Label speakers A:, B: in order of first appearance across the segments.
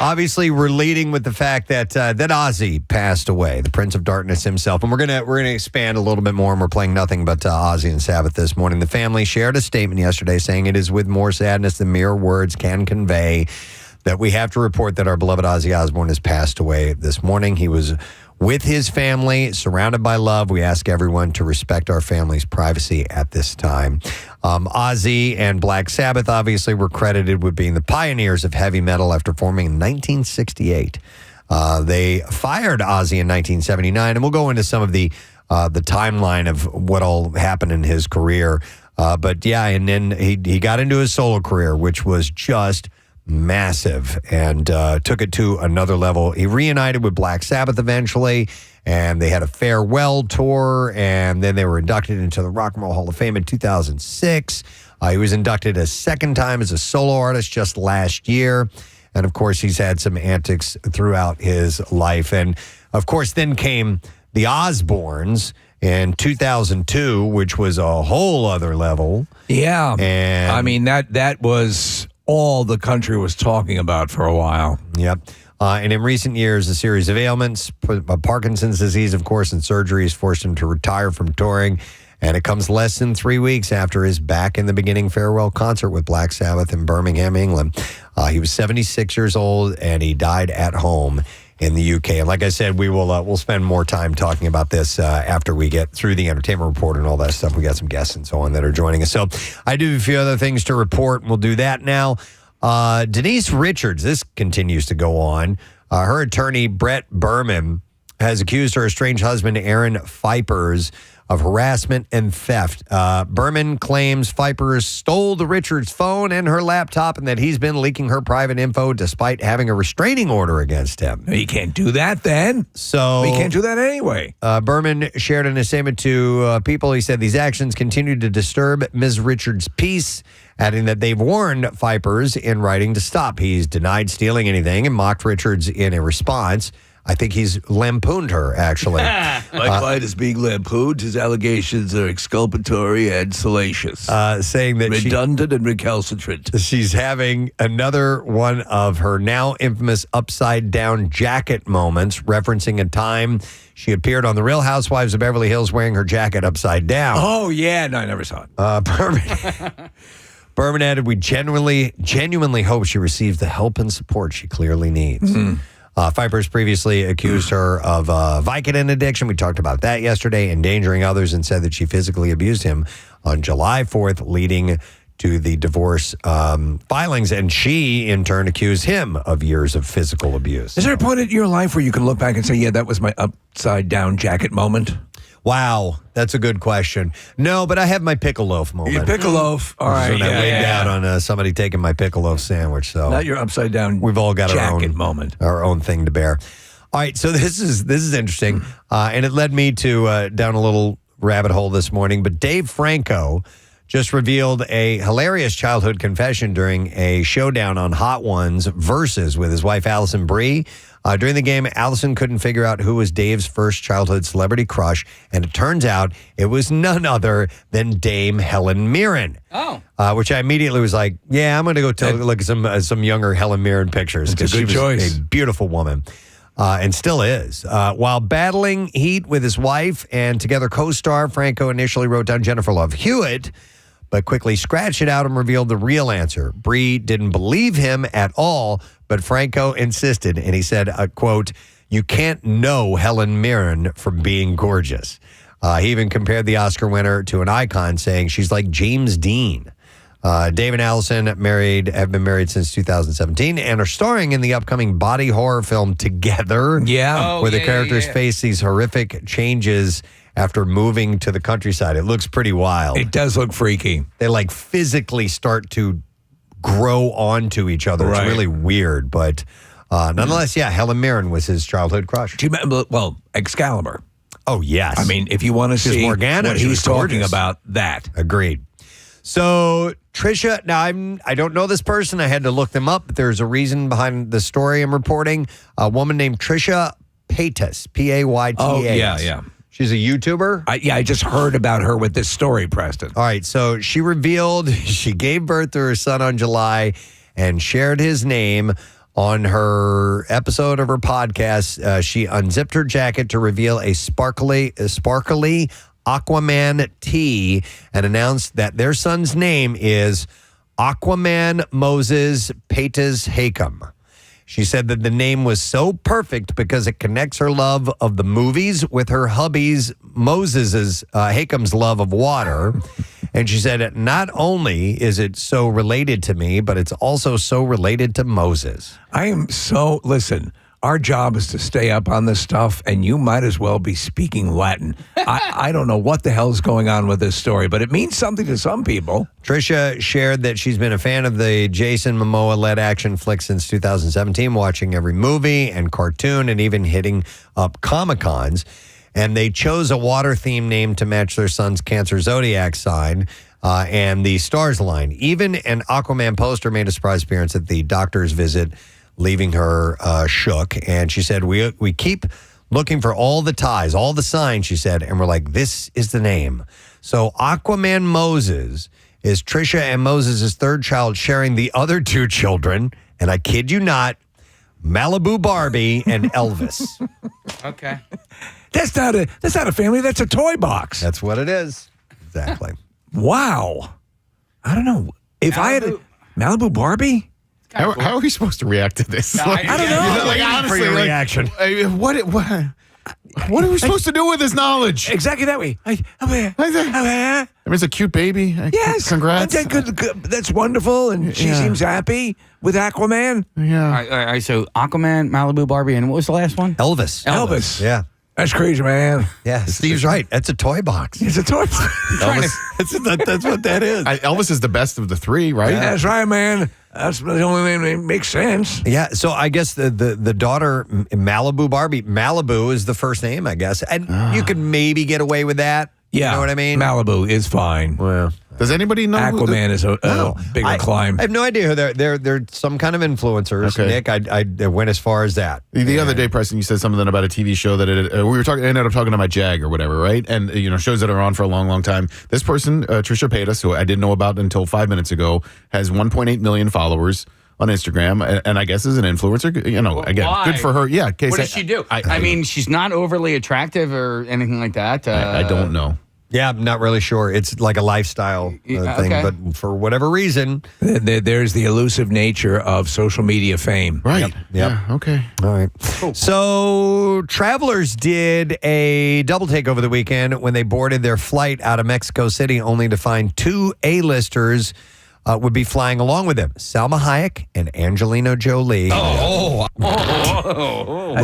A: Obviously, we're leading with the fact that that Ozzy passed away, the Prince of Darkness himself, and we're gonna expand a little bit more. And we're playing nothing but Ozzy and Sabbath this morning. The family shared a statement yesterday saying it is with more sadness than mere words can convey that we have to report that our beloved Ozzy Osbourne has passed away this morning. He was with his family, surrounded by love. We ask everyone to respect our family's privacy at this time. Ozzy and Black Sabbath obviously were credited with being the pioneers of heavy metal after forming in 1968. They fired Ozzy in 1979, and we'll go into some of the timeline of what all happened in his career. But yeah, and then he got into his solo career, which was just massive, and took it to another level. He reunited with Black Sabbath eventually, and they had a farewell tour, and then they were inducted into the Rock and Roll Hall of Fame in 2006. He was inducted a second time as a solo artist just last year, and of course he's had some antics throughout his life. And of course then came the Osbournes in 2002, which was a whole other level.
B: Yeah,
A: and
B: I mean that was all the country was talking about for a while.
A: Yep. And in recent years, a series of ailments, Parkinson's disease, of course, and surgeries forced him to retire from touring. And it comes less than 3 weeks after his back in the beginning farewell concert with Black Sabbath in Birmingham, England. He was 76 years old, and he died at home in the UK. And like I said, we'll spend more time talking about this after we get through the entertainment report and all that stuff. We got some guests and so on that are joining us. So I do have a few other things to report, and we'll do that now. Denise Richards, this continues to go on. Her attorney, Brett Berman, has accused her estranged husband, Aaron Pfeifers, of harassment and theft. Berman claims Pfeifers stole the Richards phone and her laptop, and that he's been leaking her private info despite having a restraining order against him.
B: You can't do that then.
A: So
B: you can't do that anyway.
A: Berman shared in a statement to people. He said these actions continue to disturb Ms. Richards' peace, adding that they've warned Pfeifers in writing to stop. He's denied stealing anything and mocked Richards in a response. I think he's lampooned her, actually.
B: My client is being lampooned. His allegations are exculpatory and salacious.
A: Saying that
B: redundant and recalcitrant.
A: She's having another one of her now infamous upside-down jacket moments, referencing a time she appeared on The Real Housewives of Beverly Hills wearing her jacket upside down.
B: Oh, yeah. No, I never saw it.
A: Berman added, we genuinely hope she receives the help and support she clearly needs. Mm-hmm. Pfeifers previously accused her of Vicodin addiction. We talked about that yesterday, endangering others, and said that she physically abused him on July 4th, leading to the divorce filings. And she, in turn, accused him of years of physical abuse.
B: Is there a point in your life where you can look back and say, yeah, that was my upside-down jacket moment?
A: Wow, that's a good question. No, but I have my pickle loaf moment.
B: Your pickle loaf, all right.
A: When I laid down on somebody taking my pickle loaf sandwich. So
B: not your upside down.
A: We've all got
B: our
A: own thing to bear. All right, so this is interesting, and it led me to down a little rabbit hole this morning. But Dave Franco just revealed a hilarious childhood confession during a showdown on Hot Ones Versus with his wife Allison Brie. During the game, Allison couldn't figure out who was Dave's first childhood celebrity crush, and it turns out it was none other than Dame Helen Mirren.
C: Oh.
A: Which I immediately was like, yeah, I'm going to go look at some younger Helen Mirren pictures, because she was a beautiful woman. And still is. While battling heat with his wife and together co-star, Franco initially wrote down Jennifer Love Hewitt, but quickly scratched it out and revealed the real answer. Brie didn't believe him at all, but Franco insisted, and he said, quote, you can't know Helen Mirren from being gorgeous. He even compared the Oscar winner to an icon, saying she's like James Dean. Dave and Allison have been married since 2017 and are starring in the upcoming body horror film Together.
B: Yeah.
A: Where the characters face these horrific changes after moving to the countryside. It looks pretty wild.
B: It does look freaky.
A: They physically start to grow onto each other.
B: Right.
A: It's really weird, but nonetheless, yeah, Helen Mirren was his childhood crush.
B: Do you remember, well, Excalibur.
A: Oh, yes.
B: I mean, if you want to see
A: Morgana,
B: what
A: she
B: he's
A: was
B: talking
A: gorgeous.
B: about, that.
A: Agreed. So Trisha, now I don't know this person. I had to look them up, but there's a reason behind the story I'm reporting. A woman named Trisha Paytas, Paytas.
B: Oh, yeah.
A: She's a YouTuber.
B: I just heard about her with this story, Preston.
A: All right, so she revealed she gave birth to her son on July and shared his name on her episode of her podcast. She unzipped her jacket to reveal a sparkly Aquaman tee and announced that their son's name is Aquaman Moses Paytas Hakem. She said that the name was so perfect because it connects her love of the movies with her hubby's Hakem's love of water. And she said, not only is it so related to me, but it's also so related to Moses.
B: Listen, our job is to stay up on this stuff, and you might as well be speaking Latin. I don't know what the hell's going on with this story, but it means something to some people.
A: Trisha shared that she's been a fan of the Jason Momoa-led action flick since 2017, watching every movie and cartoon and even hitting up Comic-Cons. And they chose a water-themed name to match their son's Cancer zodiac sign and the stars line. Even an Aquaman poster made a surprise appearance at the doctor's visit, leaving her shook. And she said, we keep looking for all the ties, all the signs, she said, and we're like, this is the name. So Aquaman Moses is Trisha and Moses' third child, sharing the other two children, and I kid you not, Malibu Barbie and Elvis.
C: Okay.
B: That's not a family, that's a toy box.
A: That's what it is. Exactly.
B: Wow. I don't know. If I had a Malibu Barbie?
D: How are we supposed to react to this?
C: I don't know.
D: Like, honestly,
A: for your
D: like,
A: reaction.
D: What are we supposed to do with this knowledge?
B: Exactly that way.
D: I mean, it's a cute baby.
B: Yes.
D: Congrats.
B: That's, good. That's wonderful, and she seems happy with Aquaman.
D: Yeah.
C: All right, so Aquaman, Malibu Barbie, and what was the last one?
A: Elvis. Yeah.
B: That's crazy, man.
A: Yeah. Steve's right. That's a toy box.
B: It's a toy.
A: Elvis. That's what that is.
D: Elvis is the best of the three, right?
B: That's right, man. That's the only thing that makes sense.
A: Yeah, so I guess the daughter, Malibu Barbie, Malibu is the first name, I guess. And you could maybe get away with that.
B: Yeah.
A: You know what I mean?
B: Malibu is fine.
A: Well,
D: Does anybody know?
B: Aquaman is a bigger climb.
A: I have no idea who they're some kind of influencers.
D: Okay.
A: Nick, I went as far as that.
D: The other day, Preston, you said something about a TV show that ended up talking about Jag or whatever, right? And shows that are on for a long, long time. This person, Trisha Paytas, who I didn't know about until 5 minutes ago, has 1.8 million followers on Instagram, and I guess is an influencer. Again,
C: Why?
D: good for her. Yeah.
C: What does she do? I mean, she's not overly attractive or anything like that.
D: I don't know.
A: Yeah, I'm not really sure. It's like a lifestyle thing,
C: okay.
A: but for whatever reason.
B: There's the elusive nature of social media fame.
D: Right.
A: Yep.
D: Yeah. Okay.
A: All right. So travelers did a double take over the weekend when they boarded their flight out of Mexico City, only to find two A-listers would be flying along with them, Salma Hayek and Angelina Jolie.
B: That's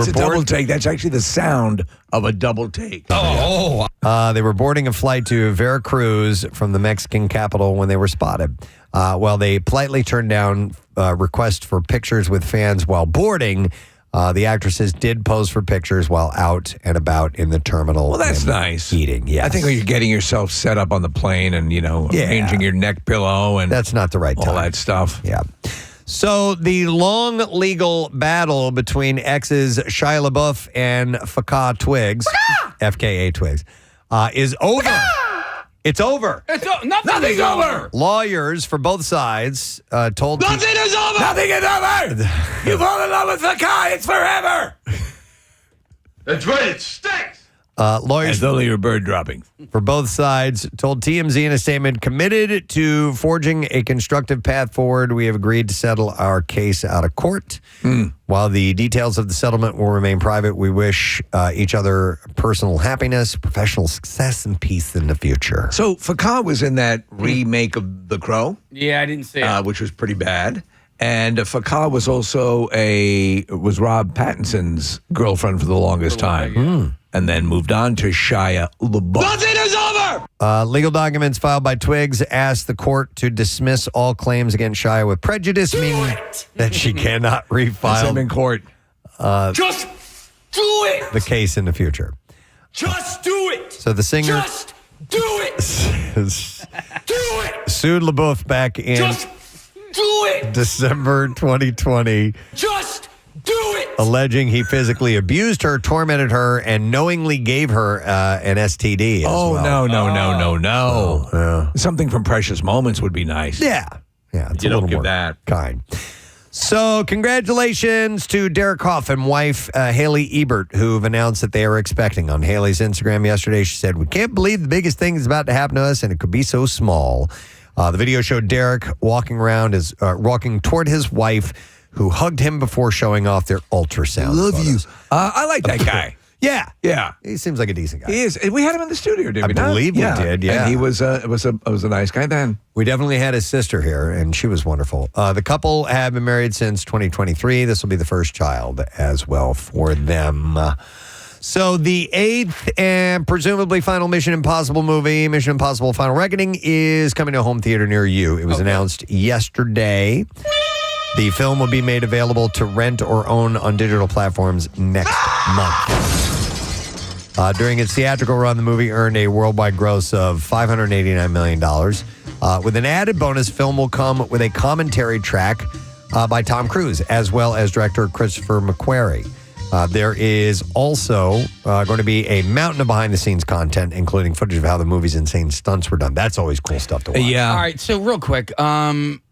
B: a double take. That's actually the sound of a double take.
A: They were boarding a flight to Veracruz from the Mexican capital when they were spotted. They politely turned down requests for pictures with fans while boarding. The actresses did pose for pictures while out and about in the terminal.
B: Well, that's
A: and
B: nice.
A: Eating, yes.
B: I think when you're getting yourself set up on the plane and, arranging your neck pillow and
A: That's not the right time.
B: all that stuff.
A: Yeah. So the long legal battle between exes Shia LaBeouf and FKA Twigs, FKA Twigs, is over. It's over.
C: Nothing's over.
A: Lawyers for both sides told
B: Nothing is over. Nothing is over. You fall in love with the guy. It's forever.
D: That's right. It stinks.
A: lawyers
B: It's only your bird dropping.
A: for both sides told TMZ in a statement, committed to forging a constructive path forward. We have agreed to settle our case out of court. While the details of the settlement will remain private, we wish each other personal happiness, professional success, and peace in the future.
B: So FKA was in that remake of The Crow.
C: Yeah, I didn't see it.
B: Which was pretty bad. And Fakah was also was Rob Pattinson's girlfriend for the longest time. And then moved on to Shia LaBeouf.
E: Nothing is over!
A: Legal documents filed by Twigs asked the court to dismiss all claims against Shia with prejudice, meaning that she cannot
B: That's him
A: refile
B: in court.
E: Just do it!
A: the case in the future.
E: Just do it!
A: So the singer
E: Just do it! Do it!
A: sued LaBeouf back in
E: Just do it!
A: December 2020,
E: Just do it!
A: alleging he physically abused her, tormented her, and knowingly gave her an STD.
B: Oh,
A: well.
B: no. Something from Precious Moments would be nice.
A: Yeah. It's
B: You
A: a
B: don't
A: little
B: give
A: more
B: that.
A: kind. So, congratulations to Derek Hoff and wife Haley Ebert, who've announced that they are expecting. On Haley's Instagram yesterday, she said, "We can't believe the biggest thing is about to happen to us, and it could be so small." The video showed Derek walking toward his wife, who hugged him before showing off their ultrasound. photos.
B: I like that guy.
A: Yeah.
B: Yeah.
A: He seems like a decent guy.
B: He is. We had him in the studio, did
A: I
B: we not?
A: believe we did, yeah.
B: And he was a nice guy then.
A: We definitely had his sister here, and she was wonderful. The couple have been married since 2023. This will be the first child as well for them. So the 8th and presumably final Mission Impossible movie, Mission Impossible Final Reckoning, is coming to a home theater near you. It was announced yesterday. The film will be made available to rent or own on digital platforms next month. During its theatrical run, the movie earned a worldwide gross of $589 million. With an added bonus, film will come with a commentary track by Tom Cruise, as well as director Christopher McQuarrie. There is also going to be a mountain of behind-the-scenes content, including footage of how the movie's insane stunts were done. That's always cool stuff to watch.
B: Yeah.
C: All right, so real quick,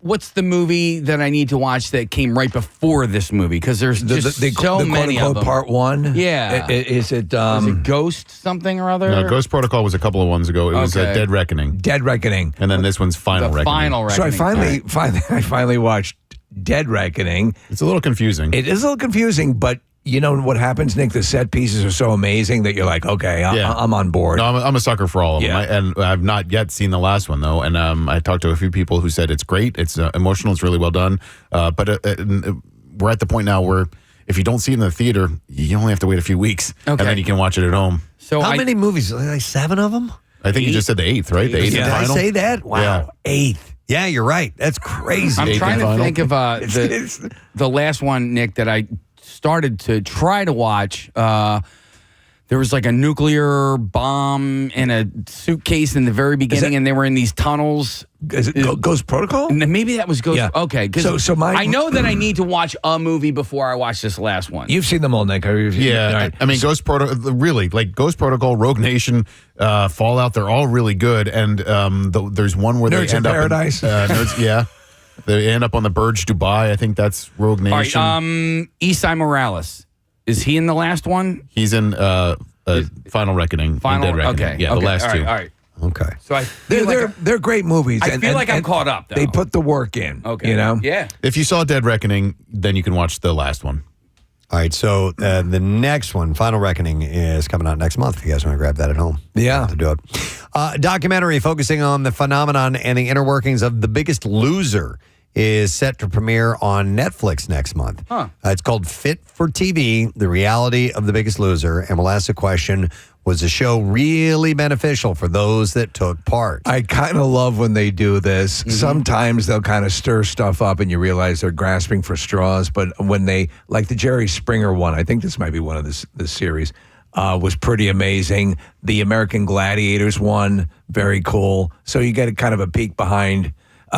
C: what's the movie that I need to watch that came right before this movie? Because there's just so many of them.
B: Part 1?
C: Yeah.
B: Is it
C: Is it Ghost something or other?
D: No, Ghost Protocol was a couple of ones ago. It was
C: Okay.
D: Dead Reckoning.
B: Dead Reckoning?
D: And then this one's Final
C: The
D: Reckoning.
C: Final
B: So
C: Reckoning.
B: I finally watched Dead Reckoning.
D: It's a little confusing.
B: It is a little confusing, but you know what happens, Nick? The set pieces are so amazing that you're like, okay, I'm on board.
D: No, I'm a sucker for all of
B: Yeah.
D: them. And I've not yet seen the last one, though. And I talked to a few people who said it's great. It's emotional. It's really well done. But we're at the point now where if you don't see it in the theater, you only have to wait a few weeks.
C: Okay.
D: And then you can watch it at home.
C: So
A: How many movies? Like 7 of them?
D: I think you just said the 8th, right? The 8th
A: Did
D: and
A: I
D: final?
A: say that? Wow.
D: Yeah.
A: 8th. Yeah, you're right. That's crazy.
C: I'm
D: Eighth
C: trying
D: and
C: to
D: final?
C: think of the last one, Nick, that I started to try to watch. There was like a nuclear bomb in a suitcase in the very beginning, and they were in these tunnels.
B: Is it Ghost Protocol?
C: And then maybe that was Ghost.
B: Yeah.
C: Okay, because
B: So
C: I know that I need to watch a movie before I watch this last one.
B: You've seen them all, Nick.
D: Yeah,
B: All right.
D: I mean, Ghost Protocol, really, like Ghost Protocol, Rogue Nation, Fallout, they're all really good. And there's one where
B: Nerds
D: they
B: in
D: end up
B: Paradise.
D: Nerds, yeah. They end up on the Burj Dubai. I think that's Rogue
C: All
D: Nation.
C: right, Esai Morales. Is he in the last one?
D: He's in Final Reckoning.
C: Final.
D: and Dead Reckoning.
C: Okay.
D: Yeah,
C: okay.
D: the last
C: all
D: two.
C: right, all right.
A: Okay.
C: So I feel
B: They're great movies.
C: I feel like I'm caught up, though.
B: They put the work in.
C: Okay.
B: You know?
C: Yeah.
D: If you saw Dead Reckoning, then you can watch the last one.
A: All right, so the next one, Final Reckoning, is coming out next month. If you guys want to grab that at home,
B: Yeah.
A: to do it. A documentary focusing on the phenomenon and the inner workings of The Biggest Loser is set to premiere on Netflix next month. It's called Fit for TV, The Reality of The Biggest Loser, and we'll ask the question, was the show really beneficial for those that took part?
B: I kind of love when they do this. Sometimes they'll kind of stir stuff up and you realize they're grasping for straws. But when they, like the Jerry Springer one, I think this might be one of this series, was pretty amazing. The American Gladiators one, very cool. So you get kind of a peek behind,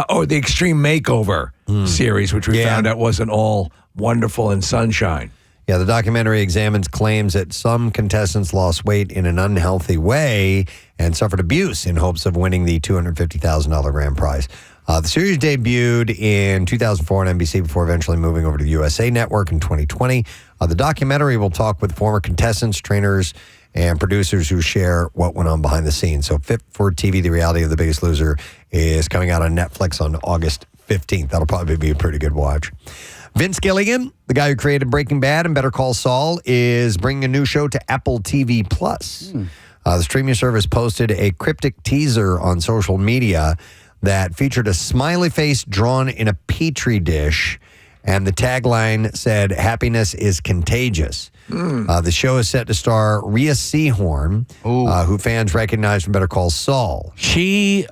B: or the Extreme Makeover series, which we found out wasn't all wonderful and sunshine.
A: Yeah, the documentary examines claims that some contestants lost weight in an unhealthy way and suffered abuse in hopes of winning the $250,000 grand prize. The series debuted in 2004 on NBC before eventually moving over to the USA Network in 2020. The documentary will talk with former contestants, trainers, and producers who share what went on behind the scenes. So Fit for TV, The Reality of The Biggest Loser is coming out on Netflix on August 15th. That'll probably be a pretty good watch. Vince Gilligan, the guy who created Breaking Bad and Better Call Saul, is bringing a new show to Apple TV+. The streaming service posted a cryptic teaser on social media that featured a smiley face drawn in a petri dish, and the tagline said, "Happiness is contagious." The show is set to star Rhea Seehorn, who fans recognize from Better Call Saul.
C: She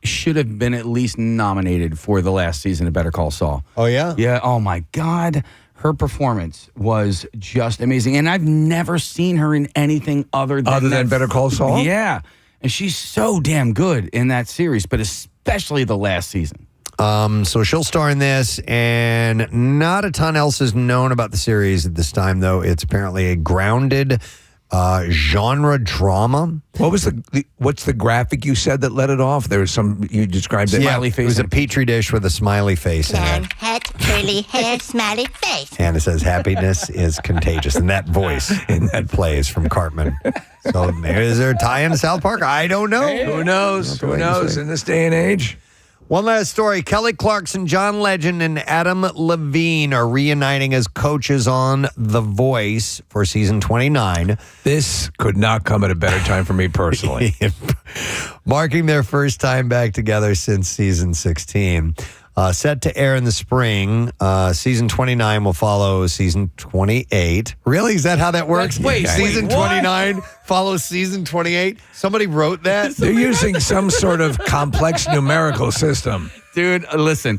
C: should have been at least nominated for the last season of Better Call Saul.
A: Oh, yeah?
C: Yeah. Oh, my God. Her performance was just amazing. And I've never seen her in anything other than
B: Better Call Saul?
C: Yeah. And she's so damn good in that series, but especially the last season.
A: So she'll star in this, and not a ton else is known about the series at this time, though. It's apparently a grounded genre drama.
B: What was what's the graphic you said that let it off? There was some, you described it.
C: Smiley face.
A: It was a petri dish with a smiley face in
F: Long
A: it.
F: hat, curly hair, smiley face.
A: And it says, "Happiness is contagious." And that voice that plays from Cartman. So maybe is there a tie in South Park? I don't know.
B: Who knows? Who knows in this day and age?
A: One last story. Kelly Clarkson, John Legend, and Adam Levine are reuniting as coaches on The Voice for season 29.
B: This could not come at a better time for me personally.
A: Marking their first time back together since season 16. Set to air in the spring, season 29 will follow season 28. Really? Is that how that works? Season 29 follows season 28? Somebody wrote that?
B: They're using some sort of complex numerical system.
C: Dude, listen.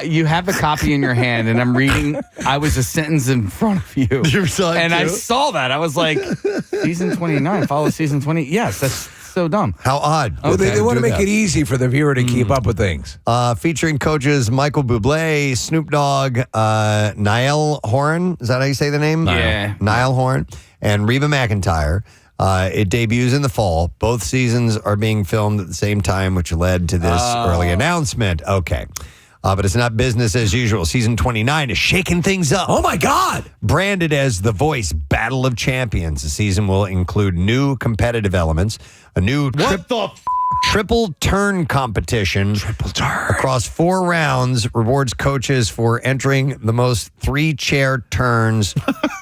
C: You have a copy in your hand, and I'm reading. I was a sentence in front of you.
A: You saw it
C: and I
A: too?
C: saw that. I was like, season 29 follows season 20. Yes, that's so dumb.
A: How odd.
B: Well, they want to make
A: that.
B: it easy for the viewer to keep up with things.
A: Featuring coaches Michael Bublé, Snoop Dogg, Niall Horan. Is that how you say the name?
C: Yeah.
A: Niall Horan and Reba McEntire. It debuts in the fall. Both seasons are being filmed at the same time, which led to this early announcement. Okay. But it's not business as usual. Season 29 is shaking things up.
B: Oh, my God.
A: Branded as The Voice Battle of Champions, the season will include new competitive elements, a new triple turn competition across 4 rounds, rewards coaches for entering the most 3-chair turns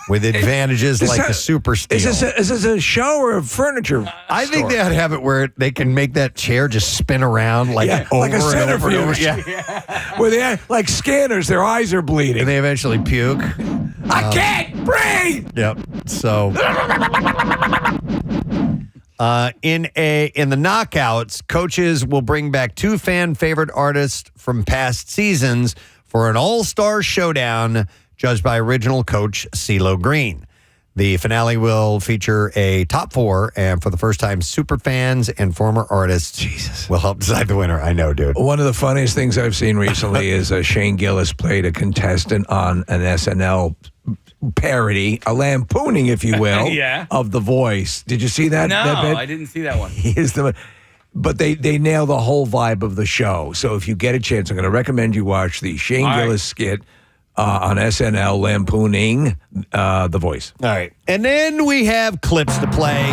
A: with advantages like the super steel.
B: Is this a show or a furniture
A: I think they ought to have it where they can make that chair just spin around like over
B: like a
A: and over and over.
B: centrifuge.
A: Yeah.
B: Where they act like scanners, their eyes are bleeding.
A: And they eventually puke.
B: I can't breathe.
A: Yep. So in the knockouts, coaches will bring back 2 fan favorite artists from past seasons for an all-star showdown judged by original coach CeeLo Green. The finale will feature a top 4, and for the first time, super fans and former artists will help decide the winner. I know, dude.
B: One of the funniest things I've seen recently is Shane Gillis played a contestant on an SNL parody, a lampooning, if you will,
C: Yeah.
B: of The Voice. Did you see that?
C: No,
B: that bit?
C: I didn't see that one.
B: He is but they nail the whole vibe of the show. So if you get a chance, I'm going to recommend you watch the Shane Gillis skit on SNL lampooning The Voice.
A: All right. And then we have clips to play.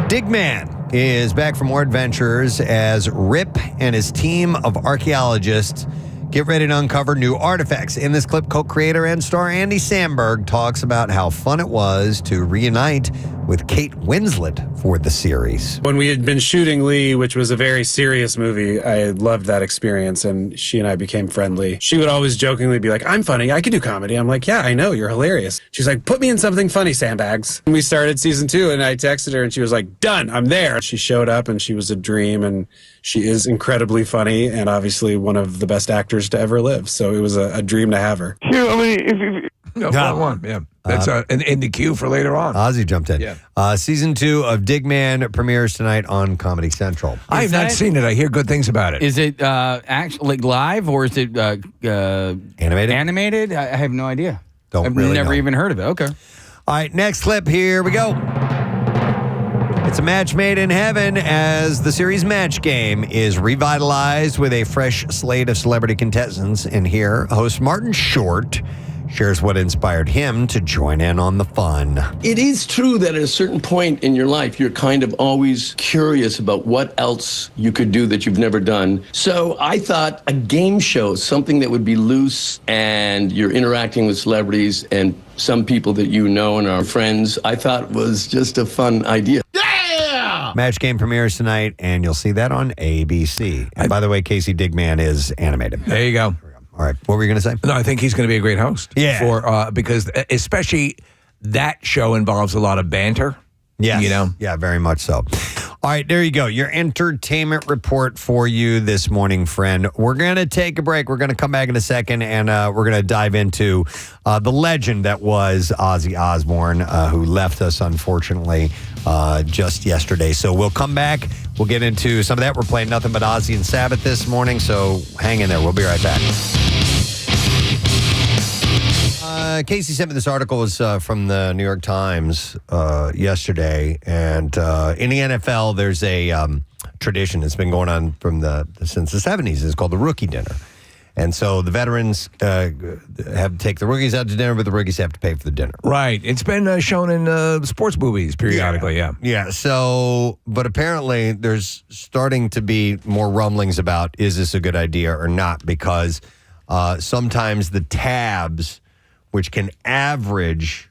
A: Digman is back for more adventures as Rip and his team of archaeologists get ready to uncover new artifacts. In this clip, co-creator and star Andy Samberg talks about how fun it was to reunite with Kate Winslet for the series.
G: When we had been shooting Lee, which was a very serious movie, I loved that experience, and she and I became friendly. She would always jokingly be like, "I'm funny, I can do comedy." I'm like, "Yeah, I know, you're hilarious." She's like, "Put me in something funny, sandbags." And we started season 2, and I texted her, and she was like, "Done, I'm there." She showed up, and she was a dream, and she is incredibly funny, and obviously one of the best actors to ever live. So it was a dream to have her.
B: Yeah, I mean, one. Yeah, that's in the queue for later on.
A: Ozzy jumped in.
B: Yeah.
A: Season 2 of Digman premieres tonight on Comedy Central.
B: I have not seen it. I hear good things about it.
C: Is it actually live or is it
A: Animated?
C: Animated? I have no idea. I've
A: really
C: never
A: know.
C: even heard of it. Okay.
A: All right, next clip. Here we go. It's a match made in heaven as the series Match Game is revitalized with a fresh slate of celebrity contestants. And here, host Martin Short shares what inspired him to join in on the fun.
H: It is true that at a certain point in your life, you're kind of always curious about what else you could do that you've never done. So I thought a game show, something that would be loose and you're interacting with celebrities and some people that you know and are friends, I thought was just a fun idea.
D: Yeah!
A: Match Game premieres tonight, and you'll see that on ABC. And by the way, Casey Digman is animated.
B: There you go.
A: All right, what were you going to say?
B: No, I think he's going to be a great host.
A: Yeah.
B: Because especially that show involves a lot of banter.
A: Yes.
B: You know?
A: Yeah, very much so. All right, there you go. Your entertainment report for you this morning, friend. We're going to take a break. We're going to come back in a second, and we're going to dive into the legend that was Ozzy Osbourne, who left us, unfortunately, just yesterday. So we'll come back. We'll get into some of that. We're playing nothing but Ozzy and Sabbath this morning, so hang in there. We'll be right back. Casey sent me this article. It was from the New York Times yesterday. And in the NFL, there's a tradition that's been going on since the 70s. It's called the Rookie Dinner. And so the veterans have to take the rookies out to dinner, but the rookies have to pay for the dinner.
B: Right. It's been shown in sports movies periodically,
A: Yeah, so, but apparently there's starting to be more rumblings about, is this a good idea or not? Because sometimes the tabs, which can average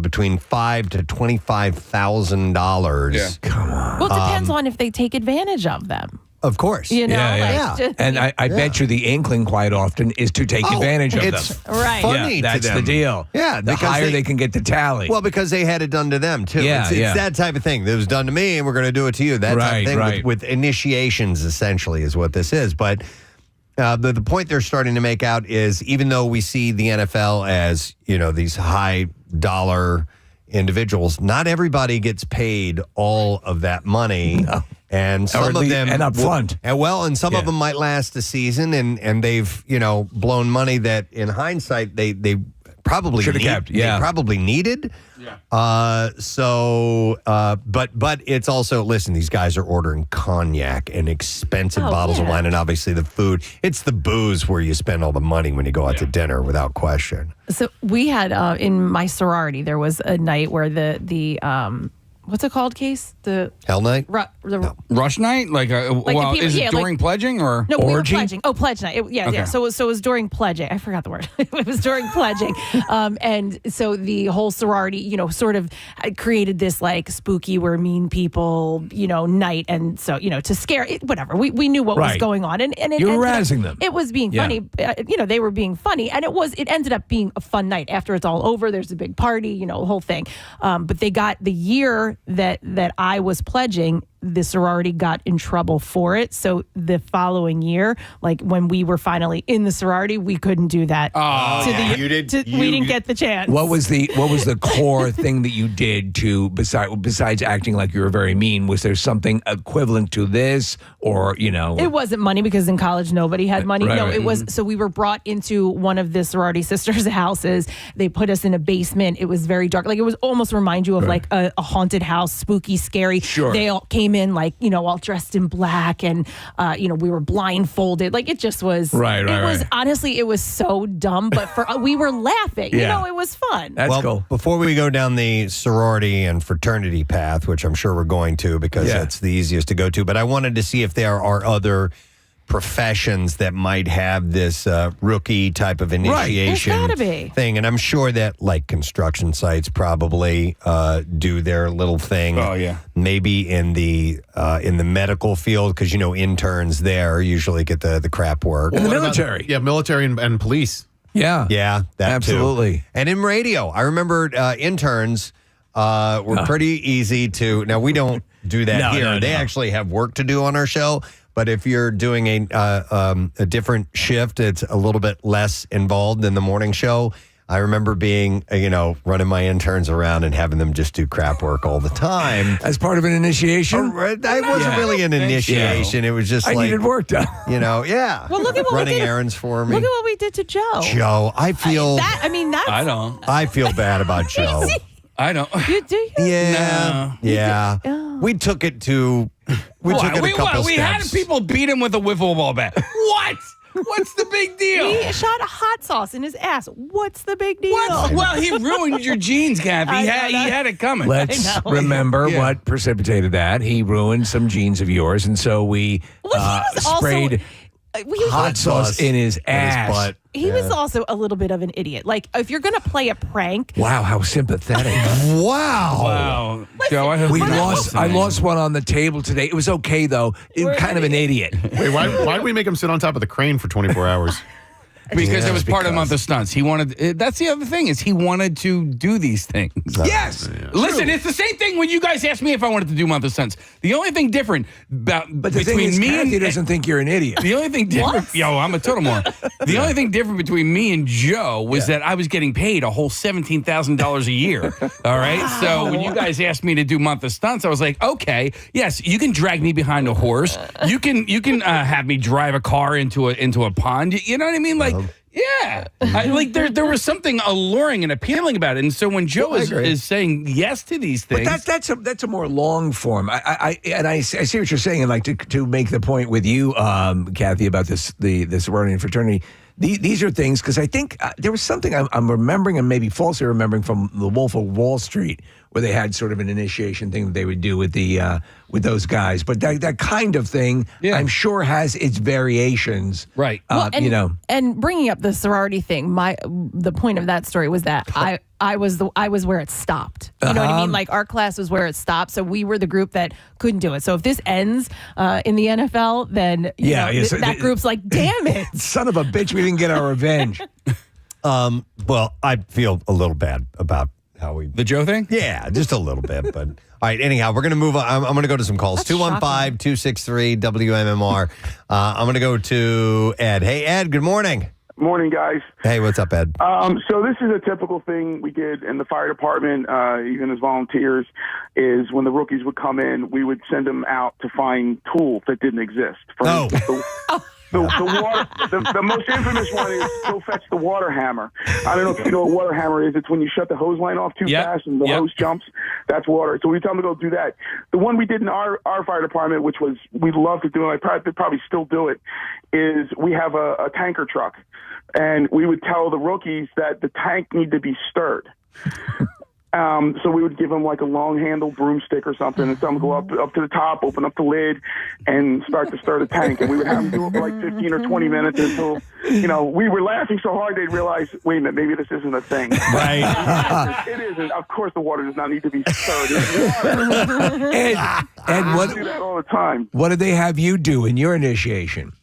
A: between $5,000 to $25,000.
B: Yeah. Come on.
I: Well, it depends on if they take advantage of them.
A: Of course.
I: You know,
B: And I bet you the inkling quite often is to take advantage of
A: it's
B: them.
I: Right.
A: funny
B: Yeah,
A: to
B: that's
A: them.
B: the deal.
A: Yeah,
B: the
A: because
B: higher they can get the tally.
A: Well, because they had it done to them, too.
B: Yeah,
A: it's that type of thing. It was done to me, and we're going to do it to you. That type of thing with initiations, essentially, is what this is. But the point they're starting to make out is, even though we see the NFL as, you know, these high dollar individuals, not everybody gets paid all of that money. No. And some of them,
B: and up front.
A: And some of them might last a season, and they've, you know, blown money that in hindsight they probably
B: should have kept. Yeah,
A: they probably needed. Yeah. But it's also, listen, these guys are ordering cognac and expensive bottles of wine, and obviously the food. It's the booze where you spend all the money when you go out to dinner, without question.
I: So we had in my sorority, there was a night where the what's it called, Case? The
A: Hell Night?
C: Rush night? Like is it during pledging or?
I: No,
C: orgy?
I: we were pledging. Oh, pledge night. Yeah. So it was during pledging. I forgot the word. It was during pledging. And so the whole sorority, you know, sort of created this like spooky, we're mean people, you know, night. And so, you know, to scare, whatever. We knew what was going on. And it
B: You're harassing them.
I: It was being funny. You know, they were being funny. And it ended up being a fun night. After it's all over, there's a big party, you know, the whole thing. But they got the year that I was pledging, the sorority got in trouble for it. So the following year, like when we were finally in the sorority, we couldn't do that. We didn't get the chance.
B: What was the core thing that you did to besides acting like you were very mean? Was there something equivalent to this, or you know?
I: It wasn't money, because in college nobody had money.
B: Right,
I: no,
B: right.
I: it was. So we were brought into one of the sorority sisters' houses. They put us in a basement. It was very dark. Like it was almost remind you of like a haunted house, spooky, scary.
B: Sure.
I: They all came in like, you know, all dressed in black, and you know, we were blindfolded. Like it just was.
B: Right.
I: Honestly, it was so dumb, but we were laughing. You know, it was fun.
B: That's cool.
A: Before we go down the sorority and fraternity path, which I'm sure we're going to because it's the easiest to go to, but I wanted to see if there are other professions that might have this rookie type of initiation
I: There's gotta be.
A: thing. And I'm sure that like construction sites probably do their little thing.
C: Oh, yeah.
A: Maybe in the medical field, because, you know, interns there usually get the crap work.
B: In the
D: What about-
B: military.
D: military and police.
B: Yeah.
A: Yeah, that
B: Absolutely.
A: too. And in radio, I remember interns were pretty easy to. Now we don't do that here.
B: No.
A: They actually have work to do on our show. But if you're doing a different shift, it's a little bit less involved than the morning show. I remember being, running my interns around and having them just do crap work all the time.
B: As part of an initiation?
A: That wasn't really an initiation. It was just
B: I
A: like,
B: needed work done.
A: Yeah.
I: Well, look at what we
A: running
I: did.
A: errands for me.
I: Look at what we did to Joe.
A: Joe, I feel
C: I don't.
A: I feel bad about Joe.
C: I don't.
I: You do?
A: Yeah.
C: No.
A: Yeah. We took it to we took it a couple
C: we had
A: steps.
C: people beat him with a wiffle ball bat. What? What's the big deal?
I: He shot a hot sauce in his ass. What's the big deal?
C: Well, he ruined your jeans, Gav. He had it coming.
B: Let's remember what precipitated that. He ruined some jeans of yours, and so we
I: Well, he was
B: sprayed. hot sauce in his ass.
A: butt.
I: He was also a little bit of an idiot. Like, if you're going to play a prank,
B: Wow, how sympathetic.
C: Wow. Joe, I
B: I lost one on the table today. It was okay, though. It was kind of an idiot.
D: Wait, why did we make him sit on top of the crane for 24 hours?
C: Because it was part of the month of stunts. He wanted. That's the other thing is he wanted to do these things.
B: Yes.
C: Listen, it's the same thing when you guys asked me if I wanted to do month of stunts. The only thing different
B: But the
C: between
B: thing is,
C: me
B: Kathy
C: and
B: doesn't think you're an idiot.
C: the only thing different, I'm a total moron. The only thing different between me and Joe was that I was getting paid a whole $17,000 a year. All right, so when you guys asked me to do month of stunts, I was like, okay, yes, you can drag me behind a horse. You can have me drive a car into a pond. You know what I mean? Like. Yeah, there was something alluring and appealing about it, and so when Joe is saying yes to these things,
B: but that's a more long form. I see what you're saying, and like to make the point with you, Kathy, about the sorority and fraternity. These are things because I think there was something I'm remembering and maybe falsely remembering from The Wolf of Wall Street where they had sort of an initiation thing that they would do with with those guys. But that kind of thing, I'm sure, has its variations.
C: Right.
I: And bringing up the sorority thing, the point of that story was that I was where it stopped. You know what I mean? Like our class was where it stopped, so we were the group that couldn't do it. So if this ends in the NFL, then that group's like, damn it,
B: son of a bitch, we didn't get our revenge.
A: Well, I feel a little bad about how we...
C: The Joe thing?
A: Yeah, just a little bit. But all right, anyhow, we're going to move on. I'm going to go to some calls. 215-263-WMMR. I'm going to go to Ed. Hey, Ed, good morning.
J: Morning, guys.
A: Hey, what's up, Ed?
J: So this is a typical thing we did in the fire department, even as volunteers, is when the rookies would come in, we would send them out to find tools that didn't exist. The most infamous one is go fetch the water hammer. I don't know if you know what water hammer is. It's when you shut the hose line off too fast and the hose jumps. That's water. So we tell them to go do that. The one we did in our fire department, which was we love to do, and I probably still do it, is we have a tanker truck. And we would tell the rookies that the tank need to be stirred. So we would give them like a long-handled broomstick or something, and some go up to the top, open up the lid, and start to stir the tank. And we would have them do it for like 15 or 20 minutes until, we were laughing so hard they'd realize, wait a minute, maybe this isn't a thing.
A: Right.
J: It isn't. Of course the water does not need to be stirred. It's water.
B: And
J: we do that all the time.
B: What did they have you do in your initiation?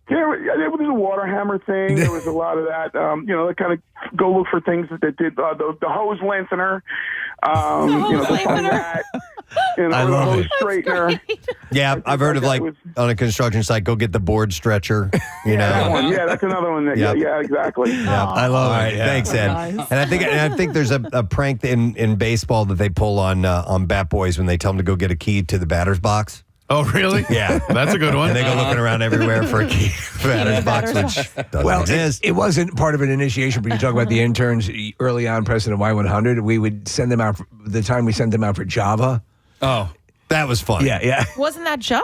J: There was a water hammer thing. There was a lot of that. Kind of go look for things that did the hose lengthener. Stuff like that.
B: I
J: the
B: love
J: hose
B: it.
J: straightener.
A: Yeah, I've heard of like on a construction site, go get the board stretcher.
J: That one. Yeah, that's another one. Yeah, exactly.
A: Yeah, I love it.
B: Yeah.
A: Thanks, Ed.
I: Nice.
A: And I think there's a prank in baseball that they pull on bat boys when they tell them to go get a key to the batter's box.
D: Oh, really?
A: Yeah.
D: That's a good one.
A: And they go looking around everywhere for a key to the batter's box, which doesn't exist.
B: It wasn't part of an initiation, but you talk about the interns early on, Preston and Y100. We would send them out, the time we sent them out for Java.
C: Oh,
A: that was fun.
B: Yeah.
I: wasn't that Joe?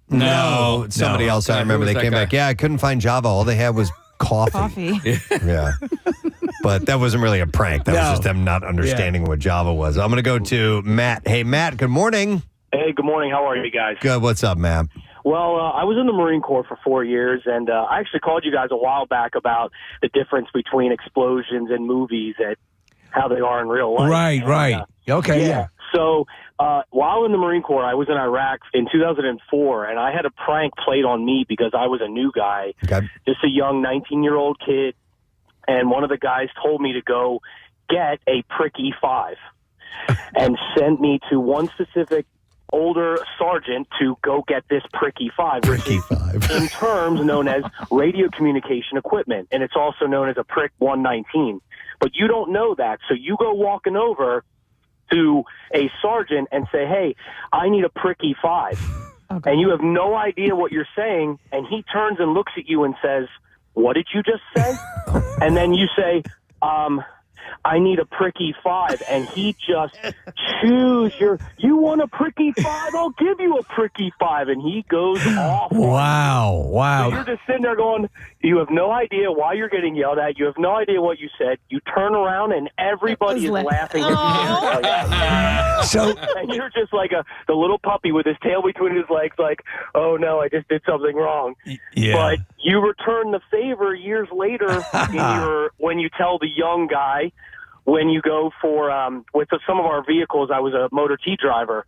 A: No, somebody else. I remember
C: Who was
A: they
C: that
A: came
C: guy?
A: back. Yeah, I couldn't find Java. All they had was coffee. Yeah. But that wasn't really a prank. That was just them not understanding what Java was. I'm going to go to Matt. Hey, Matt, good morning.
K: Hey, good morning. How are you guys?
A: Good. What's up, Matt?
K: Well, I was in the Marine Corps for 4 years, and I actually called you guys a while back about the difference between explosions in movies and how they are in real life.
B: Right. Okay, yeah.
K: So while in the Marine Corps, I was in Iraq in 2004, and I had a prank played on me because I was a new guy, just a young 19-year-old kid, and one of the guys told me to go get a prick E5 and sent me to one specific older sergeant to go get this prick E5, which is in terms known as radio communication equipment, and it's also known as a prick 119. But you don't know that, so you go walking over to a sergeant and say, hey, I need a prick E5. Okay. And you have no idea what you're saying, and he turns and looks at you and says, what did you just say? And then you say, I need a pricky 5. And he just chews you want a pricky 5? I'll give you a pricky 5. And he goes off.
B: Wow.
K: So you're just sitting there going, you have no idea why you're getting yelled at. You have no idea what you said. You turn around and everybody is laughing.
B: So,
K: and you're just like the little puppy with his tail between his legs, like, oh no, I just did something wrong.
B: Yeah.
K: But you return the favor years later when you tell the young guy, when you go for, with some of our vehicles, I was a Motor T driver.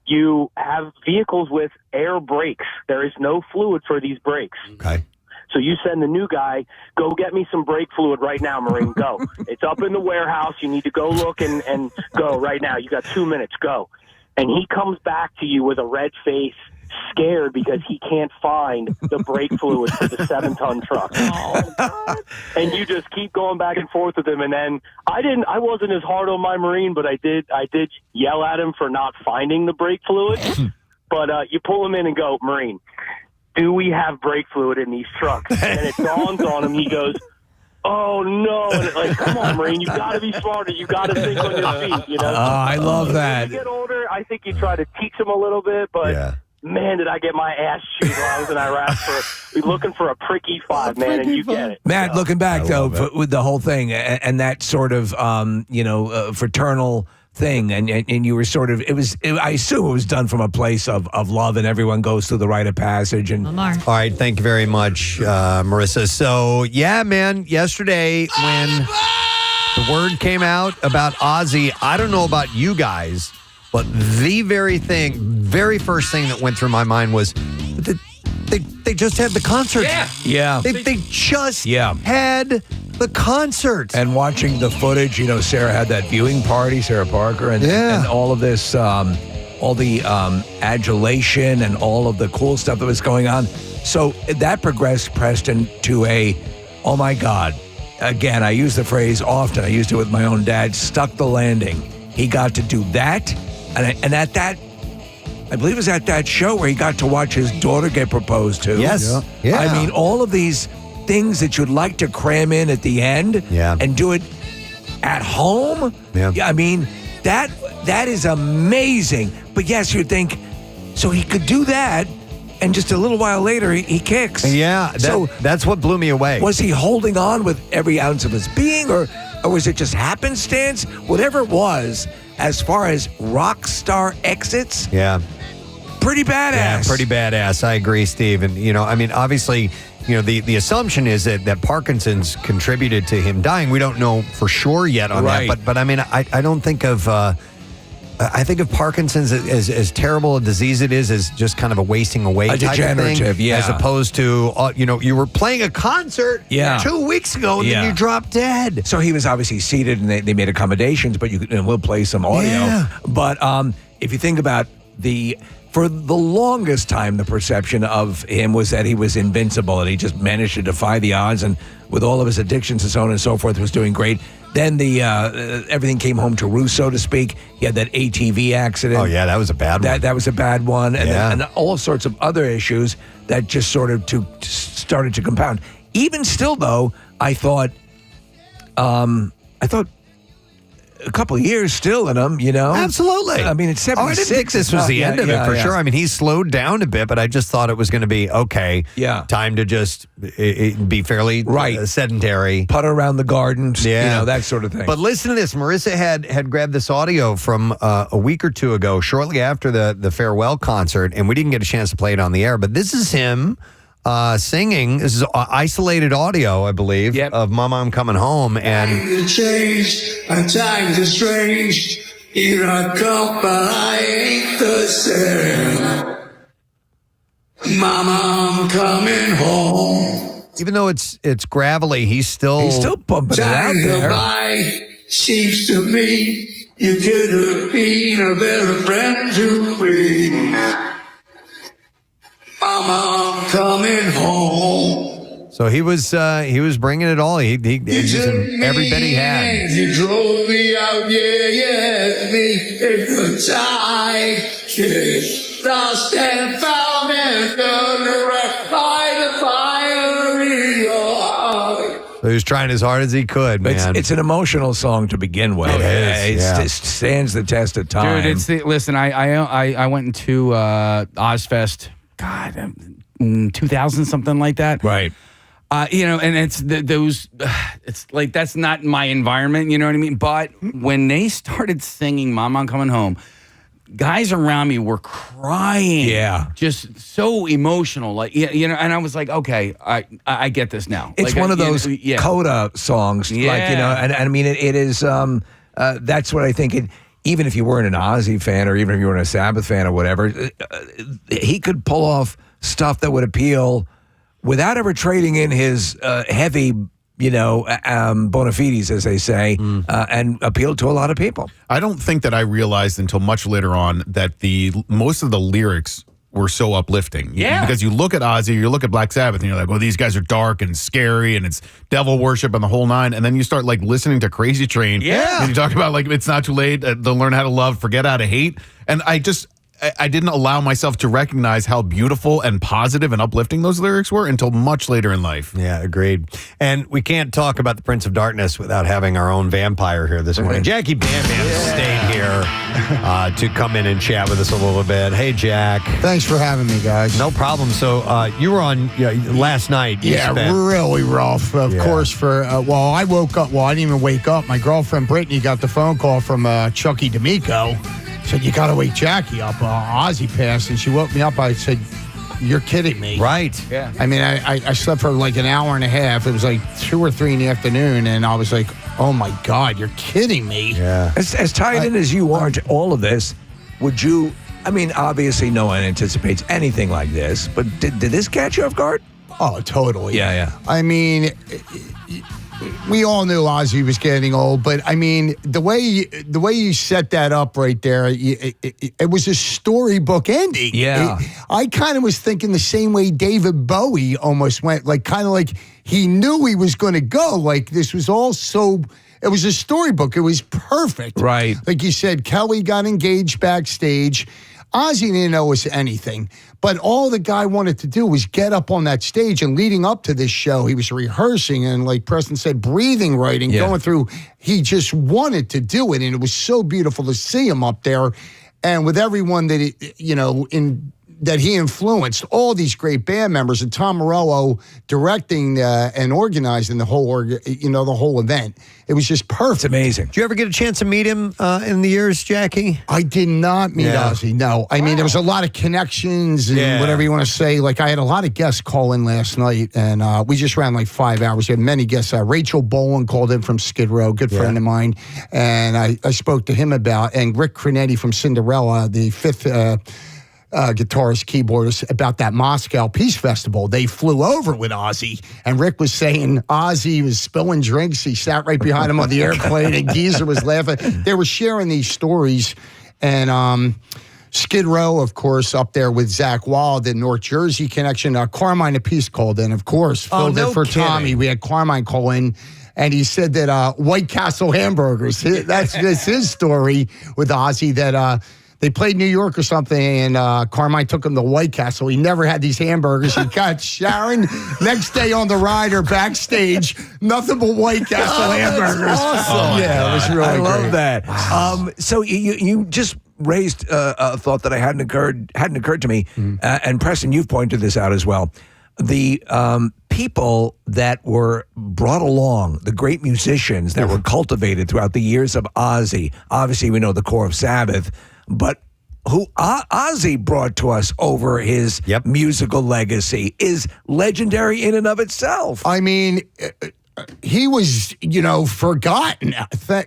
K: You have vehicles with air brakes. There is no fluid for these brakes.
A: Okay.
K: So you send the new guy, go get me some brake fluid right now, Marine, go. It's up in the warehouse. You need to go look and go right now. You got 2 minutes, go. And he comes back to you with a red face, scared because he can't find the brake fluid for the 7-ton truck. And you just keep going back and forth with him. And then I wasn't as hard on my Marine, but I did yell at him for not finding the brake fluid. But you pull him in and go, Marine, do we have brake fluid in these trucks? And it dawns on him. He goes, oh no! And like, come on, Marine, you got to be smarter. You got to think on your feet. You know.
B: Oh, I love that.
K: As you get older, I think you try to teach them a little bit, but man, did I get my ass chewed while I was in Iraq for looking for a pricky 5, man, and you get it.
B: Matt, looking back though, with the whole thing and that sort of fraternal thing, and you were sort of I assume it was done from a place of love, and everyone goes through the rite of passage. And
A: all right, thank you very much, Marissa. So yeah, man, yesterday when the word came out about Ozzy, I don't know about you guys, but the very first thing that went through my mind was that they just had the concert.
B: Yeah.
A: They just had the concert.
B: And watching the footage, Sarah had that viewing party, Sarah Parker, and all of this, all the adulation and all of the cool stuff that was going on. So that progressed, Preston, to oh my God. Again, I use the phrase often. I used it with my own dad, stuck the landing. He got to do that. And at that, I believe it was at that show where he got to watch his daughter get proposed to.
A: Yes. Yeah.
B: I mean, all of these things that you'd like to cram in at the end and do it at home.
A: Yeah.
B: I mean, that is amazing. But yes, you'd think, so he could do that, and just a little while later, he kicks.
A: Yeah, that's what blew me away.
B: Was he holding on with every ounce of his being, or was it just happenstance? Whatever it was, as far as rock star exits, pretty badass.
A: Yeah, pretty badass. I agree, Steve. And, obviously, the assumption is that Parkinson's contributed to him dying. We don't know for sure yet on that. But I mean, I don't think of... I think of Parkinson's as terrible a disease it is as just kind of a wasting away type
B: degenerative,
A: of thing, as opposed to you were playing a concert 2 weeks ago and then you dropped dead.
B: So he was obviously seated and they made accommodations, but we'll play some audio.
A: Yeah.
B: But if you think about for the longest time, the perception of him was that he was invincible and he just managed to defy the odds, and with all of his addictions and so on and so forth was doing great. Then everything came home to roost, so to speak. He had that ATV accident.
A: Oh, yeah, that was a bad one.
B: That was a bad one. And, and all sorts of other issues that just sort of started to compound. Even still, though, I thought a couple of years still in him,
A: Absolutely.
B: I mean, it's 76.
A: I didn't think this was the end of it for sure. I mean, he slowed down a bit, but I just thought it was going to be, time to just be fairly sedentary.
B: Putt around the gardens, that sort of thing.
A: But listen to this. Marissa had grabbed this audio from a week or two ago, shortly after the farewell concert, and we didn't get a chance to play it on the air, but this is him singing. This is isolated audio, I believe, of Mama, I'm Coming Home. And
E: times are strange. Here I come, but I ain't the same. Mama, I'm coming home.
A: Even though it's gravelly, he's still
B: pumping it out there.
E: By seems to me you could have been a better friend to me. Mama, I'm coming home.
A: So he was bringing it all. He every bit he had.
E: You drove me out, me hypnotized. Lost and found and done right by the fire in your heart.
A: So he was trying as hard as he could, man.
B: It's an emotional song to begin with. It stands the test of time.
C: Dude, listen, I went into Ozfest, God, 2000, something like that.
B: Right.
C: And it's it's like that's not my environment, you know what I mean? But when they started singing Mama, I'm Coming Home, guys around me were crying.
B: Yeah.
C: Just so emotional. Like, and I was like, okay, I get this now.
B: It's
C: like,
B: one of those coda songs.
C: Yeah.
B: Like, and I mean, it is, that's what I think even if you weren't an Ozzy fan or even if you weren't a Sabbath fan or whatever, he could pull off stuff that would appeal without ever trading in his heavy, bona fides, as they say, and appealed to a lot of people.
D: I don't think that I realized until much later on that most of the lyrics were so uplifting.
C: Yeah.
D: Because you look at Ozzy, you look at Black Sabbath, and you're like, well, these guys are dark and scary, and it's devil worship and the whole nine. And then you start, like, listening to Crazy Train.
C: Yeah.
D: And you talk about, like, it's not too late to learn how to love, forget how to hate. And I didn't allow myself to recognize how beautiful and positive and uplifting those lyrics were until much later in life.
A: Yeah, agreed. And we can't talk about the Prince of Darkness without having our own vampire here this morning. Jackie Bam Bam stayed here to come in and chat with us a little bit. Hey, Jack.
L: Thanks for having me, guys.
A: No problem. So you were on last night.
L: Really rough. Of course, I woke up. Well, I didn't even wake up. My girlfriend, Brittany, got the phone call from Chucky D'Amico. Said, you got to wake Jackie up. Ozzy passed, and she woke me up. I said, you're kidding me.
A: Right.
C: Yeah.
L: I mean, I slept for like an hour and a half. It was like 2 or 3 in the afternoon, and I was like, oh, my God, you're kidding me.
A: Yeah.
B: As tied in as you are to all of this, would you, I mean, obviously no one anticipates anything like this, but did this catch you off guard?
L: Oh, totally.
B: Yeah.
L: I mean, we all knew Ozzy was getting old, but I mean, the way you set that up right there, it was a storybook ending.
B: Yeah.
L: I kind of was thinking the same way David Bowie almost went, like kind of like he knew he was going to go. Like this was all so. It was a storybook. It was perfect.
B: Right.
L: Like you said, Kelly got engaged backstage. Ozzy didn't know us anything, but all the guy wanted to do was get up on that stage. And leading up to this show, he was rehearsing and, like Preston said, breathing right and going through. He just wanted to do it, and it was so beautiful to see him up there, and with everyone that that he influenced, all these great band members, and Tom Morello directing and organizing the whole event. It was just perfect.
B: It's amazing.
A: Did you ever get a chance to meet him in the years, Jackie?
L: I did not meet Ozzy, no. I mean, there was a lot of connections and whatever you want to say. Like, I had a lot of guests call in last night, and we just ran like 5 hours. We had many guests. Rachel Bowen called in from Skid Row, good friend of mine, and I spoke to him and Rick Cronetti from Cinderella, the fifth guitarist, keyboardist, about that Moscow Peace Festival. They flew over with Ozzy, and Rick was saying Ozzy was spilling drinks. He sat right behind him on the airplane, and Geezer was laughing. They were sharing these stories, and Skid Row, of course, up there with Zach Wild, the North Jersey connection. Carmine Apiece called in, of course, filled in for Tommy. We had Carmine call in. And he said that White Castle hamburgers, that's his story with Ozzy, that they played New York or something, and Carmine took him to White Castle. He never had these hamburgers. He got Sharon next day on the rider backstage, nothing but White Castle hamburgers.
B: Awesome.
L: Yeah, it was really
B: I love
L: great.
B: that. Wow. So you just raised a thought that hadn't occurred to me, and Preston, you've pointed this out as well. The people that were brought along, the great musicians that were cultivated throughout the years of Ozzy. Obviously, we know the core of Sabbath, but who Ozzy brought to us over his musical legacy is legendary in and of itself.
L: I mean, he was, forgotten.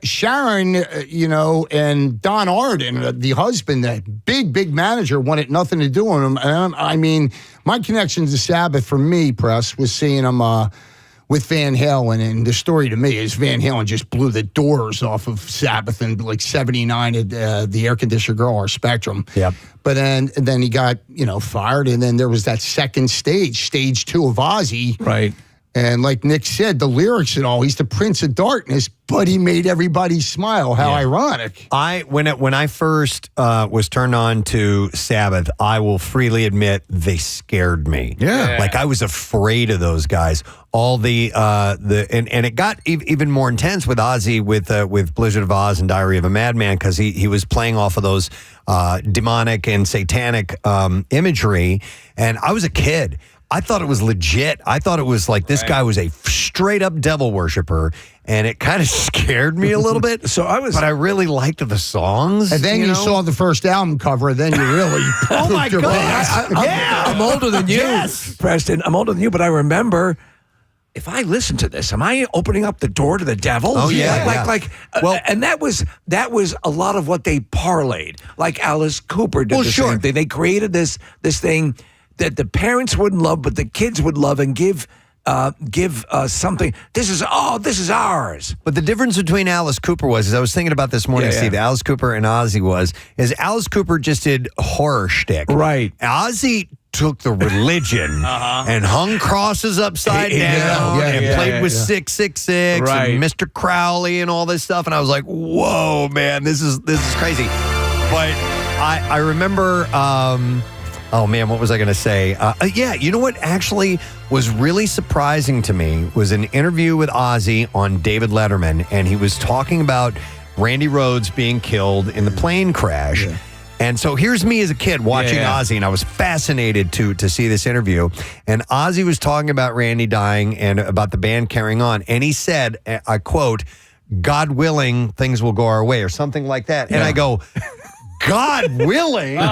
L: Sharon, and Don Arden, the husband, that big manager, wanted nothing to do with him. I mean, my connection to Sabbath for me, Press, was seeing him with Van Halen. And the story to me is Van Halen just blew the doors off of Sabbath in like 79 at the Air Conditioner Girl or Spectrum.
A: Yep.
L: But then he got, fired. And then there was that second stage 2 of Ozzy.
B: Right.
L: And like Nick said, the lyrics and all, he's the Prince of Darkness, but he made everybody smile. How ironic.
A: When I first was turned on to Sabbath, I will freely admit they scared me.
D: Yeah.
A: Like I was afraid of those guys. All and it got even more intense with Ozzy with Blizzard of Oz and Diary of a Madman, because he was playing off of those demonic and satanic imagery. And I was a kid. I thought it was legit. I thought it was like this guy was a straight up devil worshiper, and it kind of scared me a little bit. But I really liked the songs.
L: And then you saw the first album cover, then you really
A: oh my
L: your
A: God.
L: pants.
B: I'm older than you,
A: Yes.
B: Preston. I'm older than you, but I remember, if I listen to this, am I opening up the door to the devil?
A: Oh, yeah.
B: And that was a lot of what they parlayed. Like Alice Cooper did the same thing. They created this thing that the parents wouldn't love, but the kids would love, and give something. This is ours.
A: But the difference between Alice Cooper was, as I was thinking about this morning, Steve, Alice Cooper and Ozzy is Alice Cooper just did horror shtick.
B: Right.
A: Ozzy took the religion and hung crosses upside down and played with 666 and Mr. Crowley and all this stuff. And I was like, whoa, man, this is crazy. But I remember... oh, man, what was I going to say? You know what actually was really surprising to me was an interview with Ozzy on David Letterman, and he was talking about Randy Rhoads being killed in the plane crash. Yeah. And so here's me as a kid watching Ozzy, and I was fascinated to see this interview. And Ozzy was talking about Randy dying and about the band carrying on. And he said, I quote, "God willing, things will go our way," or something like that. And I go... God willing, you're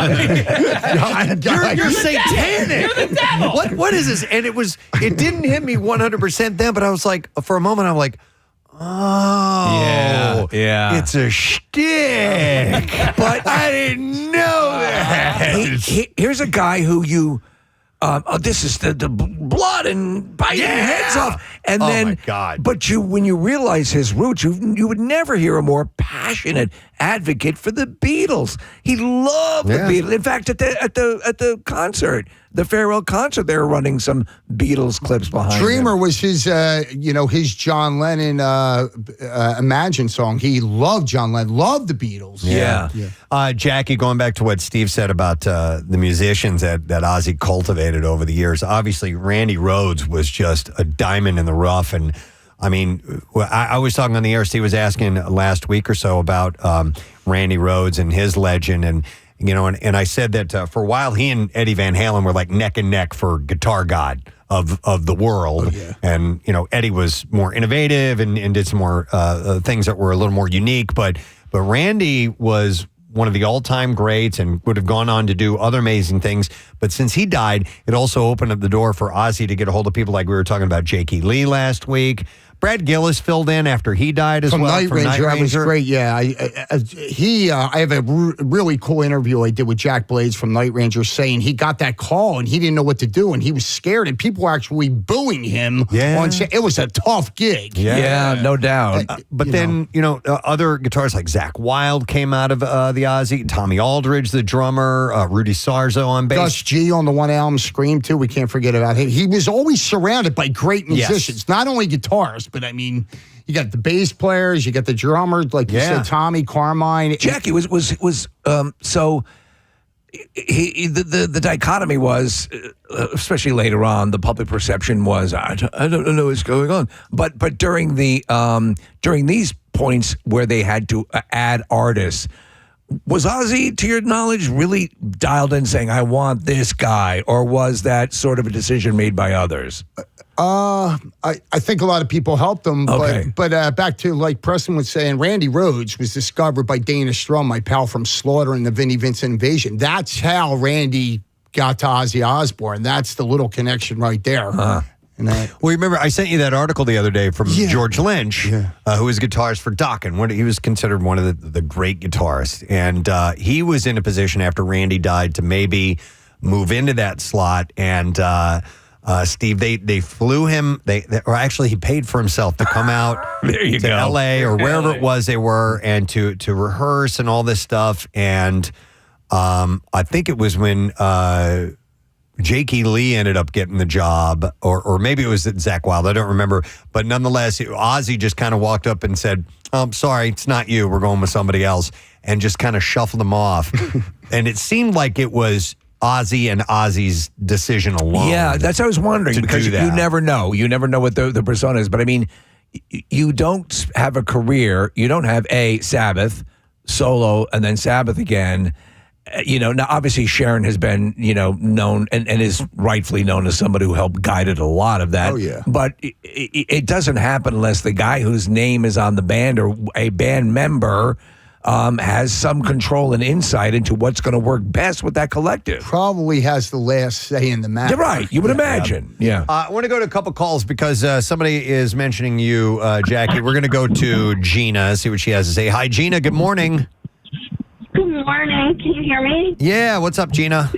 A: satanic.
I: You're the devil.
A: What is this? And it didn't hit me 100% then, but I was like, for a moment, I'm like, oh, it's a shtick. But I didn't know that.
B: Here's a guy who you. This is the blood and biting heads off, and then,
A: my God.
B: But when you realize his roots, you would never hear a more passionate advocate for the Beatles. He loved the Beatles. In fact, at the concert, the farewell concert, they were running some Beatles clips behind.
L: Dreamer
B: him.
L: was his John Lennon Imagine song. He loved John Lennon, loved the Beatles.
B: Yeah.
A: Jackie, going back to what Steve said about the musicians that Ozzy cultivated over the years, obviously Randy Rhoads was just a diamond in the rough. And I mean, I was talking on the air, Steve was asking last week or so about Randy Rhoads and his legend, and and I said that for a while he and Eddie Van Halen were like neck and neck for guitar god of the world. And Eddie was more innovative and did some more things that were a little more unique, but Randy was one of the all-time greats and would have gone on to do other amazing things. But since he died, it also opened up the door for Ozzy to get a hold of people like we were talking about Jakey Lee last week. Brad Gillis filled in after he died as well.
L: Night Ranger, that was great. Yeah, I have a really cool interview I did with Jack Blades from Night Ranger, saying he got that call and he didn't know what to do and he was scared and people were actually booing him.
A: Yeah,
L: it was a tough gig.
B: Yeah, no doubt.
A: But then other guitarists like Zakk Wylde came out of the Ozzy, Tommy Aldridge, the drummer, Rudy Sarzo on bass,
L: Gus G on the one album, Scream too. We can't forget about him. He was always surrounded by great musicians, not only guitarists. But I mean, you got the bass players, you got the drummers, like you said, Tommy Carmine.
B: Jackie was so. The dichotomy was, especially later on, the public perception was I don't know what's going on. But during these points where they had to add artists, was Ozzy, to your knowledge, really dialed in saying, I want this guy, or was that sort of a decision made by others?
L: I think a lot of people helped him, but back to like Preston was saying, Randy Rhoads was discovered by Dana Strum, my pal from Slaughter and the Vinnie Vincent Invasion. That's how Randy got to Ozzy Osbourne. That's the little connection right there.
A: Well, remember, I sent you that article the other day from George Lynch, who was a guitarist for Dokken. He was considered one of the great guitarists. And he was in a position after Randy died to maybe move into that slot. And Steve, they flew him, or actually he paid for himself to come out to L.A. or wherever it was they were and to rehearse and all this stuff. And I think it was when Jakey Lee ended up getting the job, or maybe it was Zach Wilde. I don't remember. But nonetheless, Ozzy just kind of walked up and said, sorry, it's not you. We're going with somebody else. And just kind of shuffled them off. And it seemed like it was Ozzy and Ozzy's decision alone.
B: Yeah, that's what I was wondering, because you never know. You never know what the persona is. But I mean, you don't have a career. You don't have Sabbath, solo, and then Sabbath again. Now obviously Sharon has been, known and is rightfully known as somebody who helped guided a lot of that.
L: Oh, yeah.
B: But it doesn't happen unless the guy whose name is on the band or a band member has some control and insight into what's going to work best with that collective.
L: Probably has the last say in the matter.
B: You're right. You would imagine. Yeah.
A: I want to go to a couple calls because somebody is mentioning you, Jackie. We're going to go to Gina, see what she has to say. Hi, Gina. Good morning.
M: Good morning. Can you hear me?
A: Yeah. What's up, Gina?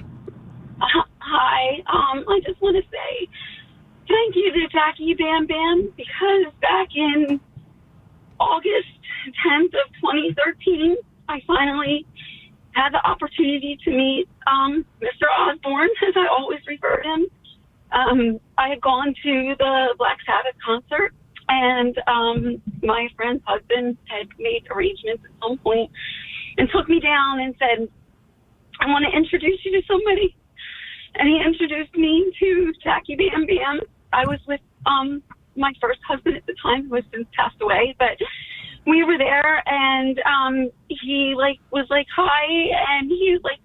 M: Hi. I just want to say thank you to Jackie Bam Bam, because back in August 10th of 2013, I finally had the opportunity to meet Mr. Osborne, as I always refer to him. I had gone to the Black Sabbath concert, and my friend's husband had made arrangements at some point and took me down and said, I want to introduce you to somebody. And he introduced me to Jackie Bam Bam. I was with my first husband at the time, who has since passed away, but we were there, and he was like, hi, and he was like,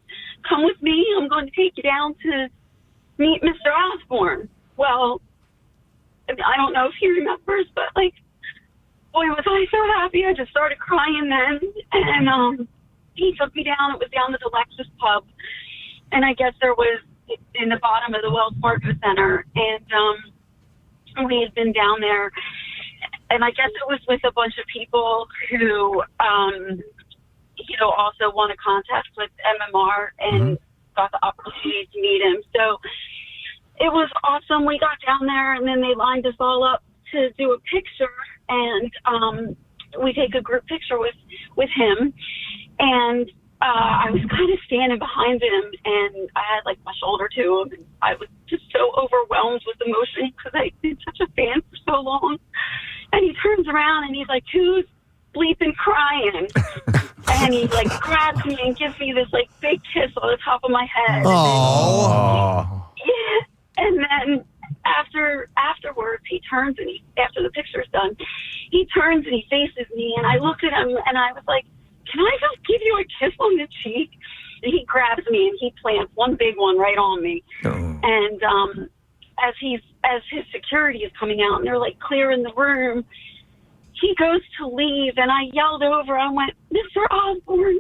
M: come with me. I'm going to take you down to meet Mr. Osborne. Well, I don't know if he remembers, but boy, was I so happy. I just started crying then, and he took me down. It was down to the Lexus pub, and I guess there was in the bottom of the Wells Fargo Center, and we had been down there, and I guess it was with a bunch of people who, also won a contest with MMR and got the opportunity to meet him. So it was awesome. We got down there, and then they lined us all up to do a picture, and we take a group picture with him. And I was kind of standing behind him, and I had my shoulder to him, and I was just so overwhelmed with emotion because I've been such a fan for so long. And he turns around and he's like, who's bleeping crying? And he grabs me and gives me this big kiss on the top of my head.
A: Oh.
M: Yeah. And then afterwards, he turns and after the picture's done, he turns and he faces me, and I looked at him and I was like, can I just give you a kiss on the cheek? And he grabs me and he plants one big one right on me. And as his security is coming out and they're clearing the room, he goes to leave, and I yelled over. I went, Mr. Osborne.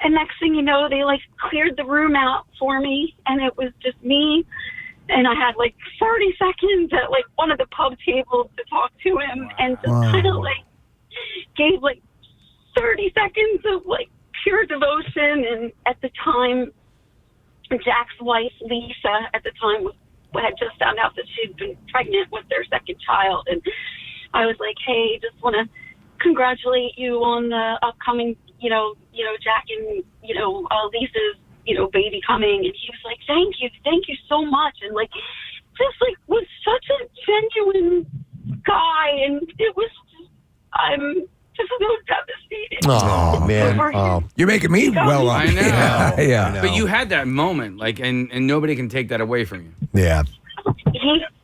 M: And next thing you know, they cleared the room out for me, and it was just me. And I had 30 seconds at one of the pub tables to talk to him, and just kind of gave 30 seconds of pure devotion. And at the time, Jack's wife, Lisa, at the time had just found out that she'd been pregnant with their second child. And I was like, hey, just want to congratulate you on the upcoming, Jack and, Lisa's, baby coming. And he was like, thank you so much. And was such a genuine guy. And it was I'm just so devastated.
A: Oh, man. Oh.
B: You're making me well up.
C: I know.
B: Yeah.
C: But you had that moment, and nobody can take that away from you.
A: Yeah.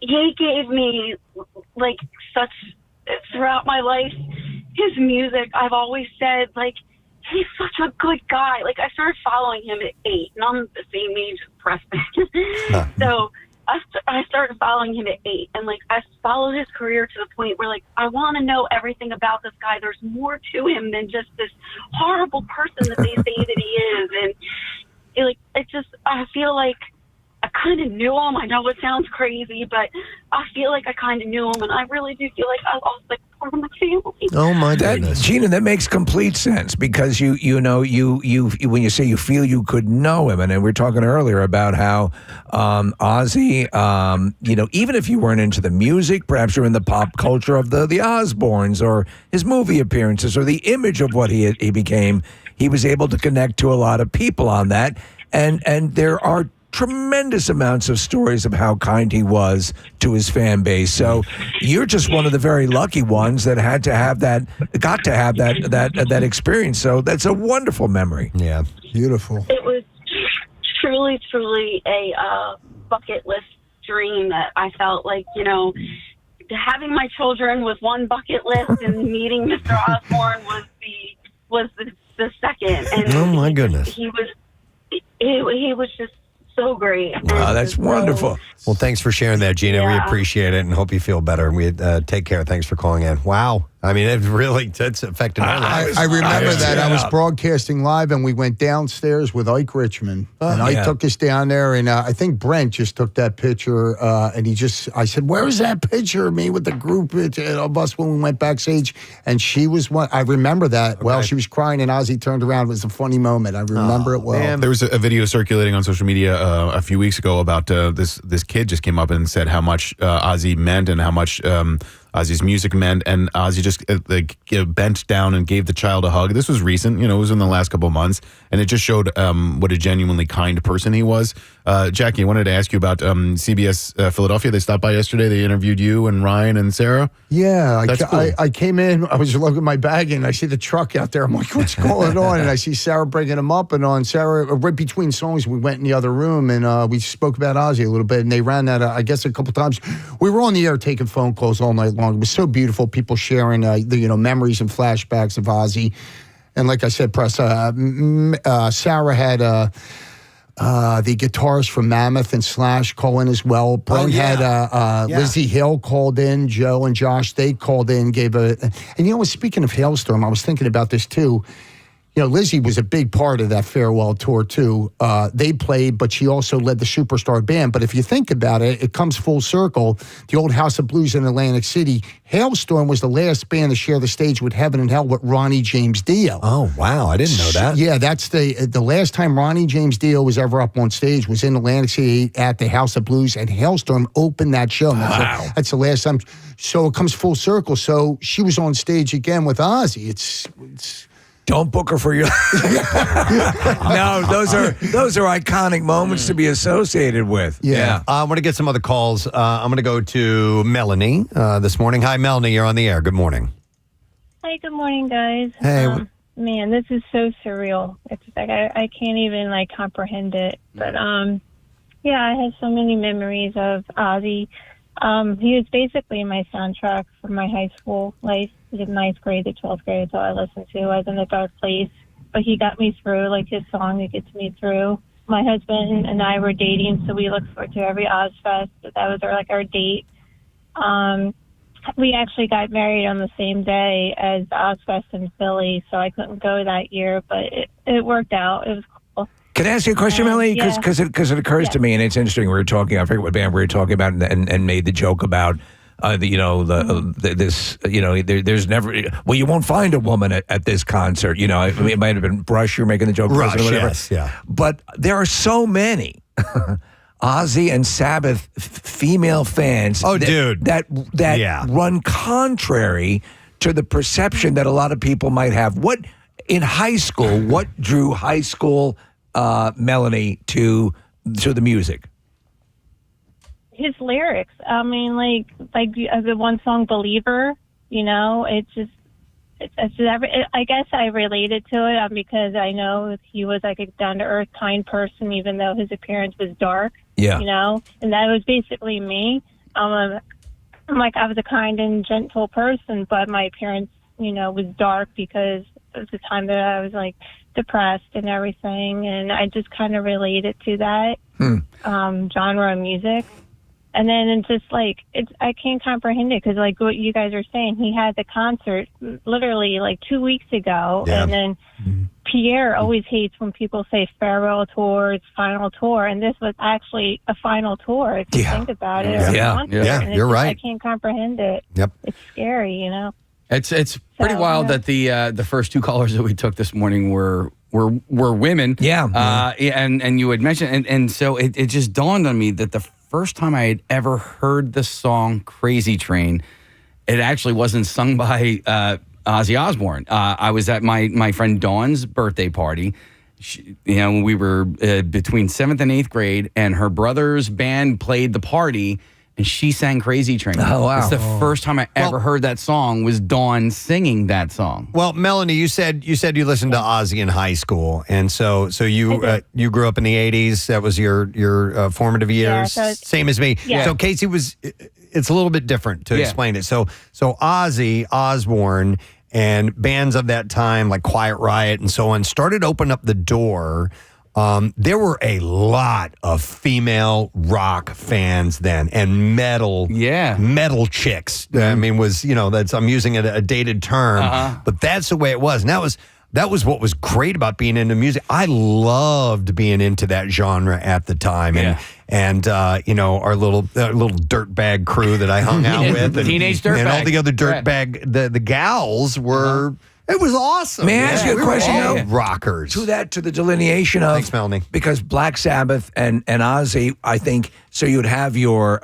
M: He gave me such throughout my life. His music, I've always said he's such a good guy. I started following him at 8, and I'm the same age as Preston. So I started following him at 8, and I followed his career to the point where I want to know everything about this guy. There's more to him than just this horrible person that they say that he is. And I feel like I kind of knew him. I know it sounds crazy, but I feel like I kind of knew him, and I really do feel like I lost part of my family.
A: Oh my goodness,
B: Gina, that makes complete sense, because you when you say you feel you could know him, and we were talking earlier about how Ozzy, even if you weren't into the music, perhaps you're in the pop culture of the Osbournes or his movie appearances or the image of what he became. He was able to connect to a lot of people on that, and there are tremendous amounts of stories of how kind he was to his fan base. So you're just one of the very lucky ones that got to have that experience. So that's a wonderful memory.
A: Yeah.
L: Beautiful.
M: It was truly a bucket list dream that I felt like, having my children was one bucket list, and meeting Mr. Osborne was the second. And
A: oh my goodness,
M: he was just so great.
B: Wow, that's wonderful.
A: Well, thanks for sharing that, Gina. We
M: Yeah.
A: appreciate it and hope you feel better. We take care. Thanks for calling in. Wow. I mean, it's affected my life.
L: I remember that. I was broadcasting live, and we went downstairs with Ike Richmond. And Ike took us down there, and I think Brent just took that picture, and I said, where is that picture of me with the group of us when we went backstage? And she was one. I remember that. Okay. Well, she was crying, and Ozzy turned around. It was a funny moment. I remember it well.
D: Man. There was a video circulating on social media a few weeks ago about this kid just came up and said how much Ozzy meant and how much Ozzy's music meant, and Ozzy just bent down and gave the child a hug. This was recent, it was in the last couple of months, and it just showed what a genuinely kind person he was. Jackie, I wanted to ask you about CBS Philadelphia. They stopped by yesterday. They interviewed you and Ryan and Sarah.
L: Yeah,
D: That's cool.
L: I came in. I was lugging my bag, and I see the truck out there. I'm like, what's going on? And I see Sarah bringing him up, and on Sarah, right between songs, we went in the other room, and we spoke about Ozzy a little bit, and they ran that, I guess, a couple times. We were on the air taking phone calls all night long. It was so beautiful, people sharing the memories and flashbacks of Ozzy. And like I said, Press, Sarah had the guitarist from Mammoth and Slash call in as well. Brent had Lizzie Hill called in. Joe and Josh, they called in, and speaking of Hailstorm, I was thinking about this too. Lizzie was a big part of that farewell tour, too. They played, but she also led the Superstar Band. But if you think about it, it comes full circle. The old House of Blues in Atlantic City, Hailstorm was the last band to share the stage with Heaven and Hell with Ronnie James Dio.
A: Oh, wow. I didn't know that.
L: Yeah, that's the last time Ronnie James Dio was ever up on stage was in Atlantic City at the House of Blues, and Hailstorm opened that show.
B: Wow.
L: That's the last time. So it comes full circle. So she was on stage again with Ozzy. It's
B: Don't book her for your. No, those are iconic moments to be associated with.
L: Yeah.
A: I want to get some other calls. I'm going to go to Melanie this morning. Hi, Melanie. You're on the air. Good morning.
N: Hi, good morning, guys.
A: Hey.
N: Man, this is so surreal. It's like I can't even comprehend it. But I had so many memories of Ozzy. He was basically my soundtrack for my high school life. The 9th grade to 12th grade, so I listened to. I was in a dark place, but he got me through. His song, it gets me through. My husband and I were dating, so we looked forward to every Ozfest. That was our date. We actually got married on the same day as the Ozfest in Philly, so I couldn't go that year, but it worked out. It was cool.
B: Can I ask you a question, Melanie? Because it occurs to me, and it's interesting. We were talking. I forget what band we were talking about, and made the joke about. There's never. Well, you won't find a woman at this concert. It might have been Brush. You're making the joke,
A: Rush,
B: or whatever.
A: yes, yeah.
B: But there are so many Ozzy and Sabbath female fans.
A: Oh, dude,
B: that run contrary to the perception that a lot of people might have. What in high school? What drew high school Melanie to the music?
N: His lyrics. I mean, like the one song "Believer." I guess I related to it because I know he was a down to earth, kind person, even though his appearance was dark.
B: Yeah.
N: And that was basically me. I was a kind and gentle person, but my appearance, was dark because it was the time that I was depressed and everything, and I just kind of related to that genre of music. And then it's just I can't comprehend it because what you guys are saying, he had the concert literally 2 weeks ago. Yeah. And then Pierre always hates when people say farewell tour, it's final tour. And this was actually a final tour if you think about it.
A: Yeah, you're right.
N: I can't comprehend it.
A: Yep.
N: It's scary,
C: It's pretty wild that the first two callers that we took this morning were women.
B: Yeah.
C: And you had mentioned, and so it just dawned on me that the first time I had ever heard the song Crazy Train, it actually wasn't sung by Ozzy Osbourne. I was at my friend Dawn's birthday party, when we were between 7th and 8th grade, and her brother's band played the party, and she sang Crazy Train.
B: Oh, wow.
C: It's the first time I ever heard that song was Dawn singing that song.
A: Well, Melanie, you said you listened to Ozzy in high school, and so you you grew up in the 80s. That was your formative years, same as me.
N: Yeah.
A: So Casey it's a little bit different to explain it. So Ozzy Osbourne and bands of that time like Quiet Riot and so on started to open up the door. There were a lot of female rock fans then, and metal chicks. I mean, I'm using a dated term, but that's the way it was. And that was what was great about being into music. I loved being into that genre at the time, and our little dirtbag crew that I hung out with,
C: the teenage dirtbag,
A: and all the other dirtbag, the gals were. It was awesome.
B: May I ask you a question, though?
A: Rockers.
B: To the delineation of...
A: Thanks, Melanie.
B: Because Black Sabbath and Ozzy, I think, so you'd have your...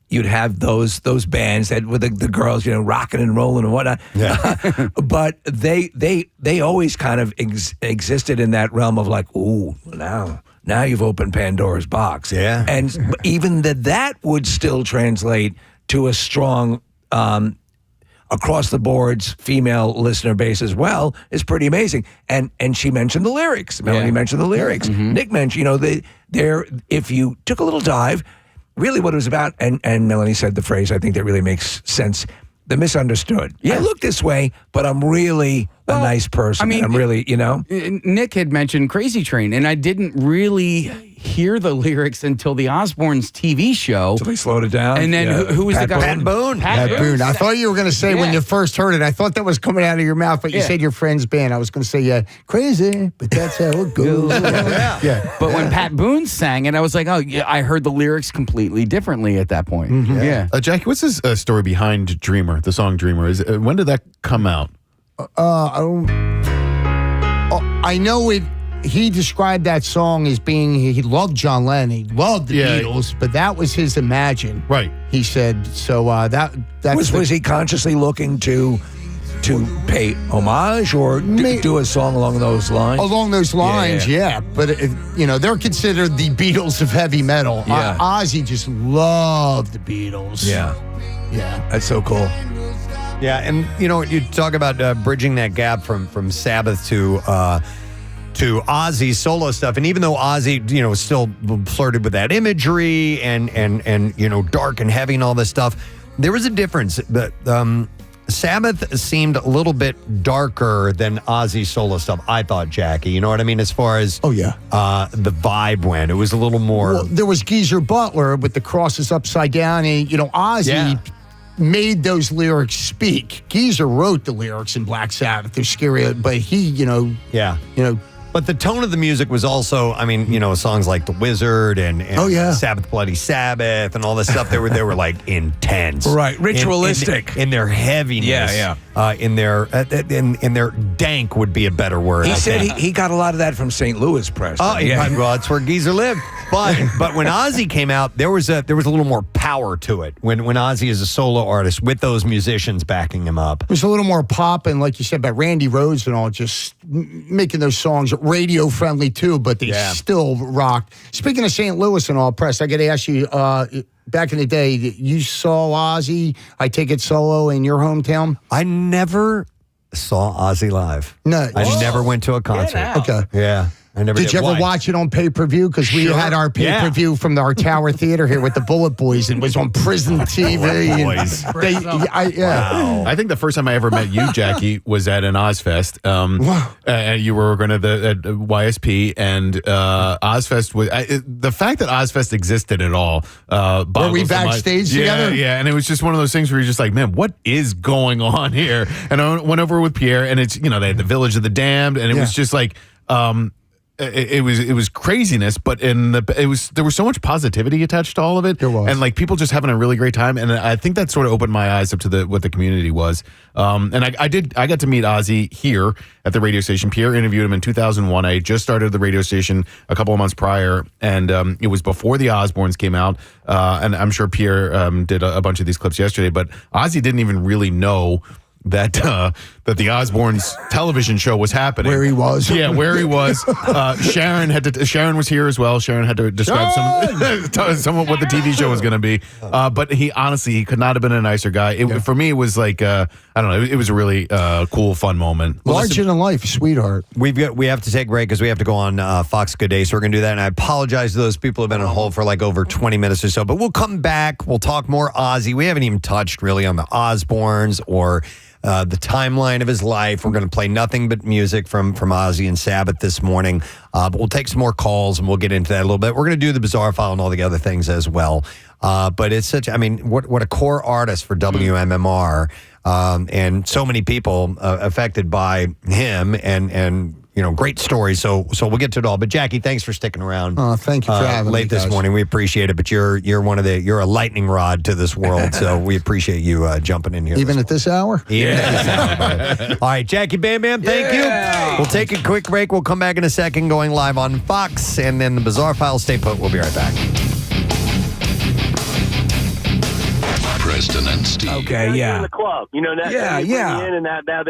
B: you'd have those bands that with the girls, rocking and rolling and whatnot.
A: Yeah.
B: But they always kind of existed in that realm of like, ooh, now you've opened Pandora's box.
A: Yeah.
B: And even that would still translate to a strong... across the board's female listener base as well is pretty amazing. And she mentioned the lyrics. Melanie mentioned the lyrics. Nick mentioned, if you took a little dive, really what it was about, and Melanie said the phrase, I think that really makes sense, the misunderstood. I look this way, but I'm really a nice person.
C: I mean,
B: I'm really,
C: Nick had mentioned Crazy Train, and I didn't really hear the lyrics until the Osbournes TV show.
B: So they slowed it down.
C: And then who was the guy?
A: Pat Boone.
L: Pat Boone. I thought you were going to say when you first heard it, I thought that was coming out of your mouth, but you said your friend's band. I was going to say, crazy, but that's how it goes.
C: But when Pat Boone sang it, I was like, I heard the lyrics completely differly at that point.
D: Jackie, what's this story behind Dreamer, the song Dreamer? When did that come out?
L: I know it. He described that song as being, he loved John Lennon, he loved the Beatles, but that was his Imagine.
D: Right.
L: He said, so that's...
B: Was he consciously looking to pay homage or do a song along those lines?
L: Along those lines, yeah. But, they're considered the Beatles of heavy metal.
B: Yeah.
L: Ozzy just loved the Beatles.
B: Yeah. That's so cool.
A: Yeah, and you talk about bridging that gap from Sabbath to Ozzy's solo stuff, and even though Ozzy, still flirted with that imagery and dark and heavy and all this stuff, there was a difference. That Sabbath seemed a little bit darker than Ozzy's solo stuff. I thought, Jackie, you know what I mean, as far as the vibe went, it was a little more.
L: Well, there was Geezer Butler with the crosses upside down, and Ozzy. Made those lyrics speak. Geezer wrote the lyrics in Black Sabbath. They're scary, but he,
A: But the tone of the music was also, songs like The Wizard and Sabbath Bloody Sabbath and all this stuff. They were like intense,
B: right? Ritualistic
A: in their heaviness. In their dank would be a better word.
B: He said he got a lot of that from St. Louis, Preston.
A: Well, that's where Geezer lived. But when Ozzy came out, there was a little more power to it. When Ozzy is a solo artist with those musicians backing him up,
L: there's a little more pop, and like you said about Randy Rhoads and all, just making those songs radio friendly too, but they still rocked. Speaking of St. Louis and all, Press, I got to ask you. Back in the day, you saw Ozzy, I take it solo in your hometown?
A: I never saw Ozzy live.
L: No.
A: I never went to a concert.
L: Okay.
A: Yeah. I never
L: did. You ever watch it on pay-per-view? Because we had our pay-per-view from our Tower Theater here with the Bullet Boys, and it was on Prison TV.
D: Wow. I think the first time I ever met you, Jackie, was at an Ozfest. You were going to the YSP, and Ozfest was the fact that Ozfest existed at all.
L: Were we backstage together?
D: Yeah, and it was just one of those things where you're just like, man, what is going on here? And I went over with Pierre, and it's they had the Village of the Damned, and it was just like. It was craziness, but there was so much positivity attached to all of it.
L: There was.
D: And like people just having a really great time, and I think that sort of opened my eyes up to what the community was. And I got to meet Ozzy here at the radio station. Pierre interviewed him in 2001. I just started the radio station a couple of months prior, and it was before the Osbournes came out. And I'm sure Pierre did a bunch of these clips yesterday, but Ozzy didn't even really know that the Osbournes television show was happening.
L: Where he was.
D: Yeah, where he was. Sharon was here as well. Sharon had to describe some of what the TV show was going to be. But he could not have been a nicer guy. For me, it was like, I don't know, it was a really cool, fun moment.
L: Larger than life, sweetheart.
A: We have to take a break because we have to go on Fox Good Day, so we're going to do that. And I apologize to those people who have been on hold for like over 20 minutes or so. But we'll come back. We'll talk more Ozzy. We haven't even touched really on the Osbournes or the timeline of his life. We're going to play nothing but music from Ozzy and Sabbath this morning. But we'll take some more calls and we'll get into that a little bit. We're going to do the Bizarre File and all the other things as well. But it's what a core artist for WMMR. And so many people affected by him and great stories. So we'll get to it all. But Jackie, thanks for sticking around.
L: Thank you for having me,
A: late this
L: guys.
A: morning. We appreciate it. But you're a lightning rod to this world. So we appreciate you jumping in here.
L: Even at this hour?
A: Even at this hour, buddy. All right, Jackie Bam Bam, thank you. We'll take a quick break. We'll come back in a second, going live on Fox, and then the Bizarre File. Stay put. We'll be right back.
O: Preston and Steve.
B: Okay,
K: You're
B: yeah.
K: in the club, now
B: Yeah,
K: they bring
B: yeah.
K: you in, and now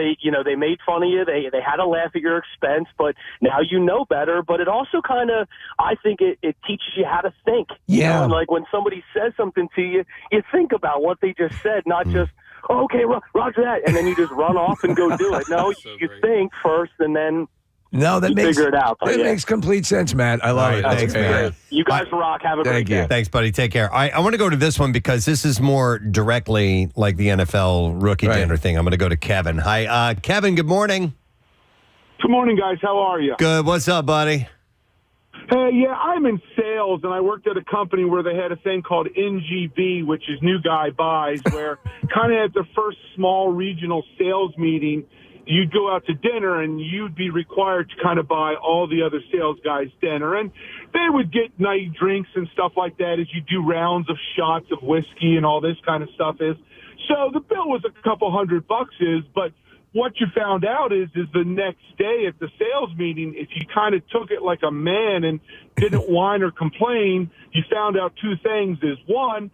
K: they made fun of you. They had a laugh at your expense, but now you know better. But it also kind of, I think it teaches you how to think.
B: Yeah.
K: And like when somebody says something to you, you think about what they just said, not just okay, roger that, and then you just run off and go do it. No, you think first, and then.
B: No, that
K: You
B: makes
K: figure it out,
B: That
K: yeah.
B: makes complete sense, Matt. I love it.
A: Thanks, man.
K: You guys rock. Have a great day.
A: Thanks, buddy. Take care. I want to go to this one because this is more directly like the NFL rookie dinner thing. I'm going to go to Kevin. Hi, Kevin. Good morning.
J: Good morning, guys. How are you?
A: Good. What's up, buddy?
J: Hey, yeah, I'm in sales, and I worked at a company where they had a thing called NGB, which is New Guy Buys, where kind of at the first small regional sales meeting, you'd go out to dinner, and you'd be required to kind of buy all the other sales guys dinner. And they would get night drinks and stuff like that as you do rounds of shots of whiskey and all this kind of stuff is. So the bill was a couple $100, but what you found out is the next day at the sales meeting, if you kind of took it like a man and didn't whine or complain, you found out two things is, one,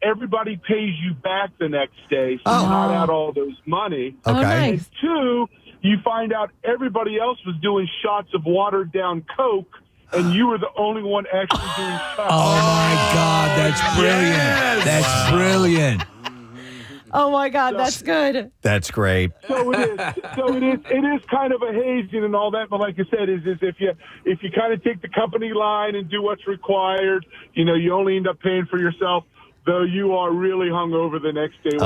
J: everybody pays you back the next day, so you not out all those money.
A: Okay.
J: And
I: Nice.
J: two, you find out everybody else was doing shots of watered down Coke, and you were the only one actually doing shots.
B: Oh my God, that's brilliant. That's brilliant.
I: Oh my God, that's good.
A: That's great.
J: So it is. It is kind of a hazing and all that. But like I said, is if you kind of take the company line and do what's required, you only end up paying for yourself. Though you are really hungover the next day.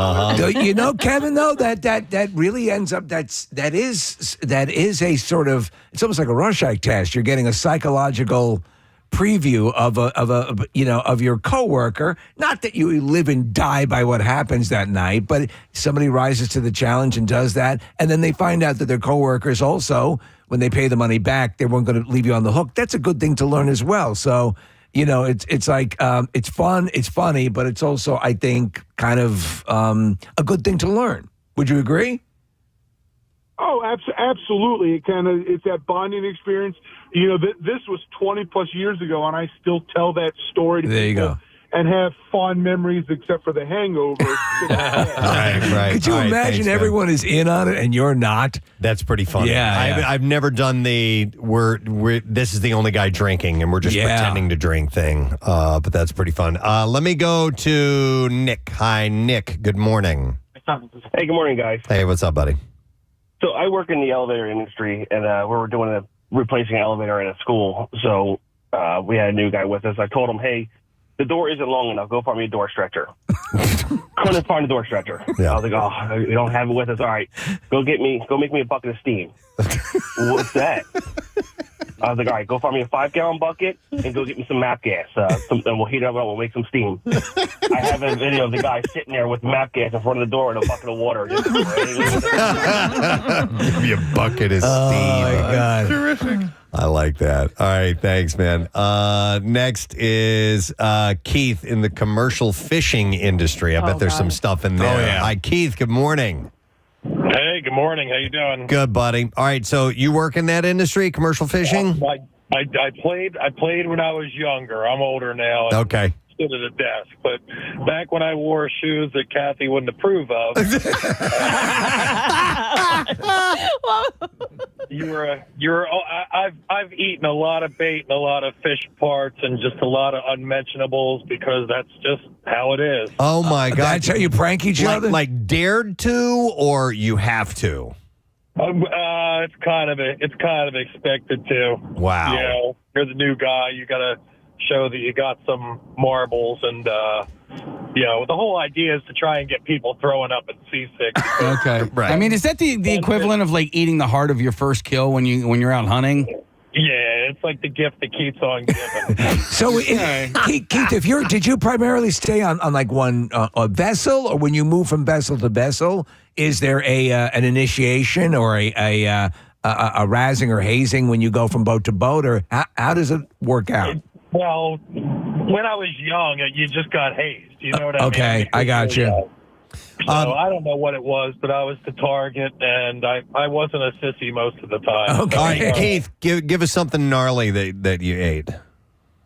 B: Kevin, though, that really ends up that is a sort of, it's almost like a Rorschach test. You're getting a psychological preview of your coworker. Not that you live and die by what happens that night, but somebody rises to the challenge and does that, and then they find out that their coworkers also, when they pay the money back, they weren't going to leave you on the hook. That's a good thing to learn as well. So. It's like it's fun, it's funny, but it's also, I think, kind of a good thing to learn. Would you agree?
J: Oh, absolutely. It's that bonding experience. This was 20 plus years ago, and I still tell that story to
B: There you
J: people
B: go.
J: and have fond mememories, except for the hangover.
A: Right.
B: Could you imagine
A: thanks, man.
B: everyone is in on it and you're not?
A: That's pretty funny.
B: Yeah.
A: I've never done this is the only guy drinking and we're just pretending to drink thing. But that's pretty fun. Let me go to Nick. Hi, Nick. Good morning.
P: Hey, good morning, guys.
A: Hey, what's up, buddy?
P: So I work in the elevator industry, and we were doing replacing an elevator at a school. So we had a new guy with us. I told him, hey, the door isn't long enough. Go find me a door stretcher. Couldn't find a door stretcher.
A: Yeah.
P: I was like, oh, we don't have it with us. All right, go make me a bucket of steam. What's that? I was like, all right, go find me a 5-gallon bucket and go get me some MAP gas. And we'll heat it up and we'll make some steam. I have a video of the guy sitting there with MAP gas in front of the door and a bucket of water.
A: Give me a bucket of steam.
B: Oh, my God.
A: Terrific. I like that. All right, thanks, man. Next is Keith in the commercial fishing industry. I bet there's some stuff in there.
B: Oh, yeah.
A: Hi, Keith. Good morning.
Q: Hey, good morning. How you doing?
A: Good, buddy. All right, so you work in that industry, commercial fishing?
Q: I played when I was younger. I'm older now.
A: Okay.
Q: sit at a desk. But back when I wore shoes that Kathy wouldn't approve of, I've eaten a lot of bait and a lot of fish parts and just a lot of unmentionables because that's just how it is.
A: Oh my God!
B: That's how you prank each other?
A: Like dared to, or you have to?
Q: It's kind of expected to.
A: Wow.
Q: You know, you're the new guy. You got to show that you got some marbles, and you know, the whole idea is to try and get people throwing up and seasick.
C: Okay, right. I mean, is that the equivalent of like eating the heart of your first kill when you're out hunting?
Q: Yeah, it's like the gift that keeps on giving.
B: So, Keith, did you primarily stay on like one a vessel, or when you move from vessel to vessel, is there an initiation or a razzing or hazing when you go from boat to boat, or how does it work out?
Q: Well, when I was young, you just got hazed. You know what I mean?
B: Okay, I got you.
Q: So I don't know what it was, but I was the target, and I wasn't a sissy most of the time.
A: Okay. All right, Keith, give us something gnarly that you ate.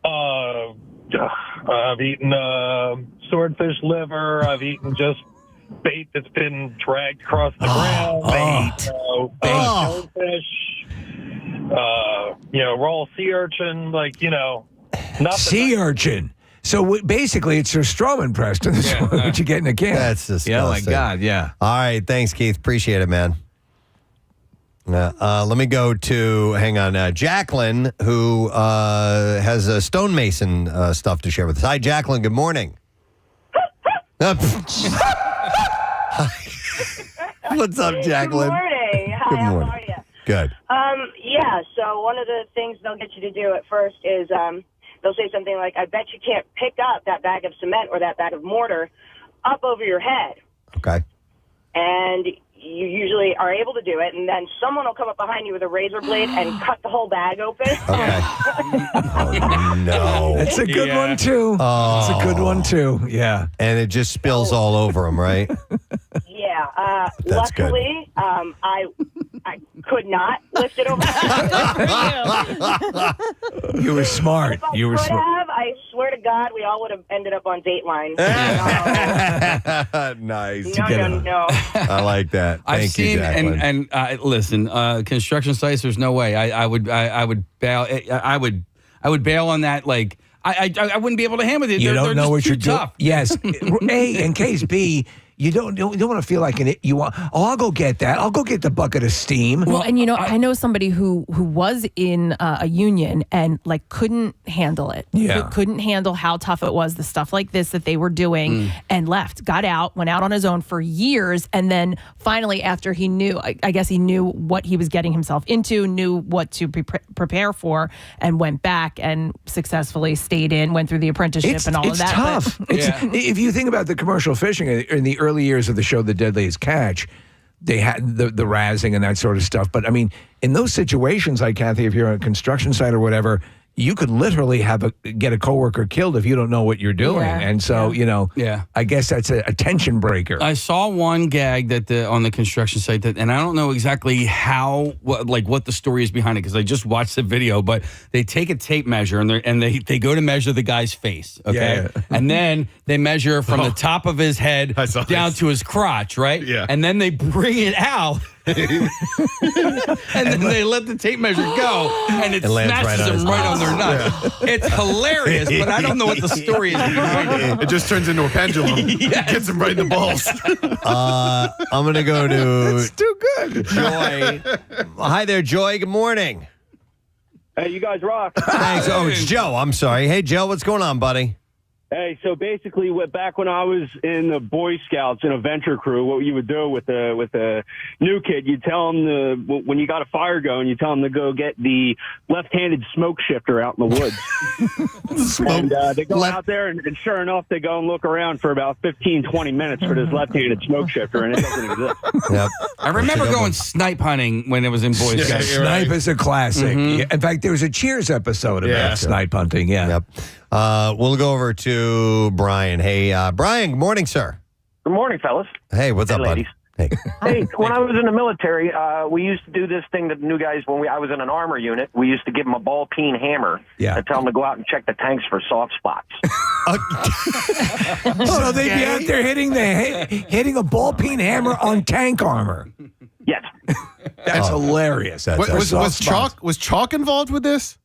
Q: I've eaten swordfish liver. I've eaten just bait that's been dragged across the ground. Shellfish. Raw sea urchin. Nothing.
B: Sea urchin. So basically, it's your Stroman, Preston. That's what you get in a can.
A: That's disgusting.
B: Yeah, my God, yeah.
A: All right, thanks, Keith. Appreciate it, man. Let me go to, Jacqueline, who has a stonemason stuff to share with us. Hi, Jacqueline. Good morning. What's up, Jacqueline?
O: Good morning. Hi,
A: Good morning.
O: how are you?
A: Good.
O: So one of the things they'll get you to do at first is they'll say something like, I bet you can't pick up that bag of cement or that bag of mortar up over your head.
A: Okay.
O: And you usually are able to do it, and then someone will come up behind you with a razor blade and cut the whole bag open.
A: Okay. Oh, no.
B: That's a good one, too.
A: Oh.
B: It's a good one, too. Yeah.
A: And it just spills all over them, right?
O: Yeah.
A: That's
O: luckily, I could not lift it over my head.
B: You were smart. You were smart.
O: I swear to God, we all would have ended up on Dateline.
A: Nice.
O: No.
A: I like that. Thank you, Jacqueline.
C: and listen, construction sites. There's no way I would bail. I would bail on that. Like I wouldn't be able to handle it.
B: You don't
C: they're
B: know
C: just
B: what
C: too
B: you're doing.
C: tough.
B: Yes. A, in case B, you don't want to feel like I'll go get that. I'll go get the bucket of steam.
I: Well, and I know somebody who was in a union and couldn't handle it.
B: Yeah.
I: Couldn't handle how tough it was, the stuff like this that they were doing, and left, got out, went out on his own for years. And then finally, after he knew, I guess he knew what he was getting himself into, knew what to prepare for, and went back and successfully stayed in, went through the apprenticeship and all of that.
B: Tough. If you think about the commercial fishing in the early years of the show, The Deadliest Catch, they had the razzing and that sort of stuff. But I mean, in those situations, like Kathy, if you're on a construction site or whatever, you could literally get a coworker killed if you don't know what you're doing.
I: Yeah.
B: And so, I guess that's a tension breaker.
C: I saw one gag on the construction site and I don't know exactly what the story is behind it because I just watched the video, but they take a tape measure and they go to measure the guy's face, okay?
B: Yeah.
C: And then they measure from the top of his head down to his crotch, right?
D: Yeah.
C: And then they bring it out. And then they let the tape measure go, and it smashes them right on their nuts. It's hilarious, but I don't know what the story is behind it.
D: It just turns into a pendulum. Gets him right in the balls.
A: I'm going to go to
B: It's too good.
A: Joy. Hi there, Joy. Good morning.
R: Hey, you guys rock.
A: Thanks. Oh, it's Joe. I'm sorry. Hey, Joe, what's going on, buddy?
R: Hey, so basically, back when I was in the Boy Scouts in a venture crew, what you would do with a new kid, you tell them when you got a fire going, you tell them to go get the left-handed smoke shifter out in the woods. And they go out there, and sure enough, they go and look around for about 15, 20 minutes for this left-handed smoke shifter, and it doesn't exist.
A: Yep.
C: I remember going snipe hunting when it was in Boy Scouts.
B: Snipe is a classic.
C: Mhm.
B: In fact, there was a Cheers episode about snipe hunting. Yeah.
A: Yep. We'll go over to Brian. Hey, Brian, good morning, sir.
S: Good morning, fellas.
A: Hey, what's up, buddy? Hey,
K: when I was in the military, we used to do this thing that the new guys, I was in an armor unit, we used to give them a ball-peen hammer and tell them to go out and check the tanks for soft spots.
B: So they'd be out there hitting a ball-peen hammer on tank armor.
K: Yes.
B: That's hilarious.
D: Was chalk involved with this?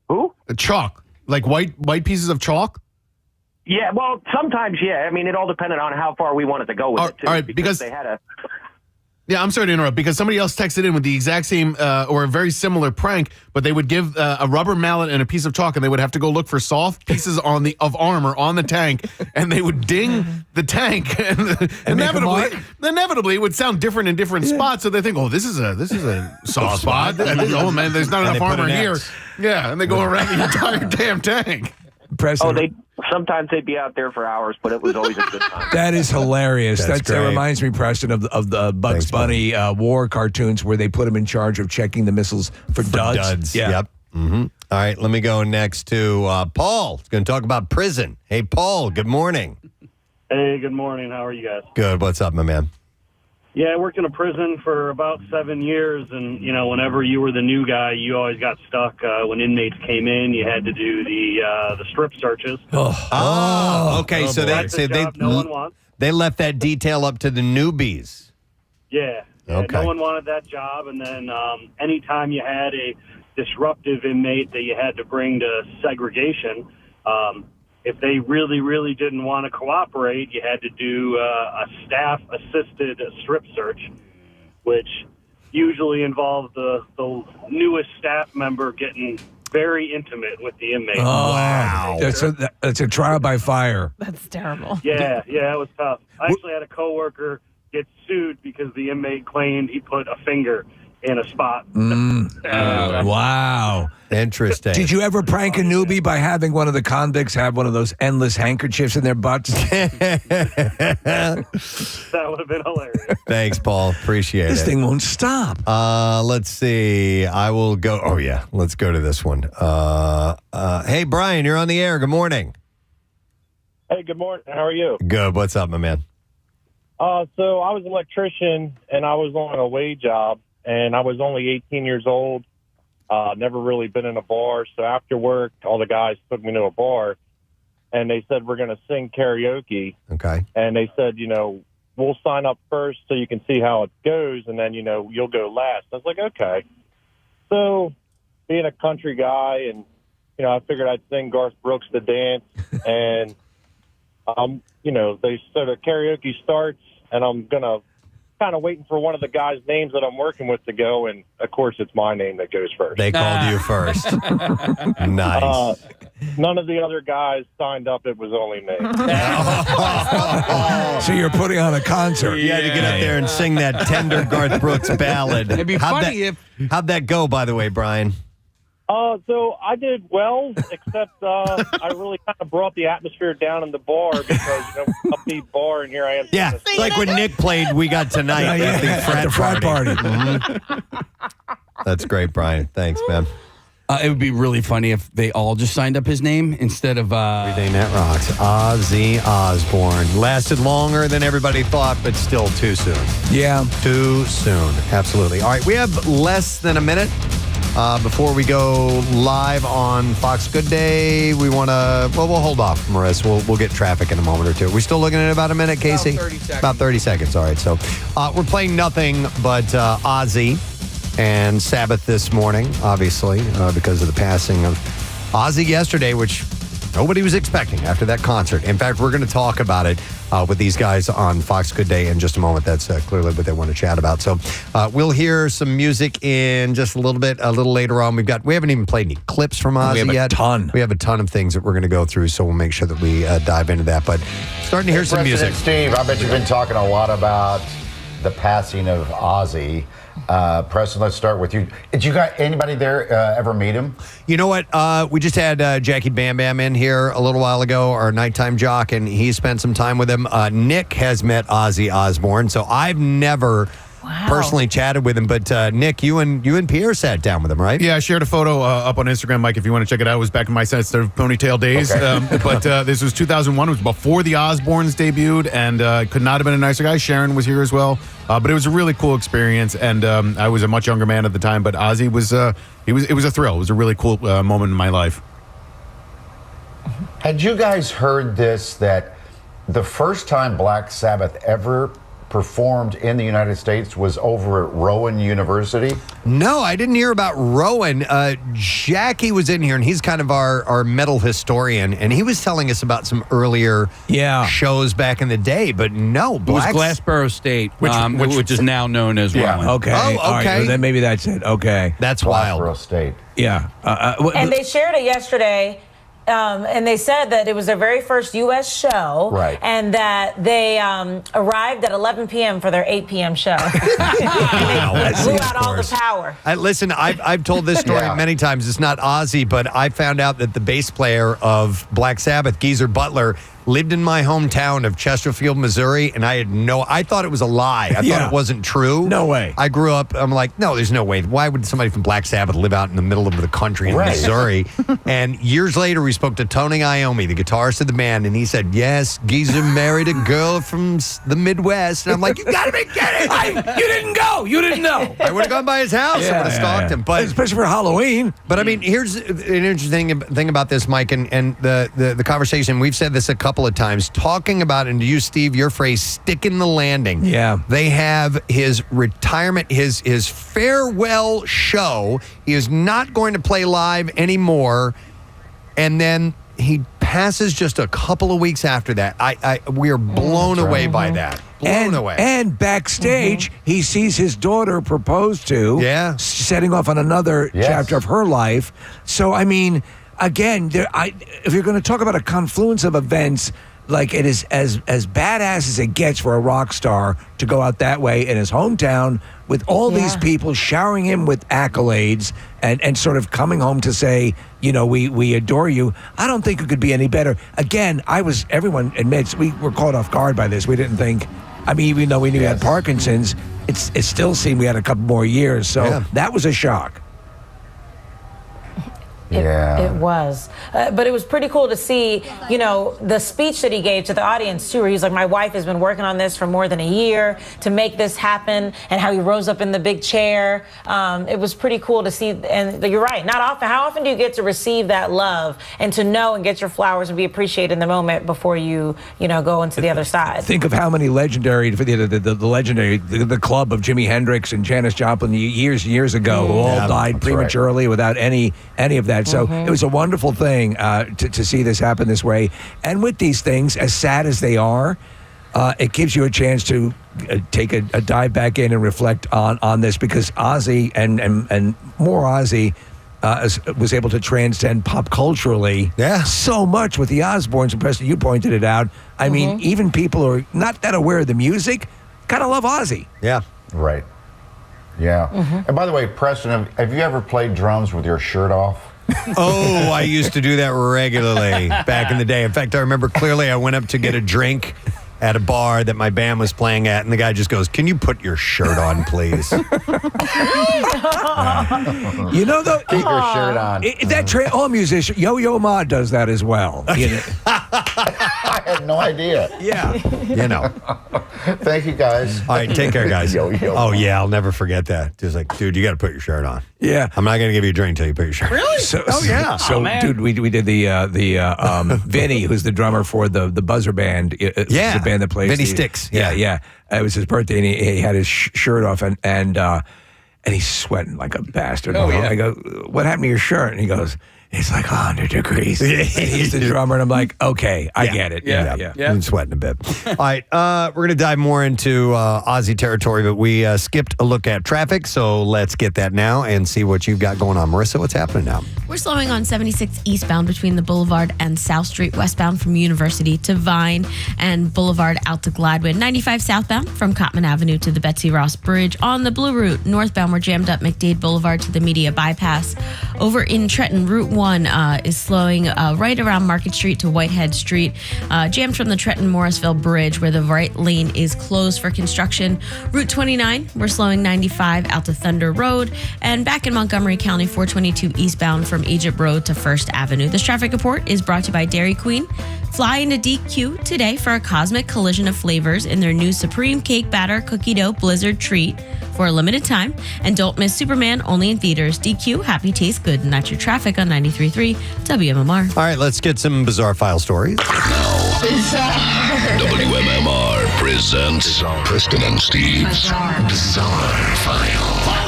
K: Who?
D: Chalk. Like white pieces of chalk?
K: Yeah, well, sometimes, yeah. I mean, it all depended on how far we wanted to go with it, too.
D: All right,
K: because they had a...
D: Yeah, I'm sorry to interrupt, because somebody else texted in with the exact same or a very similar prank, but they would give a rubber mallet and a piece of chalk, and they would have to go look for soft pieces of armor on the tank, and they would ding the tank, and inevitably it would sound different in different spots. So they think, oh, this is a soft spot. Oh man, there's not enough armor here. Yeah, and they go around the entire damn tank.
B: Preston.
K: Sometimes they'd be out there for hours, but it was always a good time.
B: That is hilarious.
A: That's
B: That
A: great.
B: reminds me, Preston, of the Bugs Bunny war cartoons where they put him in charge of checking the missiles for duds. Yeah.
A: Yep. Mm-hmm. All right, let me go next to Paul. He's going to talk about prison. Hey, Paul, good morning.
S: Hey, good morning. How are you guys?
A: Good. What's up, my man?
S: Yeah, I worked in a prison for about 7 years, and, whenever you were the new guy, you always got stuck. When inmates came in, you had to do the strip searches.
A: Okay. So
S: That's a job no one wants.
A: they left that detail up to the newbies.
S: Yeah.
A: Okay.
S: No one wanted that job, and then anytime you had a disruptive inmate that you had to bring to segregation, if they really, really didn't want to cooperate, you had to do a staff-assisted strip search, which usually involved the newest staff member getting very intimate with the inmate.
B: Oh, wow. That's a trial by fire.
I: That's terrible.
S: Yeah, it was tough. I actually had a coworker get sued because the inmate claimed he put a finger in a spot.
B: Wow.
A: Interesting.
B: Did you ever prank a newbie by having one of the convicts have one of those endless handkerchiefs in their butts?
S: That would have been hilarious.
A: Thanks, Paul. Appreciate it.
B: This thing won't stop.
A: Let's see. I will go. Oh, yeah. Let's go to this one. Hey, Brian, you're on the air. Good morning.
Q: Hey, good morning. How are you?
A: Good. What's up, my man?
Q: So I was an electrician, and I was on a wage job, and I was only 18 years old. Never really been in a bar. So after work, all the guys took me to a bar, and they said, we're going to sing karaoke.
A: Okay.
Q: And they said, we'll sign up first so you can see how it goes, and then, you'll go last. I was like, okay. So being a country guy, and, I figured I'd sing Garth Brooks to dance, and, they said the karaoke starts, and I'm going to kind of waiting for one of the guys' names that I'm working with to go, and of course it's my name that goes first.
A: They called you first. Nice.
Q: None of the other guys signed up. It was only me.
B: So you're putting on a concert.
A: You had to get up there and sing that tender Garth Brooks ballad.
C: It'd be funny
A: How'd that go, by the way, Brian?
Q: So I did well, except I really kind of brought the atmosphere down in the bar because, upbeat bar, and here I am.
A: Yeah, like when Nick played We Got Tonight at the frat party. Mm-hmm. That's great, Brian. Thanks, man.
C: It would be really funny if they all just signed up his name instead of...
A: Everything That Rocks. Ozzy Osbourne. Lasted longer than everybody thought, but still too soon.
B: Yeah.
A: Too soon. Absolutely. All right, we have less than a minute. Before we go live on Fox Good Day, we want to, we'll hold off, Marissa. We'll get traffic in a moment or two. We're still looking at about a minute, Casey?
C: About 30 seconds.
A: About 30 seconds. All right. So we're playing nothing but Ozzy and Sabbath this morning, obviously, because of the passing of Ozzy yesterday, which nobody was expecting after that concert. In fact, we're going to talk about it with these guys on Fox Good Day in just a moment. That's clearly what they want to chat about. So we'll hear some music in just a little bit, a little later on. We haven't even played any clips from Ozzy yet. We have a ton of things that we're going to go through, so we'll make sure that we dive into that. But starting to hear some
T: Preston
A: music.
T: and Steve, I bet you've been talking a lot about the passing of Ozzy. Preston, let's start with you. Did you got anybody there ever meet him?
A: You know what? We just had Jackie Bam Bam in here a little while ago, our nighttime jock, and he spent some time with him. Nick has met Ozzy Osbourne, so I've never personally chatted with him. But Nick, you and Pierre sat down with him, right?
D: Yeah, I shared a photo up on Instagram, Mike, if you want to check it out. It was back in my sensitive ponytail days.
T: Okay.
D: But this was 2001. It was before the Osbournes debuted, and could not have been a nicer guy. Sharon was here as well. But it was a really cool experience, and I was a much younger man at the time. But Ozzy was, it was a thrill. It was a really cool moment in my life.
T: Had you guys heard this, that the first time Black Sabbath ever performed in the United States was over at Rowan University?
A: No, I didn't hear about Rowan. Jackie was in here, and he's kind of our metal historian, and he was telling us about some earlier shows back in the day. But no,
C: It was Glassboro State, which is now known as Rowan.
B: Okay.
A: Oh,
B: All right,
A: okay.
B: well, then maybe that's it. Okay.
A: That's wild.
T: Glassboro State.
B: Yeah.
U: And they shared it yesterday. And they said that it was their very first U.S. show,
T: right?
U: And that they arrived at 11 p.m. for their 8 p.m. show. And they blew out all the power.
A: Listen, I've told this story many times. It's not Ozzy, but I found out that the bass player of Black Sabbath, Geezer Butler, lived in my hometown of Chesterfield, Missouri, and I thought it was a lie. I thought it wasn't true.
B: No way.
A: I grew up, I'm like, no, there's no way. Why would somebody from Black Sabbath live out in the middle of the country in Missouri? And years later, we spoke to Tony Iommi, the guitarist of the band, and he said, yes, Geezer married a girl from the Midwest. And I'm like, you gotta be kidding me.
B: You didn't go. You didn't know.
A: I would have gone by his house. I would have stalked him. But
B: especially for Halloween.
A: But I mean, here's an interesting thing about this, Mike, and the conversation. We've said this a couple of times, talking about, and to use, Steve, your phrase, sticking the landing.
B: Yeah.
A: They have his retirement, his farewell show. He is not going to play live anymore. And then he passes just a couple of weeks after that. We are blown away by that. Blown away.
B: And backstage, he sees his daughter proposed to.
A: Yeah.
B: Setting off on another chapter of her life. So, I mean, again, if you're going to talk about a confluence of events, like it is as badass as it gets for a rock star to go out that way in his hometown with all these people showering him with accolades and sort of coming home to say, you know, we adore you. I don't think it could be any better. Again, everyone admits we were caught off guard by this. We didn't think, I mean, even though we knew he had Parkinson's, it still seemed we had a couple more years. So that was a shock.
U: It was. But it was pretty cool to see, you know, the speech that he gave to the audience, too, where he's like, my wife has been working on this for more than a year to make this happen, and how he rose up in the big chair. It was pretty cool to see. And you're right. Not often. How often do you get to receive that love and to know and get your flowers and be appreciated in the moment before you go into the other side?
B: Think of how many legendary, the club of Jimi Hendrix and Janis Joplin years ago who all died prematurely without any of that. So it was a wonderful thing to see this happen this way. And with these things, as sad as they are, it gives you a chance to take a dive back in and reflect on this, because Ozzy and more Ozzy was able to transcend pop culturally so much with the Osbournes. And Preston, you pointed it out. I mean, even people who are not that aware of the music kind of love Ozzy.
A: Yeah.
T: Right. Yeah. And by the way, Preston, have you ever played drums with your shirt off?
A: Oh, I used to do that regularly back in the day. In fact, I remember clearly I went up to get a drink at a bar that my band was playing at, and the guy just goes, "Can you put your shirt on, please?"
B: You know, though,
T: keep your shirt on.
B: All musicians, Yo-Yo Ma does that as well. You know?
T: I had no idea.
A: Yeah. You know.
T: Thank you, guys.
A: All right, take care, guys.
T: Yo-Yo.
A: Oh, yeah, I'll never forget that. Just like, dude, you got to put your shirt on.
B: Yeah.
A: I'm not going to give you a drink until you put your shirt on.
C: Really?
B: So, dude, we did the Vinny, who's the drummer for the Buzzer Band. The band that plays
A: Vinny Sticks.
B: Yeah. It was his birthday, and he had his shirt off, and he's sweating like a bastard.
A: Oh, yeah.
B: I go, what happened to your shirt? And he goes, it's like 100 degrees. And he's the drummer, and I'm like, okay, I get it. Yeah.
A: I'm sweating a bit. All right, we're going to dive more into Ozzy territory, but we skipped a look at traffic, so let's get that now and see what you've got going on. Marissa, what's happening now?
V: We're slowing on 76 eastbound between the Boulevard and South Street, westbound from University to Vine, and Boulevard out to Gladwin. 95 southbound from Cottman Avenue to the Betsy Ross Bridge. On the Blue Route, northbound, we're jammed up McDade Boulevard to the Media Bypass. Over in Trenton, Route 1 I-21 is slowing right around Market Street to Whitehead Street, jammed from the Trenton-Morrisville Bridge where the right lane is closed for construction. Route 29, we're slowing 95 out to Thunder Road, and back in Montgomery County, 422 eastbound from Egypt Road to First Avenue. This traffic report is brought to you by Dairy Queen. Fly into DQ today for a cosmic collision of flavors in their new Supreme Cake Batter Cookie Dough Blizzard Treat for a limited time. And don't miss Superman, only in theaters. DQ, happy taste good. And that's your traffic on 93.3 WMMR.
A: All right, let's get some bizarre file stories.
F: WMMR presents Preston and Steve's Bizarre File.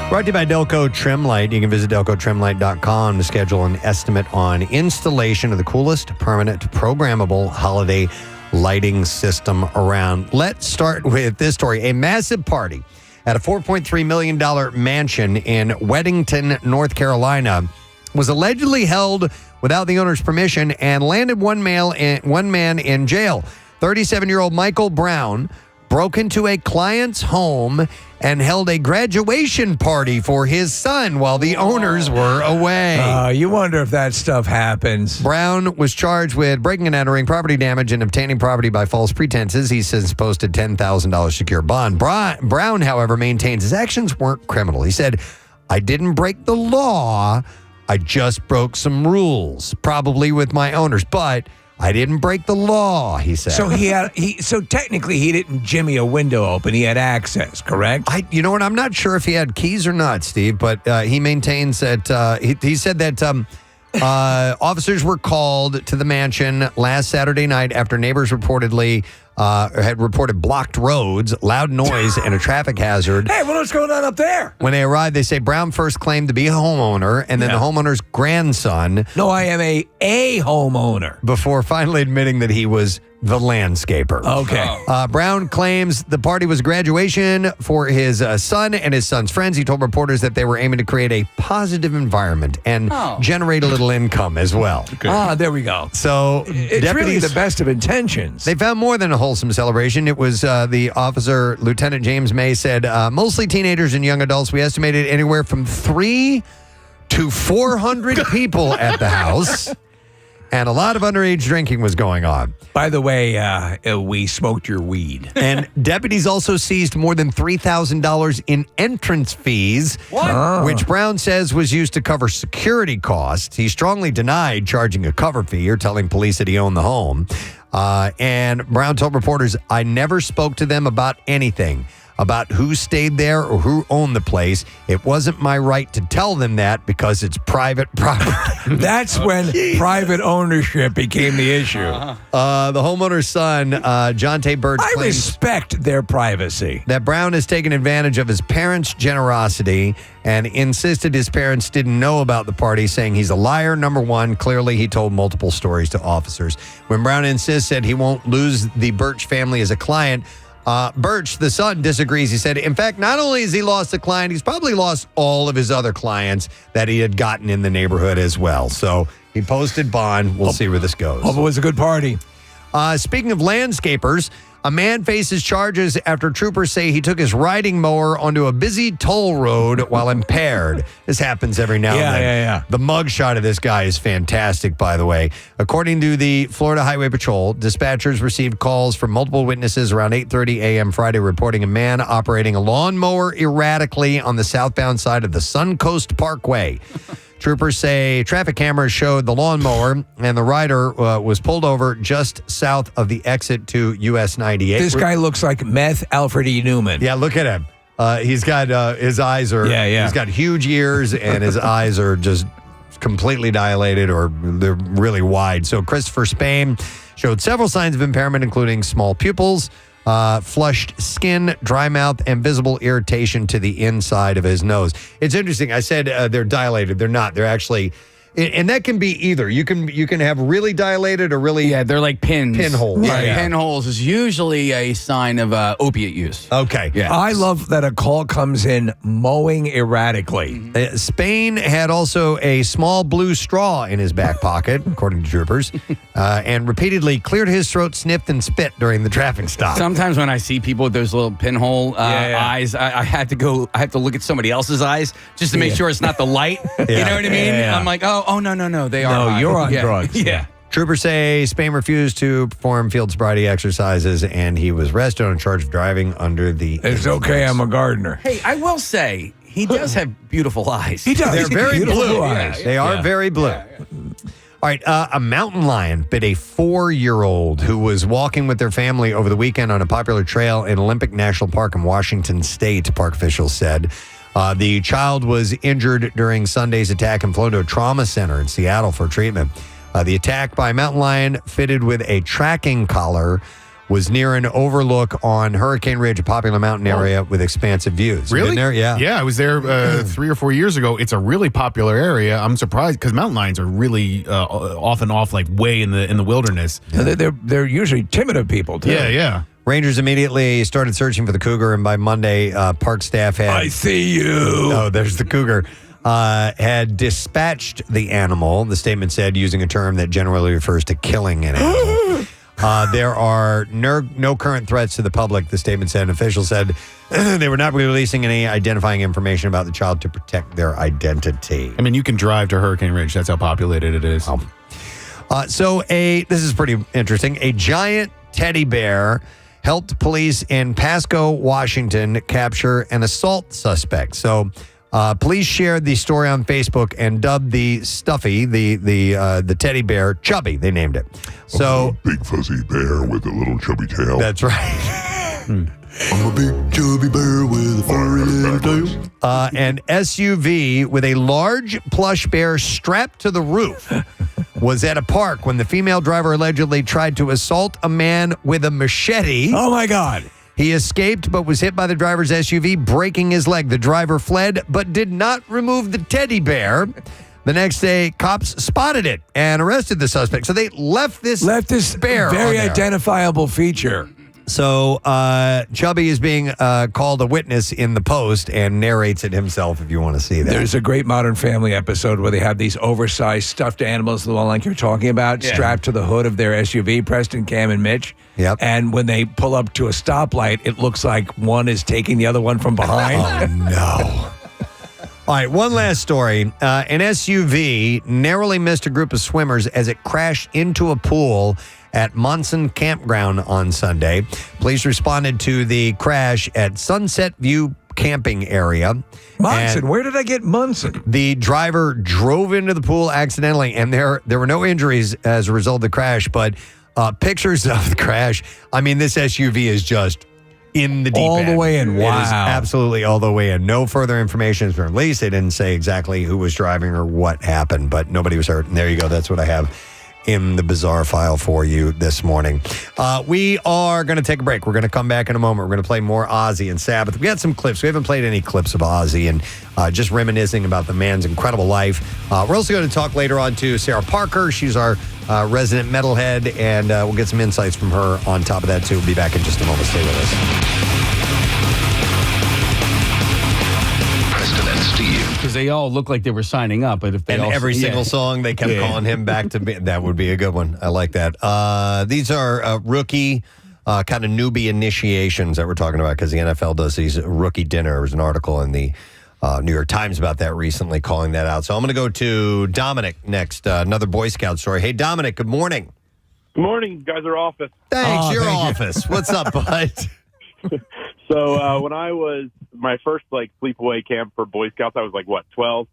A: Brought to you by Delco Trim Light. You can visit delcotrimlight.com to schedule an estimate on installation of the coolest, permanent, programmable holiday lighting system around. Let's start with this story. A massive party at a $4.3 million mansion in Weddington, North Carolina, was allegedly held without the owner's permission and landed one man in jail. 37-year-old Michael Brown broke into a client's home and held a graduation party for his son while the owners were away.
B: You wonder if that stuff happens.
A: Brown was charged with breaking and entering, property damage, and obtaining property by false pretenses. He since posted $10,000 secure bond. Brown, however, maintains his actions weren't criminal. He said, "I didn't break the law. I just broke some rules, probably with my owners, but I didn't break the law," he said.
B: So technically he didn't jimmy a window open. He had access, correct?
A: You know what? I'm not sure if he had keys or not, Steve, but he maintains that he said that officers were called to the mansion last Saturday night after neighbors reportedly had reported blocked roads, loud noise, and a traffic hazard.
B: Hey, what's going on up there?
A: When they arrived, they say Brown first claimed to be a homeowner, and then the homeowner's grandson.
B: No, I am a homeowner.
A: Before finally admitting that he was the landscaper.
B: Okay.
A: Brown claims the party was graduation for his son and his son's friends. He told reporters that they were aiming to create a positive environment and generate a little income as well.
B: There we go.
A: So
B: it's really the best of intentions.
A: They found more than a wholesome celebration. It was the officer, Lieutenant James May, said, mostly teenagers and young adults. We estimated anywhere from 300 to 400 people at the house. And a lot of underage drinking was going on.
B: By the way, we smoked your weed.
A: And deputies also seized more than $3,000 in entrance fees, which Brown says was used to cover security costs. He strongly denied charging a cover fee or telling police that he owned the home. And Brown told reporters, "I never spoke to them about anything, about who stayed there or who owned the place. It wasn't my right to tell them that because it's private property."
B: That's when private ownership became the issue.
A: The homeowner's son, Jonte Birch,
B: I
A: claims
B: respect their privacy.
A: that Brown has taken advantage of his parents' generosity and insisted his parents didn't know about the party, saying he's a liar, number one. Clearly, he told multiple stories to officers. When Brown insists that he won't lose the Birch family as a client, Birch, the son, disagrees. He said, in fact, not only has he lost a client, he's probably lost all of his other clients that he had gotten in the neighborhood as well. So he posted bond. We'll see where this goes.
B: Hope it was a good party.
A: Speaking of landscapers, a man faces charges after troopers say he took his riding mower onto a busy toll road while impaired. This happens every now and then.
B: Yeah.
A: The mugshot of this guy is fantastic, by the way. According to the Florida Highway Patrol, dispatchers received calls from multiple witnesses around 8:30 a.m. Friday reporting a man operating a lawnmower erratically on the southbound side of the Suncoast Parkway. Troopers say traffic cameras showed the lawnmower and the rider was pulled over just south of the exit to US 98.
B: This guy looks like meth Alfred E. Newman.
A: Yeah, look at him. He's got his eyes are. He's got huge ears and his eyes are just completely dilated or they're really wide. So Christopher Spain showed several signs of impairment, including small pupils, flushed skin, dry mouth, and visible irritation to the inside of his nose. It's interesting. I said they're dilated. They're not. They're actually, and that can be either. You can have really dilated or really
C: they're like pins.
A: Pinholes.
C: Right. Pinholes is usually a sign of opiate use.
A: Okay.
C: Yeah.
B: I love that a call comes in mowing erratically.
A: Spain had also a small blue straw in his back pocket, according to troopers, and repeatedly cleared his throat, sniffed, and spit during the traffic stop.
C: Sometimes when I see people with those little pinhole eyes, I have to look at somebody else's eyes just to make sure it's not the light. You know what I mean? I'm like, oh, Oh, no. They are.
B: No,
C: high.
B: you're on
C: Yeah.
B: drugs.
C: Yeah.
A: Troopers say Spain refused to perform field sobriety exercises, and he was arrested on charge of driving under the.
B: It's okay, I'm a gardener.
C: Hey, I will say he does have beautiful eyes.
B: He does.
A: They're very blue.
B: Eyes.
A: They are very blue. All right, a mountain lion bit a 4-year-old who was walking with their family over the weekend on a popular trail in Olympic National Park in Washington State, park officials said. The child was injured during Sunday's attack and flown to a trauma center in Seattle for treatment. The attack by a mountain lion fitted with a tracking collar was near an overlook on Hurricane Ridge, a popular mountain area with expansive views.
D: Really?
A: Been there? Yeah.
D: Yeah, I was there 3 or 4 years ago. It's a really popular area. I'm surprised because mountain lions are really often off like way in the wilderness.
B: They're usually timid of people, too.
D: Yeah.
A: Rangers immediately started searching for the cougar, and by Monday, park staff had...
B: I see you.
A: Oh, there's the cougar. Had dispatched the animal, the statement said, using a term that generally refers to killing an animal. There are no current threats to the public, the statement said. Officials said they were not releasing any identifying information about the child to protect their identity.
D: I mean, you can drive to Hurricane Ridge. That's how populated it is.
A: This is pretty interesting. A giant teddy bear helped police in Pasco, Washington, capture an assault suspect. So police shared the story on Facebook and dubbed the Stuffy, the teddy bear, Chubby. They named it. So
F: big fuzzy bear with a little chubby tail.
A: That's right.
F: I'm a big chubby bear with a furry little tail.
A: An SUV with a large plush bear strapped to the roof was at a park when the female driver allegedly tried to assault a man with a machete.
B: Oh, my God.
A: He escaped but was hit by the driver's SUV, breaking his leg. The driver fled but did not remove the teddy bear. The next day, cops spotted it and arrested the suspect. So they left this bear
B: very
A: on there.
B: identifiable feature.
A: So Chubby is being called a witness in the Post and narrates it himself if you want to see that.
B: There's a great Modern Family episode where they have these oversized stuffed animals, the one like you're talking about, strapped to the hood of their SUV, Preston, Cam, and Mitch.
A: Yep.
B: And when they pull up to a stoplight, it looks like one is taking the other one from behind.
A: Oh, no. All right, one last story. An SUV narrowly missed a group of swimmers as it crashed into a pool at Monson Campground on Sunday. Police responded to the crash at Sunset View Camping Area.
B: Monson, where did I get Monson?
A: The driver drove into the pool accidentally, and there were no injuries as a result of the crash, but pictures of the crash. I mean, this SUV is just in the deep
B: all
A: end.
B: the way in. Wow.
A: It is absolutely all the way in. No further information has been released. They didn't say exactly who was driving or what happened, but nobody was hurt. And there you go. That's what I have in the bizarre file for you this morning. We are going to take a break. We're going to come back in a moment. We're going to play more Ozzy and Sabbath. We got some clips. We haven't played any clips of Ozzy and just reminiscing about the man's incredible life. We're also going to talk later on to Sarah Parker. She's our resident metalhead, and we'll get some insights from her on top of that, too. We'll be back in just a moment. Stay with us.
F: Preston and Steve.
C: Because they all look like they were signing up, but if they
A: And
C: all
A: every single song, they kept calling him back to be. That would be a good one. I like that. These are rookie kind of newbie initiations that we're talking about because the NFL does these rookie dinner. There was an article in the New York Times about that recently, calling that out. So I'm going to go to Dominic next, another Boy Scout story. Hey, Dominic, good morning.
G: Good morning. You guys are office.
A: Thanks, your office. What's up, bud?
G: So when I was my first sleepaway camp for Boy Scouts, I was 12.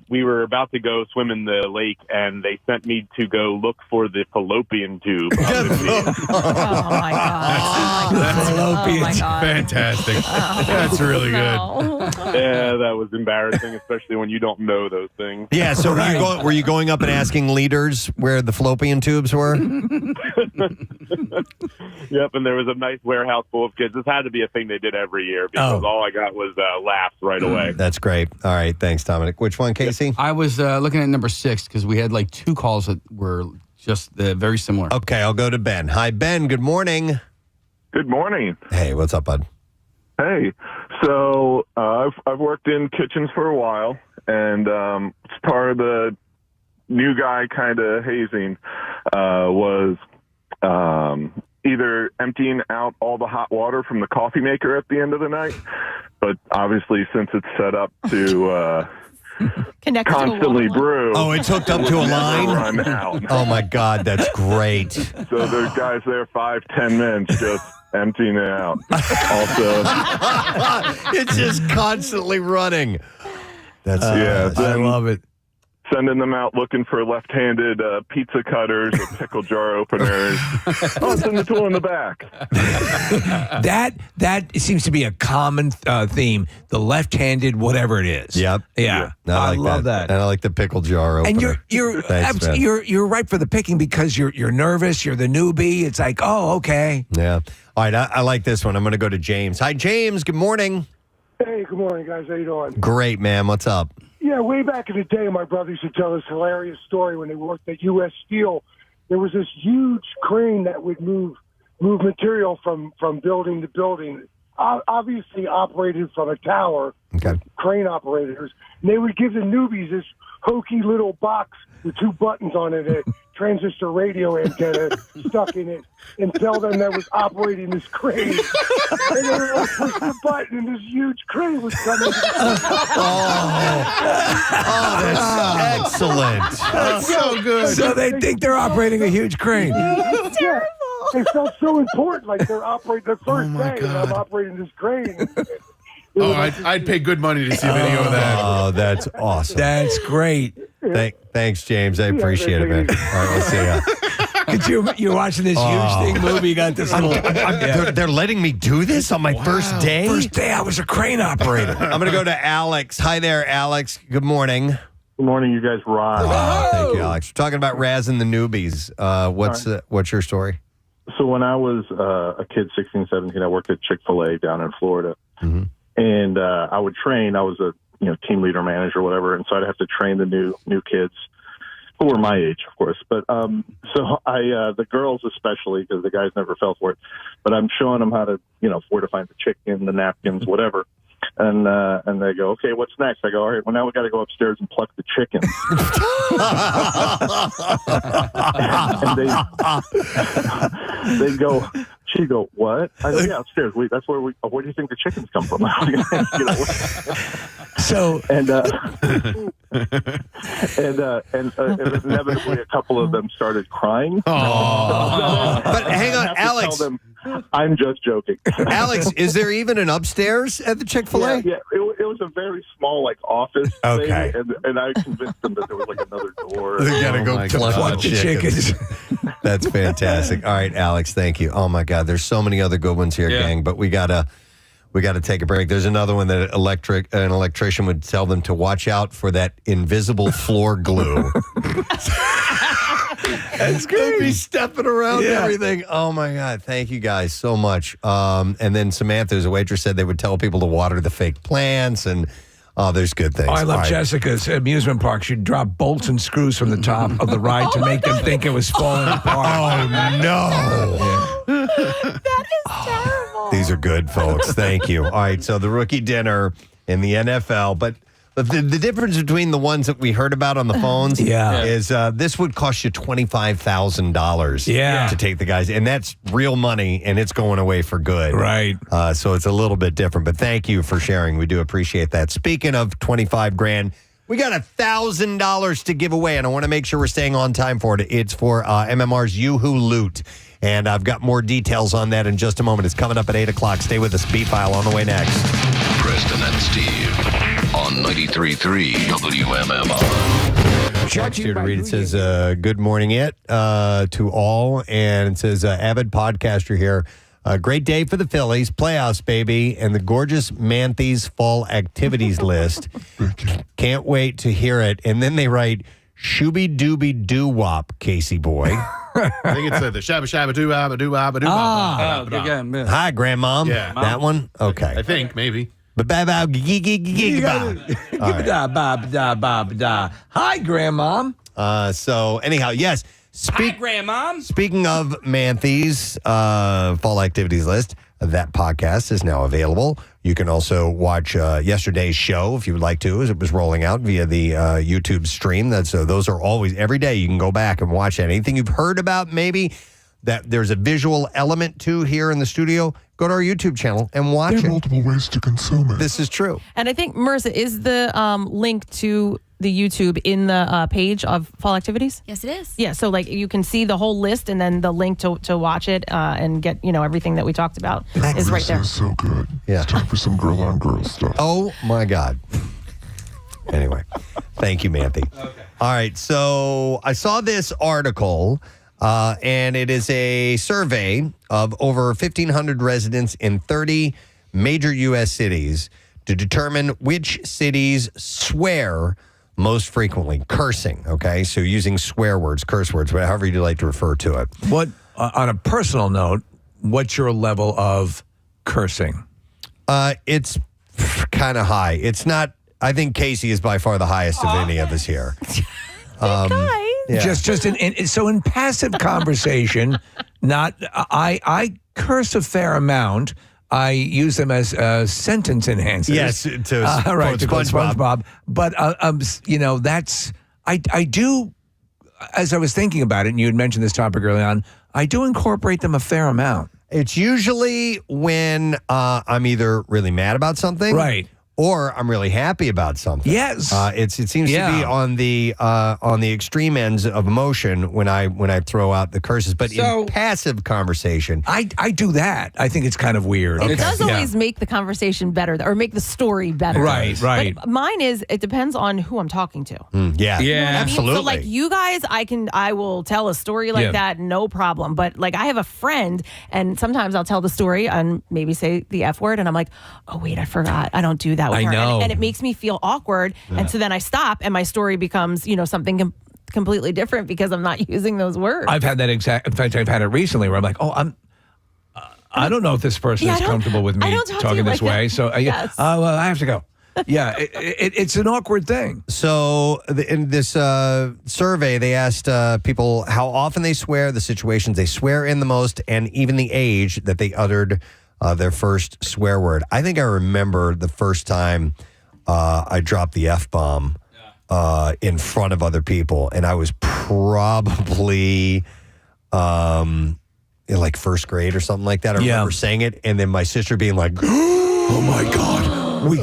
G: We were about to go swim in the lake, and they sent me to go look for the fallopian tube.
I: Oh my God!
D: That's fantastic. That's really good.
G: Yeah, that was embarrassing, especially when you don't know those things.
A: Yeah, so were you going up and asking leaders where the fallopian tubes were?
G: Yep, and there was a nice warehouse full of kids. This had to be a thing they did every year because all I got was laughs right away.
A: That's great. All right, thanks, Dominic. Which one, Casey?
C: I was looking at number 6 because we had two calls that were just very similar.
A: Okay, I'll go to Ben. Hi, Ben. Good morning.
H: Good morning.
A: Hey, what's up, bud?
H: Hey, so I've worked in kitchens for a while, and part of the new guy kind of hazing was either emptying out all the hot water from the coffee maker at the end of the night, but obviously since it's set up to
I: Connected
H: constantly brew.
A: Oh, it's hooked up to a line?
H: Run out.
A: Oh, my God, that's great.
H: So there's guys there 5-10 minutes just emptying it out. Also,
A: it's just constantly running. That's
H: I
B: love it.
H: Sending them out looking for left-handed pizza cutters or pickle jar openers. Oh, send the tool in the back.
B: That seems to be a common theme. The left-handed, whatever it is.
A: Yep.
B: Yeah.
A: I
B: love that.
A: And I like the pickle jar opener.
B: And
A: Thanks, man.
B: you're right for the picking because you're nervous. You're the newbie. It's like, oh, okay.
A: Yeah. All right. I like this one. I'm going to go to James. Hi, James. Good morning.
E: Hey, good morning, guys. How you doing?
A: Great, man. What's up?
E: Yeah, way back in the day, my brother used to tell this hilarious story when they worked at U.S. Steel. There was this huge crane that would move material from building to building, obviously operated from a tower, crane operators. And they would give the newbies this hokey little box with 2 buttons on it, a transistor radio antenna stuck in it, and tell them that was operating this crane. And they would like, push the button, and this huge crane would come in.
A: That's excellent.
B: That's so good. So they think they're operating a huge crane.
E: It's terrible. They felt so important, like they're operating the first day, and I'm operating this crane.
D: Oh, I'd pay good money to see a video of that.
A: Oh, that's awesome.
B: That's great.
A: Thanks, James. I appreciate it, man. All right, we'll see ya.
B: You're watching this huge thing movie. You got this little.
A: They're letting me do this on my first day?
B: First day, I was a crane operator.
A: I'm going to go to Alex. Hi there, Alex. Good morning.
M: Good morning. You guys rock.
A: Thank you, Alex. We're talking about razzing the newbies. What's your story?
M: So when I was a kid, 16, 17, I worked at Chick-fil-A down in Florida.
A: Mm-hmm.
M: And I would train. I was a team leader, manager, whatever, and so I'd have to train the new kids who were my age, of course. But so I the girls especially, because the guys never fell for it. But I'm showing them how to where to find the chicken, the napkins, whatever. And they go, okay, what's next? I go, all right, well, now we got to go upstairs and pluck the chickens. And they go. She go, what? I go, yeah, upstairs. That's where do you think the chickens come from?
B: So
M: and inevitably a couple of them started crying.
A: But hang on, Alex.
M: Tell them, I'm just joking.
A: Alex, is there even an upstairs at the Chick-fil-A?
M: Yeah, it was a very small office
A: Okay.
M: thing, and I convinced them that there was another door.
A: They gotta go pluck the chickens. That's fantastic. All right, Alex, thank you. Oh my God, there's so many other good ones here, gang. But we gotta take a break. There's another one that an electrician would tell them to watch out for that invisible floor glue. It's going to be stepping around everything. Oh, my God. Thank you guys so much. And then Samantha, as a waitress, said they would tell people to water the fake plants. And there's good things.
B: Oh, I love
A: All right.
B: Jessica's amusement park. She'd drop bolts and screws from the top of the ride to make them think it was falling apart.
A: Oh, no.
I: That is terrible.
A: These are good, folks. Thank you. All right, so the rookie dinner in the NFL. But the difference between the ones that we heard about on the phones is this would cost you $25,000 to take the guys. And that's real money, and it's going away for good.
B: Right.
A: So it's a little bit different. But thank you for sharing. We do appreciate that. Speaking of $25,000, we got $1,000 to give away, and I want to make sure we're staying on time for it. It's for MMR's Yoo-Hoo Loot. And I've got more details on that in just a moment. It's coming up at 8 o'clock. Stay with us. B-File on the way next.
W: Preston and Steve on 93.3 WMMR.
A: Text here to read. It says, good morning to all. And it says, avid podcaster here. Great day for the Phillies. Playoffs, baby. And the gorgeous Manthes fall activities list. Can't wait to hear it. And then they write, shooby dooby doo wop, Casey boy.
D: I think it's the shabba shabba doo wabba doo wabba doo wabba.
C: Good guy.
A: Hi, Grandmom.
D: Yeah.
A: That one? Okay.
D: I think, maybe.
A: Hi,
B: Grandmom.
A: So anyhow, yes.
C: Hi, Grandmom.
A: Speaking of Manthes fall activities list, that podcast is now available. You can also watch yesterday's show if you would like to, as it was rolling out via the YouTube stream. Those are always every day. You can go back and watch anything you've heard about. Maybe that there's a visual element to here in the studio, go to our YouTube channel and watch
F: There are
A: it.
F: multiple ways to consume it.
A: This is true.
I: And I think, Marissa, is the link to the YouTube in the page of Fall Activities?
V: Yes, it is.
I: Yeah, so like you can see the whole list and then the link to watch it and get, everything that we talked about is right there.
F: This is so good.
A: Yeah.
F: It's time for some girl on girl stuff.
A: Oh, my God. Anyway, thank you, Manthe. Okay. All right, so I saw this article, and it is a survey of over 1,500 residents in 30 major U.S. cities to determine which cities swear most frequently. Cursing, okay? So using swear words, curse words, however you'd like to refer to it.
B: What, on a personal note, what's your level of cursing?
A: It's kind of high. It's not, I think Casey is by far the highest of any of us here. Yeah.
B: Just in passive conversation, not I curse a fair amount. I use them as sentence enhancers.
A: Yes, to
B: right, to quote
A: SpongeBob.
B: But that's I do. As I was thinking about it, and you had mentioned this topic early on, I do incorporate them a fair amount.
A: It's usually when I'm either really mad about something,
B: right,
A: or I'm really happy about something.
B: Yes,
A: it seems to be on the extreme ends of emotion when I throw out the curses. But in passive conversation,
B: I do that. I think it's kind of weird.
I: It does always make the conversation better or make the story better.
B: Right.
I: But mine is, it depends on who I'm talking to.
A: Yeah,
I: You know what I mean?
A: absolutely.
I: So like you guys, I will tell a story like that, no problem. But like I have a friend, and sometimes I'll tell the story and maybe say the F word, and I'm like, oh wait, I forgot. I don't do that with
B: I
I: her.
B: know.
I: And it makes me feel awkward. And so then I stop, and my story becomes, something completely different because I'm not using those words.
B: I've had that in fact, I've had it recently where I'm like, I don't know if this person is comfortable with me talking this way. So well, I have to go. Yeah, it's an awkward thing.
A: So in this survey, they asked people how often they swear, the situations they swear in the most, and even the age that they uttered their first swear word. I think I remember the first time I dropped the F-bomb in front of other people, and I was probably in like first grade or something like that. I remember saying it, and then my sister being like,
B: oh my God, we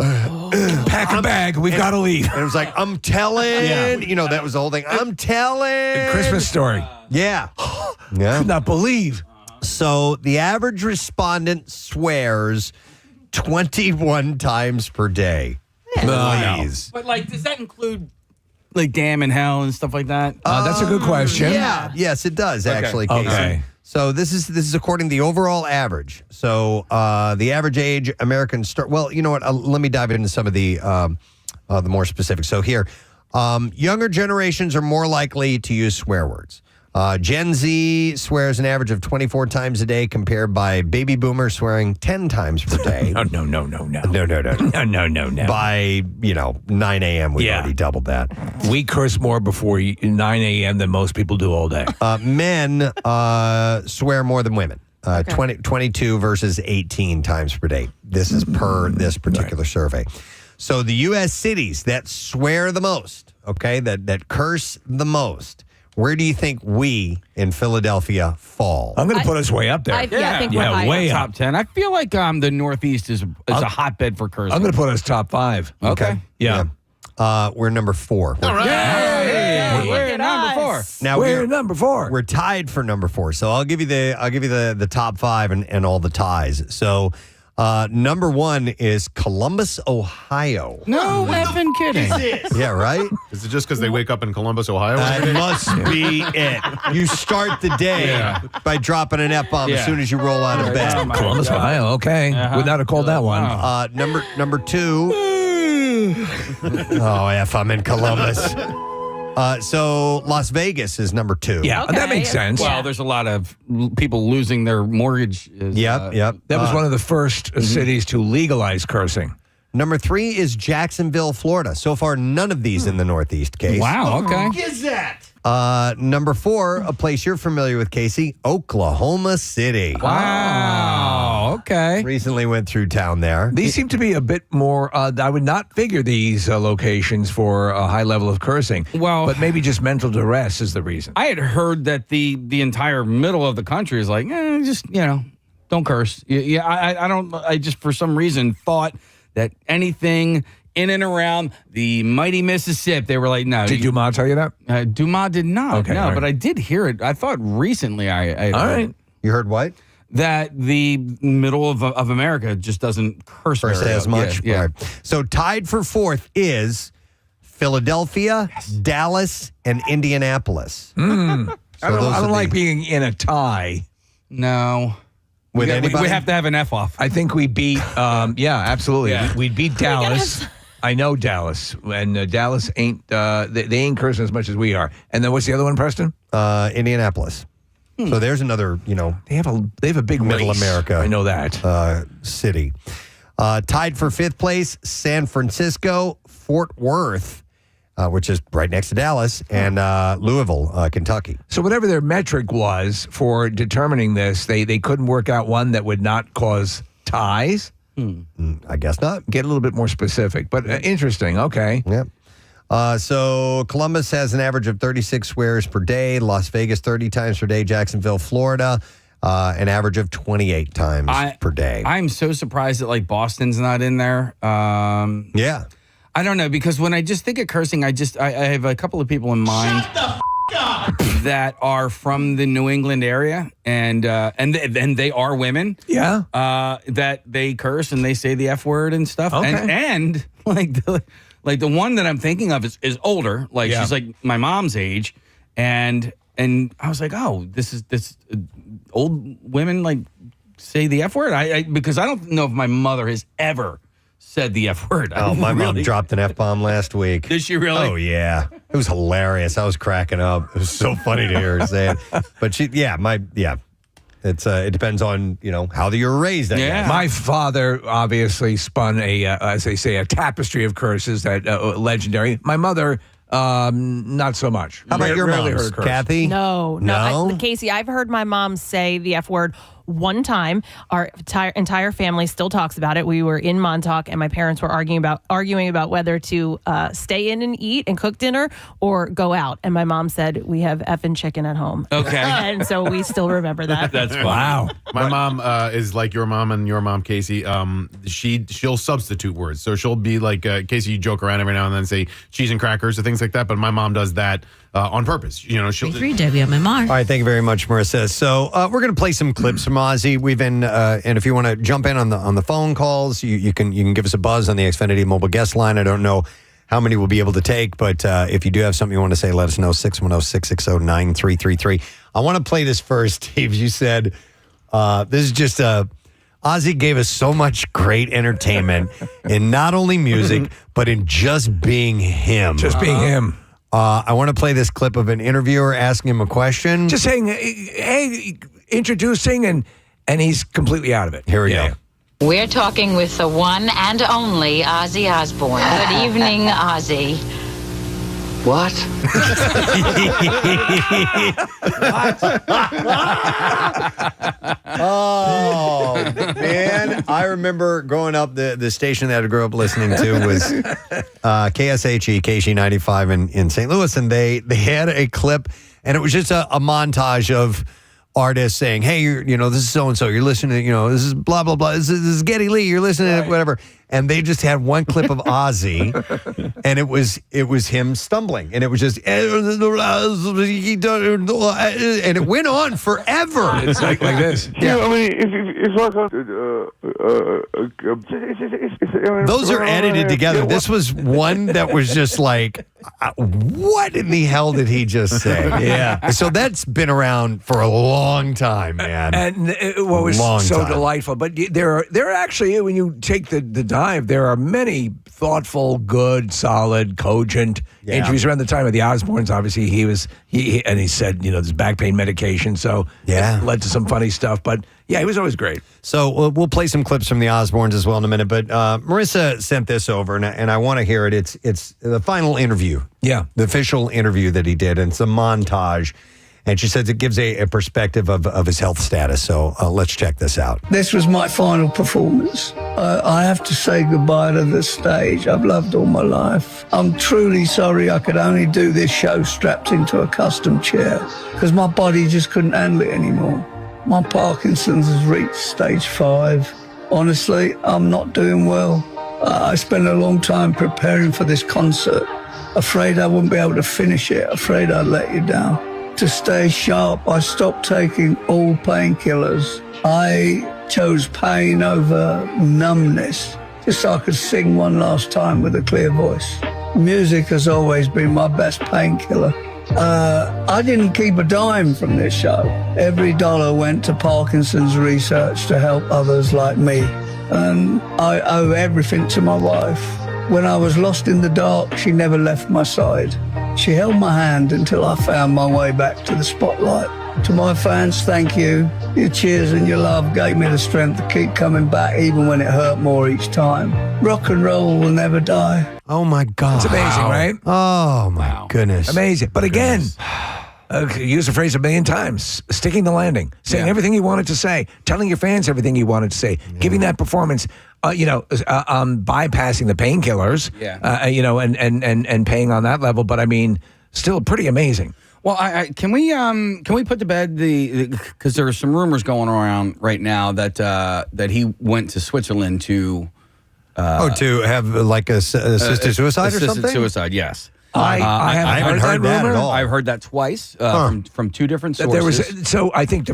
B: pack a bag, we've got to leave.
A: And it was like, I'm telling, that was the whole thing. I'm telling.
B: Christmas story.
A: Yeah. Yeah.
B: Could not believe.
A: So the average respondent swears 21 times per day. Please.
C: But like, does that include like damn and hell and stuff like that?
B: That's a good question.
A: Yeah. Yes, it does actually, Casey.
B: Okay.
A: So this is according to the overall average. So the average age Americans start. Well, you know what? Let me dive into some of the more specifics. So here, younger generations are more likely to use swear words. Gen Z swears an average of 24 times a day, compared by baby boomers swearing 10 times per day.
B: No.
A: By 9 a.m. we've already doubled that.
B: We curse more before 9 a.m. than most people do all day.
A: Men swear more than women. 22 versus 18 times per day. This is per this particular survey. So the U.S. cities that swear the most, that curse the most, where do you think we in Philadelphia fall?
B: I'm going to put us way up there.
I: I think we're high.
B: way
C: top
B: up.
C: 10. I feel like the Northeast is a hotbed for cursing.
B: I'm going to put us top 5.
C: Okay.
B: Yeah.
A: We're number 4.
C: All right. We're number 4.
A: Now
B: we're number 4.
A: We're tied for number 4. So I'll give you the top 5 and all the ties. So number 1 is Columbus, Ohio.
C: No effing kidding.
A: Yeah, right?
D: Is it just because they wake up in Columbus, Ohio?
A: That must be it. You start the day by dropping an F-bomb as soon as you roll out of bed.
B: Columbus, Ohio. Okay. Would not have called that one.
A: Number 2. F, I'm in Columbus. So Las Vegas is number 2.
B: Yeah, that makes sense.
C: Well, there's a lot of people losing their mortgage.
A: Yep.
B: That was one of the first cities to legalize cursing.
A: Number 3 is Jacksonville, Florida. So far, none of these in the Northeast, Case.
C: Wow, okay.
A: What is that? Number 4, a place you're familiar with, Casey, Oklahoma City.
C: Wow. Okay.
A: Recently went through town there.
B: These seem to be a bit more. I would not figure these locations for a high level of cursing.
C: Well,
B: but maybe just mental duress is the reason.
C: I had heard that the entire middle of the country is like, just don't curse. Yeah, I don't. I just for some reason thought that anything in and around the mighty Mississippi, they were like, no.
B: Did Dumas tell you that?
C: Dumas did not.
B: Okay,
C: no,
B: all right.
C: but I did hear it. I thought recently I
B: All right.
A: You heard what?
C: That the middle of America just doesn't curse
A: as much.
C: Yeah.
A: Right. So tied for fourth is Philadelphia, Dallas, and Indianapolis.
B: I
A: those
B: don't
A: are
B: like being in a tie.
C: No.
A: With
C: we
A: anybody?
C: have to have an F off.
B: I think we beat. Yeah, absolutely.
C: Yeah.
B: We'd beat Dallas. I know Dallas, and Dallas ain't. They ain't cursing as much as we are. And then what's the other one, Preston?
A: Indianapolis. So there's another,
B: they have a big
A: middle
B: race.
A: America.
B: I know that
A: city. Tied for fifth place, San Francisco, Fort Worth, which is right next to Dallas, and Louisville, Kentucky.
B: So whatever their metric was for determining this, they couldn't work out one that would not cause ties.
A: I guess not.
B: Get a little bit more specific, but interesting. Okay.
A: Yep. So Columbus has an average of 36 swears per day. Las Vegas, 30 times per day. Jacksonville, Florida, an average of 28 times per day.
C: I'm so surprised that like Boston's not in there.
A: Yeah.
C: I don't know, because when I just think of cursing, I have a couple of people in mind that are from the New England area, and they are women.
B: Yeah.
C: That they curse and they say the F word and stuff.
B: Okay.
C: And like the one that I'm thinking of is older. Like she's like my mom's age, and I was like, oh, this old women like say the F word. Because I don't know if my mother has ever said the F word.
A: Oh, my mom dropped an F-bomb last week.
C: Did she really?
A: Oh, yeah. It was hilarious. I was cracking up. It was so funny to hear her say it. But it's it depends on, how you were raised. I guess.
B: My father obviously spun as they say, a tapestry of curses that legendary. My mother, not so much.
A: How about your mom, Kathy?
I: No. Casey, I've heard my mom say the F word one time. Our entire family still talks about it. We were in Montauk, and my parents were arguing about whether to stay in and eat and cook dinner or go out. And my mom said, "We have effing chicken at home."
C: Okay,
I: and so we still remember that.
C: That's fun.
B: Wow.
D: My mom is like your mom and your mom, Casey. She'll substitute words, so she'll be like Casey. You joke around every now and then, say cheese and crackers or things like that. But my mom does that on purpose. She'll.
V: 3 WMMR.
A: All right, thank you very much, Marissa. So we're going to play some clips from Ozzy. We've been, and if you want to jump in on the phone calls, you can give us a buzz on the Xfinity mobile guest line. I don't know how many we'll be able to take, but if you do have something you want to say, let us know. 610-660-9333. I want to play this first, Steve. You said this is just Ozzy gave us so much great entertainment in not only music, but in just being him.
B: Just being him.
A: I want to play this clip of an interviewer asking him a question.
B: Just saying, hey, introducing, and he's completely out of it.
A: Here we go.
J: We're talking with the one and only Ozzy Osbourne. Good evening, Ozzy.
W: What?
A: Oh, man. I remember growing up, the station that I grew up listening to was KSHE, KC95 in St. Louis, and they had a clip, and it was just a montage of artists saying, hey, this is so-and-so, you're listening to, this is blah, blah, blah, this is Geddy Lee, you're listening to whatever. And they just had one clip of Ozzy, and it was him stumbling, and it was just, and it went on forever.
B: It's like this.
H: Yeah, I mean, it's like
A: those are edited together. This was one that was just like, what in the hell did he just say?
B: Yeah.
A: So that's been around for a long time, man.
B: And what was so delightful. But there are actually, when you take the dive, there are many thoughtful, good, solid, cogent interviews around the time of the Osbournes. Obviously, he said, there's back pain medication, so it led to some funny stuff. But yeah, he was always great.
A: So we'll play some clips from the Osbournes as well in a minute. But Marissa sent this over, and I want to hear it. It's the final interview.
B: Yeah.
A: The official interview that he did, and it's a montage. And she says it gives a perspective of his health status. So let's check this out.
L: This was my final performance. I have to say goodbye to the stage I've loved all my life. I'm truly sorry I could only do this show strapped into a custom chair because my body just couldn't handle it anymore. My Parkinson's has reached stage 5. Honestly, I'm not doing well. I spent a long time preparing for this concert. Afraid I wouldn't be able to finish it. Afraid I'd let you down. To stay sharp, I stopped taking all painkillers. I chose pain over numbness, just so I could sing one last time with a clear voice. Music has always been my best painkiller. I didn't keep a dime from this show. Every dollar went to Parkinson's research to help others like me. And I owe everything to my wife. When I was lost in the dark, she never left my side. She held my hand until I found my way back to the spotlight. To my fans, thank you. Your cheers and your love gave me the strength to keep coming back even when it hurt more each time. Rock and roll will never die.
A: Oh, my God.
B: It's amazing, right?
A: Oh, my goodness.
B: Amazing. But again, use the phrase a million times, sticking the landing, saying everything you wanted to say, telling your fans everything you wanted to say, giving that performance, bypassing the painkillers, and paying on that level. But I mean, still pretty amazing.
C: Well, can we put to bed because there are some rumors going around right now that he went to Switzerland to
A: to have like assisted suicide or something?
C: Assisted suicide, yes.
A: I haven't heard that at all.
C: I've heard that twice from two different sources.
B: There was I think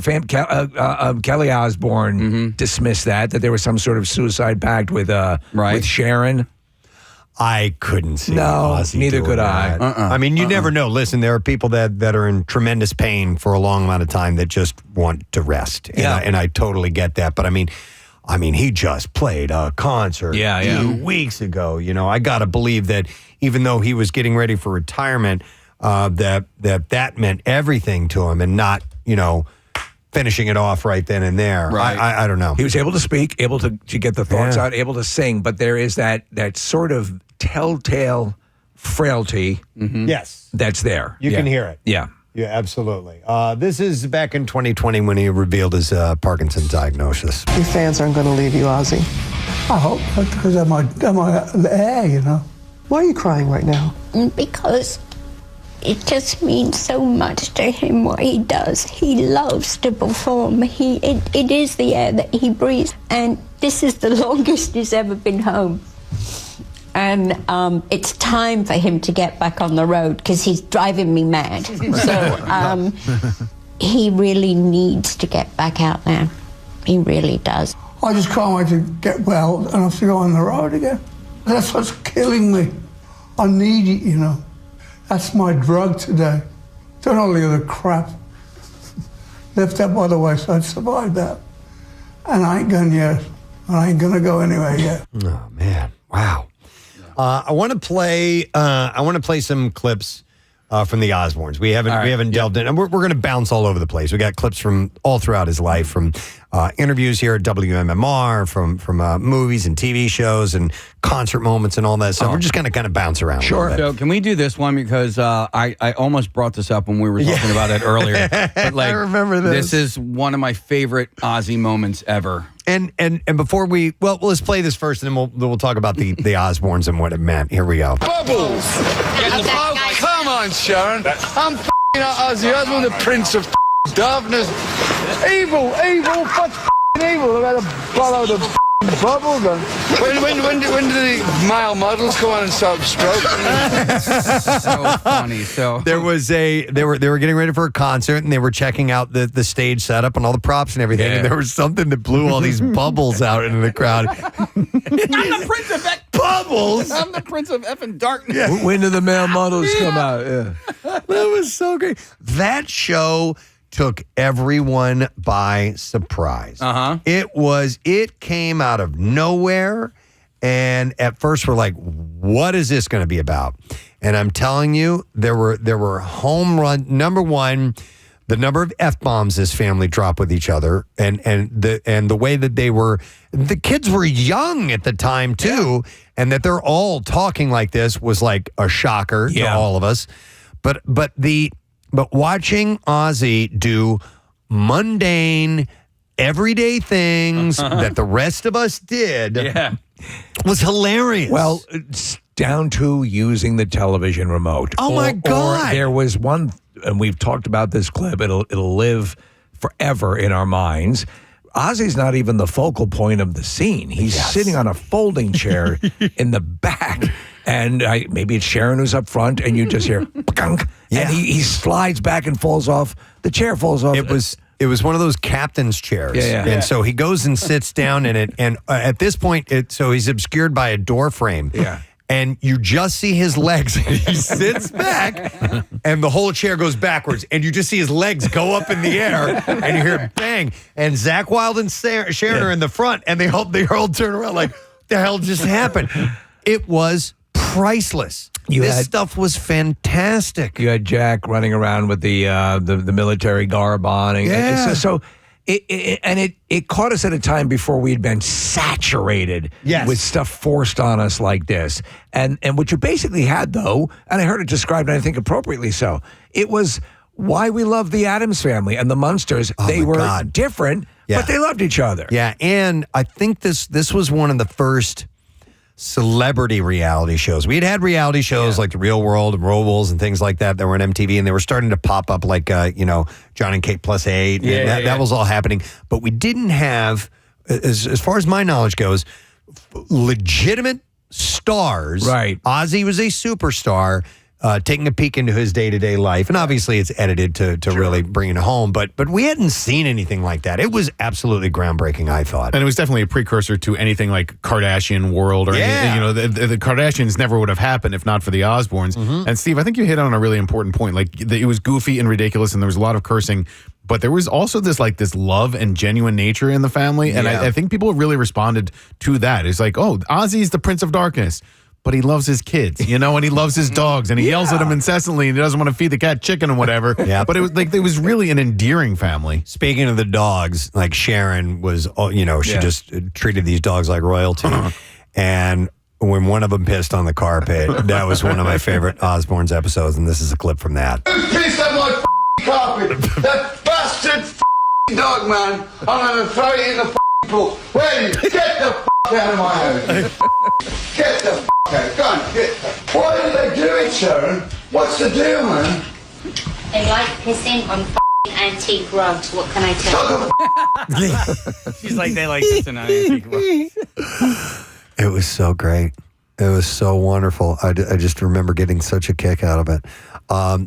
B: Kelly Osbourne dismissed that there was some sort of suicide pact with Sharon.
A: I couldn't see Ozzy
B: neither
A: doing
B: could
A: that. I mean, you never know. Listen, there are people that are in tremendous pain for a long amount of time that just want to rest. And I totally get that. But I mean, he just played a concert 2 weeks ago. You know, I got to believe that even though he was getting ready for retirement, that meant everything to him and not, finishing it off right then and there.
B: Right.
A: I don't know.
B: He was able to speak, able to get the thoughts out, able to sing, but there is that sort of telltale frailty
A: yes,
B: that's there.
A: You can hear it.
B: Yeah.
A: Yeah, absolutely. This is back in 2020 when he revealed his Parkinson's diagnosis.
N: Your fans aren't going to leave you, Ozzy.
L: I hope, because I'm there,
N: Why are you crying right now?
P: Because it just means so much to him what he does. He loves to perform. It is the air that he breathes. And this is the longest he's ever been home. And it's time for him to get back on the road because he's driving me mad. So he really needs to get back out there. He really does.
L: I just can't wait to get well and have to go on the road again. That's what's killing me. I need it, That's my drug today. Don't all the other crap. Left that by the wayside, survived that. And I ain't gone yet. I ain't gonna go anywhere yet.
A: Oh man. Wow. I want to play some clips from the Osbournes. We haven't delved in, and we're going to bounce all over the place. We got clips from all throughout his life, from interviews here at WMMR, from movies and TV shows and concert moments and all that stuff. We're just going to kind of bounce around.
C: Sure. So can we do this one because I almost brought this up when we were talking about it earlier. But
A: I remember this.
C: This is one of my favorite Ozzy moments ever.
A: And before let's play this first, and then we'll talk about the Osbournes and what it meant. Here we go.
X: Bubbles! Oh, come on, Sharon. I'm not Ozzy Osbourne, the Prince of Darkness. Evil, evil, I've had a bottle of bubble gun. When do the male models go on and start stroking?
C: So funny. So
A: they were getting ready for a concert, and they were checking out the stage setup and all the props and everything.
C: Yeah.
A: And there was something that blew all these bubbles out into the crowd.
C: I'm the Prince of
A: Bubbles.
C: I'm the Prince of effing darkness.
B: Yeah. When do the male models come out? Yeah.
A: That was so great. That show took everyone by surprise. It came out of nowhere, and at first we're like, what is this going to be about? And I'm telling you, there were home run. Number one, the number of F-bombs this family dropped with each other, and the way that the kids were young at the time too, and that they're all talking like this was like a shocker to all of us. But But watching Ozzy do mundane, everyday things that the rest of us did was hilarious.
B: Well, it's down to using the television remote.
A: Oh, my God.
B: Or there was one, and we've talked about this clip, it'll live forever in our minds. Ozzy's not even the focal point of the scene. He's sitting on a folding chair in the back. And maybe it's Sharon who's up front, and you just hear, and he slides back and falls off. The chair falls off.
A: It was one of those captain's chairs. And so he goes and sits down in it. And at this point, so he's obscured by a door frame.
B: Yeah.
A: And you just see his legs. He sits back, and the whole chair goes backwards. And you just see his legs go up in the air, and you hear bang. And Zach Wilde and Sharon are in the front, and they all turn around like, what the hell just happened? It was priceless. This stuff was fantastic.
B: You had Jack running around with the military garb on. And so it caught us at a time before we had been saturated with stuff forced on us like this. And what you basically had, though, and I heard it described, and I think appropriately so, it was why we love the Addams Family and the Munsters. They were different, but they loved each other.
A: Yeah, and I think this was one of the first celebrity reality shows. We had reality shows like The Real World and Robles and things like that were on MTV, and they were starting to pop up like, John and Kate Plus 8. That was all happening. But we didn't have, as far as my knowledge goes, legitimate stars.
B: Right.
A: Ozzy was a superstar. Taking a peek into his day-to-day life. And obviously it's edited to really bring it home. But we hadn't seen anything like that. It was absolutely groundbreaking, I thought.
D: And it was definitely a precursor to anything like Kardashian world or anything. The Kardashians never would have happened if not for the Osbournes. And Steve, I think you hit on a really important point. Like it was goofy and ridiculous and there was a lot of cursing. But there was also this love and genuine nature in the family. And I think people really responded to that. It's like, oh, Ozzy's the Prince of Darkness. But he loves his kids, and he loves his dogs, and he yells at them incessantly, and he doesn't want to feed the cat chicken or whatever. But it was really an endearing family.
A: Speaking of the dogs, like Sharon was, she just treated these dogs like royalty. And when one of them pissed on the carpet, that was one of my favorite Osbournes episodes, and this is a clip from that.
K: Who pissed on my carpet? That bastard dog, man. I'm going to throw it in the pool. Where are you? Get the out of my house. Get the out. Go on, get the. Why do they do it, Sharon? What's the deal, man?
O: They like pissing on antique rugs. What can I tell you?
C: She's like, they like pissing on antique rugs.
A: It was so great. It was so wonderful. I just remember getting such a kick out of it.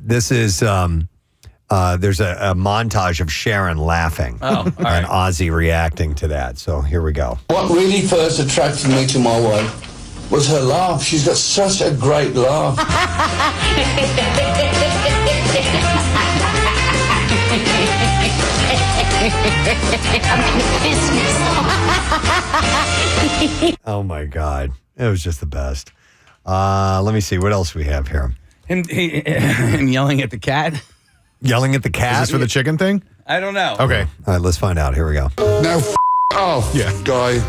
A: This is... there's a montage of Sharon laughing and Ozzy reacting to that. So here we go.
K: What really first attracted me to my wife was her laugh. She's got such a great laugh.
A: Oh my God. It was just the best. Let me see what else we have here.
C: Him yelling at the cat.
A: Yelling at the cat?
D: Is this for the chicken thing?
C: I don't know.
D: Okay.
A: All right, let's find out. Here we go.
K: Now off, Guy,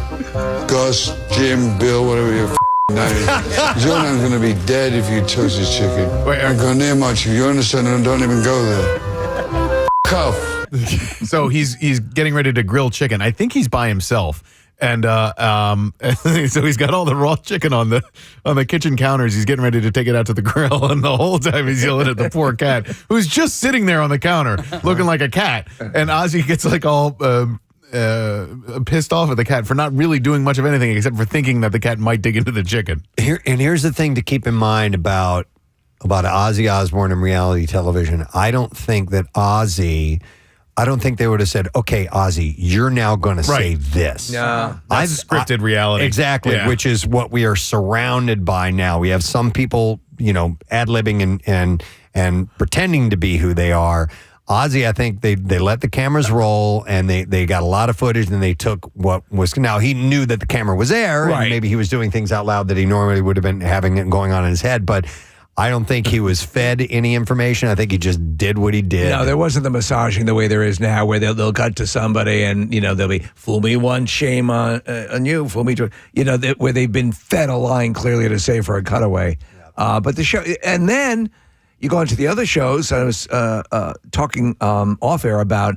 K: Gus, Jim, Bill, whatever your name is. Your name's going to be dead if you touch this chicken. Don't go near much. You understand? And don't even go there. Off.
D: So he's getting ready to grill chicken. I think he's by himself. And so he's got all the raw chicken on the kitchen counters. He's getting ready to take it out to the grill, and the whole time he's yelling at the poor cat who's just sitting there on the counter looking like a cat. And Ozzy gets like all pissed off at the cat for not really doing much of anything except for thinking that the cat might dig into the chicken.
A: Here's the thing to keep in mind about Ozzy Osbourne and reality television. I don't think they would have said, okay, Ozzy, you're now going to say this.
D: No. That's scripted reality.
A: Exactly, which is what we are surrounded by now. We have some people, ad-libbing and pretending to be who they are. Ozzy, I think they let the cameras roll, and they got a lot of footage, and they took what was... Now, he knew that the camera was there, and maybe he was doing things out loud that he normally would have been having it going on in his head, but... I don't think he was fed any information. I think he just did what he did.
B: No, there wasn't the massaging the way there is now, where they'll cut to somebody and they'll be fool me once, shame on you, fool me twice. Where they've been fed a line clearly to say for a cutaway. But the show, and then you go into the other shows. I was talking off air about,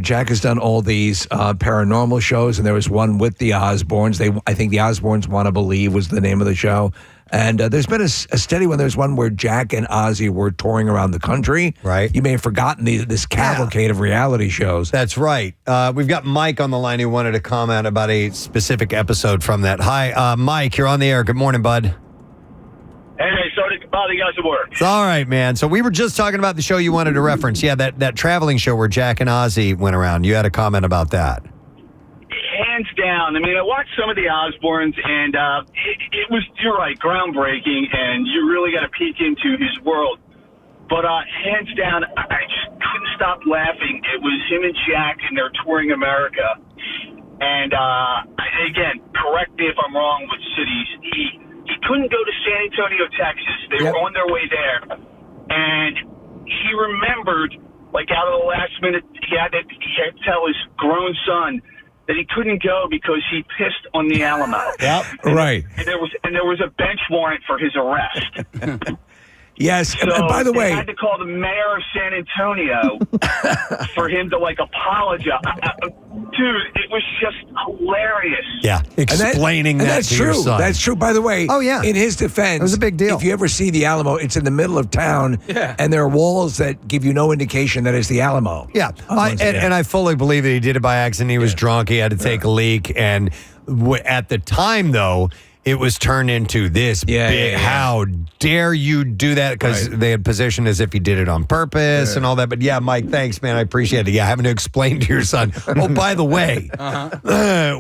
B: Jack has done all these paranormal shows, and there was one with the Osbournes. I think the Osbournes Want to Believe was the name of the show. And there's been a steady one. There's one where Jack and Ozzy were touring around the country.
A: Right.
B: You may have forgotten this cavalcade of reality shows.
A: That's right. We've got Mike on the line who wanted to comment about a specific episode from that. Hi, Mike, you're on the air. Good morning, bud.
Q: Hey, sorry to bother you guys at work.
A: It's all right, man. So we were just talking about the show you wanted to reference. Yeah, that traveling show where Jack and Ozzy went around. You had a comment about that.
Q: Hands down. I mean, I watched some of the Osbournes, and it was, you're right, groundbreaking, and you really got a peek into his world. But hands down, I just couldn't stop laughing. It was him and Jack, and they're touring America. And again, correct me if I'm wrong with cities. He couldn't go to San Antonio, Texas. They were on their way there. And he remembered, like out of the last minute, he had to tell his grown son that he couldn't go because he pissed on the Alamo.
A: Yep.
B: Right.
Q: And there was a bench warrant for his arrest.
B: Yes.
Q: So
B: and by the way,
Q: they had to call the mayor of San Antonio for him to apologize. Dude, it was just hilarious.
A: Yeah, explaining that
B: that's
A: to
B: true.
A: your son.
B: That's true. By the way, in his defense,
A: it was a big deal.
B: If you ever see the Alamo, it's in the middle of town, and there are walls that give you no indication that it's the Alamo.
A: Yeah, and I fully believe that he did it by accident. He was drunk. He had to take a leak, and at the time, though, it was turned into this big, how dare you do that? Because they had positioned as if he did it on purpose and all that. But yeah, Mike, thanks, man. I appreciate it. Yeah, having to explain to your son, oh, by the way,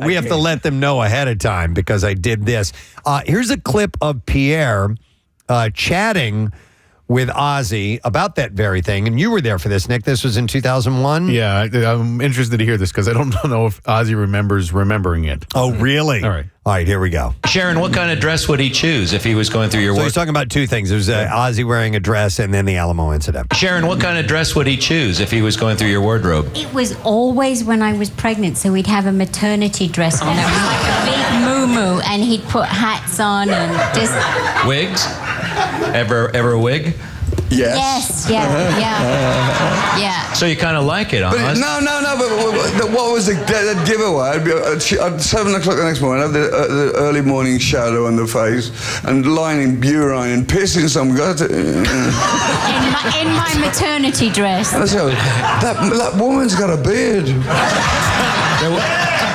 A: we have to let them know ahead of time because I did this. Here's a clip of Pierre chatting with Ozzy about that very thing. And you were there for this, Nick. This was in 2001?
D: Yeah, I'm interested to hear this because I don't know if Ozzy remembers remembering it.
A: Oh, really?
D: All
A: right, here we go.
R: Sharon, what kind of dress would he choose if he was going through your
A: So
R: work?
A: he's talking about two things. There's Ozzy wearing a dress and then the Alamo incident.
R: Sharon, what kind of dress would he choose if he was going through your wardrobe?
O: It was always when I was pregnant, so we'd have a maternity dress on. It was like a big moo-moo, and he'd put hats on and just...
R: Wigs? Ever a wig?
O: Yes, yeah.
R: So you kind of like it, huh?
K: But but what was the giveaway? At 7 o'clock the next morning, I'd have the early morning shadow on the face and lying in urine and pissing some guy.
O: In my maternity dress.
K: And I said, that woman's got a beard.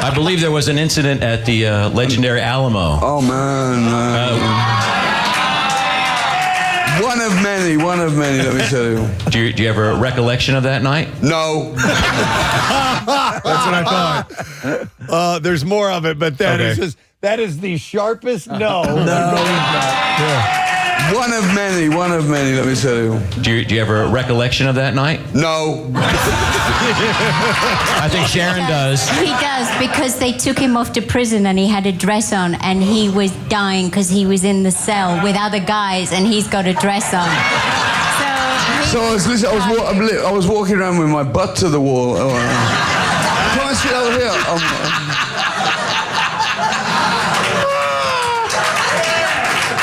R: I believe there was an incident at the legendary Alamo.
K: Oh, man. One of many, let me tell you.
R: Do you have a recollection of that night?
K: No.
A: That's what I thought. There's more of it, but that is the sharpest no.
K: One of many, let me tell you.
R: Do you have a recollection of that night?
K: No.
R: I think Sharon does.
O: He does, because they took him off to prison and he had a dress on and he was dying because he was in the cell with other guys and he's got a dress on.
K: So I was walking around with my butt to the wall. Come on, sit over here.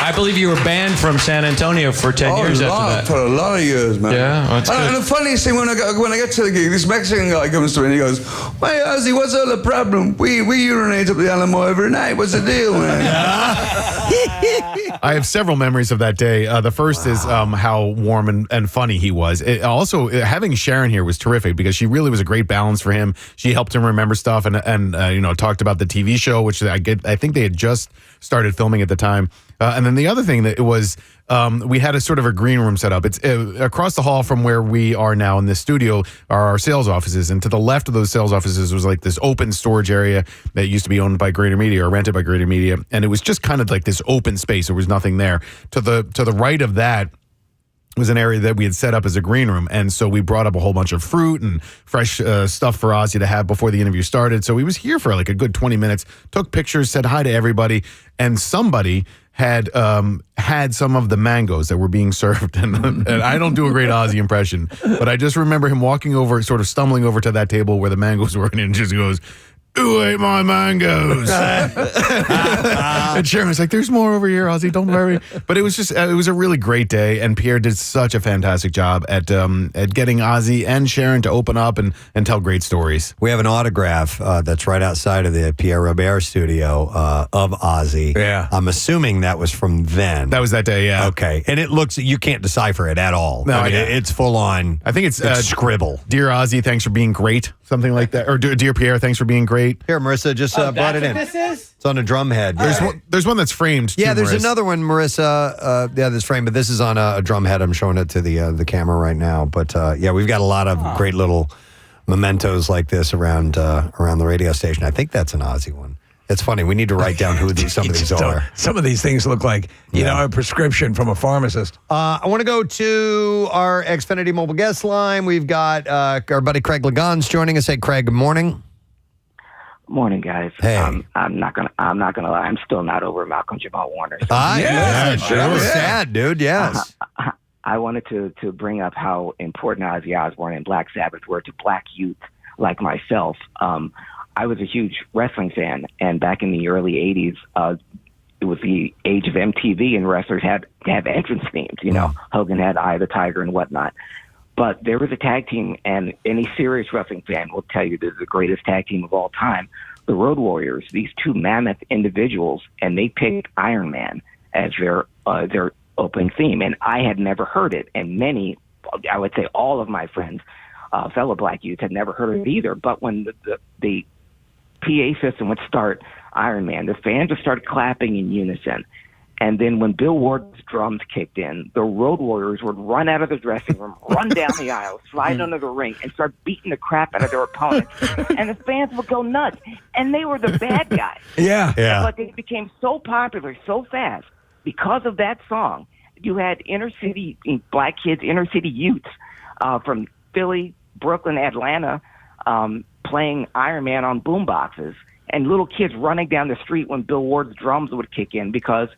R: I believe you were banned from San Antonio for 10 years after that.
K: For a lot of years, man.
R: Yeah, that's good.
K: And the funniest thing, when I get to the gig, this Mexican guy comes to me and he goes, "Hey, Ozzy, what's all the problem? We urinate up the Alamo every night. What's the deal, man?"
D: I have several memories of that day. The first is how warm and funny he was. Also, having Sharon here was terrific because she really was a great balance for him. She helped him remember stuff and talked about the TV show, which I think they had just started filming at the time. And then the other thing that it was, we had a sort of a green room set up. It's across the hall from where we are now in this studio are our sales offices. And to the left of those sales offices was like this open storage area that used to be owned by Greater Media or rented by Greater Media. And it was just kind of like this open space. There was nothing there. To the right of that was an area that we had set up as a green room. And so we brought up a whole bunch of fruit and fresh stuff for Ozzy to have before the interview started. So he was here for like a good 20 minutes, took pictures, said hi to everybody. And somebody had some of the mangoes that were being served. And I don't do a great Ozzy impression, but I just remember him walking over, sort of stumbling over to that table where the mangoes were, and he just goes, who ate my mangoes? And Sharon was like, there's more over here, Ozzy, don't worry. But it was just, it was a really great day, and Pierre did such a fantastic job at getting Ozzy and Sharon to open up and tell great stories.
A: We have an autograph that's right outside of the Pierre Robert studio of Ozzy.
B: Yeah.
A: I'm assuming that was from then.
D: That was that day, yeah.
A: Okay. And it looks, you can't decipher it at all.
D: No,
A: I mean, it's full on.
D: I think it's
A: scribble.
D: Dear Ozzy, thanks for being great. Something like that. Or Dear Pierre, thanks for being great.
A: Here, Marissa just brought it in.
V: This is?
A: It's on a drum head.
D: There's one that's framed.
A: Yeah,
D: too,
A: there's
D: Marissa.
A: another one, Marissa. That's framed, but this is on a drum head. I'm showing it to the camera right now. But yeah, we've got a lot of great little mementos like this around the radio station. I think that's an Ozzy one. It's funny. We need to write down who some of these are.
B: Some of these things look like, you know, a prescription from a pharmacist.
A: I want to go to our Xfinity mobile guest line. We've got our buddy Craig Lagans joining us. Hey, Craig, good morning.
G: Morning, guys.
A: Hey.
G: I'm not gonna lie. I'm still not over Malcolm Jamal Warner.
A: That was sad, dude. Yes.
G: I wanted to bring up how important Ozzy Osbourne and Black Sabbath were to black youth like myself. I was a huge wrestling fan, and back in the early 80s, it was the age of MTV, and wrestlers had to have entrance themes. You know, Hogan had Eye of the Tiger and whatnot. But there was a tag team, and any serious wrestling fan will tell you this is the greatest tag team of all time, the Road Warriors, these two mammoth individuals, and they picked Iron Man as their opening theme. And I had never heard it, and many, I would say all of my friends, fellow black youth, had never heard of it either. But when the PA system would start Iron Man, the fans would start clapping in unison. And then when Bill Ward's drums kicked in, the Road Warriors would run out of the dressing room, run down the aisle, slide under the ring, and start beating the crap out of their opponents. And the fans would go nuts. And they were the bad guys.
B: Yeah.
G: But they became so popular so fast because of that song. You had inner city black kids, inner city youths from Philly, Brooklyn, Atlanta, playing Iron Man on boomboxes, and little kids running down the street when Bill Ward's drums would kick in because,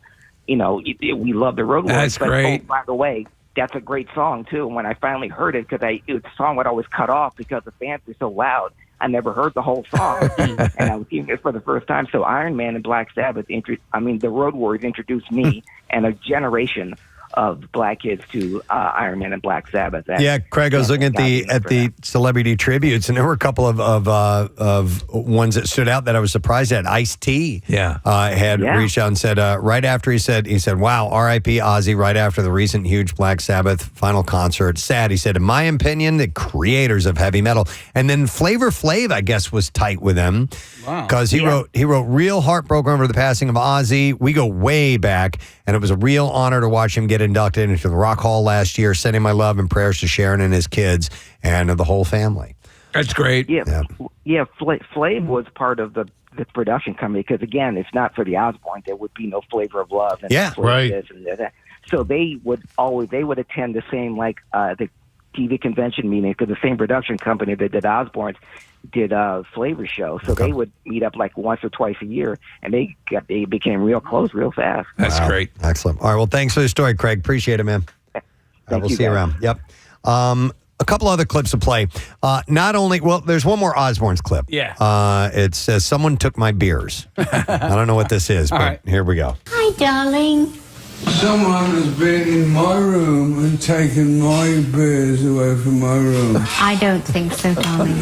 G: you know, we love the Road Warriors.
B: That's great.
G: Oh, by the way, that's a great song too. And when I finally heard it, because the song would always cut off because the fans were so loud, I never heard the whole song, and I was hearing it for the first time. So Iron Man and Black Sabbath, the Road Warriors introduced me and a generation of black kids to Iron Man and Black Sabbath.
A: Yeah, Craig, I was looking at the celebrity tributes, and there were a couple of ones that stood out that I was surprised at. Ice-T had reached out and said, right after he said, wow, R.I.P. Ozzy, right after the recent huge Black Sabbath final concert. Sad, he said, in my opinion, the creators of heavy metal. And then Flavor Flav, I guess, was tight with him.
C: Wow.
A: Because he wrote real heartbroken over the passing of Ozzy. We go way back, and it was a real honor to watch him get inducted into the Rock Hall last year, sending my love and prayers to Sharon and his kids and the whole family.
B: That's great.
G: Flav was part of the production company because, again, if not for the Osbournes, there would be no Flavor of Love. And this and that. So they would attend the same, the TV convention meeting because the same production company that did Osbournes did a Flavor show. So they would meet up like once or twice a year, and they became real close real fast.
B: That's great.
A: Excellent. All right. Well, thanks for the story, Craig. Appreciate it, man. We'll see you around. Yep. A couple other clips to play. There's one more Osbourne's clip.
V: Yeah.
A: It says, someone took my beers. I don't know what this is, but here we go.
O: Hi, darling.
S: Someone has been in my room and taken my beers away from my room.
O: I don't think so, darling.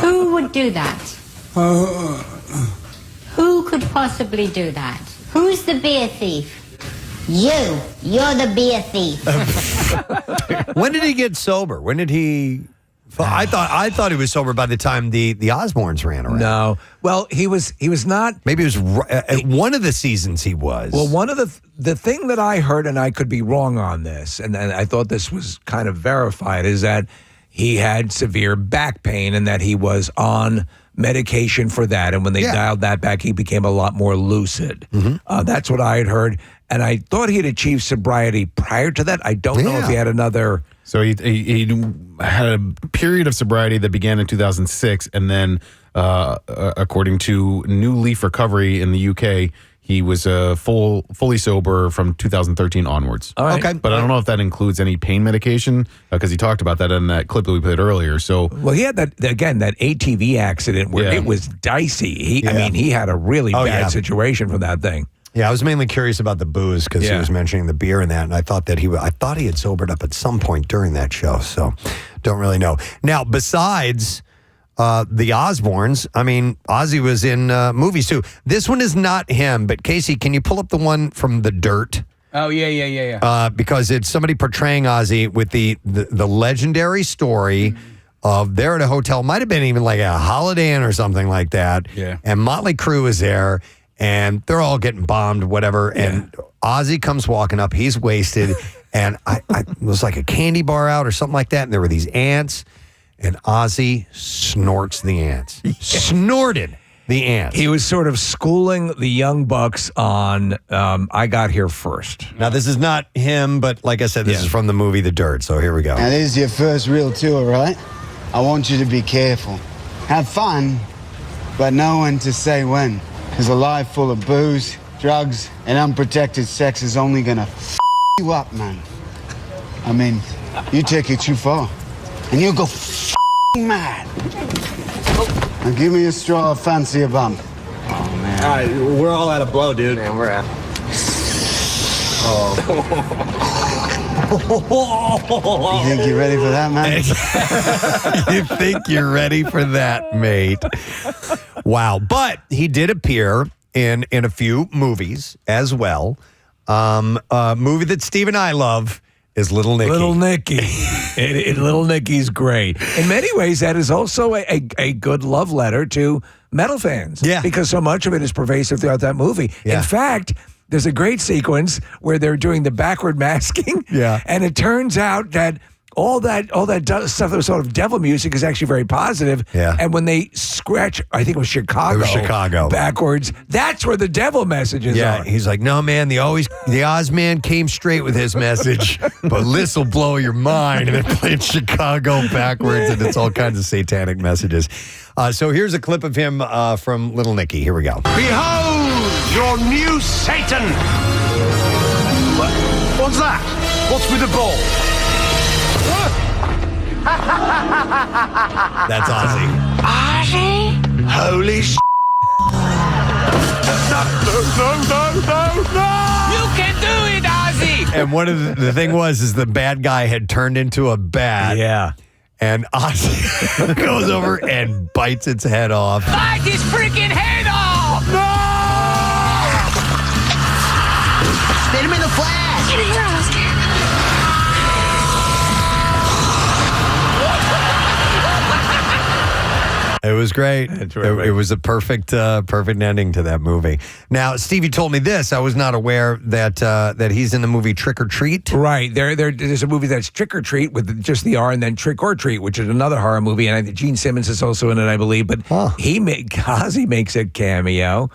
O: Who would do that? Who could possibly do that? Who's the beer thief? You're the beer thief.
A: When did he get sober? When did he? I thought he was sober by the time the Osbournes ran around.
B: No, well, he was not.
A: Maybe it was one of the seasons he was.
B: Well, one of the thing that I heard, and I could be wrong on this, and I thought this was kind of verified, is that he had severe back pain and that he was on medication for that. And when they dialed that back, he became a lot more lucid.
A: Mm-hmm.
B: That's what I had heard. And I thought he had achieved sobriety prior to that. I don't know if he had another.
D: So he had a period of sobriety that began in 2006, and then according to New Leaf Recovery in the UK, He was fully sober from 2013 onwards.
B: All right.
A: Okay.
D: But I don't know if that includes any pain medication because he talked about that in that clip that we played earlier. So,
B: Well, he had that ATV accident where it was dicey. I mean, he had a really bad situation from that thing.
A: Yeah, I was mainly curious about the booze because he
B: Yeah.
A: was mentioning the beer and that, and I thought that he had sobered up at some point during that show. So, don't really know. Now, besides the Osbournes, I mean, Ozzy was in movies too. This one is not him, but Casey, can you pull up the one from The Dirt?
C: Oh, yeah.
A: Because it's somebody portraying Ozzy with the legendary story of they're at a hotel, might have been even like a Holiday Inn or something like that.
C: Yeah.
A: And Motley Crue is there, and they're all getting bombed, whatever. Yeah. And Ozzy comes walking up, he's wasted, and it was like a candy bar out or something like that, and there were these ants, and Ozzy snorts the ants. Snorted the ants.
B: He was sort of schooling the Young Bucks on I Got Here First.
A: Now, this is not him, but like I said, this is from the movie The Dirt, so here we go.
K: Now, this is your first real tour, right? I want you to be careful. Have fun, but know when to say when. Because a life full of booze, drugs, and unprotected sex is only gonna you up, man. I mean, you take it too far, and you'll go mad. Now give me a straw, fancy a bump.
E: Oh, man. All right, we're all out of blow, dude. Man, we're out.
K: You think you're ready for that, man?
A: You think you're ready for that, mate? Wow. But he did appear in a few movies as well. A movie that Steve and I love is Little Nicky.
B: Little Nicky. Little Nicky's great. In many ways, that is also a good love letter to metal fans.
A: Yeah.
B: Because so much of it is pervasive throughout that movie.
A: Yeah.
B: In fact, there's a great sequence where they're doing the backward masking.
A: Yeah.
B: And it turns out that all that stuff that was sort of devil music is actually very positive.
A: Yeah.
B: And when they scratch, I think it was Chicago.
A: It was Chicago.
B: Backwards, that's where the devil messages
A: Yeah,
B: are.
A: he's like, no, man, the Oz man came straight with his message, but this will blow your mind. And they're playing Chicago backwards, and it's all kinds of satanic messages. So here's a clip of him from Little Nicky. Here we go.
M: Behold your new Satan! What's that? What's with the ball?
A: That's Ozzy.
M: Ozzy? Holy sh**. No! You can do it, Ozzy!
A: And one of the thing is the bad guy had turned into a bat.
B: Yeah.
A: And Ozzy goes over and bites its head off.
M: Bite his freaking head off! No! Spin him in the flash! Get here, Ozzy.
A: It was great. It was a perfect ending to that movie. Now, Stevie told me this. I was not aware that he's in the movie Trick or Treat.
B: Right. There's a movie that's Trick or Treat with just the R, and then Trick or Treat, which is another horror movie. And I think Gene Simmons is also in it, I believe. But Ozzy makes a cameo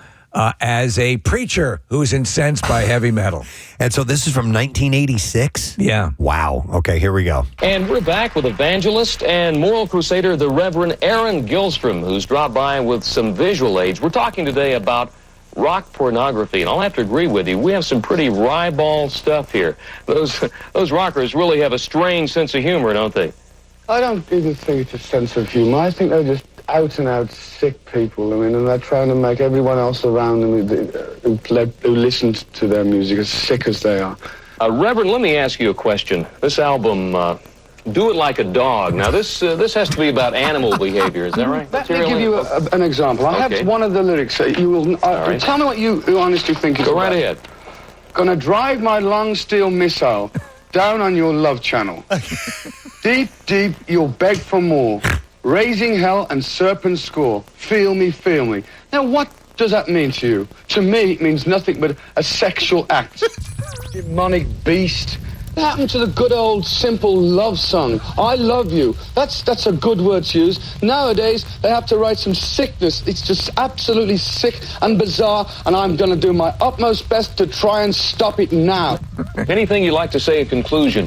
B: as a preacher who's incensed by heavy metal.
A: And so this is from 1986?
B: Yeah.
A: Wow. Okay, here we go.
T: And we're back with evangelist and moral crusader, the Reverend Aaron Gilstrom, who's dropped by with some visual aids. We're talking today about rock pornography, and I'll have to agree with you. We have some pretty ribald stuff here. Those rockers really have a strange sense of humor, don't they?
X: I don't even think it's a sense of humour. I think they're just out-and-out sick people. I mean, and they're trying to make everyone else around them who listens to their music as sick as they are.
T: Reverend, let me ask you a question. This album, Do It Like a Dog. Now, this has to be about animal behavior. Is that right?
X: Let me give you an example. I have one of the lyrics. You will
T: right.
X: Tell me what you honestly think is
T: Go right ahead.
X: Gonna drive my long steel missile down on your love channel. Deep, deep, you'll beg for more. Raising hell and serpent score. Feel me, feel me. Now, what does that mean to you? To me, it means nothing but a sexual act. Demonic beast. What happened to the good old simple love song? I love you. That's a good word to use. Nowadays, they have to write some sickness. It's just absolutely sick and bizarre, and I'm going to do my utmost best to try and stop it now.
T: Anything you'd like to say in conclusion?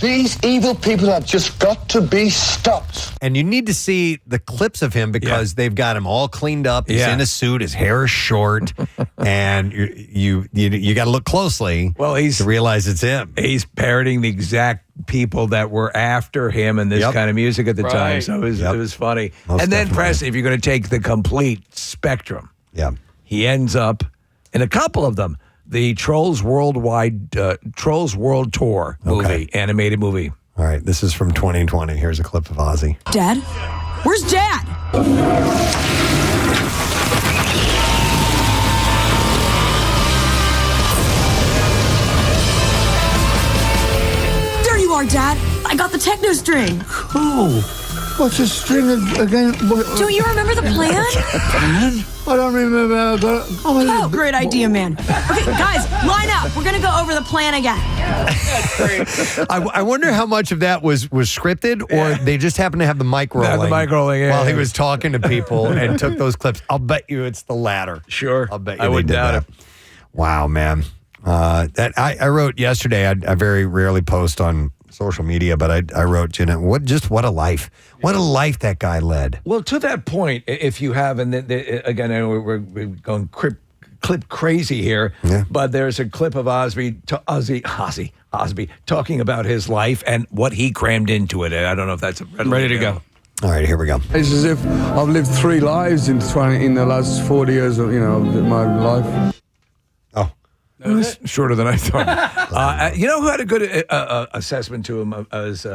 K: These evil people have just got to be stopped.
A: And you need to see the clips of him because they've got him all cleaned up. He's in a suit. His hair is short, and you got to look closely. To realize it's him.
B: He's parroting the exact people that were after him and this kind of music at the time. So it was funny.
A: Most
B: and then
A: definitely.
B: Preston, if you're going to take the complete spectrum, he ends up in a couple of them. The Trolls World Tour movie, animated movie.
A: All right, this is from 2020. Here's a clip of Ozzy.
F: Dad? Where's Dad? There you are, Dad. I got the techno string.
K: Cool. What's a string again?
F: Don't you remember the plan?
K: Plan? I don't remember.
F: Oh, great idea, man. Okay, guys, line up. We're going to go over the plan again.
A: I wonder how much of that was scripted, or they just happened to have the mic rolling. While he was talking to people and took those clips. I'll bet you it's the latter.
B: Sure.
A: I'll bet you
B: I wouldn't doubt it.
A: Wow, man. I wrote yesterday. I very rarely post on social media, but I wrote, what a life. What a life that guy led.
B: Well, to that point, if you have, and again, I know we're going clip crazy here, but there's a clip of Ozzy talking about his life and what he crammed into it. I don't know if that's
C: ready to go.
A: All right, here we go.
S: It's as if I've lived 3 lives in the last 40 years of my life.
B: That's shorter than I thought. You know who had a good assessment to him as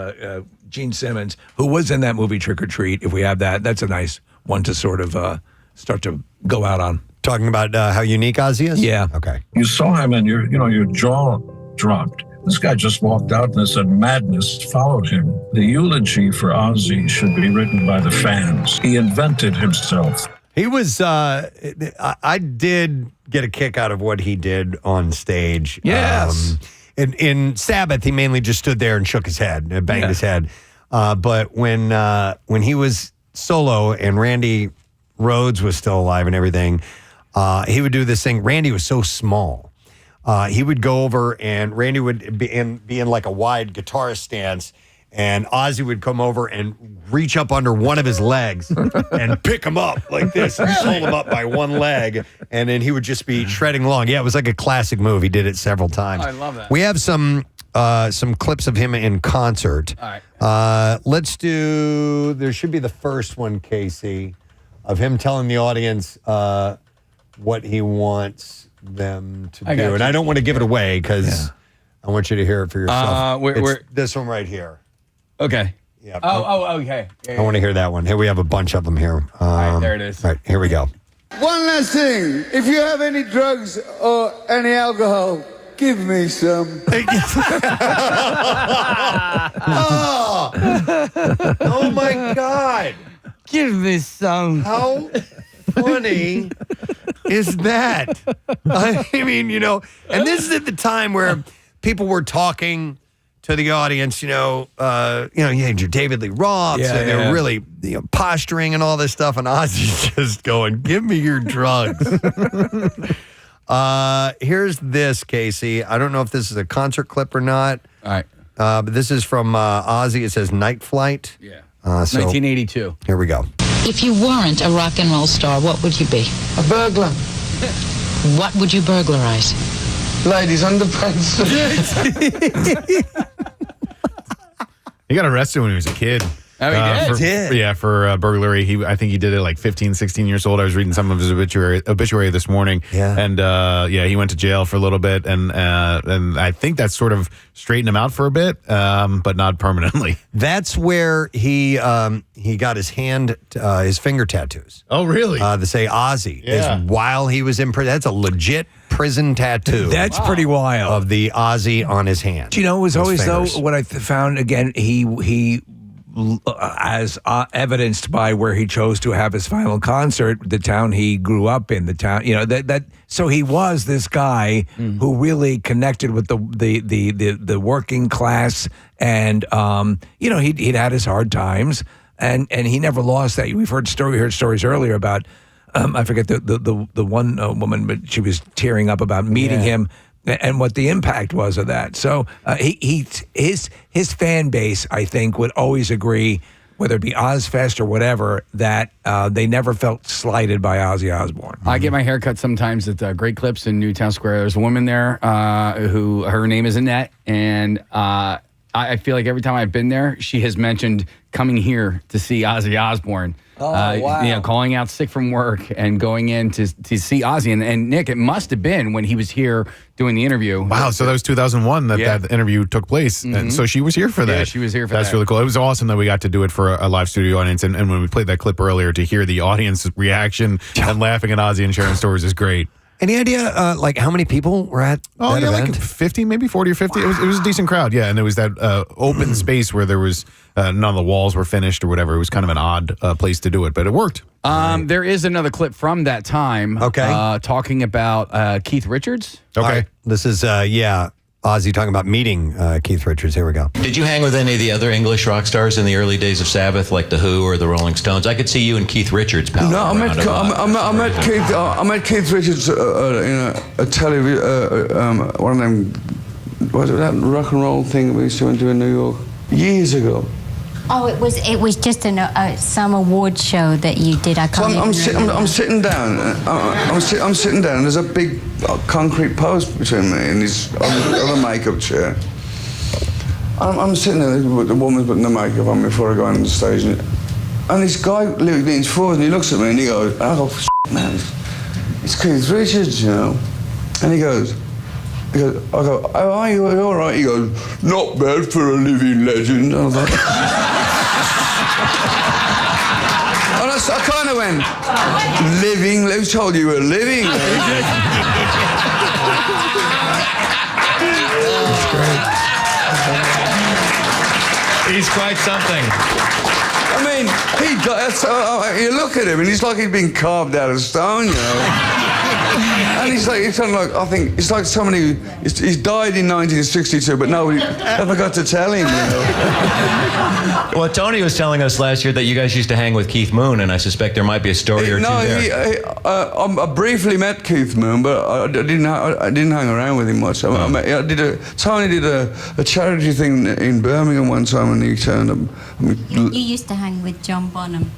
B: Gene Simmons, who was in that movie Trick or Treat. If we have that, that's a nice one to sort of start to go out on.
A: Talking about how unique Ozzy is?
B: Yeah.
A: Okay.
I: You saw him and your jaw dropped. This guy just walked out and it said madness followed him. The eulogy for Ozzy should be written by the fans. He invented himself.
A: He was, I did get a kick out of what he did on stage.
B: Yes.
A: In Sabbath, he mainly just stood there and shook his head, and banged his head. But when he was solo and Randy Rhoads was still alive and everything, he would do this thing. Randy was so small. He would go over and Randy would be in like a wide guitar stance, and Ozzy would come over and reach up under one of his legs and pick him up like this and hold him up by one leg, and then he would just be shredding along. Yeah, it was like a classic move. He did it several times.
C: I love that.
A: We have some clips of him in concert.
C: All right.
A: Let's do, there should be the first one, Casey, of him telling the audience what he wants them to
C: I got
A: do.
C: you.
A: And I don't want to give it away because I want you to hear it for yourself.
C: It's
A: this one right here.
C: Okay.
A: Yeah.
C: Okay.
A: I want to hear that one. Here we have a bunch of them here.
C: All right, there it is.
A: All right, here we go.
X: One last thing. If you have any drugs or any alcohol, give me some.
A: Oh my God.
C: Give me some.
A: How funny is that? I mean, and this is at the time where people were talking to the audience, you had your David Lee Roths, and they were really posturing and all this stuff, and Ozzy's just going, give me your drugs. Here's this, Casey. I don't know if this is a concert clip or not.
C: All right.
A: But this is from Ozzy. It says Night Flight.
C: Yeah.
A: 1982. Here we go.
J: If you weren't a rock and roll star, what would you be?
X: A burglar.
J: What would you burglarize?
X: Ladies' underpants.
D: He got arrested when he was a kid.
C: Oh, he did?
D: For burglary. I think he did it like 15, 16 years old. I was reading some of his obituary this morning. Yeah. And he went to jail for a little bit, and I think that sort of straightened him out for a bit, but not permanently.
A: That's where he got his finger tattoos.
D: Oh, really?
A: To say Ozzy.
D: Yeah.
A: While he was in prison. That's a legit prison tattoo.
B: That's pretty wild.
A: Of the Ozzy on his hand.
B: Do you know, it was always, fingers. Though, what I found, again, he as evidenced by where he chose to have his final concert, the town he grew up in, the town, so he was this guy who really connected with the working class, and he'd had his hard times, and he never lost that. We heard stories earlier about I forget the one woman, but she was tearing up about meeting him and what the impact was of that. So his fan base, I think, would always agree, whether it be Ozfest or whatever, that they never felt slighted by Ozzy Osbourne.
C: I get my hair cut sometimes at Great Clips in Newtown Square. There's a woman there who her name is Annette, and I feel like every time I've been there, she has mentioned coming here to see Ozzy Osbourne.
B: Wow.
C: Calling out sick from work and going in to see Ozzy. And Nick, it must have been when he was here doing the interview.
D: Wow, so that was 2001 that interview took place. And so she was here for that.
C: Yeah, she was here for
D: That's
C: that.
D: really cool. It was awesome that we got to do it for a live studio audience. And when we played that clip earlier, to hear the audience reaction and laughing at Ozzy and sharing stories is great.
A: Any idea, like, how many people were at that event?
D: Like 50, maybe 40 or 50. It was a decent crowd, yeah. And there was that open space where there was none of the walls were finished or whatever. It was kind of an odd place to do it, but it worked.
C: There is another clip from that time.
A: Okay.
C: Talking about Keith Richards.
D: Okay.
A: All right. This is, Ozzy talking about meeting Keith Richards. Here we go.
R: Did you hang with any of the other English rock stars in the early days of Sabbath, like The Who or the Rolling Stones? I could see you and Keith Richards palling
S: No, I met Keith Richards in a television, one of them, what was it, that rock and roll thing we used to do in New York years ago.
O: Oh, it was just some award show that you did. I can't.
S: I'm sitting down. I'm sitting down, and there's a big concrete post between me and this other makeup chair. I'm sitting there. The woman's putting the makeup on me before I go on the stage, and this guy leans forward and he looks at me and he goes, "Oh, man, it's Keith Richards, you know," and he goes. I go, "Oh, are you all right?" He goes, "Not bad for a living legend." I was like, I kind of went, "Living? Who told you were living?"
R: He's quite something.
S: I mean, you look at him and he's like he's been carved out of stone, you know. And he's kind of like, I think it's like somebody he's died in 1962, but nobody ever got to tell him. You know?
R: Well, Tony was telling us last year that you guys used to hang with Keith Moon, and I suspect there might be a story or two there.
S: I briefly met Keith Moon, but I didn't hang around with him much. Tony did a charity thing in Birmingham one time, and he turned up.
O: You used to hang with John Bonham.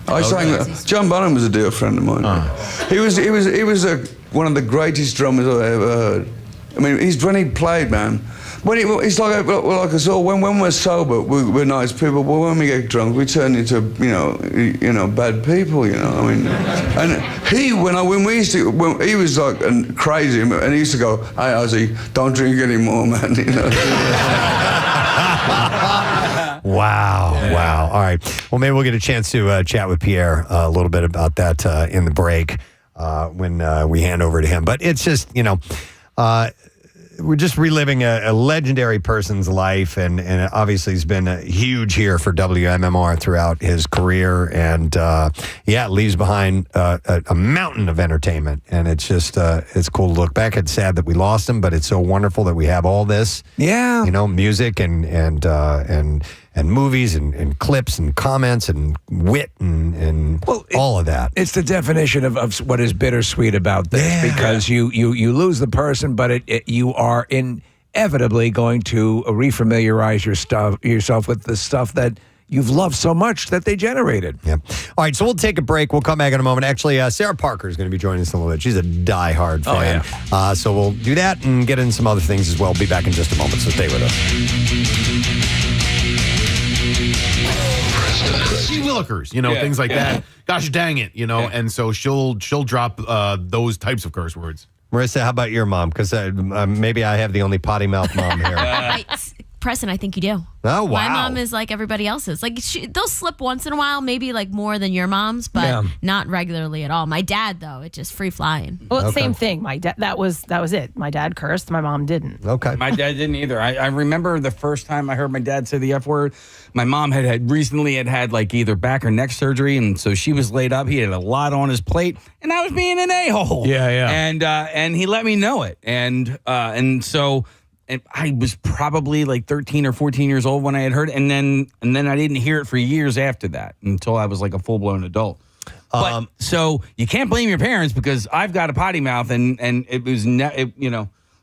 S: John Bonham was a dear friend of mine. He was one of the greatest drummers I ever heard. I mean, when he played, man. It's like us all. When we're sober, we're nice people. But when we get drunk, we turn into bad people. You know. I mean, and he he was like crazy, and he used to go, "Hey, Ozzy, don't drink anymore, man." You know.
A: Wow. All right. Well, maybe we'll get a chance to chat with Pierre a little bit about that in the break when we hand over to him. But it's just, we're just reliving a legendary person's life, and obviously he's been huge here for WMMR throughout his career, and leaves behind a mountain of entertainment, and it's just it's cool to look back. It's sad that we lost him, but it's so wonderful that we have all this, music and movies and clips and comments and wit and all of that.
B: It's the definition of what is bittersweet about this, because you lose the person, but you are inevitably going to refamiliarize yourself with the stuff that you've loved so much that they generated.
A: Yeah. All right, so we'll take a break. We'll come back in a moment. Actually, Sarah Parker is going to be joining us in a little bit. She's a diehard fan.
B: Oh, yeah.
A: So we'll do that and get into some other things as well. We'll be back in just a moment, so stay with us.
D: She willikers, things like that. Gosh dang it, and so she'll drop those types of curse words.
A: Marissa, how about your mom? Because maybe I have the only potty mouth mom here.
V: Preston, I think you do.
A: Oh, wow.
V: My mom is like everybody else's. Like they'll slip once in a while, maybe like more than your mom's, but not regularly at all. My dad, though, it's just free flying.
H: Well, same thing. My dad, that was it. My dad cursed. My mom didn't.
A: Okay.
C: My dad didn't either. I remember the first time I heard my dad say the F word. My mom had recently had like either back or neck surgery, and so she was laid up. He had a lot on his plate, and I was being an a-hole.
B: Yeah.
C: And he let me know it, and so. And I was probably like 13 or 14 years old when I had heard it, and then I didn't hear it for years after that until I was like a full-blown adult. So you can't blame your parents, because I've got a potty mouth, and it was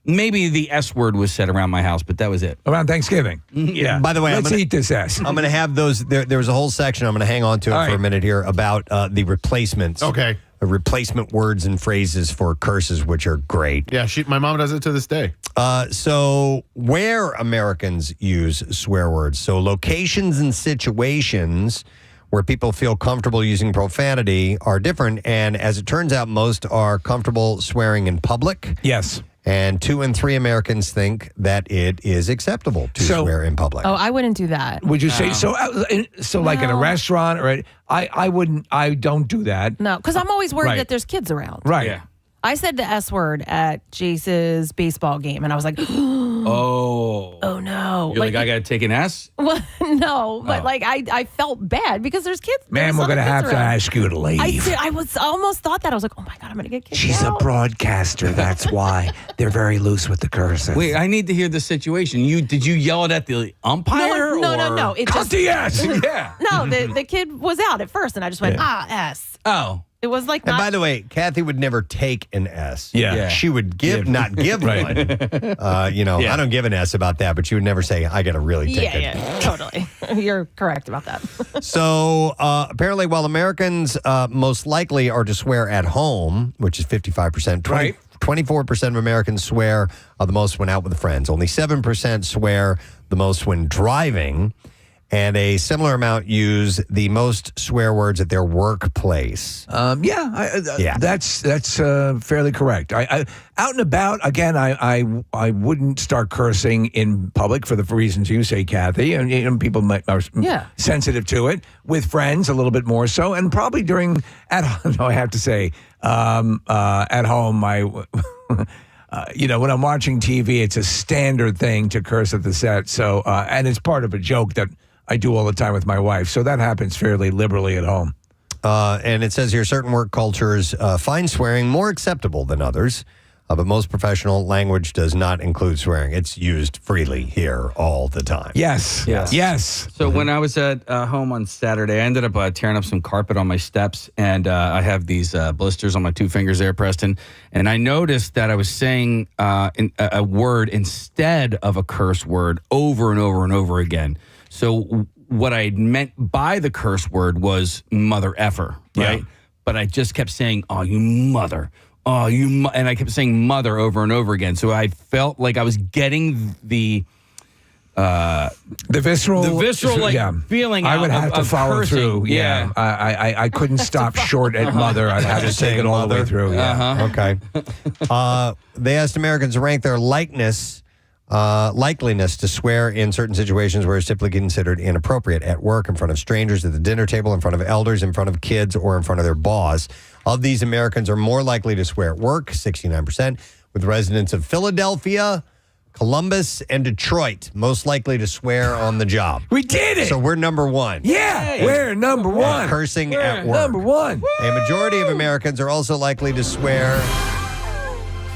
C: Maybe the S word was said around my house, but that was it.
B: Around Thanksgiving.
C: Yeah.
A: By the way,
B: let's eat this S.
A: I'm going to have those. There was a whole section. I'm going to hang on to it
B: All
A: for a
B: right.
A: minute here about the replacements.
D: Okay.
A: Replacement words and phrases for curses, which are great.
D: Yeah, my mom does it to this day.
A: So where Americans use swear words. So locations and situations where people feel comfortable using profanity are different. And as it turns out, most are comfortable swearing in public.
B: Yes.
A: And 2 in 3 Americans think that it is acceptable to swear in public.
H: Oh, I wouldn't do that.
B: Would you say so? Like in a
H: No.
B: restaurant, or I wouldn't. I don't do that.
H: No, because I'm always worried
B: Right.
H: that there's kids around.
B: Right. Yeah.
H: I said the S word at Jace's baseball game, and I was like,
C: Oh.
H: oh no.
C: You're like, I got to take an S?
H: Well, no, but
C: Oh.
H: like I felt bad because there's kids.
B: Man,
H: there's
B: we're
H: other
B: gonna
H: kids
B: have to
H: around.
B: ask you to leave.
H: I was almost thought that. I was like, oh my God, I'm going to get kicked
B: She's a
H: out.
B: broadcaster. That's why they're very loose with the curses.
C: Wait, I need to hear the situation. Did you yell it at the umpire?
H: No. It
B: Cut
H: just,
B: the S.
C: Yeah.
H: no, the kid was out at first, and I just went, S.
C: Oh.
H: It was like
A: And
H: not.
A: by the way, Kathy would never take an S.
B: Yeah.
A: She would not give
B: Right.
A: one. I don't give an S about that, but she would never say, I got to really take it.
H: yeah, totally. You're correct about that.
A: So apparently, while Americans most likely are to swear at home, which is 55%,
B: Right.
A: 24% of Americans swear the most when out with friends. Only 7% swear the most when driving. And a similar amount use the most swear words at their workplace.
B: Yeah, that's fairly correct. I out and about again. I wouldn't start cursing in public for the reasons you say, Kathy. And people are sensitive to it. With friends, a little bit more so, and probably during at home. I have to say, at home, when I'm watching TV, it's a standard thing to curse at the set. So, and it's part of a joke that I do all the time with my wife. So that happens fairly liberally at home.
A: And it says here, certain work cultures find swearing more acceptable than others, but most professional language does not include swearing. It's used freely here all the time.
B: Yes.
C: So when I was at home on Saturday, I ended up tearing up some carpet on my steps, and I have these blisters on my 2 fingers there, Preston. And I noticed that I was saying a word instead of a curse word over and over and over again. So what I meant by the curse word was mother effer, right?
B: Yeah.
C: But I just kept saying, oh, you mother. Oh, you and I kept saying mother over and over again. So I felt like I was getting the
B: visceral
C: feeling.
B: I would have to follow
C: cursing.
B: through. Yeah, I couldn't stop short at mother. I'd have to take it all the way through. Yeah.
A: Okay. They asked Americans to rank their likeliness to swear in certain situations where it's typically considered inappropriate: at work, in front of strangers, at the dinner table, in front of elders, in front of kids, or in front of their boss. Of these, Americans are more likely to swear at work, 69%, with residents of Philadelphia, Columbus, and Detroit most likely to swear on the job.
B: We did it!
A: So we're number one.
B: Yeah, we're number one.
A: Cursing at work.
B: Number one.
A: A majority of Americans are also likely to swear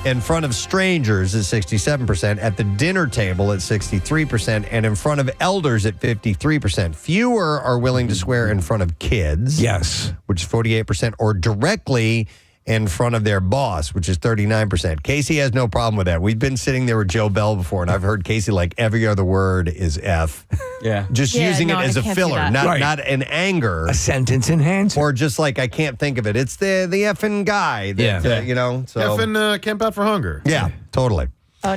A: in front of strangers at 67%, at the dinner table at 63%, and in front of elders at 53%. Fewer are willing to swear in front of kids.
B: Yes.
A: Which is 48%, or directly in front of their boss, which is 39%. Casey has no problem with that. We've been sitting there with Joe Bell before, and I've heard Casey like every other word is F.
C: Yeah.
A: Just using it as a filler, not in anger.
B: A sentence enhancer.
A: Or just like, I can't think of it. It's the effing guy. That, so.
D: Effing Camp Out for Hunger.
A: Yeah, totally.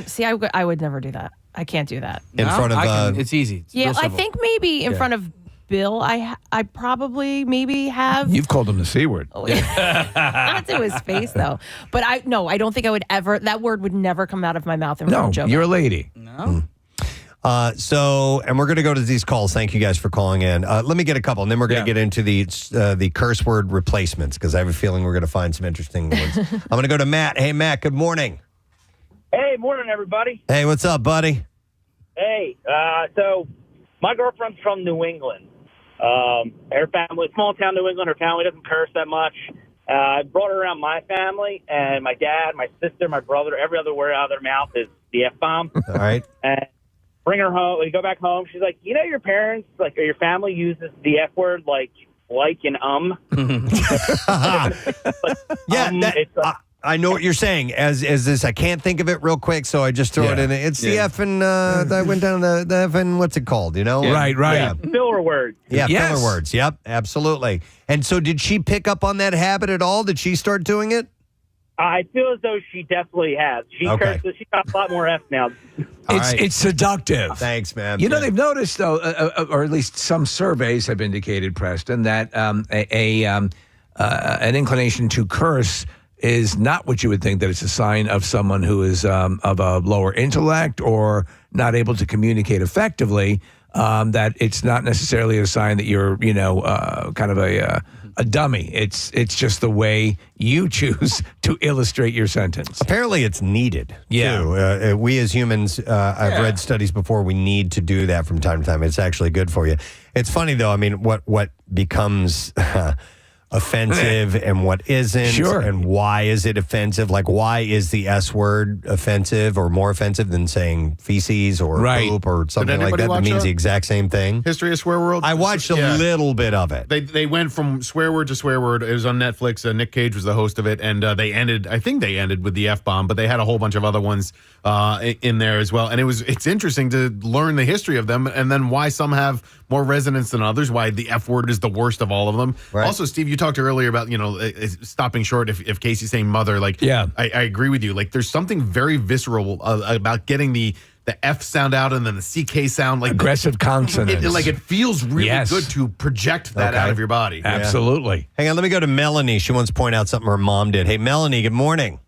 H: See, I would never do that. I can't do that.
A: In front of
C: it's easy. It's
H: Yeah,
C: real
H: I
C: simple.
H: think maybe in front of Bill, I probably maybe have.
B: You've called him the C word.
H: Not to his face though. But I don't think I would ever. That word would never come out of my mouth in front
B: No,
H: of Joe.
B: you're a lady.
C: No.
A: And we're going to go to these calls. Thank you guys for calling in. Let me get a couple, and then we're going to get into the curse word replacements, because I have a feeling we're going to find some interesting ones. I'm going to go to Matt. Hey, Matt, good morning.
N: Hey, morning, everybody.
A: Hey, what's up, buddy?
N: Hey, so my girlfriend's from New England. Her family, small town New England, her family doesn't curse that much. I brought her around my family, and my dad, my sister, my brother, every other word out of their mouth is the F-bomb.
A: All right.
N: And bring her home. We go back home. She's like, your parents, or your family uses the F word like and
A: Yeah, I know what you're saying. As this, I can't think of it real quick, so I just throw it in. It's the F and I went down the F and what's it called? You know,
B: Right.
N: Yeah, filler words.
A: Yeah,
B: Yes.
A: filler words. Yep, absolutely. And so, did she pick up on that habit at all? Did she start doing it?
N: I feel as though she definitely has. She curses. She got a lot more F now.
B: It's seductive.
A: Thanks, man.
B: You know, they've noticed, though, or at least some surveys have indicated, Preston, that an inclination to curse is not what you would think, that it's a sign of someone who is of a lower intellect or not able to communicate effectively, that it's not necessarily a sign that you're, kind of a dummy. It's just the way you choose to illustrate your sentence.
A: Apparently, it's needed. Too. We as humans, I've read studies before. We need to do that from time to time. It's actually good for you. It's funny though. I mean, what becomes offensive and what isn't, and why is it offensive? Like, why is the S word offensive or more offensive than saying feces or poop or something like that? That means the exact same thing.
D: History of Swear World.
A: I watched a little bit of it.
D: They went from swear word to swear word. It was on Netflix. Nick Cage was the host of it, and they ended. I think they ended with the F-bomb, but they had a whole bunch of other ones in there as well. And it's interesting to learn the history of them, and then why some have more resonance than others. Why the F word is the worst of all of them. Right. Also, Steve, you talked earlier about stopping short if Casey's saying mother. Like, I agree with you. Like, there's something very visceral about getting the F sound out and then the CK sound, like
B: aggressive consonants.
D: It feels really good to project that out of your body.
B: Absolutely.
A: Hang on, let me go to Melanie. She wants to point out something her mom did. Hey, Melanie, good morning.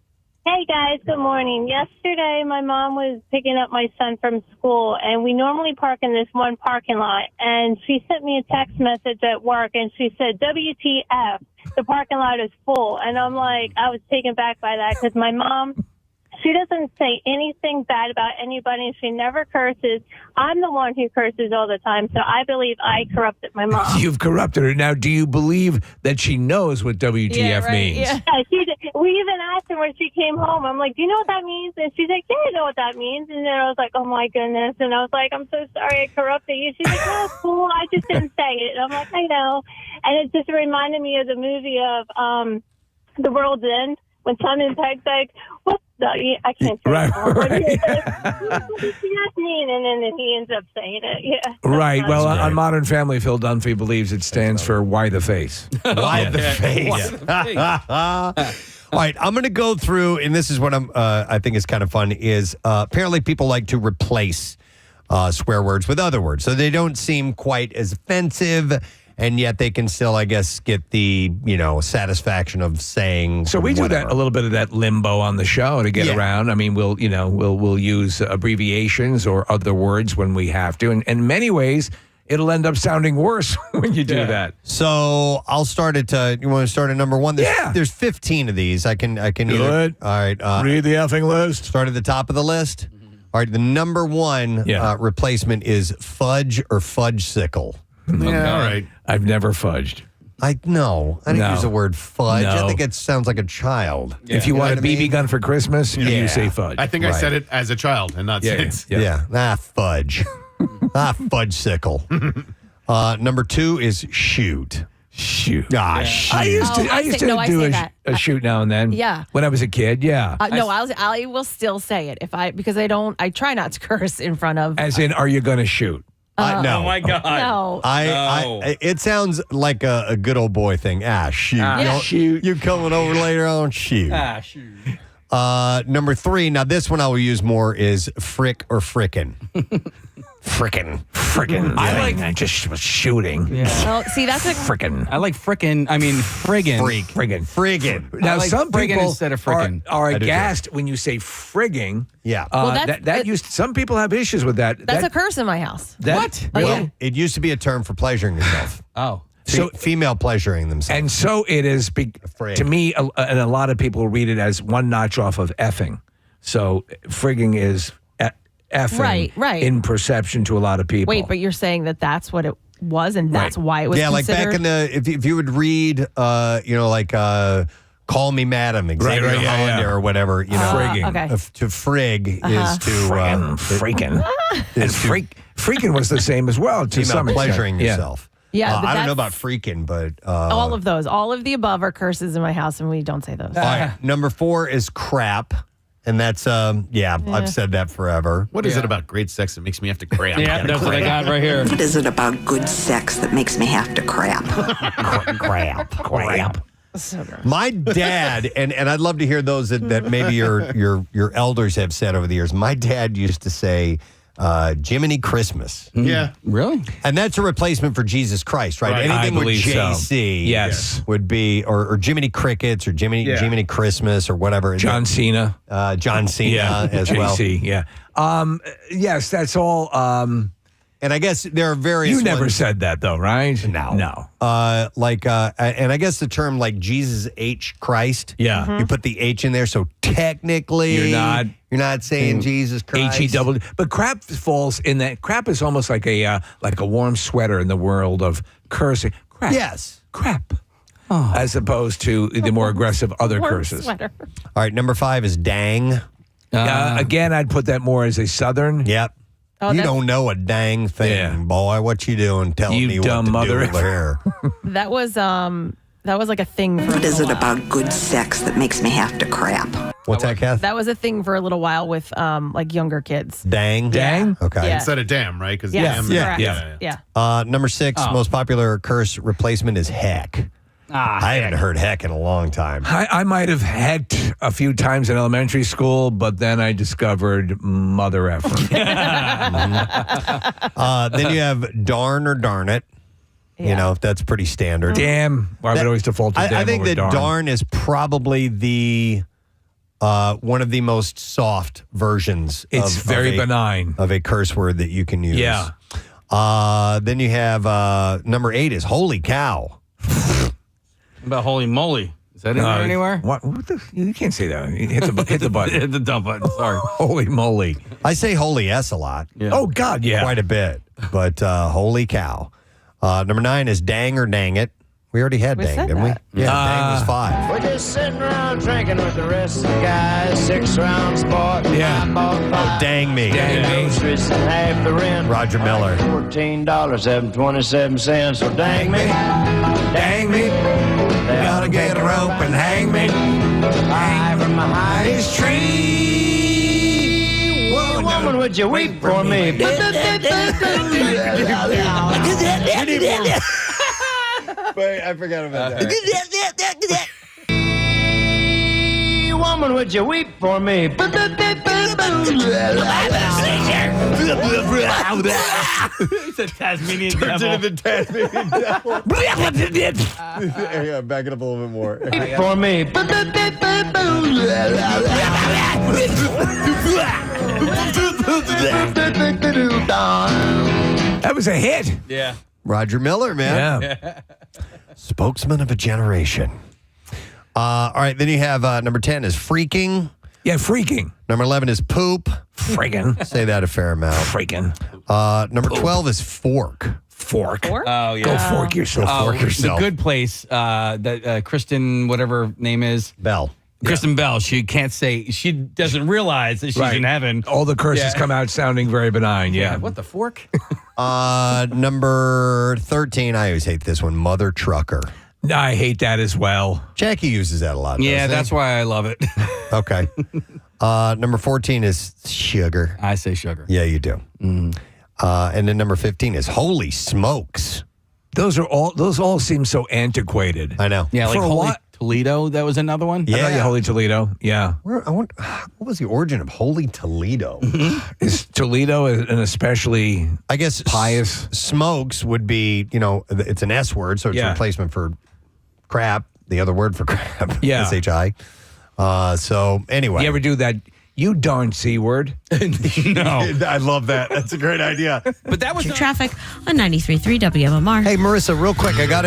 L: Hey, guys. Good morning. Yesterday, my mom was picking up my son from school, and we normally park in this one parking lot. And she sent me a text message at work, and she said, WTF, the parking lot is full. And I'm like, I was taken back by that because my mom, she doesn't say anything bad about anybody, and she never curses. I'm the one who curses all the time, so I believe I corrupted my mom.
B: You've corrupted her. Now, do you believe that she knows what WTF means?
L: Yeah, we even asked her when she came home. I'm like, do you know what that means? And she's like, yeah, I know what that means. And then I was like, oh, my goodness. And I was like, I'm so sorry I corrupted you. She's like, no, it's cool. I just didn't say it. And I'm like, I know. And it just reminded me of the movie of The World's End, when Simon Pegg's like, what the, I can't say it. And then he ends up saying it. Yeah.
B: Right. Well, on Modern Family, Phil Dunphy believes it stands for Why the Face.
A: Why the face? All right, I'm going to go through, and this is what I think is kind of fun, is apparently people like to replace swear words with other words. So they don't seem quite as offensive, and yet they can still, I guess, get the, satisfaction of saying.
B: So we do that a little bit of that limbo on the show to get around. I mean, we'll use abbreviations or other words when we have to. And in many ways, it'll end up sounding worse when you do that.
A: So I'll start at, you want to start at number one? There's 15 of these. I can
B: Good.
A: All right.
B: Read the effing list.
A: Start at the top of the list. All right, the number one replacement is fudge or fudge-sicle.
D: Yeah, all right.
B: I've never fudged.
A: I don't use the word fudge. I think it sounds like a child.
B: If you want a BB gun for Christmas, you say fudge.
D: I think I said it as a child and not since.
A: Fudge. Fudge-sicle. Number two is shoot.
B: Shoot.
A: Shoot.
B: I used to do a shoot now and then.
H: Yeah.
B: When I was a kid,
H: No, I will still say it because I try not to curse in front of.
B: As in, are you going to shoot?
A: No.
C: Oh my God.
H: No.
A: It sounds like a good old boy thing. Shoot.
B: Shoot.
A: You coming over later on? Shoot.
C: Shoot.
A: Number three, now this one I will use more, is frick or frickin'. Frickin'.
B: I like just shooting.
C: Yeah.
H: Well, see, that's a
B: frickin'.
C: I like frickin'. I mean, friggin'.
A: Friggin'.
B: Now,
C: like
B: some
C: friggin'
B: people
C: instead of frickin'.
B: are aghast when you say frigging.
A: Yeah.
B: Some people have issues with that.
H: That's a curse in my house.
B: What?
H: Really?
A: It used to be a term for pleasuring yourself.
C: Oh.
A: So female pleasuring themselves.
B: And so it is, to me, and a lot of people read it as one notch off of effing. So frigging is effing in perception to a lot of people.
H: Wait, but you're saying that that's what it was, and that's why it was
A: like
H: considered?
A: back in the, if you would read, Call Me Madam, Xavier Hollander or whatever,
B: frigging.
H: Okay.
A: To frig is to
B: freaking. And freaking was the same as well, to
A: female
B: some extent.
A: pleasuring yourself.
H: Yeah, but
A: I don't know
H: that's-
A: about freaking, but
H: all of those. All of the above are curses in my house, and we don't say those.
A: all right, number 4 is crap, and that's I've said that forever.
D: What is it about great sex that makes me have to crap?
C: Yeah, that's what I got right here.
P: What is it about good sex that makes me have to crap?
A: Crap. My dad, and I'd love to hear those that maybe your elders have said over the years. My dad used to say, Jiminy Christmas.
D: Yeah.
C: Really?
A: And that's a replacement for Jesus Christ, right?
B: Right,
A: Anything
B: I
A: with
B: believe so.
A: JC
B: Yes.
A: would be, or Jiminy Crickets or Jiminy Christmas or whatever.
B: John Cena.
A: John Cena as well.
B: JC, yeah. Yes, that's all.
A: And I guess there are various
B: You never
A: ones-
B: said that, though, right?
A: No.
B: No.
A: And I guess the term like Jesus H Christ.
B: Yeah.
A: You put the H in there, so technically
B: You're not
A: saying Jesus Christ.
B: H-E-double. But crap falls in that. Crap is almost like a warm sweater in the world of cursing. Crap.
A: Yes.
B: Crap. As opposed to the more aggressive other curses.
H: Sweater.
A: All right, number 5 is dang.
B: Again, I'd put that more as a southern.
A: Yep.
H: Oh,
A: you
H: that's-
A: don't know a dang thing,
B: Yeah.
A: boy. What you doing telling
B: You
A: me what
B: dumb
A: to
B: mother.
A: do over here?
H: That was like a thing for a
P: What is
H: little
P: it
H: while.
P: about good sex that makes me have to crap?
A: What's that, Kath?
H: That was a thing for a little while with like younger kids.
A: Dang.
B: Dang?
A: Okay.
H: Yeah.
D: Instead of damn, right? Because
H: Yes,
D: damn.
H: correct. Yeah.
A: Number 6, most popular curse replacement is heck. I haven't heard heck in a long time.
B: I might have hecked a few times in elementary school, but then I discovered mother effer.
A: Then you have darn or darn it. You know, that's pretty standard.
B: Damn. Well, I would always default to damn
A: I think
B: over
A: that darn is probably the one of the most soft versions.
B: It's very benign
A: of a curse word that you can use.
B: Yeah.
A: Then you have number 8 is holy cow.
C: About holy moly. Is that in there anywhere?
B: What you can't say that. Hit the button.
C: Hit the dump button. Sorry.
B: Holy moly.
A: I say holy S a lot.
C: Yeah.
B: Oh, God, yeah.
A: Quite a bit. But holy cow. Number 9 is dang or dang it. We already had
H: We
A: dang,
H: said
A: didn't
H: that.
A: we? Yeah, dang was 5.
E: We're just sitting around drinking with the rest of the guys. 6 rounds bought.
B: Yeah.
E: I bought 5.
A: Dang me.
E: Groceries and half the rent.
A: Roger Miller.
E: $14.27. So dang me.
B: Dang me. Gotta get a rope and hang me.
E: High from the highest
B: tree.
E: woman, would you weep for me?
A: Wait, I forgot about that.
E: Woman, would you weep for me?
C: It's a Tasmanian devil.
A: the Tasmanian devil. Yeah, back it up a little bit more.
E: Weep for me.
B: That was a hit.
C: Yeah.
A: Roger Miller, man.
B: Yeah.
A: Spokesman of a generation. All right, then you have number 10 is freaking.
B: Yeah, freaking.
A: Number 11 is poop.
B: Friggin'.
A: Say that a fair amount.
B: Freaking.
A: Number 12 is fork.
B: Fork.
C: Oh, yeah.
B: Go fork yourself.
A: Fork yourself.
C: The good place that Kristen, whatever her name is.
A: Bell.
C: Kristen Bell. She can't say, she doesn't realize that she's
B: Right.
C: in heaven.
B: All the curses come out sounding very benign. Yeah.
C: What the fork?
A: Number 13, I always hate this one, mother trucker.
B: I hate that as well.
A: Jackie uses that a lot.
C: Yeah,
A: doesn't he?
C: that's why I love it.
A: Okay. Number 14 is sugar.
C: I say sugar.
A: Yeah, you do. And then number 15 is holy smokes.
B: Those all seem so antiquated.
A: I know.
C: Yeah, like
B: For a
C: Holy
B: while-
C: Toledo, that was another one.
A: Yeah.
B: Yeah, Holy Toledo. Yeah.
A: What was the origin of holy Toledo?
B: Is Toledo an especially
A: I guess
B: pious?
A: Smokes would be, it's an S word, so it's a
B: Yeah.
A: replacement for crap, the other word for crap.
B: Yeah.
A: S-H-I. So anyway.
B: You ever do that? You darn C word.
C: No.
A: I love that. That's a great idea.
C: But that was
V: Traffic on 93.3 WMMR.
A: Hey, Marissa, real quick, I got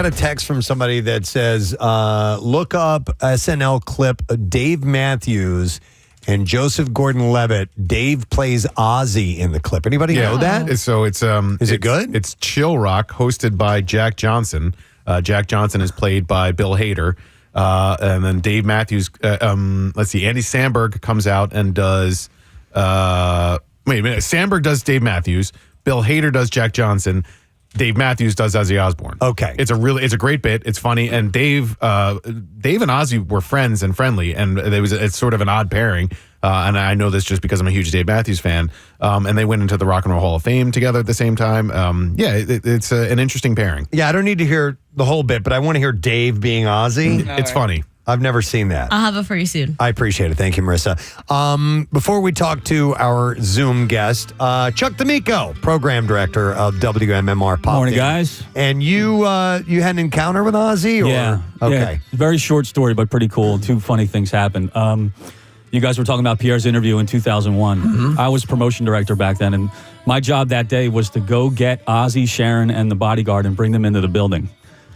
A: a text from somebody that says, look up SNL clip Dave Matthews and Joseph Gordon-Levitt. Dave plays Ozzy in the clip. Anybody know that?
D: So it's
A: Is it good?
D: It's Chill Rock, hosted by Jack Johnson. Jack Johnson is played by Bill Hader. And then Dave Matthews, let's see, Andy Samberg comes out and does, wait a minute, Samberg does Dave Matthews, Bill Hader does Jack Johnson, Dave Matthews does Ozzy Osbourne.
A: Okay.
D: It's a great bit. It's funny. And Dave and Ozzy were friends and friendly, and it's sort of an odd pairing. And I know this just because I'm a huge Dave Matthews fan. And they went into the Rock and Roll Hall of Fame together at the same time. It's an interesting pairing.
A: Yeah, I don't need to hear the whole bit, but I want to hear Dave being Ozzy.
D: It's funny.
A: I've never seen that.
V: I'll have it for you soon.
A: I appreciate it. Thank you, Marissa. Before we talk to our Zoom guest, Chuck D'Amico, program director of WMMR Pop.
G: Morning, guys.
A: And you had an encounter with Ozzy? Or?
G: Yeah.
A: Okay.
G: Yeah. Very short story, but pretty cool. Two funny things happened. You guys were talking about Pierre's interview in 2001.
A: Mm-hmm.
G: I was promotion director back then, and my job that day was to go get Ozzy, Sharon, and the bodyguard and bring them into the building.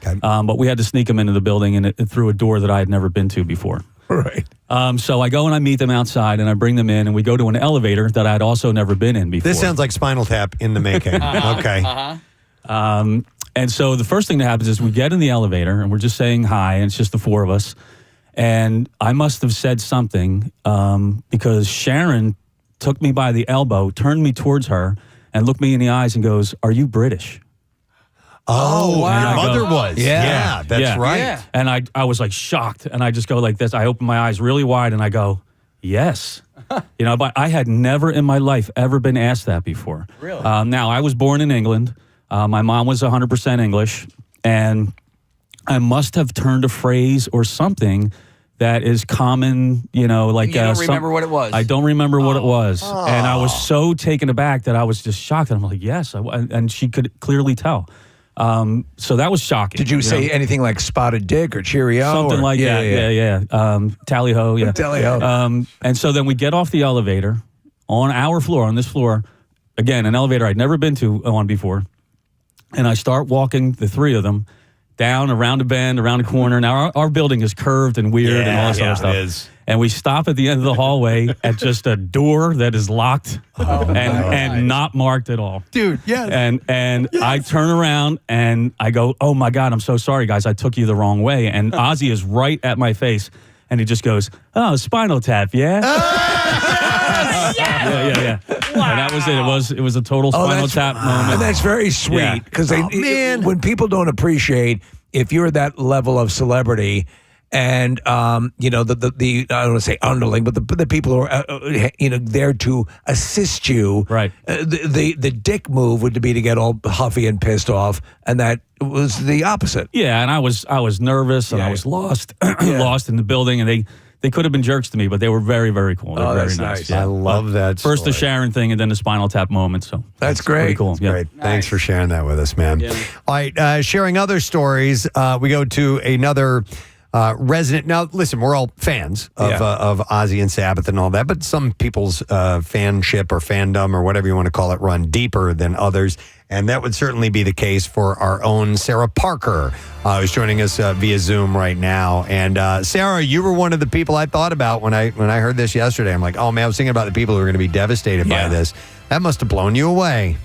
A: Okay.
G: But we had to sneak them into the building and through a door that I had never been to before.
B: Right.
G: So I go and I meet them outside and I bring them in and we go to an elevator that I'd also never been in before.
A: This sounds like Spinal Tap in the making. Okay.
G: And so the first thing that happens is we get in the elevator and we're just saying hi and it's just the four of us. And I must have said something because Sharon took me by the elbow, turned me towards her and looked me in the eyes and goes, "Are you British?"
A: Oh,
G: wow.
A: your mother was.
G: Yeah,
A: that's right.
G: Yeah. And I was like shocked, and I just go like this. I open my eyes really wide, and I go, "Yes." But I had never in my life ever been asked that before.
A: Really?
G: Now, I was born in England. My mom was 100% English, and I must have turned a phrase or something that is common, like...
C: You don't remember what it was?
G: I don't remember what it was. And I was so taken aback that I was just shocked. And I'm like, yes. And she could clearly tell. So that was shocking.
B: Did you say anything like spotted dick or cheerio?
G: Something like that. Yeah. Tally ho. Yeah.
B: Tally ho.
G: And so then we get off the elevator on our floor, on this floor. Again, an elevator I'd never been on before. And I start walking, the three of them, down around a bend, around a corner. Now our building is curved and weird and all this other stuff.
A: It is.
G: And we stop at the end of the hallway at just a door that is locked and not marked at all.
A: Dude, yes.
G: And I turn around and I go, "Oh my God, I'm so sorry, guys. I took you the wrong way." And Ozzy is right at my face. And he just goes, "Oh, Spinal Tap, yeah?" Yeah. Wow. And that was it. It was a total Spinal Tap moment.
B: And that's very sweet because when people don't appreciate if you're that level of celebrity and the I don't want to say underling, but the people who are there to assist you,
G: right?
B: The dick move would be to get all huffy and pissed off, and that was the opposite.
G: Yeah, and I was nervous and I was lost in the building, and they could have been jerks to me, but they were very, very cool. They're very
B: that's
G: nice.
B: nice.
G: Yeah.
A: I love that.
G: First the
A: story.
G: Sharon thing, and then the Spinal Tap moment. So
B: that's great.
G: Pretty cool. Yeah.
A: Great. Thanks for sharing that with us, man.
G: Yeah.
A: All right, sharing other stories, we go to another resident. Now, listen, we're all fans of Ozzy and Sabbath and all that, but some people's fanship or fandom or whatever you want to call it run deeper than others. And that would certainly be the case for our own Sarah Parker, who's joining us via Zoom right now. And Sarah, you were one of the people I thought about when I heard this yesterday. I'm like, oh man, I was thinking about the people who are going to be devastated by this. That must have blown you away.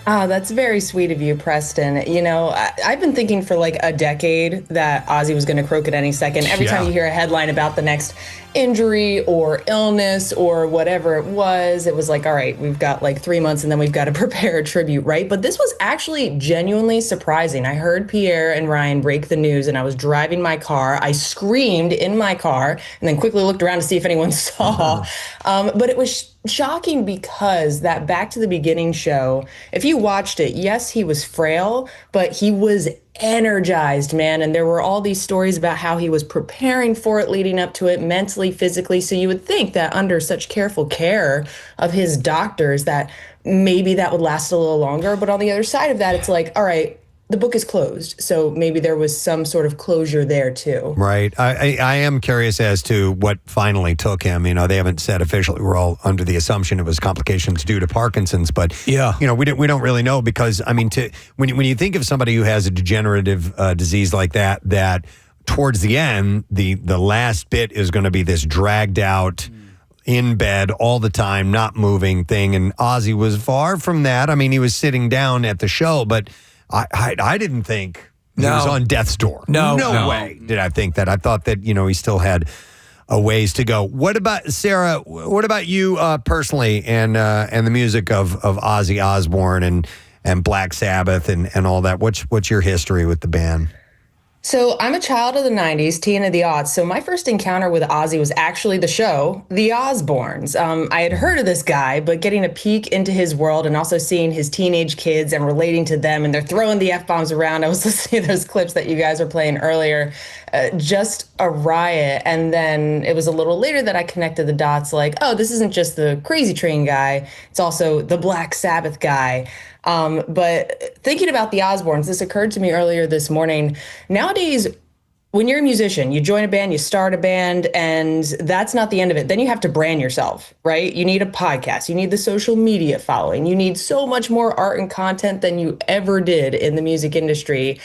Q: Oh, that's very sweet of you, Preston. I've been thinking for like a decade that Ozzy was going to croak at any second. Every time you hear a headline about the next injury or illness or whatever it was like, all right, we've got like 3 months and then we've got to prepare a tribute, right? But this was actually genuinely surprising. I heard Pierre and Ryan break the news and I was driving my car. I screamed in my car and then quickly looked around to see if anyone saw. But it was shocking because that Back to the Beginning show, if you watched it, yes, he was frail, but he was energized, man. And there were all these stories about how he was preparing for it, leading up to it, mentally, physically. So you would think that under such careful care of his doctors that maybe that would last a little longer. But on the other side of that, it's like, all right, the book is closed. So maybe there was some sort of closure there too.
A: Right. I am curious as to what finally took him. They haven't said officially. We're all under the assumption it was complications due to Parkinson's, but we don't really know because when you think of somebody who has a degenerative disease like that towards the end, the last bit is going to be this dragged out in bed all the time, not moving thing. And Ozzy was far from that. He was sitting down at the show, but I didn't think he was on death's door. No way did I think that. I thought that, he still had a ways to go. What about, Sarah, what about you personally and the music of Ozzy Osbourne? And and Black Sabbath and all that. What's your history with the band?
Q: So I'm a child of the 90s, teen of the aughts. So my first encounter with Ozzy was actually the show, The Osbournes. I had heard of this guy, but getting a peek into his world and also seeing his teenage kids and relating to them, and they're throwing the F-bombs around. I was listening to those clips that you guys were playing earlier. Just a riot. And then it was a little later that I connected the dots like, oh, this isn't just the Crazy Train guy. It's also the Black Sabbath guy. But thinking about the Osbournes, this occurred to me earlier this morning. Nowadays, when you're a musician, you join a band, you start a band, and that's not the end of it. Then you have to brand yourself, right? You need a podcast. You need the social media following. You need so much more art and content than you ever did in the music industry.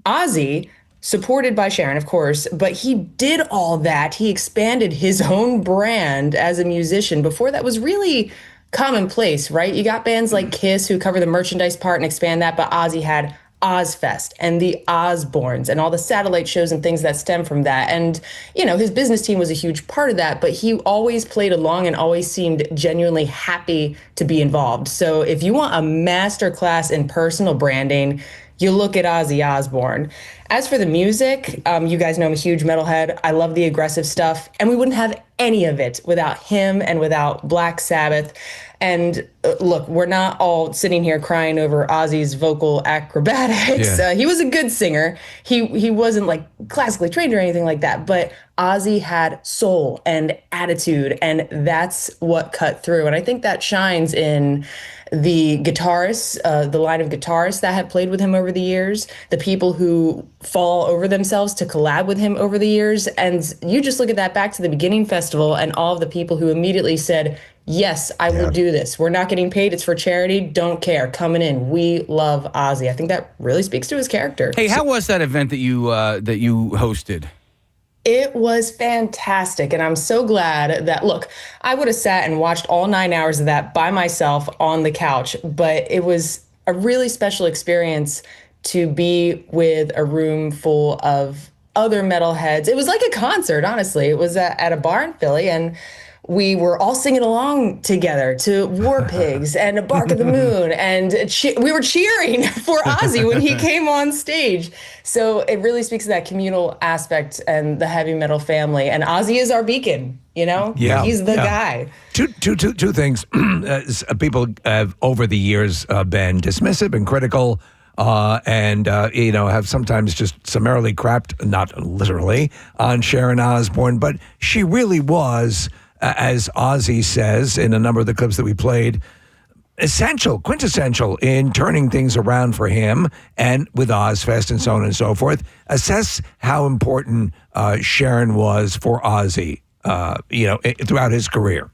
Q: Ozzy, supported by Sharon, of course, but he did all that. He expanded his own brand as a musician. Before that was really commonplace, right? You got bands like Kiss who cover the merchandise part and expand that, but Ozzy had Ozfest and the Osbournes and all the satellite shows and things that stem from that. And, you know, his business team was a huge part of that, but he always played along and always seemed genuinely happy to be involved. So if you want a masterclass in personal branding, you look at Ozzy Osbourne. As for the music, you guys know I'm a huge metalhead. I love the aggressive stuff, and we wouldn't have any of it without him and without Black Sabbath. And look, we're not all sitting here crying over Ozzy's vocal acrobatics.
B: Yeah.
Q: He was a good singer. He wasn't like classically trained or anything like that, but Ozzy had soul and attitude, and that's what cut through. And I think that shines in the guitarists, the line of guitarists that have played with him over the years, the people who fall over themselves to collab with him over the years. And you just look at that back to the beginning festival and all of the people who immediately said, yes, I will do this. We're not getting paid. It's for charity. Don't care. Coming in. We love Ozzy. I think that really speaks to his character.
C: Hey, how was that event that you hosted?
Q: It was fantastic, and I'm so glad that, look, I would have sat and watched all 9 hours of that by myself on the couch, but it was a really special experience to be with a room full of other metalheads. It was like a concert, honestly. It was at a bar in Philly, and we were all singing along together to War Pigs and Bark of the Moon, and we were cheering for Ozzy when he came on stage. So it really speaks to that communal aspect and the heavy metal family. And Ozzy is our beacon, you know?
B: Yeah,
Q: he's the guy.
B: Two things. People have over the years been dismissive and critical, and have sometimes just summarily crapped, not literally, on Sharon Osbourne, but she really was, as Ozzy says in a number of the clips that we played, quintessential in turning things around for him and with Ozfest and so on and so forth. Assess how important Sharon was for Ozzy, throughout his career.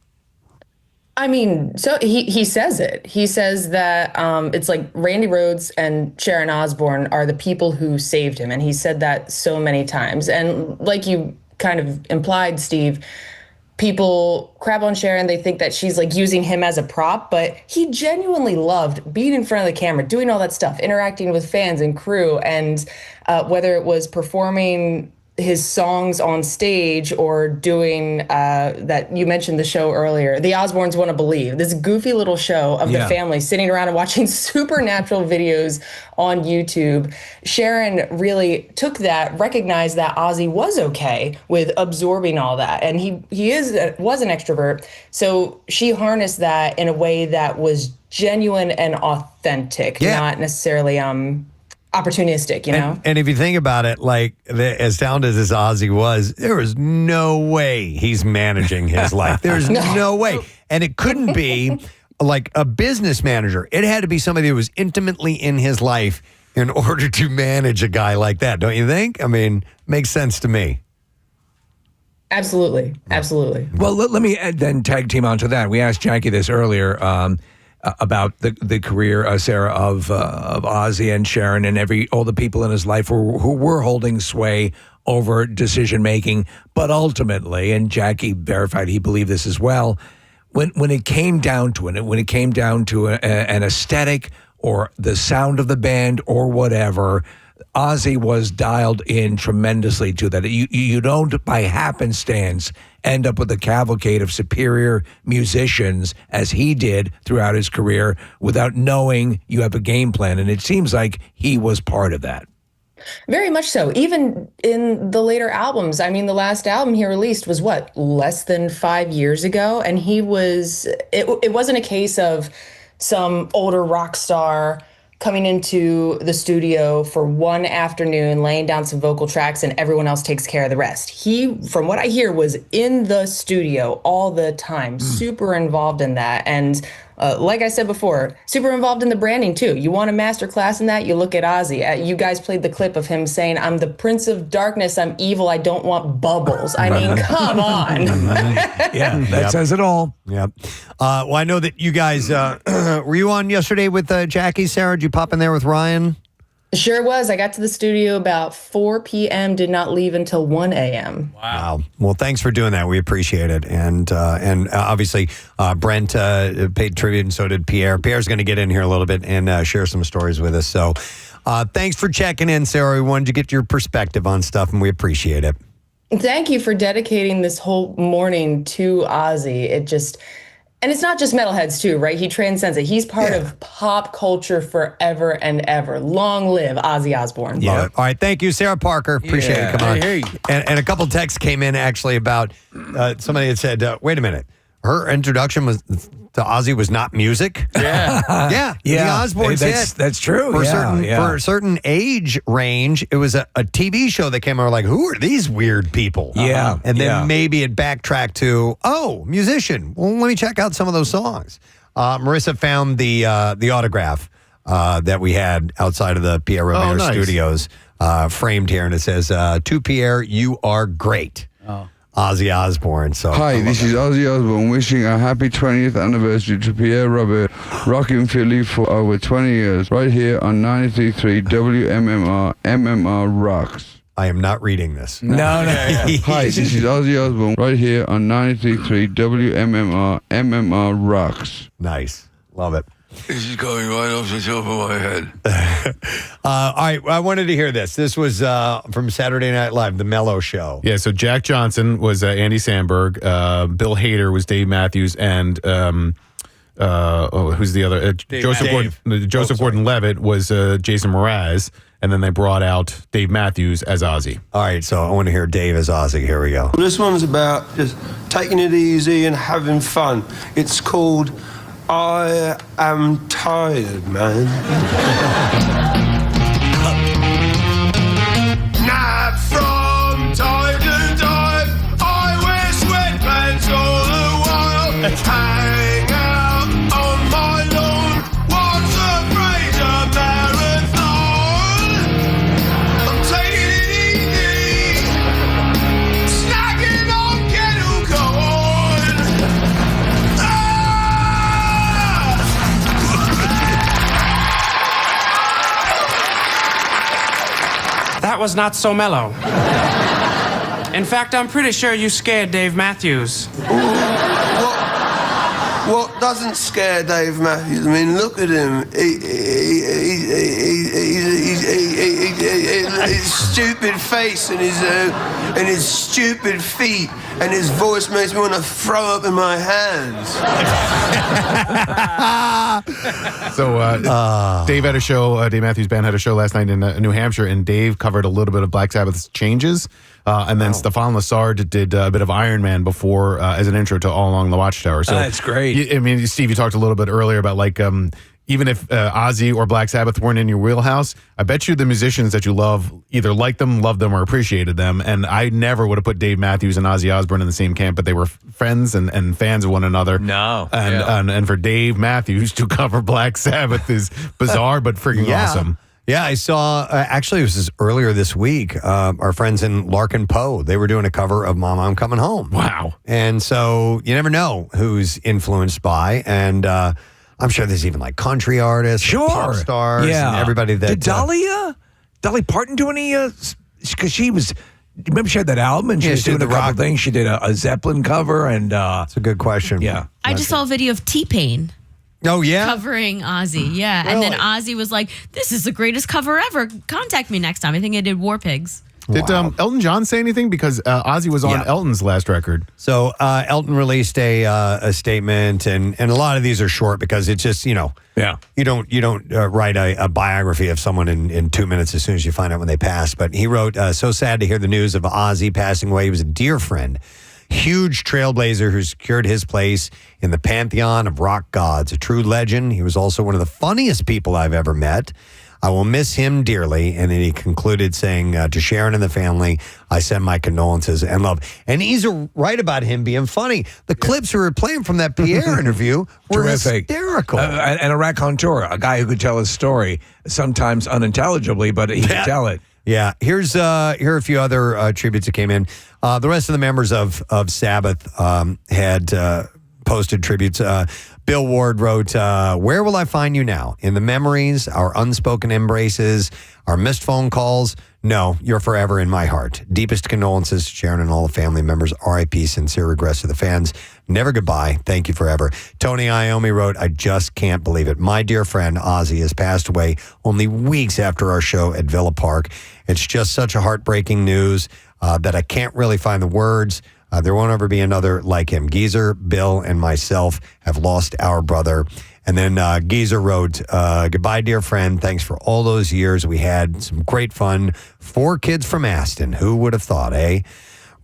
Q: I mean, so he says it. He says that it's like Randy Rhoads and Sharon Osbourne are the people who saved him. And he said that so many times. And like you kind of implied, Steve, people crap on Sharon. They think that she's like using him as a prop, but he genuinely loved being in front of the camera, doing all that stuff, interacting with fans and crew. And whether it was performing his songs on stage or doing that, you mentioned the show earlier, The Osbournes Want to Believe, this goofy little show of the family sitting around and watching supernatural videos on YouTube. Sharon really took that, recognized that Ozzy was okay with absorbing all that, and he was an extrovert, so she harnessed that in a way that was genuine and authentic, not necessarily opportunistic, you know?
A: And if you think about it, like, as talented as Ozzy was, there was no way he's managing his life. There's no way. And it couldn't be like a business manager. It had to be somebody that was intimately in his life in order to manage a guy like that, don't you think? I mean, makes sense to me.
Q: Absolutely.
B: Well, let me then tag team onto that. We asked Jackie this earlier, about the career, Sarah, of Ozzy and Sharon and all the people in his life who were holding sway over decision making. But ultimately, and Jackie verified he believed this as well, when it came down to it, when it came down to an aesthetic or the sound of the band or whatever, Ozzy was dialed in tremendously to that. You don't, by happenstance, end up with a cavalcade of superior musicians as he did throughout his career without knowing you have a game plan. And it seems like he was part of that.
Q: Very much so. Even in the later albums. I mean, the last album he released was what, less than 5 years ago? And he was, it wasn't a case of some older rock star coming into the studio for one afternoon, laying down some vocal tracks, and everyone else takes care of the rest. He, from what I hear, was in the studio all the time, super involved in that. And like I said before, super involved in the branding too. You want a master class in that? You look at Ozzy. You guys played the clip of him saying, "I'm the Prince of Darkness. I'm evil. I don't want bubbles." I mean, come on.
B: Yeah, that says it all.
A: Yep. Well, I know that you guys, were you on yesterday with Jackie, Sarah? Did you pop in there with Ryan?
Q: Sure was. I got to the studio about 4 p.m., did not leave until 1 a.m.
A: Wow. Well, thanks for doing that. We appreciate it. And obviously, Brent paid tribute, and so did Pierre. Pierre's going to get in here a little bit and share some stories with us. So thanks for checking in, Sarah. We wanted to get your perspective on stuff, and we appreciate it.
Q: Thank you for dedicating this whole morning to Ozzy. And it's not just metalheads too, right? He transcends it. He's part of pop culture forever and ever. Long live Ozzy Osbourne.
A: Yeah. All right. Thank you, Sarah Parker. Appreciate it. Come on.
C: Hey.
A: And a couple texts came in actually about somebody had said, wait a minute. Her introduction to Ozzy was not music.
C: Yeah.
A: The Osbournes hit.
B: That's true.
A: For a certain age range, it was a TV show that came out like, who are these weird people? And then maybe it backtracked to, musician. Well, let me check out some of those songs. Marissa found the autograph that we had outside of the Pierre Robert Studios framed here, and it says, "To Pierre, you are great." Ozzy Osbourne. So
S: hi, this is Ozzy Osbourne wishing a happy 20th anniversary to Pierre Robert, rocking Philly for over 20 years, right here on 93.3 WMMR. MMR rocks.
A: I am not reading this.
B: No.
S: Hi, this is Ozzy Osbourne, right here on 93.3 WMMR. MMR rocks.
A: Nice. Love it.
X: This is going right off the top of my head.
A: All right, I wanted to hear this. This was from Saturday Night Live, the Mellow Show.
D: Yeah, so Jack Johnson was Andy Samberg. Bill Hader was Dave Matthews, and who's the other? Joseph Gordon-Levitt was Jason Mraz, and then they brought out Dave Matthews as Ozzy.
A: All right, so I want to hear Dave as Ozzy. Here we go.
M: This one's about just taking it easy and having fun. It's called I Am Tired, Man.
T: Nap from time to time. I wear sweatpants all the while. Hang out on my lawn. Once afraid of marathon. I'm taking it easy. Snacking on kettle corn.
U: That was not so mellow. In fact, I'm pretty sure you scared Dave Matthews.
M: What doesn't scare Dave Matthews? I mean, look at him. His stupid face and his stupid feet and his voice makes me want to throw up in my hands.
D: So Dave had a show, Dave Matthews Band had a show last night in New Hampshire, and Dave covered a little bit of Black Sabbath's Changes. And then Stefan Lassard did a bit of Iron Man before as an intro to All Along the Watchtower. So
B: that's great.
D: I mean, Steve, you talked a little bit earlier about like even if Ozzy or Black Sabbath weren't in your wheelhouse, I bet you the musicians that you love either liked them, loved them, or appreciated them. And I never would have put Dave Matthews and Ozzy Osbourne in the same camp, but they were friends and fans of one another.
B: No.
D: And for Dave Matthews to cover Black Sabbath is bizarre, but freaking awesome.
A: Yeah, I saw, actually, it was earlier this week, our friends in Larkin Poe, they were doing a cover of Mama, I'm Coming Home.
D: Wow.
A: And so you never know who's influenced by, and I'm sure there's even like country artists, pop stars, and everybody that...
B: Did Dolly Parton do any, because she was... Remember she had that album and she was doing a couple things. She did a Zeppelin cover and...
A: That's a good question.
B: Yeah.
V: I just saw a video of T-Pain
A: Oh, yeah?
V: Covering Ozzy, yeah. And then Ozzy was like, this is the greatest cover ever. Contact me next time. I think I did War Pigs.
D: Did Elton John say anything? Because Ozzy was on Elton's last record.
A: So Elton released a statement, and a lot of these are short because it's just, you don't write a biography of someone in 2 minutes as soon as you find out when they pass. But he wrote, so sad to hear the news of Ozzy passing away. He was a dear friend, huge trailblazer who secured his place in the pantheon of rock gods, a true legend. He was also one of the funniest people I've ever met. I will miss him dearly. And then he concluded saying, to Sharon and the family, I send my condolences and love. And he's right about him being funny. The clips we were playing from that Pierre interview were hysterical.
B: And a raconteur, a guy who could tell his story, sometimes unintelligibly, but he could tell it.
A: Yeah. Here are a few other tributes that came in. The rest of the members of Sabbath had posted tributes. Bill Ward wrote, where will I find you now? In the memories, our unspoken embraces, our missed phone calls? No, you're forever in my heart. Deepest condolences to Sharon and all the family members. R.I.P. Sincere regrets to the fans. Never goodbye. Thank you forever. Tony Iommi wrote, I just can't believe it. My dear friend Ozzy has passed away only weeks after our show at Villa Park. It's just such a heartbreaking news that I can't really find the words. There won't ever be another like him. Geezer, Bill, and myself have lost our brother. And then Geezer wrote, goodbye, dear friend. Thanks for all those years. We had some great fun. 4 kids from Aston. Who would have thought, eh?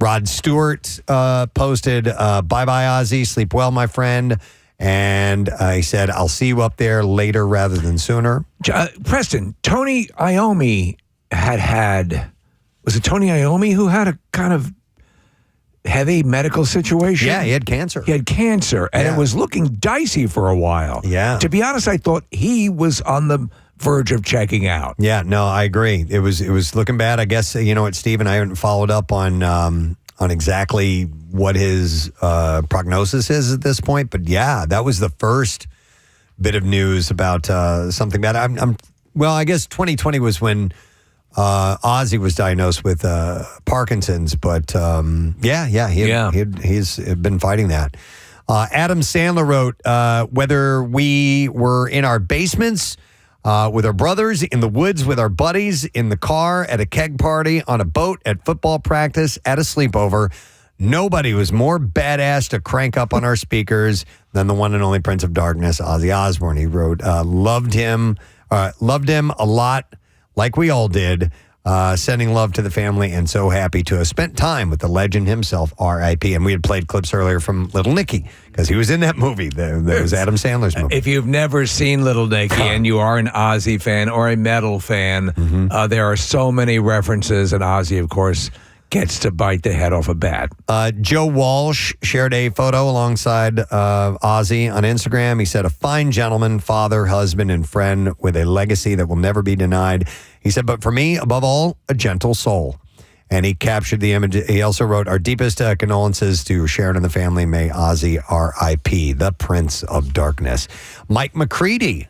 A: Rod Stewart posted, bye-bye, Ozzy. Sleep well, my friend. And he said, I'll see you up there later rather than sooner.
B: Preston, Tony Iommi was it Tony Iommi who had a kind of heavy medical situation?
A: Yeah, he had cancer.
B: And it was looking dicey for a while.
A: Yeah.
B: To be honest, I thought he was on the verge of checking out.
A: Yeah, no, I agree. It was looking bad. I guess, you know what, Stephen, I haven't followed up on exactly what his prognosis is at this point. But yeah, that was the first bit of news about something bad. I guess 2020 was when Ozzy was diagnosed with Parkinson's, but he's been fighting that. Adam Sandler wrote, whether we were in our basements with our brothers, in the woods with our buddies, in the car, at a keg party, on a boat, at football practice, at a sleepover, nobody was more badass to crank up on our speakers than the one and only Prince of Darkness, Ozzy Osbourne. He wrote, loved him a lot, like we all did, sending love to the family and so happy to have spent time with the legend himself, R.I.P. And we had played clips earlier from Little Nicky because he was in that movie. That was Adam Sandler's movie.
B: If you've never seen Little Nicky and you are an Ozzy fan or a metal fan, there are so many references, and Ozzy, of course, gets to bite the head off a bat.
A: Joe Walsh shared a photo alongside Ozzy on Instagram. He said, a fine gentleman, father, husband, and friend with a legacy that will never be denied. He said, but for me, above all, a gentle soul. And he captured the image. He also wrote, our deepest condolences to Sharon and the family. May Ozzy R.I.P., the Prince of Darkness. Mike McCready,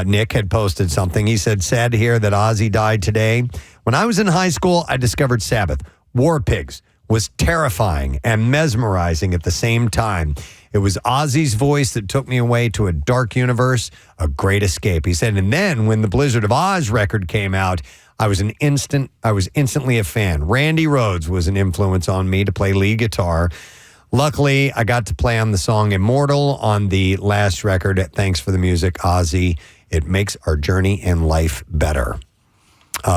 A: Nick, had posted something. He said, sad to hear that Ozzy died today. When I was in high school, I discovered Sabbath. War Pigs was terrifying and mesmerizing at the same time. It was Ozzy's voice that took me away to a dark universe, a great escape. He said, and then when the Blizzard of Oz record came out, I was instantly a fan. Randy Rhoads was an influence on me to play lead guitar. Luckily, I got to play on the song Immortal on the last record. Thanks for the music, Ozzy. It makes our journey in life better.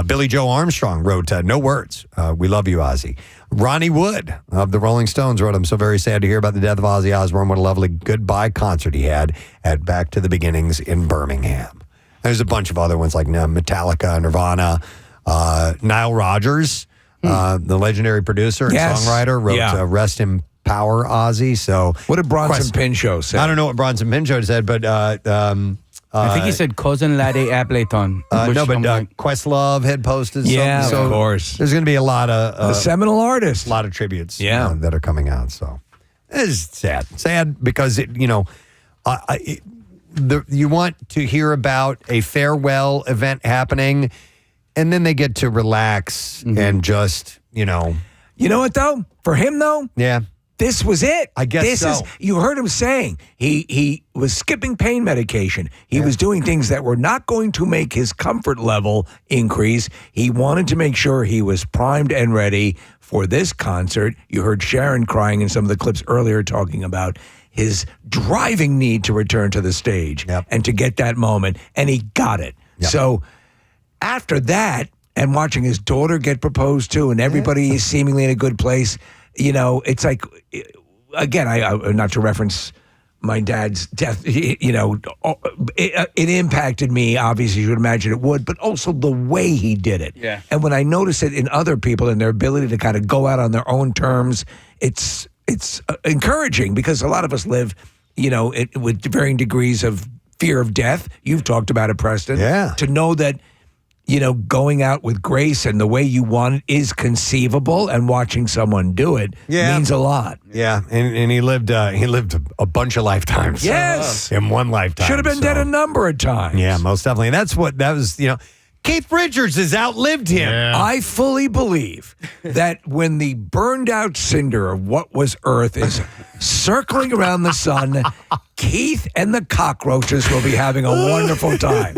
A: Billy Joe Armstrong wrote, no words. We love you, Ozzy. Ronnie Wood of the Rolling Stones wrote, I'm so very sad to hear about the death of Ozzy Osbourne. What a lovely goodbye concert he had at Back to the Beginnings in Birmingham. There's a bunch of other ones like Metallica, Nirvana. Nile Rodgers, the legendary producer and songwriter, wrote Rest in Power, Ozzy. So
B: what did Bronson Pinchot say?
A: I don't know what Bronson Pinchot said, but
C: I think he said Cousin Laddie Appleton.
A: Questlove had posted something.
B: Yeah,
A: so
B: of course.
A: There's going to be a lot of
B: the seminal artists,
A: a lot of tributes that are coming out. So it's sad because you want to hear about a farewell event happening, and then they get to relax and just
B: You know what though? For him though, this was it.
A: I guess
B: You heard him saying he was skipping pain medication. He was doing things that were not going to make his comfort level increase. He wanted to make sure he was primed and ready for this concert. You heard Sharon crying in some of the clips earlier talking about his driving need to return to the stage and to get that moment, and he got it. So after that, and watching his daughter get proposed to, and everybody is seemingly in a good place, it's like, again, I not to reference my dad's death, it impacted me, obviously, you would imagine it would, but also the way he did it.
C: Yeah.
B: And when I notice it in other people and their ability to kind of go out on their own terms, it's encouraging, because a lot of us live, with varying degrees of fear of death. You've talked about it, Preston.
A: Yeah.
B: To know that, going out with grace and the way you want it is conceivable, and watching someone do it means a lot.
A: Yeah, and he lived a bunch of lifetimes.
B: Yes.
A: In one lifetime.
B: Should have been dead a number of times.
A: Yeah, most definitely. And that was, Keith Richards has outlived him.
D: Yeah.
B: I fully believe that when the burned out cinder of what was Earth is circling around the sun, Keith and the cockroaches will be having a wonderful time.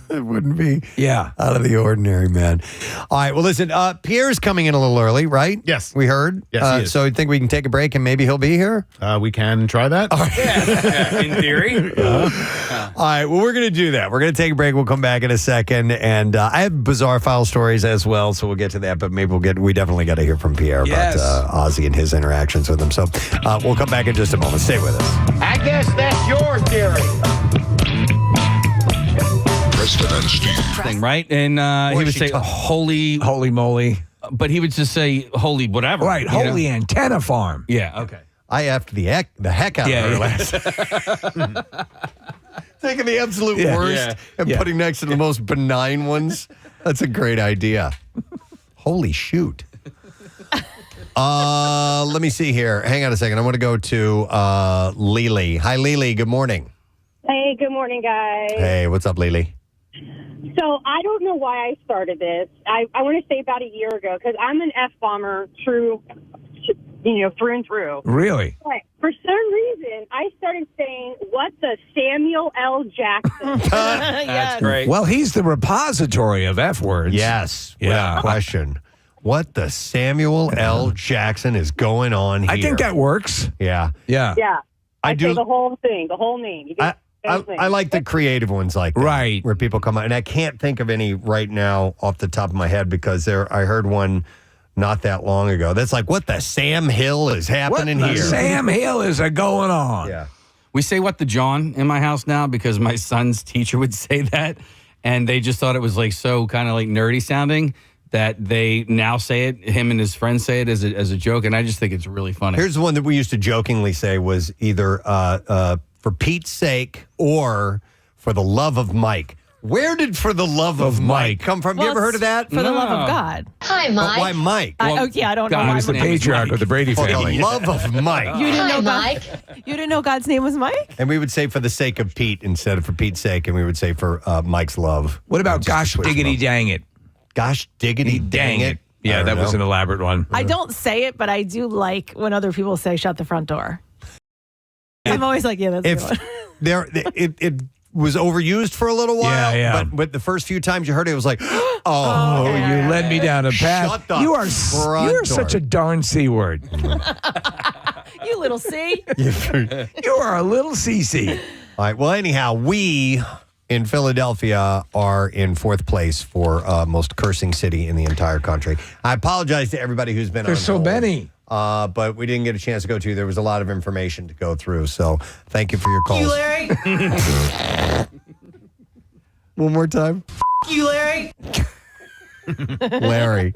A: It wouldn't be
B: out
A: of the ordinary, man. All right, well, listen, Pierre's coming in a little early, right?
D: Yes.
A: We heard?
D: Yes, he is.
A: So you think we can take a break and maybe he'll be here?
D: We can try that.
C: In theory.
A: All right, well, we're going to do that. We're going to take a break. We'll come back in a second. And I have bizarre file stories as well, so we'll get to that. But maybe we definitely got to hear from Pierre about Ozzy and his interactions with him. So we'll come back in just a moment. Stay with us.
T: I guess that's your theory.
F: Preston and Steve.
C: Thing, right? And he would say, holy
B: moly.
C: But he would just say, holy whatever.
B: Right, holy antenna farm.
C: Yeah, okay.
A: I effed the heck out of her last. Taking the absolute worst and putting next to the most benign ones. That's a great idea. Holy shoot. Let me see here. Hang on a second. I want to go to Lily. Hi, Lily. Good morning.
I: Hey, good morning, guys.
A: Hey, what's up, Lily?
I: So I don't know why I started this. I want to say about a year ago, because I'm an F-bomber through and through.
B: Really?
I: But for some reason, I started saying, what the Samuel L. Jackson?
C: That's great.
B: Well, he's the repository of F words.
A: Yes.
B: Yeah.
A: Without question. What the Samuel L. Jackson is going on here?
B: I think that works.
A: Yeah.
B: Yeah.
I: Yeah.
A: I do.
I: Say the whole thing, the whole name. You get
A: I like the creative ones like that,
B: right,
A: where people come out, and I can't think of any right now off the top of my head, because I heard one not that long ago that's like, what the Sam Hill is happening
B: what
A: here?
B: The Sam Hill is going on.
A: Yeah.
C: We say what the John in my house now because my son's teacher would say that, and they just thought it was like so kind of like nerdy sounding that they now say it. Him and his friends say it as a joke, and I just think it's really funny.
A: Here's the one that we used to jokingly say was either for Pete's sake or for the love of Mike. Where did for the love of Mike come from?
H: Well,
A: you ever heard of that?
H: For the love of God.
J: Hi,
A: But
J: Mike.
A: why Mike?
H: I don't know
C: God,
H: why
C: he was the
H: Mike.
B: Patriarch of the Brady
A: For
B: family.
A: the love of Mike.
H: You didn't
J: Hi,
H: know
J: Mike.
H: You didn't know God's name was Mike?
A: And we would say for the sake of Pete instead of for Pete's sake, and we would say for Mike's love.
B: What about
A: Just
B: gosh
A: switch
B: diggity
A: them.
B: dang it?
A: Gosh diggity dang it.
B: Yeah,
A: I
B: that
A: don't
B: was
A: know.
B: an elaborate one.
H: I don't say it, but I do like when other people say shut the front door. I'm always like, yeah, that's a good one.
A: It was overused for a little while.
B: Yeah.
A: But the first few times you heard it was like,
B: Oh, you led me down a path.
A: Shut the
B: You are
A: front door.
B: such a darn C word.
H: You little C.
B: You are a little CC.
A: All right. Well, anyhow, we in Philadelphia are in fourth place for most cursing city in the entire country. I apologize to everybody who's been
B: There's
A: on
B: so
A: hold,
B: many.
A: but we didn't get a chance to go to. There was a lot of information to go through. So thank you for your calls.
H: You, Larry.
A: One more time.
H: You, Larry.
A: Larry.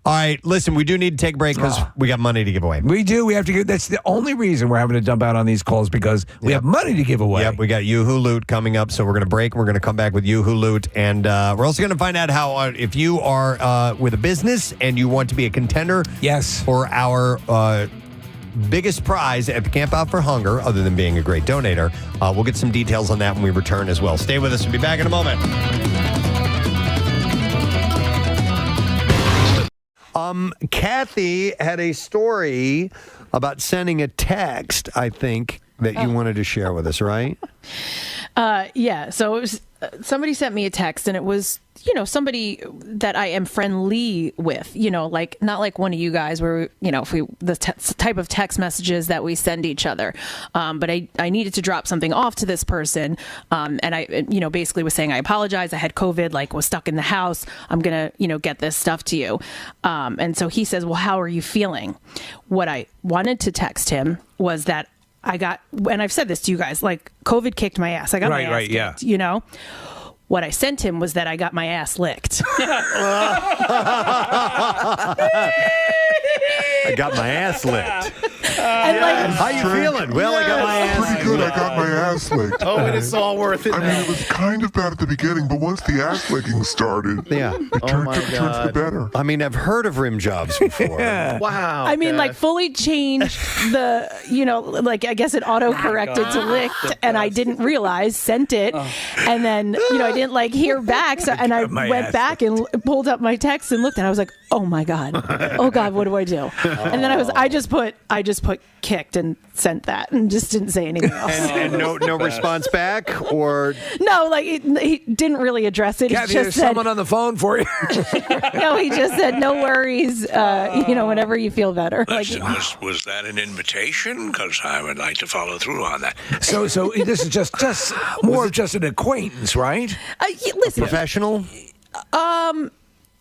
A: All right, listen, we do need to take a break because we got money to give away.
B: We do. We have to give. That's the only reason we're having to dump out on these calls, because we have money to give away.
A: Yep, we got Yoo-Hoo Loot coming up, so we're going to break. We're going to come back with Yoo-Hoo Loot, and we're also going to find out how if you are with a business and you want to be a contender,
B: yes,
A: for our biggest prize at the Camp Out for Hunger, other than being a great donator. We'll get some details on that when we return as well. Stay with us. We'll be back in a moment. Kathy had a story about sending a text, I think, that you wanted to share with us, right?
K: Yeah. So it was somebody sent me a text, and it was, somebody that I am friendly with, like not like one of you guys where, if the type of text messages that we send each other. But I needed to drop something off to this person. And I, basically was saying, I apologize. I had COVID, was stuck in the house. I'm going to, get this stuff to you. And so he says, well, how are you feeling? What I wanted to text him was that I got, and I've said this to you guys, COVID kicked my ass. I got my ass kicked, What I sent him was that I got my ass licked.
A: I got my ass licked. How you feeling? Well, I got my ass
F: pretty good. I got my ass licked.
D: Oh, and it's all worth it.
F: I mean, it was kind of bad at the beginning, but once the ass licking started, it turned for the better.
A: I mean, I've heard of rim jobs before.
D: Wow.
K: I mean, fully changed the, I guess it auto-corrected to licked, and I didn't realize, sent it, and then, I didn't hear back, so, and I went back and pulled up my text and looked, and I was like, oh my God, what do I do? And then I just put kicked and sent that and just didn't say anything else.
A: And no response back, or
K: no, he didn't really address it.
B: Kathy,
K: he just
B: there's
K: said,
B: someone on the phone for you.
K: no, he just said, no worries, whenever you feel better.
O: Was that an invitation? Because I would like to follow through on that.
B: So this is just more of just an acquaintance, right?
K: Listen,
A: professional.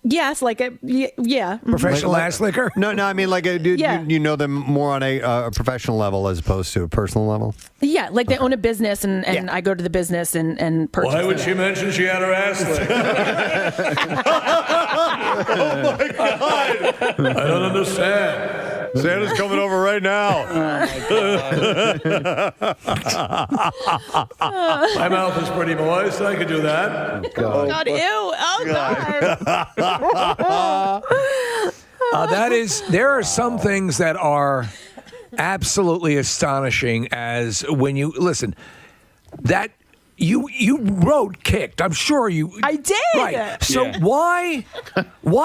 K: Yes, yeah.
B: Professional ass licker?
A: No, I mean, you know them more on a professional level as opposed to a personal level?
K: Yeah, they own a business, and I go to the business and purchase.
O: Why would she mention she had her ass licked?
A: Oh, my God.
O: I don't understand.
A: Santa's coming over right now.
O: My mouth is pretty moist. I could do that.
K: God, ew. Oh, God.
B: There are some things that are absolutely astonishing as when you listen that you wrote kicked. I'm sure
K: I did.
B: Right. So why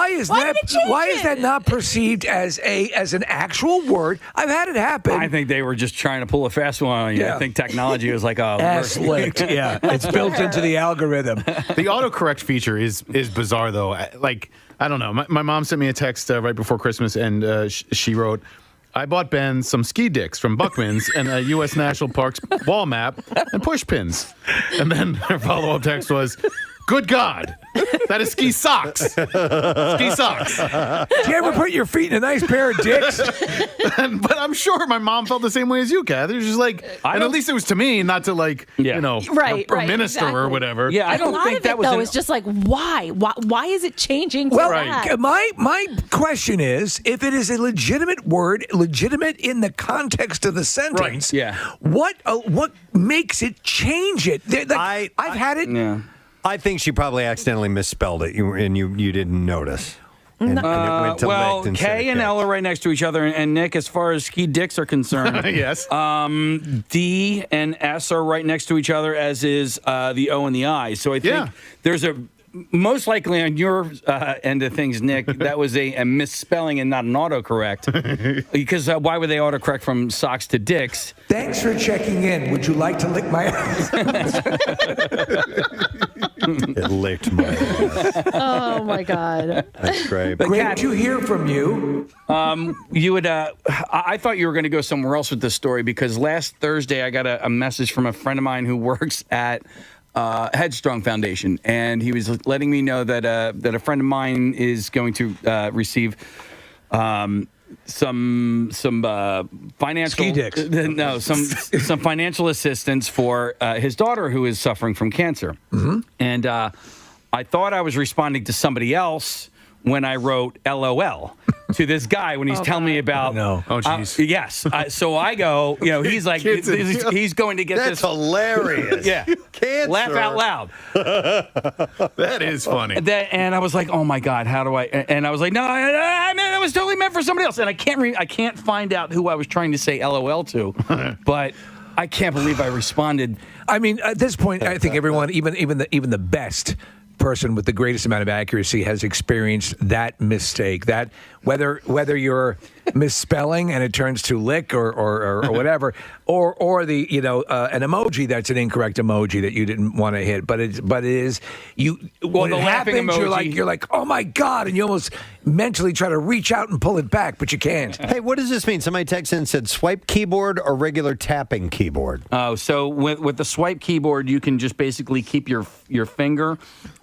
B: is that not perceived as an actual word? I've had it happen.
C: I think they were just trying to pull a fast one on you.
B: Yeah.
C: I think technology was like
B: ass licked. Yeah, it's built into the algorithm.
D: The autocorrect feature is bizarre though. I don't know. My mom sent me a text right before Christmas, and she wrote, I bought Ben some ski dicks from Buckman's and a U.S. National Parks wall map and push pins. And then her follow-up text was, good God, that is ski socks. Ski socks.
B: Do you ever put your feet in a nice pair of dicks?
D: But I'm sure my mom felt the same way as you, Kath. It was just and at least it was to me, not to
K: right,
D: a minister
K: exactly.
D: or whatever.
C: Yeah, I don't think that was.
K: Though, it's just why? Why is it changing?
B: My question is, if it is a legitimate word, legitimate in the context of the sentence, what makes it change it? I've had it.
A: Yeah. I think she probably accidentally misspelled it, and you didn't notice. And it went to licked instead
C: K
A: of
C: and L are right next to each other, and Nick, as far as ski dicks are concerned,
D: yes.
C: D and S are right next to each other, as is the O and the I. So I think there's most likely on your end of things, Nick, that was a misspelling and not an autocorrect. Because why would they autocorrect from socks to dicks?
B: Thanks for checking in. Would you like to lick my ass?
A: It licked my ass.
K: Oh, my God.
A: That's great.
B: But great to hear from you.
C: You would. I thought you were going to go somewhere else with this story, because last Thursday I got a message from a friend of mine who works at Headstrong Foundation, and he was letting me know that a friend of mine is going to receive some financial
B: ski dicks.
C: No, some financial assistance for his daughter who is suffering from cancer.
B: Mm-hmm.
C: And I thought I was responding to somebody else when I wrote LOL to this guy when he's telling me about.
B: No.
D: Oh, jeez.
C: Yes. So I go, he's like, he's going to get
A: That's
C: this.
A: hilarious.
C: Yeah.
A: Cancer.
C: Laugh out loud.
D: That is funny.
C: And I was like, oh my God, how do I? And I was like, no, I mean, that was totally meant for somebody else. And I can't find out who I was trying to say LOL to, but I can't believe I responded.
B: I mean, at this point, I think everyone, even the best person with the greatest amount of accuracy has experienced that mistake. That whether you're misspelling and it turns to lick or whatever, or the an emoji that's an incorrect emoji that you didn't want to hit, but it is you. When
C: the
B: it
C: laughing
B: happens,
C: emoji.
B: you're like, oh my god, and you almost mentally try to reach out and pull it back, but you can't.
A: Hey, what does this mean? Somebody texted in and said swipe keyboard or regular tapping keyboard.
C: Oh, so with the swipe keyboard, you can just basically keep your finger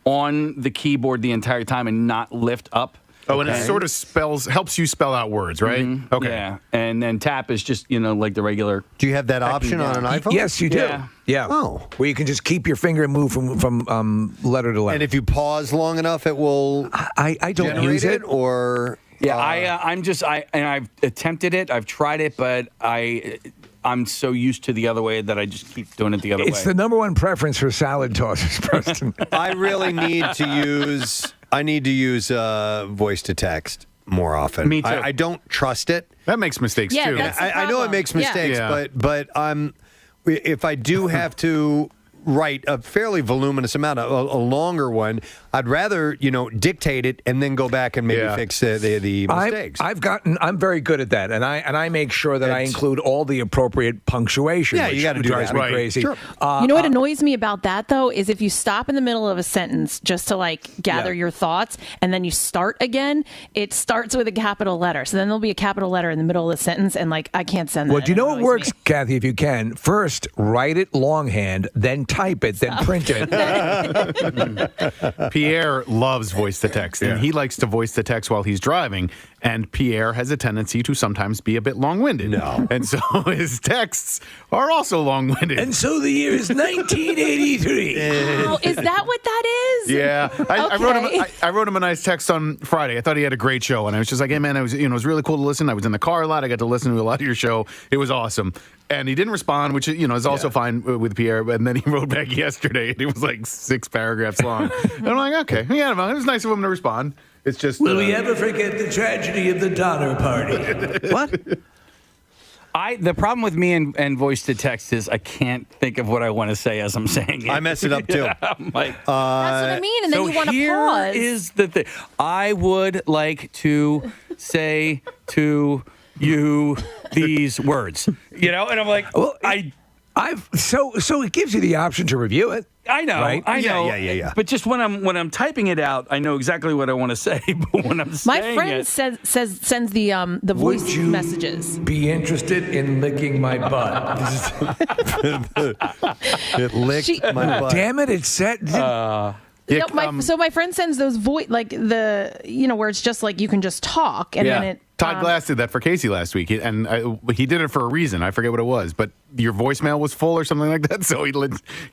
C: on the keyboard the entire time and not lift up.
D: Oh, and it sort of helps you spell out words, right?
C: Mm-hmm.
D: Okay.
C: Yeah, and then tap is just like the regular.
A: Do you have that option on an iPhone?
B: Yes, you do.
C: Yeah.
B: Oh, where you can just keep your finger and move from letter to letter.
A: And if you pause long enough, it will.
B: I don't
A: generate
B: use it,
A: or
C: yeah. I've attempted it. I've tried it, but I'm so used to the other way that I just keep doing it the other way.
B: It's the number one preference for salad tossers, Preston.
A: I really need to use. I need to use voice to text more often.
C: Me too.
A: I don't trust it.
D: That makes mistakes
H: Yeah,
D: too.
H: that's the
A: I know it makes mistakes,
D: Yeah.
A: but if I do have to write a fairly voluminous amount, a longer one, I'd rather dictate it and then go back and maybe fix the mistakes.
B: I'm very good at that, and I make sure that I include all the appropriate punctuation.
A: Yeah,
B: which
A: you gotta do
B: drives
A: that.
B: me
A: Right.
B: crazy.
A: Sure.
K: You know what annoys me about that, though, is if you stop in the middle of a sentence just to gather your thoughts and then you start again, it starts with a capital letter. So then there'll be a capital letter in the middle of the sentence, and I can't send that.
B: Well, do you know what
K: It annoys
B: works,
K: me.
B: Kathy? If you can, first write it longhand, then type it, then print it.
D: Pierre loves voice to text, and he likes to voice to text while he's driving. And Pierre has a tendency to sometimes be a bit long-winded.
A: No.
D: And so his texts are also long-winded.
B: And so the year is 1983.
K: Oh, is that what that is?
D: Yeah, I
K: Okay.
D: wrote him a nice text on Friday. I thought he had a great show, and I was just like, "Hey man, it was really cool to listen. I was in the car a lot. I got to listen to a lot of your show. It was awesome." And he didn't respond, which is also fine with Pierre. And then he wrote back yesterday, and it was like 6 paragraphs long. And I'm like, okay, yeah, it was nice of him to respond. It's just.
B: Will we ever forget the tragedy of the Donner Party?
A: What?
C: The problem with me and voice to text is I can't think of what I want to say as I'm saying it.
A: I mess it up too.
C: I'm like,
K: That's what I mean, and then you want to pause.
C: Here is the thing. I would like to say to you these words, and I'm like,
B: Well, so it gives you the option to review it.
C: I know,
B: Right?
C: I know.
A: Yeah.
C: But just when I'm typing it out, I know exactly what I want to say. But when I'm
K: My
C: saying
K: friend
C: it,
K: sends the voice
B: Would you
K: messages.
B: be interested in licking my butt?
A: It licked my butt.
B: Damn it! It said.
K: So my friend sends those voice where it's just you can just talk and then it.
D: Todd Glass did that for Casey last week, and he did it for a reason. I forget what it was, but your voicemail was full or something like that. So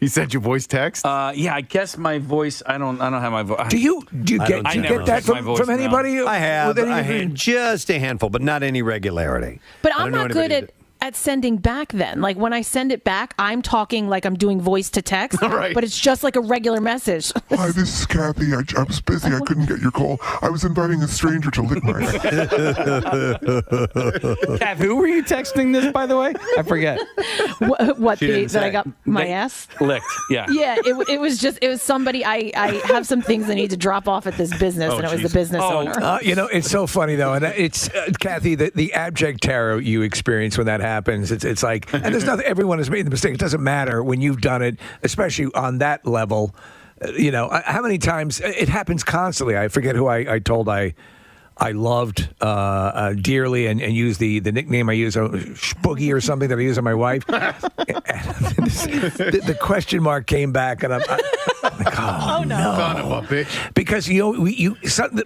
D: he sent you voice text.
C: yeah, I guess my voice. I don't have my voice.
B: Do you get that from anybody?
A: I have.
B: With any
A: I
B: of your-
A: had just a handful, but not any regularity.
K: But
A: I
K: I'm
A: don't know
K: not good
A: anybody
K: at sending back then. When I send it back, I'm talking like I'm doing voice to text,
D: Right.
K: but it's just like a regular message.
F: Hi, this is Kathy. I was busy. I couldn't get your call. I was inviting a stranger to lick my ass.
C: Kath, who were you texting this, by the way? I forget.
K: What
A: She didn't
K: that I
A: say.
K: got my ass?
C: Licked. Yeah.
K: Yeah, it was somebody. I have some things I need to drop off at this business, and it was the business owner.
B: It's so funny though, and it's Kathy, the abject terror you experience when that happens. It's like, and there's nothing. Everyone has made the mistake. It doesn't matter when you've done it, especially on that level. How many times it happens constantly. I forget who I told I loved dearly and used the nickname I use, Spooky or something that I use on my wife. the question mark came back, and I'm like, oh no,
D: Son of a bitch.
B: because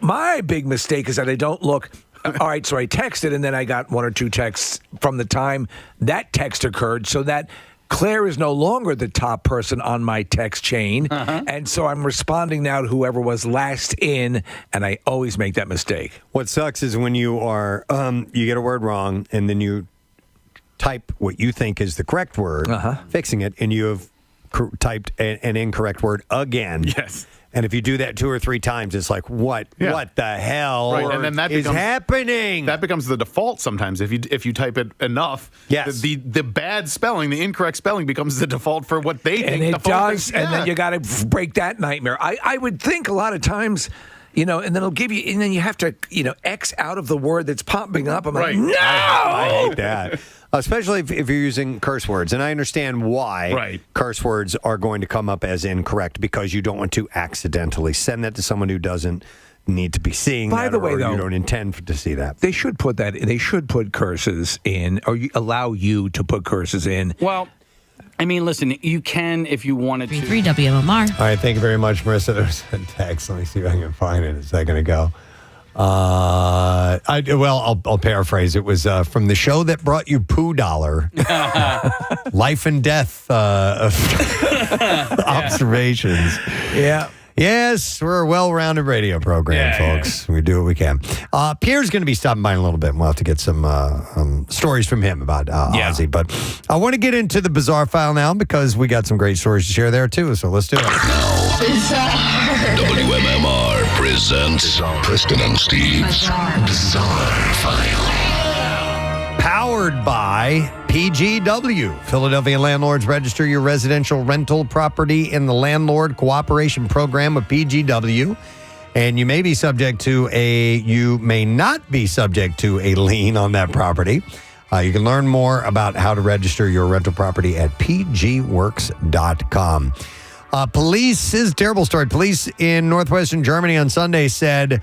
B: my big mistake is that I don't look. All right, so I texted, and then I got 1 or 2 texts from the time that text occurred, so that Claire is no longer the top person on my text chain, and so I'm responding now to whoever was last in, and I always make that mistake.
A: What sucks is when you are you get a word wrong and then you type what you think is the correct word, fixing it, and you have typed an incorrect word again.
D: Yes.
A: And if you do that 2 or 3 times, it's like, what the hell
D: Right, and then that
A: is
D: becomes
A: happening?
D: That becomes the default sometimes. If you type it enough,
A: Yes.
D: the bad spelling, the incorrect spelling becomes the default for what they think.
B: And
D: the
B: it
D: phone
B: does,
D: thinks.
B: and then you got to break that nightmare. I would think a lot of times, and then it'll give you, and then you have to, X out of the word that's popping up. I'm like, no!
A: I hate that. Especially if you're using curse words. And I understand why curse words are going to come up as incorrect, because you don't want to accidentally send that to someone who doesn't need to be seeing
B: By
A: that,
B: the way,
A: or
B: though,
A: you don't intend to see that.
B: They should put that. They should put curses in, or allow you to put curses in.
C: Well, I mean, listen, you can if you wanted to.
V: 3 WMMR.
A: All right, thank you very much, Marissa. There's a text. Let me see if I can find it a second ago. I'll paraphrase. It was from the show that brought you Pooh Dollar. Life and death observations.
B: Yeah.
A: Yes, we're a well-rounded radio program, folks. We do what we can. Pierre's going to be stopping by in a little bit, and we'll have to get some stories from him about Ozzy. But I want to get into the bizarre file now, because we got some great stories to share there, too. So let's do it.
L: WMMR presents Preston and Steve's Bizarre File.
A: Powered by PGW. Philadelphia landlords, register your residential rental property in the Landlord Cooperation Program with PGW. And you may not be subject to a lien on that property. You can learn more about how to register your rental property at pgworks.com. Police, this is a terrible story. Police in northwestern Germany on Sunday said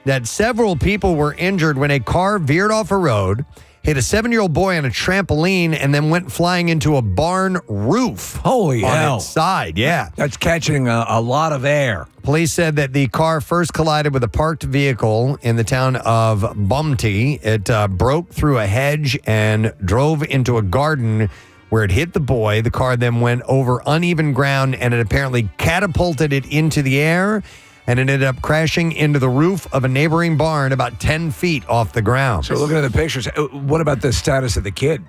A: that several people were injured when a car veered off a road, hit a 7-year-old boy on a trampoline, and then went flying into a barn roof.
B: Holy
A: on
B: hell.
A: its side, yeah.
B: That's catching a lot of air.
A: Police said that the car first collided with a parked vehicle in the town of Bumty. It broke through a hedge and drove into a garden where it hit the boy. The car then went over uneven ground, and it apparently catapulted it into the air, and it ended up crashing into the roof of a neighboring barn about 10 feet off the ground.
B: So looking at the pictures, what about the status of the kid?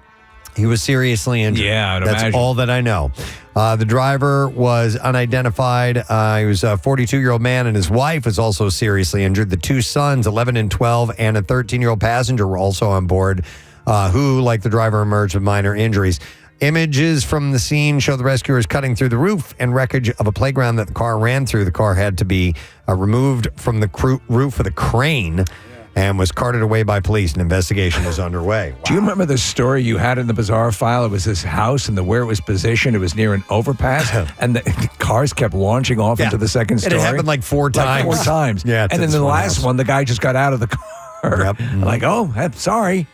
A: He was seriously injured.
B: Yeah, I'd
A: That's
B: imagine.
A: all that I know. The driver was unidentified. He was a 42-year-old man, and his wife was also seriously injured. The two sons, 11 and 12, and a 13-year-old passenger were also on board, who, like the driver, emerged with minor injuries. Images from the scene show the rescuers cutting through the roof and wreckage of a playground that the car ran through. The car had to be removed from the roof with a crane and was carted away by police. An investigation is underway. Wow.
B: Do you remember the story you had in the bizarre file? It was this house, and where it was positioned, it was near an overpass, and the cars kept launching off into the second story.
A: It happened like 4 times.
B: Like 4 times.
A: Yeah.
B: And then the last one, the guy just got out of the car.
A: Yep.
B: Like, oh, I'm sorry.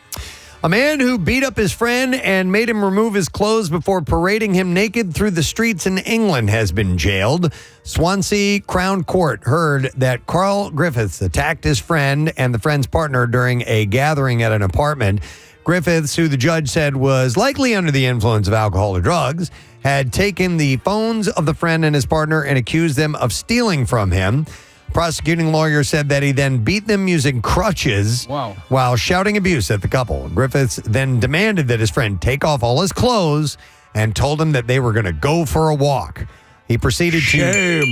A: A man who beat up his friend and made him remove his clothes before parading him naked through the streets in England has been jailed. Swansea Crown Court heard that Carl Griffiths attacked his friend and the friend's partner during a gathering at an apartment. Griffiths, who the judge said was likely under the influence of alcohol or drugs, had taken the phones of the friend and his partner and accused them of stealing from him. Prosecuting lawyer said that he then beat them using crutches while shouting abuse at the couple. Griffiths then demanded that his friend take off all his clothes and told him that they were going to go for a walk. He proceeded
B: to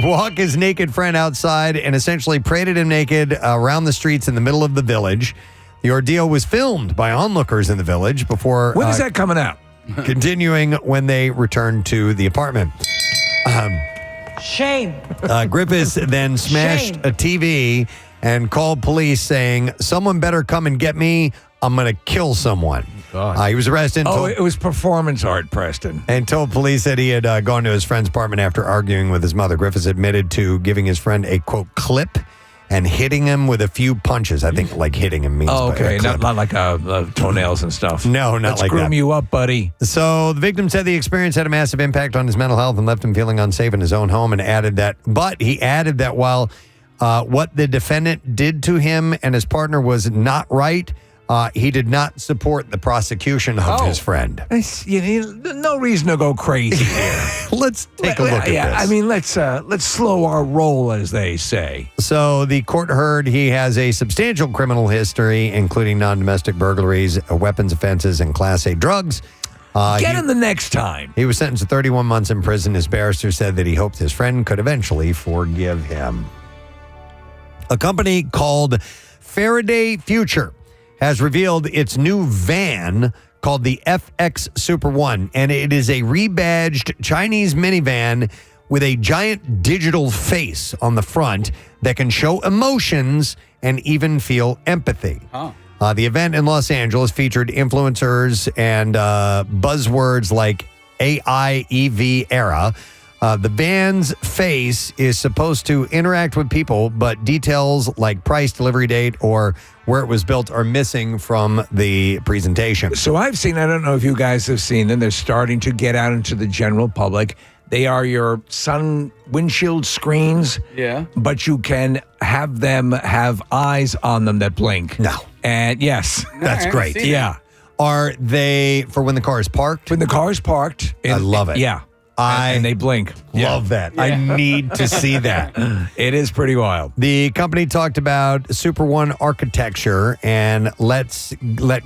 A: walk his naked friend outside and essentially paraded him naked around the streets in the middle of the village. The ordeal was filmed by onlookers in the village before...
B: When is that coming out?
A: Continuing when they returned to the apartment.
N: Shame.
A: Griffiths then smashed a TV and called police saying, "Someone better come and get me. I'm going to kill someone." He was arrested.
B: It was performance art, Preston.
A: And told police that he had gone to his friend's apartment after arguing with his mother. Griffiths admitted to giving his friend a, quote, clip and hitting him with a few punches. I think like hitting him means
B: okay. Not like toenails and stuff.
A: No, not
B: Let's
A: like that.
B: groom you up, buddy.
A: So the victim said the experience had a massive impact on his mental health and left him feeling unsafe in his own home, and added that while what the defendant did to him and his partner was not right, he did not support the prosecution of his friend.
B: No reason to go crazy here.
A: Let's take a look at this.
B: I mean, let's slow our roll, as they say.
A: So the court heard he has a substantial criminal history, including non-domestic burglaries, weapons offenses, and Class A drugs.
B: Get him the next time.
A: He was sentenced to 31 months in prison. His barrister said that he hoped his friend could eventually forgive him. A company called Faraday Future has revealed its new van called the FX Super One, and it is a rebadged Chinese minivan with a giant digital face on the front that can show emotions and even feel empathy.
C: Oh.
A: The event in Los Angeles featured influencers and buzzwords like AI, EV era. The van's face is supposed to interact with people, but details like price, delivery date, or where it was built are missing from the presentation.
B: So I've seen, I don't know if you guys have seen them, they're starting to get out into the general public. They are your sun windshield screens.
C: Yeah.
B: But you can have them have eyes on them that blink.
A: No.
B: And yes.
A: That's great.
B: Yeah.
A: Are they for when the car is parked?
B: When the car is parked.
A: I love it.
B: Yeah. And they blink.
A: Love that. I need to see that.
B: It is pretty wild.
A: The company talked about Super One architecture and let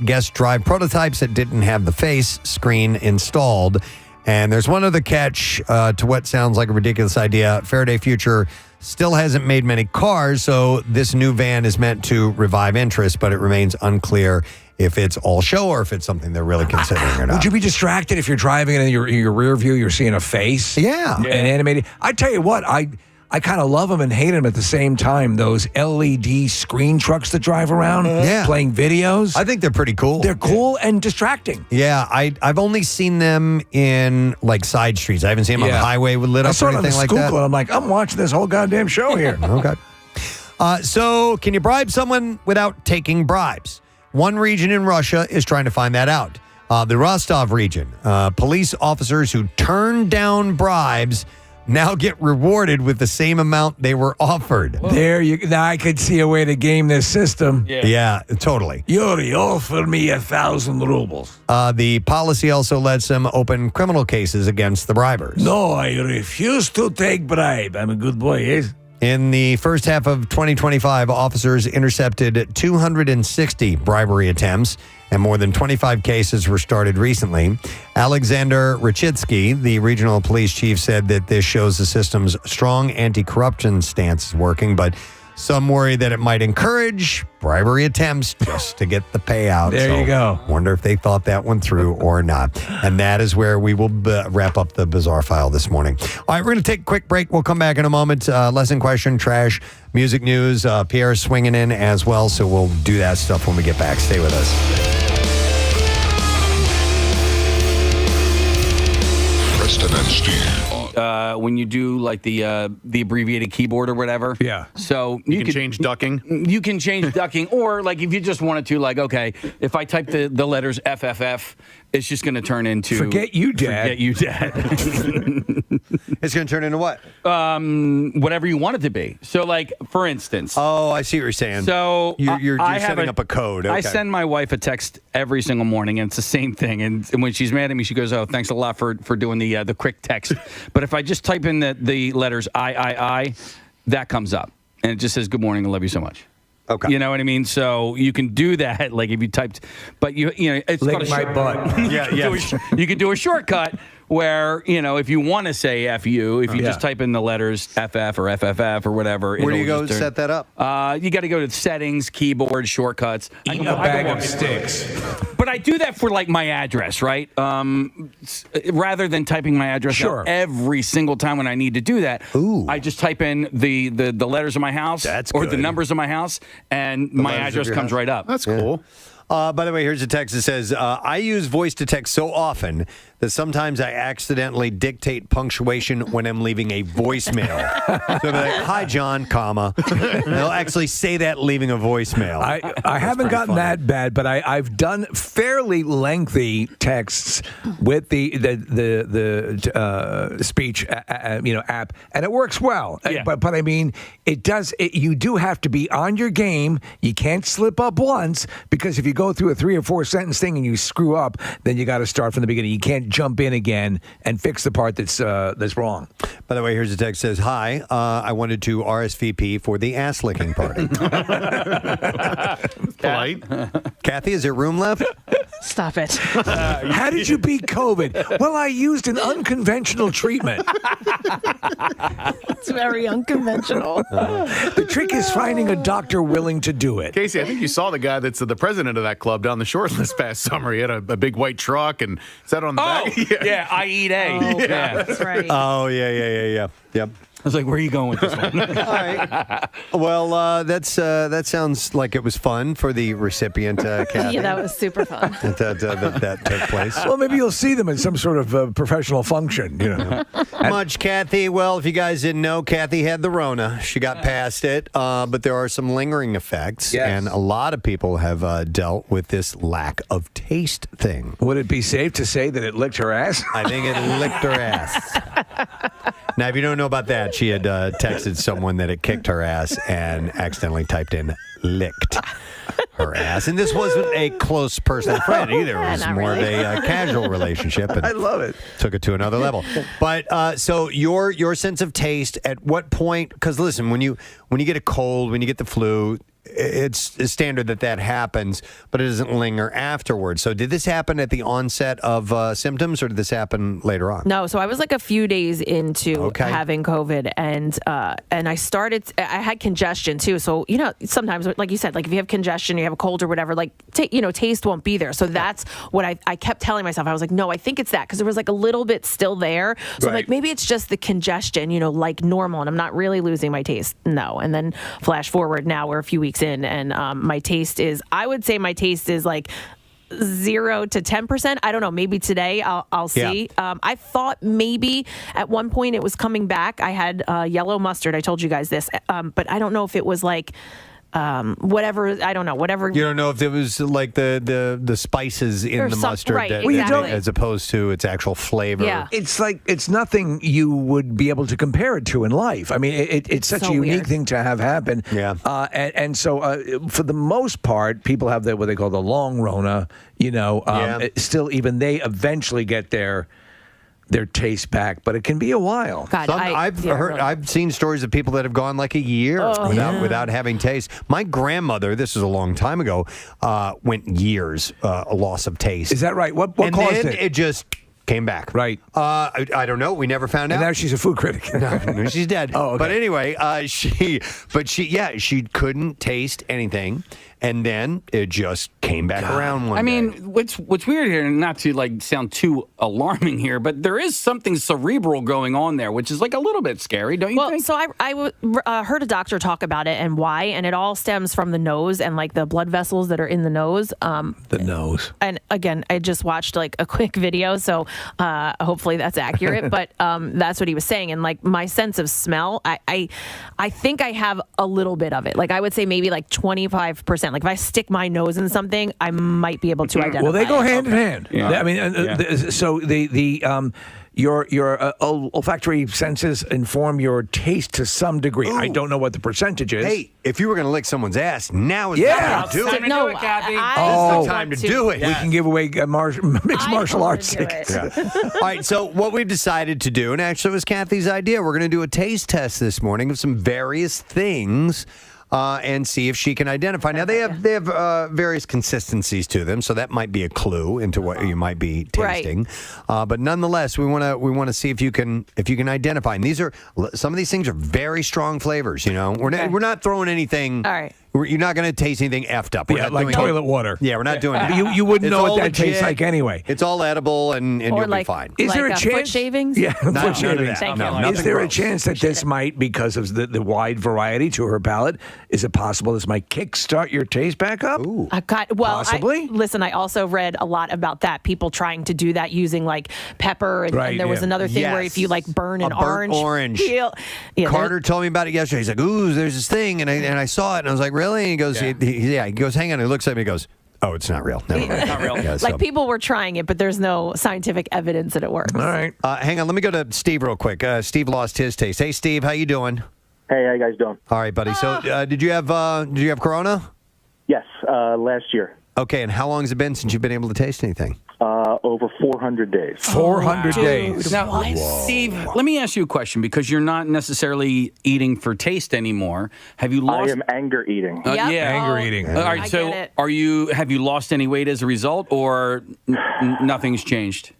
A: guests drive prototypes that didn't have the face screen installed. And there's one other catch to what sounds like a ridiculous idea. Faraday Future still hasn't made many cars, so this new van is meant to revive interest, but it remains unclear if it's all show or if it's something they're really considering or not.
B: Would you be distracted if you're driving and in your rear view you're seeing a face?
A: Yeah.
B: And animated. I tell you what, I kind of love them and hate them at the same time. Those LED screen trucks that drive around playing videos.
A: I think they're pretty cool.
B: They're cool and distracting.
A: Yeah, I've only seen them in like side streets. I haven't seen them on the highway with lit up or anything like that.
B: I'm like, I'm watching this whole goddamn show here.
A: Okay. So can you bribe someone without taking bribes? One region in Russia is trying to find that out. The Rostov region, police officers who turn down bribes now get rewarded with the same amount they were offered.
B: Now I could see a way to game this system.
A: Yeah, totally.
B: Yuri, offer me 1,000 rubles.
A: The policy also lets them open criminal cases against the bribers.
B: No, I refuse to take bribe. I'm a good boy, yes?
A: In the first half of 2025, officers intercepted 260 bribery attempts, and more than 25 cases were started recently. Alexander Rachitsky, the regional police chief, said that this shows the system's strong anti-corruption stance is working, but some worry that it might encourage bribery attempts just to get the payout.
B: There you go.
A: Wonder if they thought that one through or not. And that is where we will wrap up the Bizarre File this morning. All right, we're going to take a quick break. We'll come back in a moment. Lesson question, trash, music news. Pierre's swinging in as well, so we'll do that stuff when we get back. Stay with us.
L: Preston and Steve.
C: When you do like the abbreviated keyboard or whatever.
B: Yeah.
C: So
D: you can change ducking.
C: You can change ducking, or like if you just wanted to, like, okay, if I type the letters FFF, it's just going to turn into
B: Forget you, Dad.
C: Forget you, Dad.
A: It's going to turn into what?
C: Whatever you want it to be. So, like, for instance.
A: Oh, I see what you're saying.
C: So
A: you're setting up a code. Okay.
C: I send my wife a text every single morning, and it's the same thing. And when she's mad at me, she goes, "Oh, thanks a lot for doing the quick text." But if I just type in the letters I, that comes up, and it just says, "Good morning, I love you so much."
A: Okay.
C: You know what I mean? So you can do that, like if you typed, but you know, it's
B: Lick
C: called
B: my butt.
C: You can do a shortcut where, you know, if you want to say FU, if you just type in the letters FF or FFF or whatever.
A: Where do you go set that up?
C: You got to go to settings, keyboard, shortcuts.
B: Eat a bag of sticks.
C: But I do that for like my address, right? Rather than typing my address out every single time when I need to do that, I just type in the letters of my house the numbers of my house, and my address comes right up.
D: That's cool.
A: By the way, here's a text that says, I use voice to text so often that sometimes I accidentally dictate punctuation when I'm leaving a voicemail. So I'll be like, "Hi, John, comma." And I'll actually say that leaving a voicemail.
B: I haven't gotten that bad, but I've done fairly lengthy texts with the speech app, and it works well.
C: Yeah.
B: But I mean, it does. You do have to be on your game. You can't slip up once, because if you go through a 3 or 4 sentence thing and you screw up, then you got to start from the beginning. You can't jump in again and fix the part that's wrong.
A: By the way, here's a text that says, "Hi, I wanted to RSVP for the ass licking party."
D: Polite.
A: Kathy, is there room left?
K: Stop it.
B: How did you beat COVID? Well, I used an unconventional treatment.
H: It's very unconventional.
B: The trick is finding a doctor willing to do it.
D: Casey, I think you saw the guy that's the president of that club down the shore this past summer. He had a big white truck and sat on the back.
C: Yeah, I eat A.
H: Oh, yeah. That's right.
A: Oh, yeah. Yep.
C: I was like, where are you going with this one?
A: All right. Well, that sounds like it was fun for the recipient, Kathy.
H: Yeah, that was super fun.
A: that took place.
B: Well, maybe you'll see them in some sort of professional function.
A: Much, Kathy. Well, if you guys didn't know, Kathy had the Rona. She got past it, but there are some lingering effects, and a lot of people have dealt with this lack of taste thing.
B: Would it be safe to say that it licked her ass?
A: I think it licked her ass. Now, if you don't know about that, she had texted someone that it kicked her ass and accidentally typed in licked her ass. And this wasn't a close personal friend either. It was more of a casual relationship. And
B: I love it.
A: Took it to another level. But so your sense of taste, at what point? Because listen, when you get a cold, when you get the flu, it's standard that happens, but it doesn't linger afterwards. So did this happen at the onset of symptoms, or did this happen later on?
N: No, so I was like a few days into having COVID, and I had congestion too. So, sometimes, like you said, like if you have congestion, you have a cold or whatever, like, taste won't be there. So that's what I kept telling myself. I was like, no, I think it's that, because there was like a little bit still there. So I'm like, maybe it's just the congestion, like normal, and I'm not really losing my taste. No. And then flash forward, now we're a few weeks in, and my taste is, I would say my taste is like 0 to 10%. I don't know. Maybe today I'll see.
A: Yeah.
N: I thought maybe at one point it was coming back. I had yellow mustard. I told you guys this, but I don't know if it was like whatever. I don't know. Whatever.
A: You don't know if it was like the spices in the mustard,
N: right,
A: that,
N: exactly.
A: as opposed to its actual flavor.
N: Yeah.
B: It's nothing you would be able to compare it to in life. I mean, it's such
N: so
B: a unique
N: weird.
B: thing to have happen.
A: Yeah.
B: And so for the most part, people have what they call the long Rona. Still, even they eventually get their taste back, but it can be a while.
N: God,
A: I've seen stories of people that have gone like a year without having taste. My grandmother, this was a long time ago, went years a loss of taste.
B: Is that right? What
A: and
B: caused
A: then
B: it?
A: It just came back.
B: Right.
A: I don't know. We never found out.
B: And now she's a food critic.
A: No, she's dead.
B: Oh, okay.
A: But anyway, she couldn't taste anything, and then it just came back around one day.
C: what's weird here, and not to like sound too alarming here, but there is something cerebral going on there, which is like a little bit scary, don't you think?
N: So I heard a doctor talk about it and why, and it all stems from the nose and like the blood vessels that are in the nose.
B: The nose.
N: And again, I just watched like a quick video, so hopefully that's accurate. But that's what he was saying, and like my sense of smell, I think I have a little bit of it. Like I would say maybe like 25%. Like if I stick my nose in something, I might be able to identify.
B: Well, they go hand in hand.
C: Yeah.
B: I mean, so your olfactory senses inform your taste to some degree. I don't know what the percentage is.
A: Hey, if you were going to lick someone's ass, now is the
B: Yeah.
A: time to do it.
N: No,
A: It's the time to do it.
B: We can give away mixed martial arts
N: do it.
B: tickets.
A: All right, so what we've decided to do, and actually it was Kathy's idea, we're going to do a taste test this morning of some various things and see if she can identify. Now they have various consistencies to them, so that might be a clue into what you might be tasting. Right. But nonetheless, we want to see if you can identify. And some of these things are very strong flavors. We're not throwing anything.
N: All right.
A: You're not going to taste anything effed up. We're not
B: like
A: doing
B: toilet water.
A: Yeah, we're not doing that.
B: You wouldn't
A: It's
B: know
A: all
B: what that tastes
A: legit.
B: like anyway.
A: It's all edible, and you'll be fine.
B: Is there a
N: foot
B: chance?
N: shavings?
B: Yeah,
A: None
B: foot
A: of
B: shavings.
A: that.
N: Thank
A: No,
B: Is there
A: nothing
B: a chance that this might, because of the wide variety to her palate, is it possible this might kickstart your taste back up?
A: Ooh.
B: Possibly.
N: I also read a lot about that. People trying to do that using like pepper, and there was another thing where if you like burn an orange peel. Yeah,
A: Carter told me about it yesterday. He's like, "Ooh, there's this thing," and I saw it, and I was like, "Really?" And he goes, He goes, "Hang on." He looks at me, and goes, "Oh, it's not real. Never mind."
C: Not real.
A: Yeah,
N: like people were trying it, but there's no scientific evidence that it works.
B: All right.
A: Hang on. Let me go to Steve real quick. Steve lost his taste. Hey, Steve, how you doing?
P: Hey, how you guys doing?
A: All right, buddy. So, did you have Corona?
P: Yes, last year.
A: Okay, and how long has it been since you've been able to taste anything?
E: over 400 days.
B: 400 days.
C: Now, Steve, let me ask you a question because you're not necessarily eating for taste anymore. Have you lost?
E: I am anger eating.
C: Yeah,
B: anger eating.
C: All right, so have you lost any weight as a result, or nothing's changed?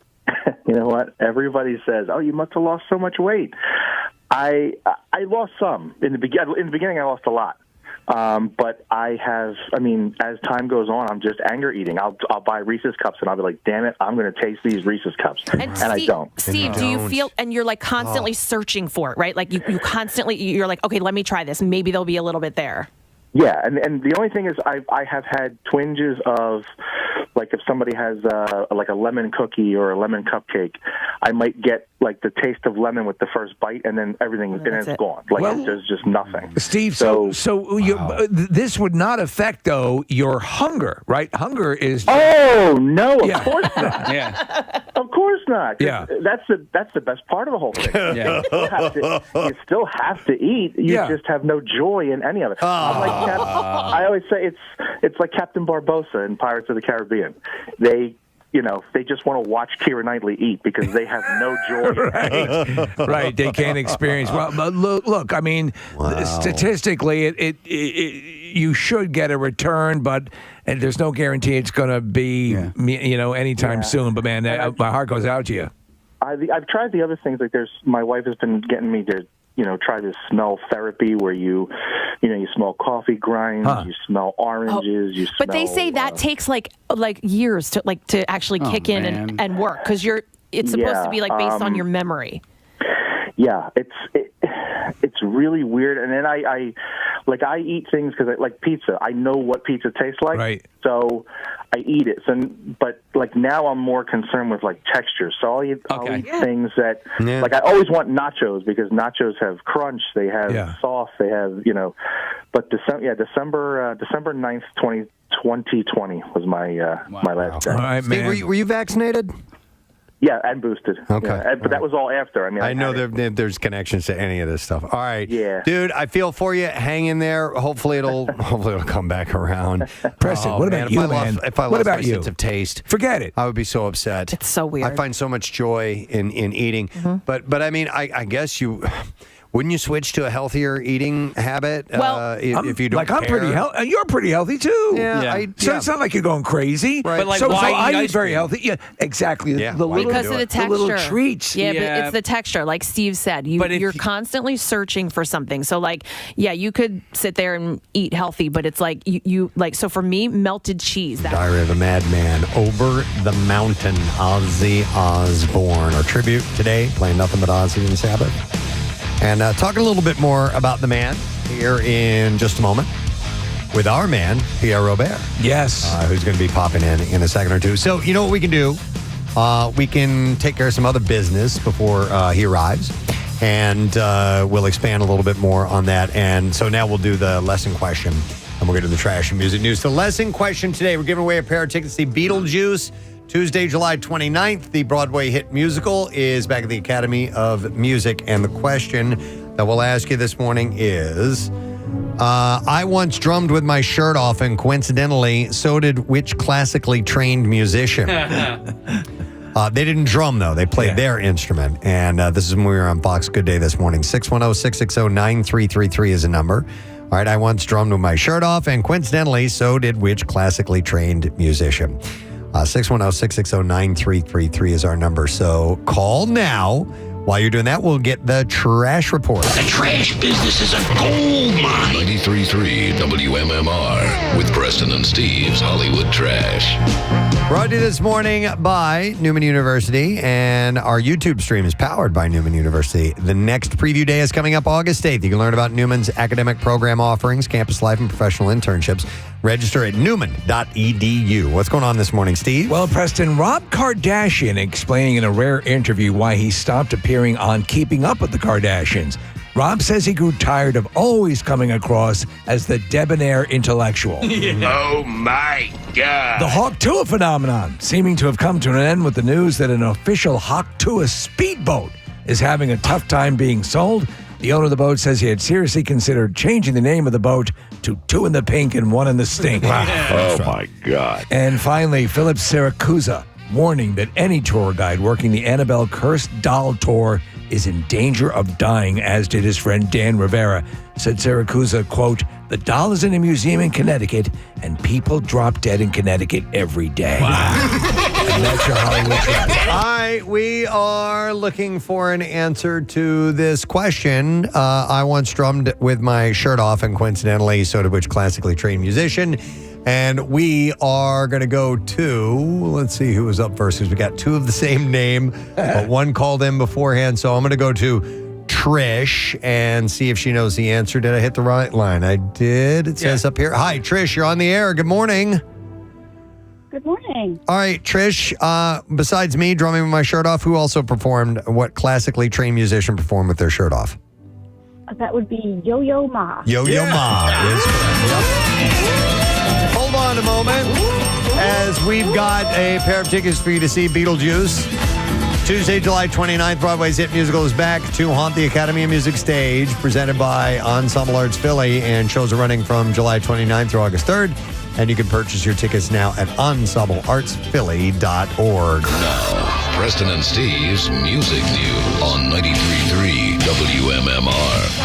E: You know what? Everybody says, "Oh, you must have lost so much weight." I lost some in the beginning. I lost a lot. But as time goes on, I'm just anger eating. I'll buy Reese's Cups and I'll be like, damn it, I'm going to taste these Reese's Cups. And I don't.
N: Steve, do you feel, and you're like constantly searching for it, right? Like you constantly, you're like, okay, let me try this. Maybe there'll be a little bit there.
E: Yeah, and the only thing is I have had twinges of, like, if somebody has like a lemon cookie or a lemon cupcake, I might get like the taste of lemon with the first bite, and then it's gone. Like, there's just nothing.
B: Steve, so this would not affect, though, your hunger, right? Hunger is...
E: Oh, no, of course not.
C: Yeah.
E: Of course not.
B: Yeah.
E: That's the best part of the whole thing.
C: Yeah.
E: You still have to eat. You just have no joy in any of it. I'm like I always say it's like Captain Barbossa in Pirates of the Caribbean. They just want to watch Keira Knightley eat because they have no joy.
B: Right. They can't experience. Well, but look. I mean, statistically, you should get a return, but there's no guarantee it's going to be, anytime soon. But man, my heart goes out to you.
E: I've tried the other things. Like my wife has been getting me to, try this smell therapy where you smell coffee grinds, you smell oranges, you smell.
N: But they say that takes like years to actually kick in and work because it's supposed to be like based on your memory.
E: Yeah, it's really weird. And then I eat things because like pizza. I know what pizza tastes like,
B: right?
E: So I eat it. But now I'm more concerned with like texture. So I'll eat things that like I always want nachos because nachos have crunch, they have sauce, they have But December 9th, 2020 was my my last day.
B: All right, man.
A: Steve, were you vaccinated?
E: Yeah, and boosted.
A: Okay.
E: Yeah, but that was all after.
A: I know there's connections to any of this stuff. All right.
E: Yeah.
A: Dude, I feel for you. Hang in there. Hopefully it'll come back around.
B: Preston, what about you, man?
A: If I lost my sense of taste,
B: forget it.
A: I would be so upset.
N: It's so weird.
A: I find so much joy in eating.
N: Mm-hmm.
A: But I mean, I guess wouldn't you switch to a healthier eating habit?
N: Well,
A: if you don't
B: I'm pretty healthy. You're pretty healthy too.
A: Yeah.
B: So it's not like you're going crazy.
A: Right.
C: But like,
B: so
C: why
B: I
C: eat
B: eat
C: ice
B: very
C: cream?
B: healthy. Yeah, exactly.
A: Yeah.
N: Because of the texture.
B: The little treats.
N: Yeah, but it's the texture. Like Steve said, you're constantly searching for something. So like, you could sit there and eat healthy, but it's like you like. So for me, melted cheese.
A: Diary of a Madman, Over the Mountain, Ozzy Osbourne. Our tribute today, playing nothing but Ozzy and Sabbath. And talking a little bit more about the man here in just a moment with our man, Pierre Robert.
B: Yes.
A: Who's going to be popping in a second or two. So, you know what we can do? We can take care of some other business before he arrives. And we'll expand a little bit more on that. And so now we'll do the lesson question. And we'll get to the trash and music news. The lesson question today, we're giving away a pair of tickets to see Beetlejuice. Tuesday, July 29th, the Broadway hit musical is back at the Academy of Music. And the question that we'll ask you this morning is, I once drummed with my shirt off, and coincidentally, so did which classically trained musician? They didn't drum, though. They played their instrument. And this is when we were on Fox Good Day this morning. 610-660-9333 is a number. All right, I once drummed with my shirt off, and coincidentally, so did which classically trained musician? 610-660-9333 is our number. So call now. While you're doing that, we'll get the trash report.
L: The trash business is a gold mine. 93.3 WMMR with Preston and Steve's Hollywood Trash.
A: Brought to you this morning by Neumann University, and our YouTube stream is powered by Neumann University. The next preview day is coming up August 8th. You can learn about Neumann's academic program offerings, campus life, and professional internships. Register at Neumann.edu. What's going on this morning, Steve?
B: Well, Preston, Rob Kardashian explaining in a rare interview why he stopped appearing on Keeping Up with the Kardashians. Rob says he grew tired of always coming across as the debonair intellectual.
O: Oh, my God.
B: The Hawk Tuah phenomenon seeming to have come to an end with the news that an official Hawk Tuah speedboat is having a tough time being sold. The owner of the boat says he had seriously considered changing the name of the boat to Two in the Pink and One in the Stink.
O: Oh, my God.
B: And finally, Philip Siracusa warning that any tour guide working the Annabelle Cursed Doll Tour is in danger of dying, as did his friend Dan Rivera. Said Siracusa, quote, "The doll is in a museum in Connecticut, and people drop dead in Connecticut every day." And that's your Hollywood Trash.
A: All right, we are looking for an answer to this question. I once drummed with my shirt off, and coincidentally, so did which classically trained musician. And we are going to go to, let's see who was up first, because we got two of the same name, but one called in beforehand. So I'm going to go to Trish and see if she knows the answer. Did I hit the right line? I did. It says up here. Hi, Trish, you're on the air. Good morning.
G: Good morning.
A: All right, Trish, besides me drumming with my shirt off, who also performed, what classically trained musician performed with their shirt off?
G: That would be Yo-Yo Ma.
A: Yo-Yo Ma is correct. Yep. Hold on a moment, as we've got a pair of tickets for you to see Beetlejuice. Tuesday, July 29th, Broadway's hit musical is back to haunt the Academy of Music stage, presented by Ensemble Arts Philly, and shows are running from July 29th through August 3rd. And you can purchase your tickets now at ensembleartsphilly.org.
L: Now, Preston and Steve's Music News on 93.3 WMMR.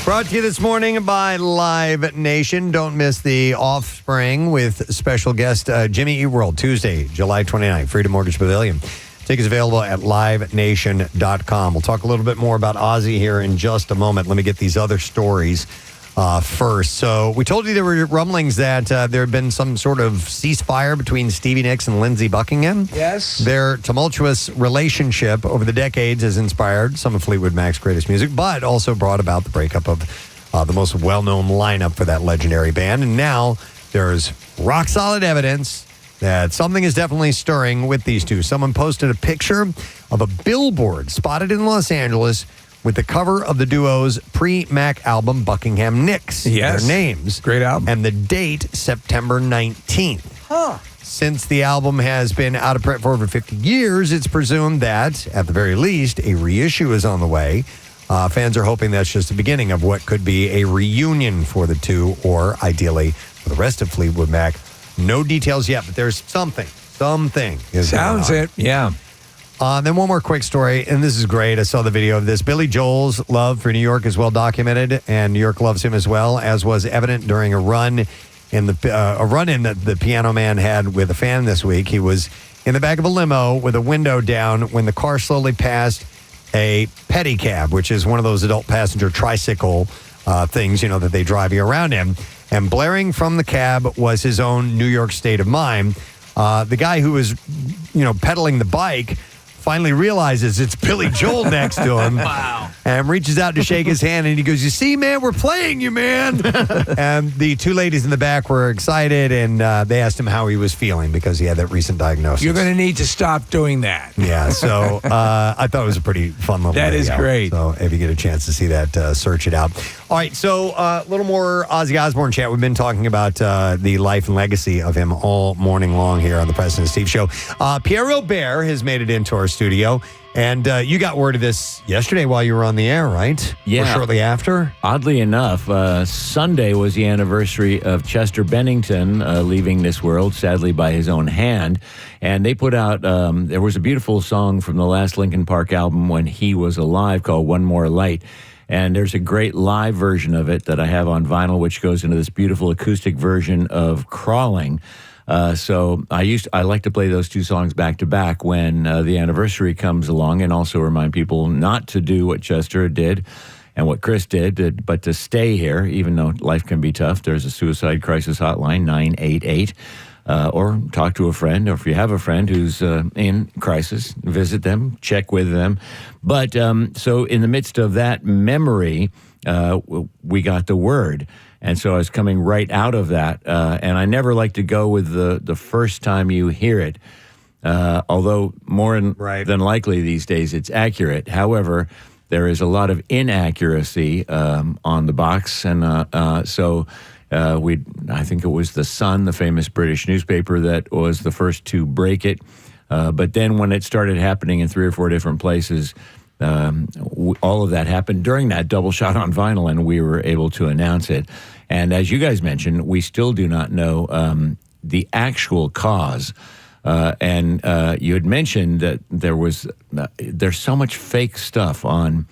A: Brought to you this morning by Live Nation. Don't miss The Offspring with special guest Jimmy Eat World, Tuesday, July 29th, Freedom Mortgage Pavilion. Tickets available at livenation.com. We'll talk a little bit more about Ozzy here in just a moment. Let me get these other stories first. So we told you there were rumblings that there had been some sort of ceasefire between Stevie Nicks and Lindsey Buckingham.
B: Yes.
A: Their tumultuous relationship over the decades has inspired some of Fleetwood Mac's greatest music, but also brought about the breakup of the most well-known lineup for that legendary band. And now there's rock-solid evidence that something is definitely stirring with these two. Someone posted a picture of a billboard spotted in Los Angeles with the cover of the duo's pre-Mac album, Buckingham Nicks.
B: Yes.
A: Their names.
B: Great album.
A: And the date, September 19th. Since the album has been out of print for over 50 years, it's presumed that, at the very least, a reissue is on the way. Fans are hoping that's just the beginning of what could be a reunion for the two, or ideally for the rest of Fleetwood Mac. No details yet, but there's something. Something is
B: Sounds
A: going on.
B: it, yeah.
A: Then one more quick story, and this is great. I saw the video of this. Billy Joel's love for New York is well documented, and New York loves him as well, as was evident during a run in that the Piano Man had with a fan this week. He was in the back of a limo with a window down when the car slowly passed a pedicab, which is one of those adult passenger tricycle things, that they drive you around in. And blaring from the cab was his own New York State of Mind. The guy who was, pedaling the bike finally realizes it's Billy Joel next to him.
C: Wow.
A: And reaches out to shake his hand, and he goes, "You see, man, we're playing you, man." And the two ladies in the back were excited, and they asked him how he was feeling because he had that recent diagnosis.
B: You're going to need to stop doing that.
A: Yeah, so I thought it was a pretty fun little
B: That
A: video.
B: is great.
A: So if you get a chance to see that, search it out. All right, so a little more Ozzy Osbourne chat. We've been talking about the life and legacy of him all morning long here on the Preston and Steve Show. Pierre Robert has made it into our studio. And you got word of this yesterday while you were on the air, right?
P: Yeah.
A: Or shortly after?
P: Oddly enough, Sunday was the anniversary of Chester Bennington leaving this world, sadly by his own hand. And they put out, there was a beautiful song from the last Linkin Park album when he was alive called One More Light. And there's a great live version of it that I have on vinyl, which goes into this beautiful acoustic version of Crawling. So I like to play those two songs back to back when the anniversary comes along, and also remind people not to do what Chester did and what Chris did, but to stay here, even though life can be tough. There's a suicide crisis hotline, 988, or talk to a friend, or if you have a friend who's in crisis, visit them, check with them. But so in the midst of that memory, we got the word. And so I was coming right out of that. And I never like to go with the first time you hear it, although more than likely these days it's accurate. However, there is a lot of inaccuracy on the box. And I think it was The Sun, the famous British newspaper, that was the first to break it. But then when it started happening in 3 or 4 different places, all of that happened during that double shot on vinyl, and we were able to announce it. And as you guys mentioned, we still do not know the actual cause. And you had mentioned that there's so much fake stuff on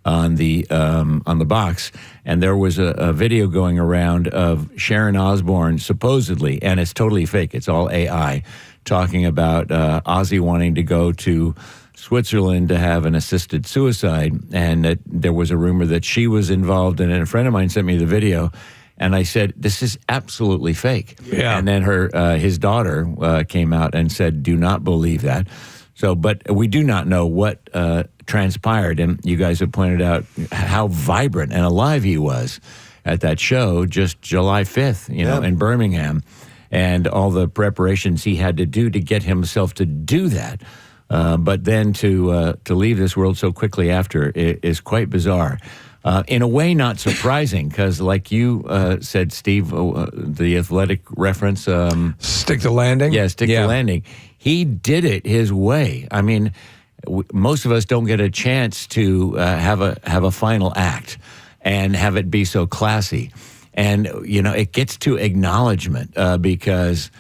P: the box, and there was a video going around of Sharon Osbourne supposedly, and it's totally fake. It's all AI, talking about Ozzy wanting to go to Switzerland to have an assisted suicide, and that there was a rumor that she was involved in it. A friend of mine sent me the video, and I said, "This is absolutely fake."
B: Yeah.
P: And then his daughter came out and said, "Do not believe that." So, but we do not know what transpired, and you guys have pointed out how vibrant and alive he was at that show just July 5th, in Birmingham, and all the preparations he had to do to get himself to do that. But then to leave this world so quickly after is quite bizarre. In a way, not surprising, because like you said, Steve, the Athletic reference.
B: Stick the landing?
P: Yeah, stick the landing. He did it his way. I mean, most of us don't get a chance to have a final act and have it be so classy. And, it gets to acknowledgement because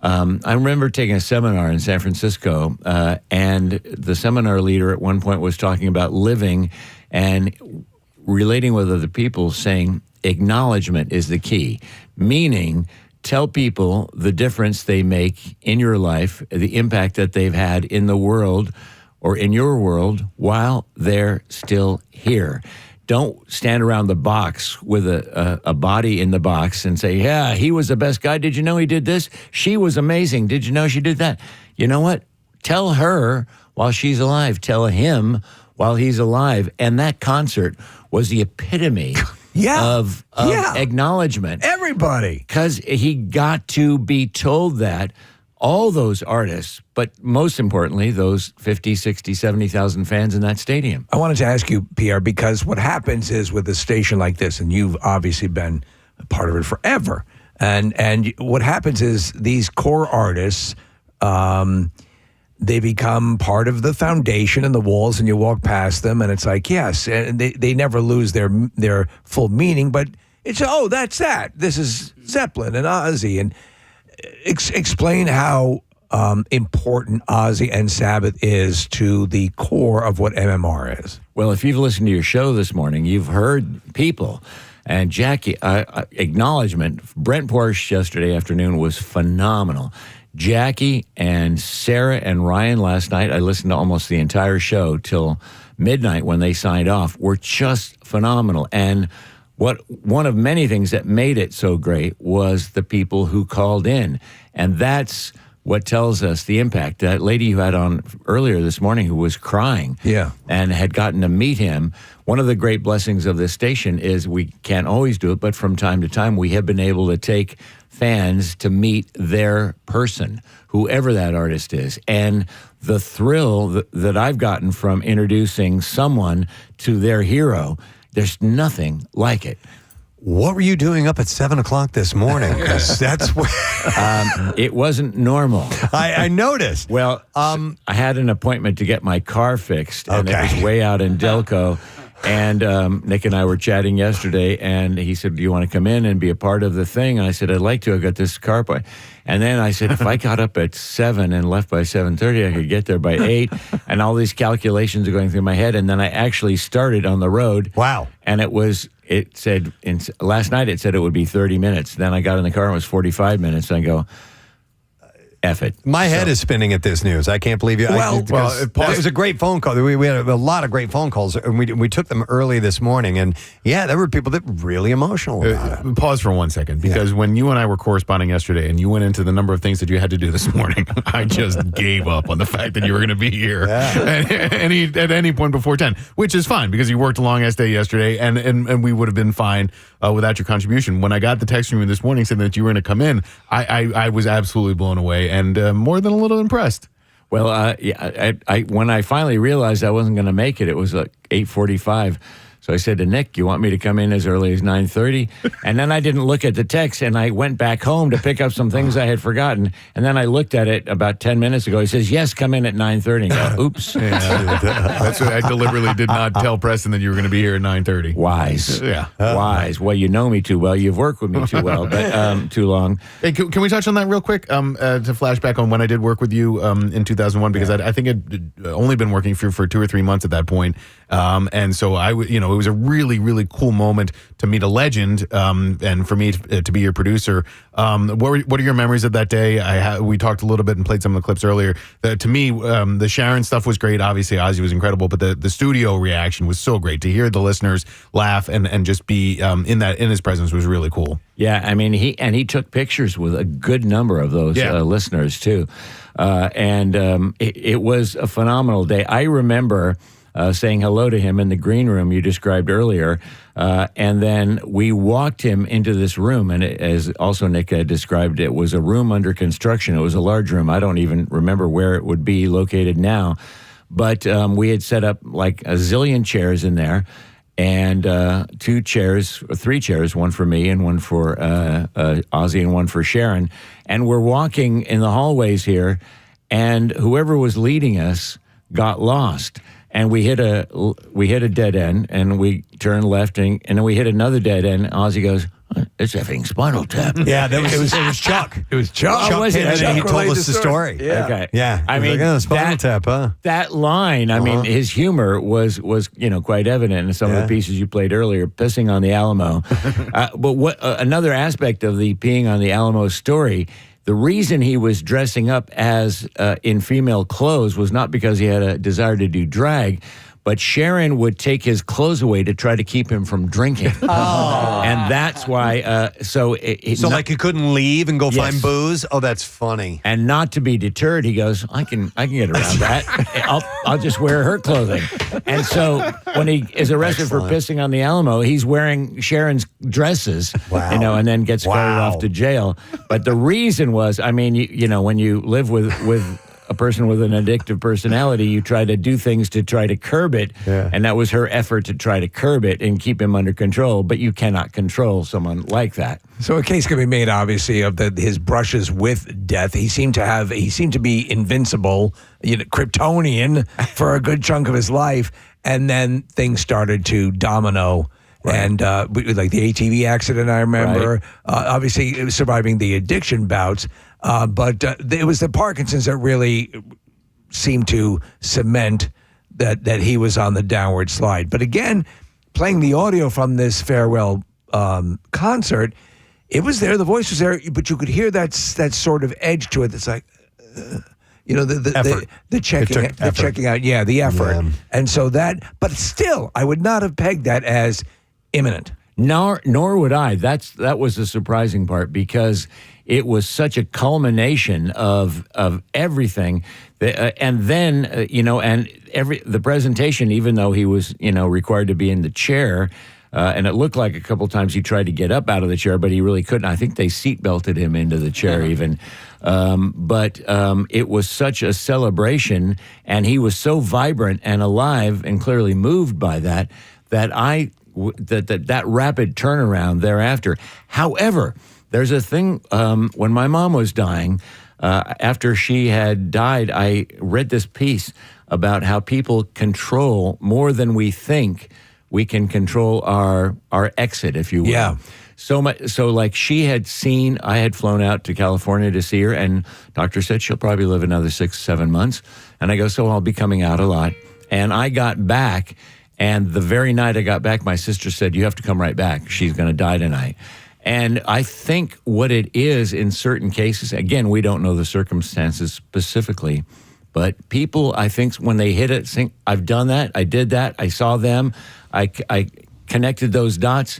P: I remember taking a seminar in San Francisco, and the seminar leader at one point was talking about living and relating with other people, saying acknowledgement is the key, meaning tell people the difference they make in your life, the impact that they've had in the world or in your world while they're still here. Don't stand around the box with a body in the box and say, yeah, he was the best guy. Did you know he did this? She was amazing. Did you know she did that? You know what? Tell her while she's alive. Tell him while he's alive. And that concert was the epitome of acknowledgement.
B: Everybody.
P: Because he got to be told that. All those artists, but most importantly, those 50, 60, 70,000 fans in that stadium.
B: I wanted to ask you, Pierre, because what happens is with a station like this, and you've obviously been a part of it forever, and what happens is these core artists, they become part of the foundation and the walls, and you walk past them, and it's like, yes, and they never lose their full meaning, but it's, oh, that's that. This is Zeppelin and Ozzy, and explain how important Ozzy and Sabbath is to the core of what MMR is.
P: Well, if you've listened to your show this morning, you've heard people. And Jackie, acknowledgement, Brent Porsche yesterday afternoon was phenomenal. Jackie and Sarah and Ryan last night, I listened to almost the entire show till midnight when they signed off, were just phenomenal. And one of many things that made it so great was the people who called in. And that's what tells us the impact. That lady you had on earlier this morning who was crying and had gotten to meet him. One of the great blessings of this station is we can't always do it, but from time to time we have been able to take fans to meet their person, whoever that artist is. And the thrill that I've gotten from introducing someone to their hero, there's nothing like it.
A: What were you doing up at 7 o'clock this morning? Because that's where
P: it wasn't normal.
A: I noticed.
P: Well, I had an appointment to get my car fixed, and it was way out in Delco. And Nick and I were chatting yesterday, and he said, "Do you want to come in and be a part of the thing?" And I said, "I'd like to. I've got this car point." And then I said, if I got up at 7 and left by 7:30, I could get there by 8. And all these calculations are going through my head. And then I actually started on the road.
A: Wow.
P: And it said, last night it said it would be 30 minutes. Then I got in the car and it was 45 minutes. And I go, F it.
A: My head is spinning at this news. I can't believe you. It was a great phone call. We had a lot of great phone calls, and we took them early this morning. And there were people that were really emotional about it.
D: Pause for 1 second, because when you and I were corresponding yesterday, and you went into the number of things that you had to do this morning, I just gave up on the fact that you were going to be here at any point before 10, which is fine because you worked a long ass day yesterday, and we would have been fine without your contribution. When I got the text from you this morning saying that you were going to come in, I was absolutely blown away. And more than a little impressed.
P: Well, when I finally realized I wasn't going to make it, it was like 8:45. So I said to Nick, you want me to come in as early as 9:30? And then I didn't look at the text, and I went back home to pick up some things I had forgotten. And then I looked at it about 10 minutes ago. He says, yes, come in at 9:30. And go, oops.
D: That's what I deliberately did not tell Preston that you were going to be here at 9:30.
P: Wise.
D: Yeah.
P: Wise. Well, you know me too well. You've worked with me too well, but too long.
D: Hey, can we touch on that real quick to flash back on when I did work with you in 2001? Because I think I'd only been working for 2 or 3 months at that point. And so it was a really, really cool moment to meet a legend, and for me to be your producer. What are your memories of that day? We talked a little bit and played some of the clips earlier. To me, the Sharon stuff was great. Obviously, Ozzy was incredible, but the studio reaction was so great. To hear the listeners laugh and just be in his presence was really cool.
P: Yeah, I mean, he took pictures with a good number of those listeners too, and it was a phenomenal day. I remember saying hello to him in the green room you described earlier, and then we walked him into this room, and as also Nick described, it was a room under construction. It was a large room. I don't even remember where it would be located now, but we had set up like a zillion chairs in there, and 3 chairs, one for me and one for Ozzy and one for Sharon, and we're walking in the hallways here, and whoever was leading us got lost. And we hit a dead end, and we turned left, and then we hit another dead end. Ozzy goes, it's effing Spinal Tap.
A: Yeah, it was Chuck.
B: It was Chuck.
P: Oh, was it?
A: And he told us the story.
B: Yeah.
P: Okay.
A: Yeah.
P: I mean,
A: Spinal Tap, huh?
P: That line, I mean, his humor was quite evident in some of the pieces you played earlier, pissing on the Alamo. But what another aspect of the peeing on the Alamo story, the reason he was dressing up as in female clothes was not because he had a desire to do drag, but Sharon would take his clothes away to try to keep him from drinking. And that's why,
A: like he couldn't leave and go find booze? Oh, that's funny.
P: And not to be deterred, he goes, I can get around that. I'll just wear her clothing. And so when he is arrested for pissing on the Alamo, he's wearing Sharon's dresses, and then gets carried off to jail. But the reason was, I mean, when you live with a person with an addictive personality, you try to do things to try to curb it. Yeah. And that was her effort to try to curb it and keep him under control. But you cannot control someone like that.
B: So a case can be made, obviously, of his brushes with death. He seemed to be invincible, Kryptonian for a good chunk of his life. And then things started to domino. Right. And like the ATV accident, I remember, obviously it was surviving the addiction bouts. But it was the Parkinson's that really seemed to cement that he was on the downward slide. But again, playing the audio from this farewell concert, it was there. The voice was there, but you could hear that sort of edge to it. That's like, the checking out, the effort. Yeah. And so but still, I would not have pegged that as imminent.
P: Nor would I. That was the surprising part, because it was such a culmination of everything, and then and the presentation. Even though he was required to be in the chair, and it looked like a couple times he tried to get up out of the chair, but he really couldn't. I think they seatbelted him into the chair even. But it was such a celebration, and he was so vibrant and alive and clearly moved by that that rapid turnaround thereafter. However, there's a thing, when my mom was dying, after she had died, I read this piece about how people control more than we think. We can control our exit, if you will. Yeah. So like she had seen, I had flown out to California to see her, and doctor said she'll probably live another 6-7 months. And I go, so I'll be coming out a lot. And I got back, and the very night I got back, my sister said, you have to come right back. She's going to die tonight. And I think what it is in certain cases, again, we don't know the circumstances specifically, but people, I think when they hit it, think, I've done that, I did that, I saw them, I connected those dots,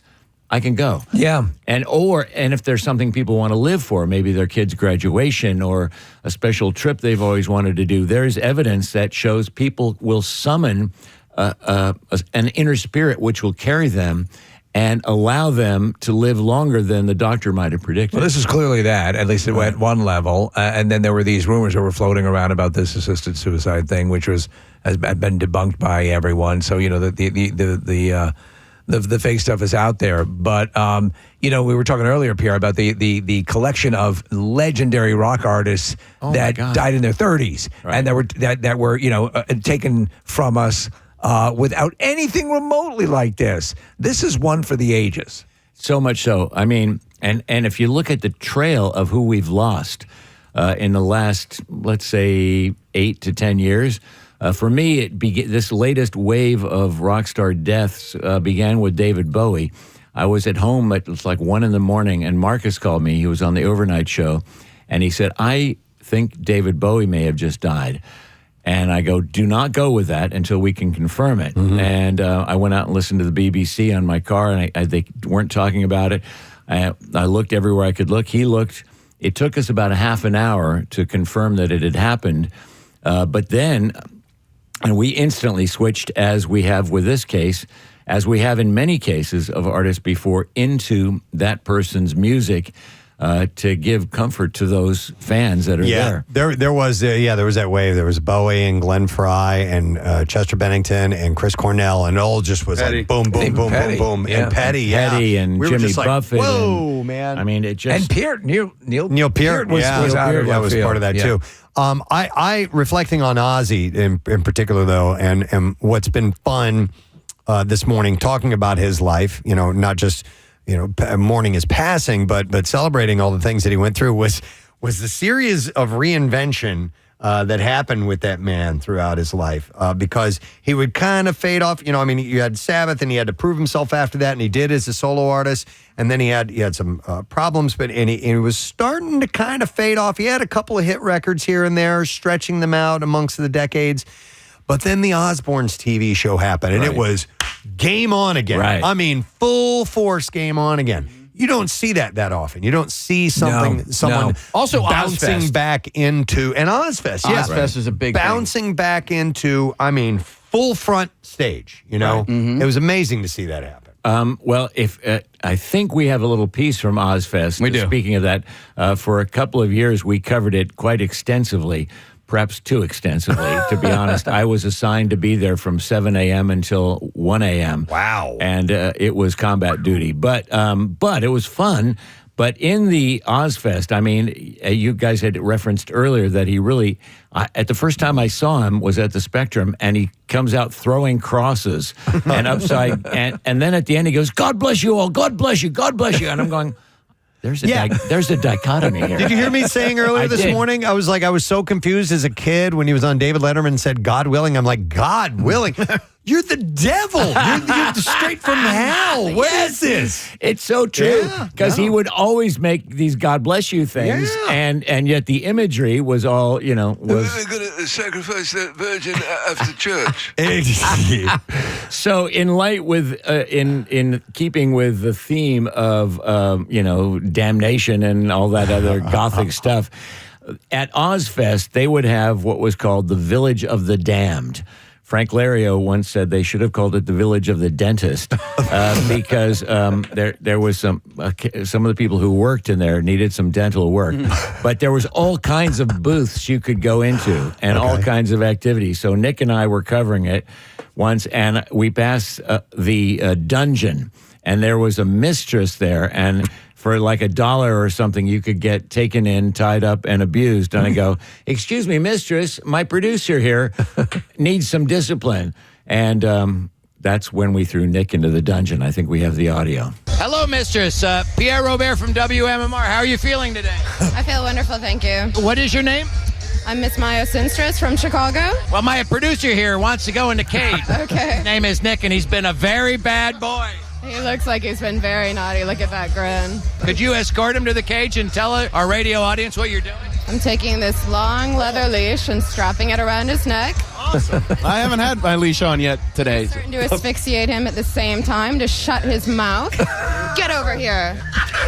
P: I can go.
B: Yeah.
P: And if there's something people want to live for, maybe their kid's graduation or a special trip they've always wanted to do, there's evidence that shows people will summon an inner spirit which will carry them, and allow them to live longer than the doctor might have predicted.
B: Well, this is clearly that, at least at one level. And then there were these rumors that were floating around about this assisted suicide thing, which has been debunked by everyone. So, the fake stuff is out there. But, we were talking earlier, Pierre, about the collection of legendary rock artists that died in their 30s and that were taken from us without anything remotely like this. This is one for the ages.
P: So much so. I mean, and if you look at the trail of who we've lost in the last, let's say, 8 to 10 years, for me, this latest wave of rock star deaths began with David Bowie. I was at home at like 1 a.m, and Marcus called me. He was on the overnight show, and he said, I think David Bowie may have just died. And I go, do not go with that until we can confirm it. Mm-hmm. And I went out and listened to the BBC on my car, and they weren't talking about it. I looked everywhere I could look. He looked. It took us about a half an hour to confirm that it had happened. But then, and we instantly switched, as we have with this case, as we have in many cases of artists before, into that person's music. To give comfort to those fans that are there.
A: There was that wave. There was Bowie and Glenn Fry and Chester Bennington and Chris Cornell, and it all just was like boom, boom, boom, boom, boom, and Petty,
P: and
A: we
P: Jimmy Buffett.
A: Like, whoa, man!
P: I mean, it just
B: and Peart, Neil
A: Peart was part of that too. I reflecting on Ozzy in particular though, and what's been fun this morning talking about his life. Not just. Mourning his passing, but celebrating all the things that he went through was the series of reinvention that happened with that man throughout his life because he would kind of fade off. You had Sabbath, and he had to prove himself after that, and he did as a solo artist, and then he had some problems, but he was starting to kind of fade off. He had a couple of hit records here and there, stretching them out amongst the decades. But then the Osbournes TV show happened, and it was game on again.
P: Right.
A: I mean, full force game on again. You don't see that often. You don't see someone
C: also
A: bouncing
C: Ozfest.
A: Back into an Ozfest.
C: Ozfest is a big
A: bouncing back into. Full front stage. It was amazing to see that happen.
P: Well, if I think we have a little piece from Ozfest.
C: We do.
P: Speaking of that, for a couple of years we covered it quite extensively. Perhaps too extensively, to be honest. I was assigned to be there from 7 a.m. until 1 a.m.
A: Wow.
P: And it was combat duty. But it was fun. But in the Ozfest, you guys had referenced earlier that he really, at the first time I saw him was at the Spectrum, and he comes out throwing crosses and upside, and then at the end he goes, God bless you all, God bless you, God bless you. And I'm going, there's a dichotomy here.
A: Did you hear me saying earlier this morning? I was so confused as a kid when he was on David Letterman and said, God willing. I'm like, God willing? You're the devil. You're straight from hell. What is this?
P: It's so true. Because he would always make these God bless you things. Yeah. And yet the imagery was all, was...
X: We're going to sacrifice that virgin after church.
P: So in light with, in keeping with the theme of, damnation and all that other gothic stuff, at Ozfest, they would have what was called the Village of the Damned. Frank Lario once said they should have called it the Village of the Dentist because there was some of the people who worked in there needed some dental work. But there was all kinds of booths you could go into and all kinds of activities. So Nick and I were covering it once, and we passed the dungeon, and there was a mistress there, and for like $1 or something, you could get taken in, tied up, and abused. And I go, excuse me, mistress, my producer here needs some discipline. And that's when we threw Nick into the dungeon. I think we have the audio.
Q: Hello, mistress. Pierre Robert from WMMR. How are you feeling today?
R: I feel wonderful, thank you.
Q: What is your name?
R: I'm Miss Maya Sinstress from Chicago.
Q: Well, my producer here wants to go in the cage.
R: Okay.
Q: His name is Nick, and he's been a very bad boy.
R: He looks like he's been very naughty. Look at that grin.
Q: Could you escort him to the cage and tell our radio audience what you're doing?
R: I'm taking this long leather leash and strapping it around his neck.
Q: Awesome.
S: I haven't had my leash on yet today.
R: I'm starting to asphyxiate him at the same time to shut his mouth. Get over here.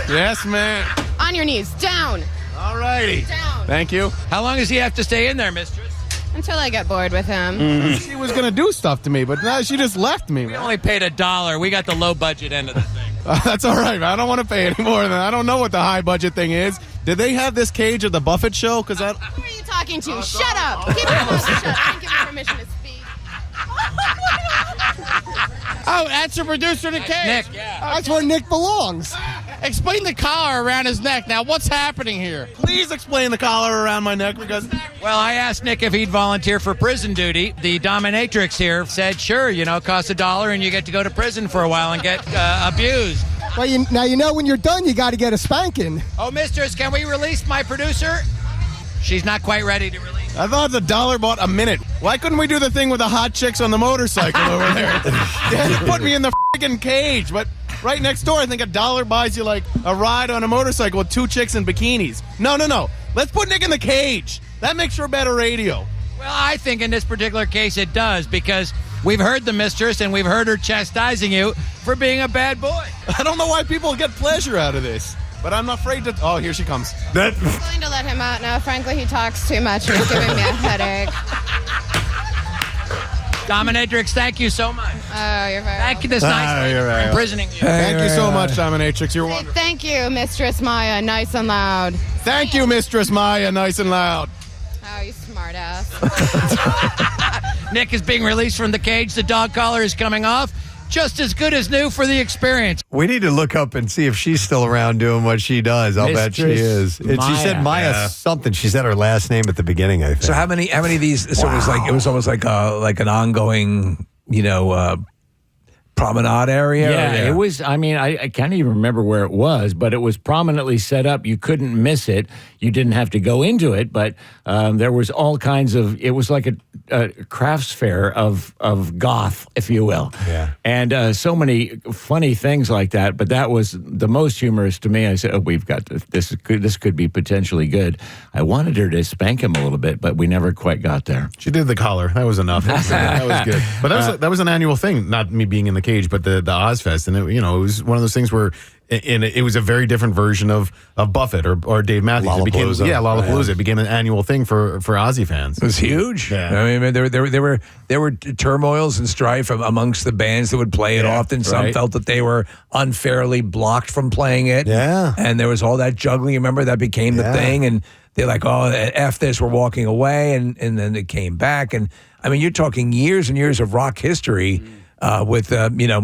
S: Yes, ma'am.
R: On your knees. Down.
Q: All righty.
R: Down.
S: Thank you.
Q: How long does he have to stay in there, mistress?
R: Until I get bored with him.
S: She was going to do stuff to me, but now she just left me.
Q: We only paid $1. We got the low budget end of the thing.
S: That's all right, man. I don't want to pay any more than that. I don't know what the high budget thing is. Did they have this cage at the Buffett show? Who
R: are you talking to? Shut up. Keep your mouth shut. I didn't give you permission to speak.
Q: Oh, that's the producer of the cage.
S: Nick. That's where Nick belongs.
Q: Explain the collar around his neck. Now, what's happening here?
S: Please explain the collar around my neck because...
Q: Well, I asked Nick if he'd volunteer for prison duty. The dominatrix here said, sure, it costs $1 and you get to go to prison for a while and get abused.
M: Well, now you know when you're done, you got to get a spanking.
Q: Oh, mistress, can we release my producer? She's not quite ready to release.
S: I thought the $1 bought a minute. Why couldn't we do the thing with the hot chicks on the motorcycle over there? Yeah, put me in the freaking cage. But right next door, I think $1 buys you like a ride on a motorcycle with 2 chicks in bikinis. No. Let's put Nick in the cage. That makes for better radio.
Q: Well, I think in this particular case it does because we've heard the mistress and we've heard her chastising you for being a bad boy.
S: I don't know why people get pleasure out of this. But I'm afraid to... Oh, here she comes.
R: I'm going to let him out now. Frankly, he talks too much and he's giving me a headache.
Q: Dominatrix, thank you so much.
R: Oh, you're very
Q: Thank you this night for imprisoning you.
S: Thank you so much, Dominatrix. You're wonderful.
R: Thank you, Mistress Maya. Nice and loud.
S: Thank you, Mistress Maya. Nice and loud.
R: Oh, you smart ass.
Q: Nick is being released from the cage. The dog collar is coming off. Just as good as new for the experience.
A: We need to look up and see if she's still around doing what she does. I'll bet she is. She said Maya something. She said her last name at the beginning, I think.
B: So how many of these? So it was almost like an ongoing, promenade area?
P: Yeah, it was. I mean, I can't even remember where it was, but it was prominently set up. You couldn't miss it. You didn't have to go into it, but there was all kinds of. It was like a crafts fair of goth, if you will.
A: Yeah.
P: And so many funny things like that. But that was the most humorous to me. I said, "Oh, we've got this. This could be potentially good." I wanted her to spank him a little bit, but we never quite got there.
D: She did the collar. That was enough. That was good. But that was an annual thing. Not me being in the cage, but the Ozfest, and it was one of those things where it was a very different version of Buffett or Dave Matthews.
A: Lollapalooza.
D: Lollapalooza. It became an annual thing for Ozzy fans.
B: It was huge.
D: Yeah.
B: I mean, there were turmoils and strife amongst the bands that would play it often. Some felt that they were unfairly blocked from playing it.
A: Yeah.
B: And there was all that juggling. Remember, that became the thing. And they're like, oh, F this, we're walking away. And then it came back. And I mean, you're talking years and years of rock history with,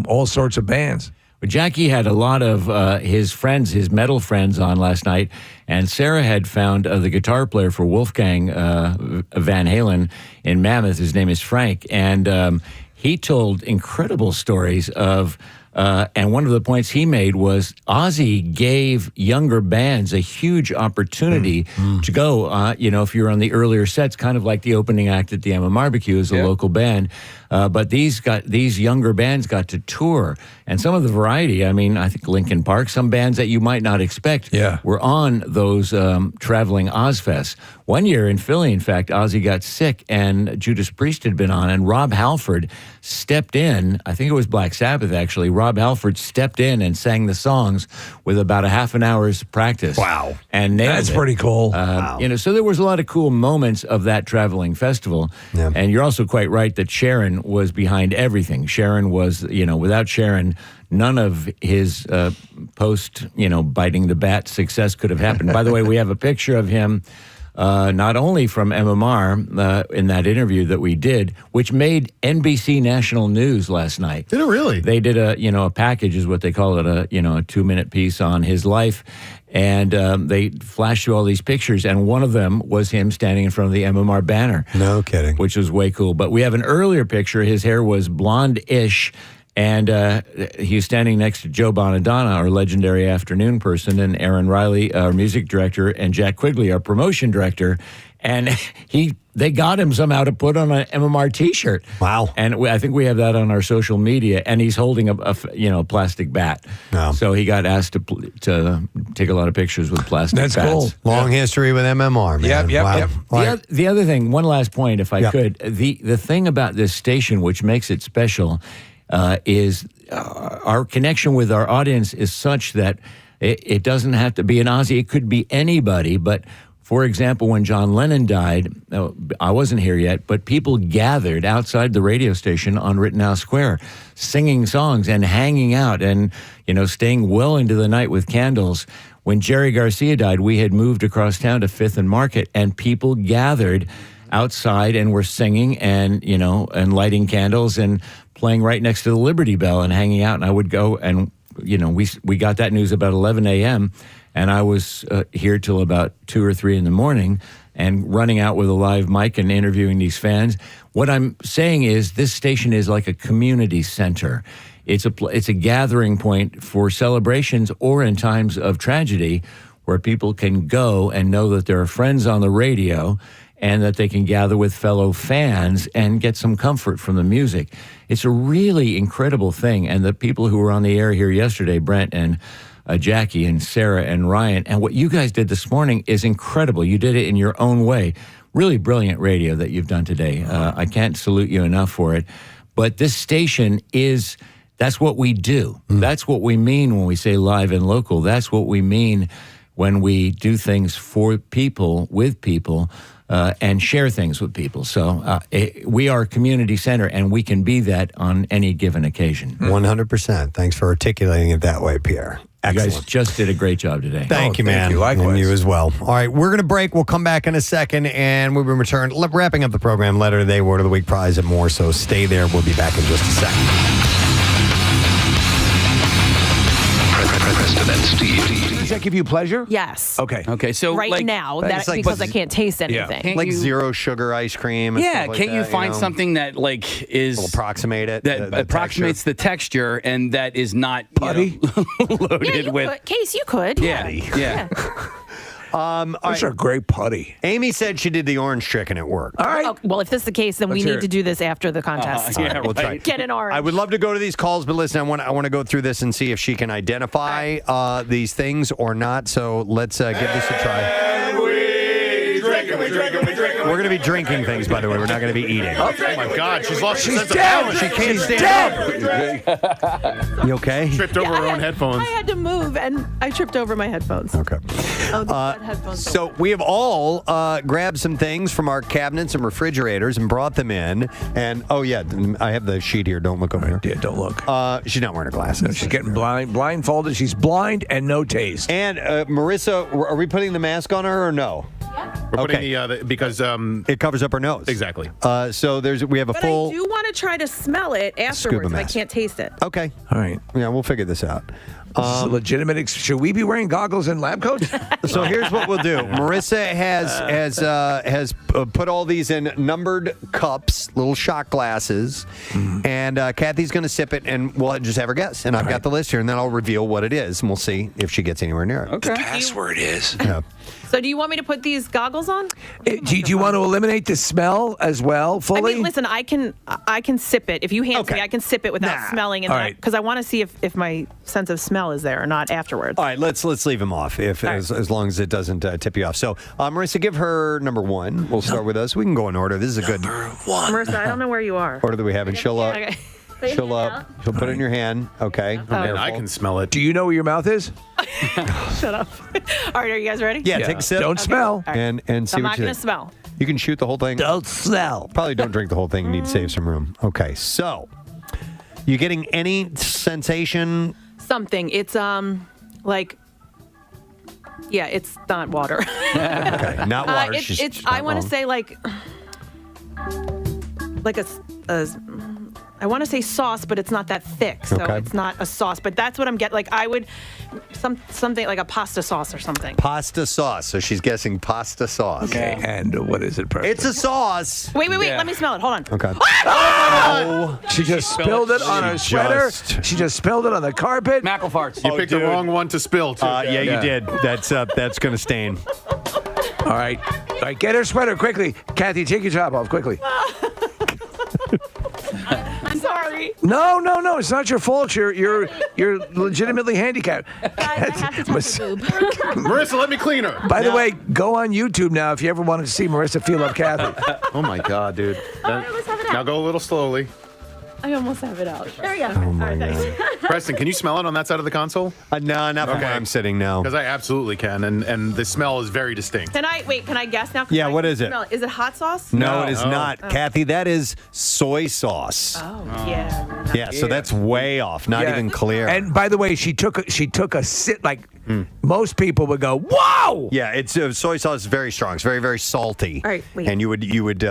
B: all sorts of bands.
P: But Jackie had a lot of his friends, his metal friends, on last night, and Sarah had found the guitar player for Wolfgang Van Halen in Mammoth. His name is Frank, and he told incredible stories of. And one of the points he made was Ozzy gave younger bands a huge opportunity to go. If you're on the earlier sets, kind of like the opening act at the Emma Barbecue as a local band. But these younger bands got to tour, and some of the variety. I mean, I think Linkin Park, some bands that you might not expect, were on those traveling Ozfests. One year in Philly, in fact, Ozzy got sick, and Judas Priest had been on, and Rob Halford stepped in. I think it was Black Sabbath, actually. Rob Halford stepped in and sang the songs with about a half an hour's practice.
A: Wow.
P: And
B: that's pretty cool.
P: Wow. So there was a lot of cool moments of that traveling festival. Yeah. And you're also quite right that Sharon was behind everything. Sharon was, without Sharon, none of his biting the bat success could have happened. By the way, we have a picture of him not only from MMR in that interview that we did, which made NBC National News last night.
D: Did it really?
P: They did a package, is what they call it, a 2-minute piece on his life. And they flashed through all these pictures, and one of them was him standing in front of the MMR banner.
A: No kidding.
P: Which was way cool. But we have an earlier picture. His hair was blonde-ish, and he's standing next to Joe Bonadonna, our legendary afternoon person, and Aaron Riley, our music director, and Jack Quigley, our promotion director. And they got him somehow to put on an MMR T-shirt.
A: Wow!
P: And I think we have that on our social media. And he's holding a plastic bat.
A: No.
P: So he got asked to take a lot of pictures with plastic bats.
B: That's cool.
A: Long history with MMR, man.
B: Yep.
P: The other thing, one last point, if I could, the thing about this station which makes it special is our connection with our audience is such that it doesn't have to be an Ozzy. It could be anybody, but For example, when John Lennon died, I wasn't here yet, but people gathered outside the radio station on Rittenhouse Square, singing songs and hanging out and, staying well into the night with candles. When Jerry Garcia died, we had moved across town to 5th and Market, and people gathered outside and were singing and, and lighting candles and playing right next to the Liberty Bell and hanging out. And I would go and, we got that news about 11 a.m., and I was here till about 2 or 3 in the morning and running out with a live mic and interviewing these fans. What I'm saying is this station is like a community center. It's a gathering point for celebrations or in times of tragedy where people can go and know that there are friends on the radio and that they can gather with fellow fans and get some comfort from the music. It's a really incredible thing. And the people who were on the air here yesterday, Brent and Jackie and Sarah and Ryan, and what you guys did this morning is incredible. You did it in your own way. Really brilliant radio that you've done today. I can't salute you enough for it. But this station that's what we do. That's what we mean when we say live and local. That's what we mean when we do things for people, with people, and share things with people. So we are a community center, and we can be that on any given occasion.
A: 100%. Thanks for articulating it that way, Pierre. Excellent.
P: You guys just did a great job today.
A: Thank you, man.
B: Thank you. Likewise.
A: And you as well. All right, we're going to break. We'll come back in a second, and we'll be returned. Wrapping up the program, Letter of the Day, Word of the Week, prize, and more. So stay there. We'll be back in just a second.
L: Preston and Steve.
B: Does that give you pleasure?
N: Yes.
B: Okay.
C: So
N: Right now,
A: it's like-
N: because I can't taste anything.
C: Can't
A: Like
C: you-
A: zero sugar ice cream. And
C: Yeah,
A: stuff like
C: can't you
A: that,
C: find something that is
A: will approximate it?
C: that
A: the
C: approximates the texture and that is not
B: Putty?
C: loaded
N: Yeah, you
C: with.
N: could. Case, you could.
C: Yeah.
A: All
B: Those
A: right.
B: are great putty.
A: Amy said she did the orange chicken at work.
B: All right.
N: Oh, well, if this is the case, then we
B: Let's hear
N: need
B: it.
N: to do this after the contest.
C: Yeah,
A: We'll try.
C: right.
N: Get an orange.
A: I would love to go to these calls, but listen, I want to go through this and see if she can identify these things or not. So let's give this a try. We're going to be drinking things, by the way. We're not going to be eating.
D: Oh my God, she's lost her
B: She's
D: sense of
B: dead.
D: balance.
A: She can't stand up. You okay?
D: Tripped over her own headphones.
K: I had to move, and I tripped over my headphones.
A: Okay.
K: Oh, the headphones.
A: So we have all grabbed some things from our cabinets and refrigerators and brought them in. And, oh, yeah, I have the sheet here. Don't look over here.
B: Yeah, don't look.
A: She's not wearing her glasses.
B: No, she's getting blindfolded. She's blind and no taste.
A: And, Marissa, are we putting the mask on her or no?
D: We're putting because
A: it covers up her nose.
D: Exactly.
A: So we have a
K: But
A: full.
K: I do want to try to smell it afterwards if I
A: mask.
K: can't taste it.
A: Okay.
B: All right.
A: Yeah, we'll figure this out.
B: This is a legitimate. Should we be wearing goggles and lab coats?
A: So here's what we'll do. Marissa has put all these in numbered cups, little shot glasses, and Kathy's going to sip it, and we'll just have her guess. And I've got the list here, and then I'll reveal what it is, and we'll see if she gets anywhere near it.
O: The password is.
A: Yeah.
K: So do you want me to put these goggles on?
B: Do you want to eliminate the smell as well fully?
K: I mean, listen, I can sip it. If you hand me, I can sip it without smelling,
B: All right.
K: because I want to see if my sense of smell is there or not afterwards.
A: All right, let's leave him off as long as it doesn't tip you off. So, Marissa, give her number one. We'll start with us. We can go in order. This is a good
K: Marissa, I don't know where you are.
A: order that we have, and she'll
K: Okay.
A: she'll put it in your hand. Okay.
D: Man, I can smell it.
B: Do you know where your mouth is?
K: Shut up. All right, are you guys ready?
A: Yeah, take a sip.
B: Don't smell.
K: All right.
A: And see
K: I'm
A: what
K: not
A: you
K: going to
A: think.
K: smell.
A: You can shoot the whole thing.
B: Don't smell.
A: Probably don't drink the whole thing. You need to save some room. Okay, so you getting any sensation?
K: Something. It's like, yeah, it's not water.
A: Okay, not water.
K: It's I want to say like a I want to say sauce, but it's not that thick, so
A: Okay.
K: it's not a sauce. But that's what I'm getting. Like I would something like a pasta sauce or something.
A: Pasta sauce. So she's guessing pasta sauce.
B: Okay, and what is it, Preston?
A: It's a sauce.
K: Wait. Let me smell it. Hold on.
A: Okay.
B: Oh, she just spilled it on her
A: She
B: sweater.
A: just-
B: She just spilled it on the carpet.
C: Mackle farts.
D: You picked the wrong one to spill, too.
A: Yeah, you did. That's going to stain.
B: All right, get her sweater quickly. Kathy, take your top off quickly.
K: I'm sorry.
B: No, it's not your fault. You're legitimately handicapped.
K: Guys, I have to touch the boob.
D: Marissa, let me clean her.
B: By the way, go on YouTube now if you ever wanted to see Marissa feel up Kathy.
D: Oh, my God, dude. Now go a little slowly.
H: I almost have it out. There you go.
A: Oh,
H: All
A: my
H: right,
A: God.
H: thanks.
D: Preston, can you smell it on that side of the console?
A: No, not from where I'm sitting now.
D: Because I absolutely can, and the smell is very distinct.
N: Can I guess now?
A: Yeah, what is it?
N: Smell Is it hot sauce?
A: No, it is
D: Oh.
A: not.
N: Oh.
A: Kathy, that is soy sauce.
N: Oh, yeah.
A: Yeah, so that's way off. Not
B: Yeah.
A: even clear.
B: And by the way, she took a sip. Like most people would go, "Whoa!"
A: Yeah, it's soy sauce is very strong. It's very, very salty.
N: All right, wait.
A: And you could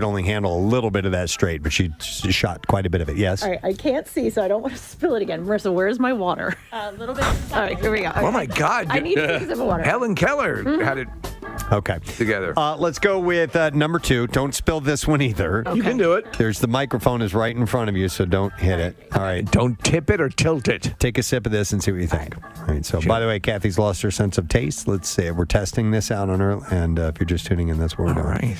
A: only handle a little bit of that straight, but she shot quite a bit of it. Yes.
H: All right, I can't see, so I don't want to spill it again. Marissa, where's my water? A little bit. All right, here we go.
B: Oh my God!
H: I need 6 of water.
B: Helen Keller had it
A: Okay.
B: together.
A: Let's go with number 2. Don't spill this one either.
B: You can do it.
A: There's the microphone is right in front of you, so don't hit it. All right.
B: Don't tip it or tilt it.
A: Take a sip of this and see what you think. All right. So, by the way, Kathy's lost her sense of taste. Let's see. We're testing this out on her, and if you're just tuning in, that's what we're doing.
B: All right.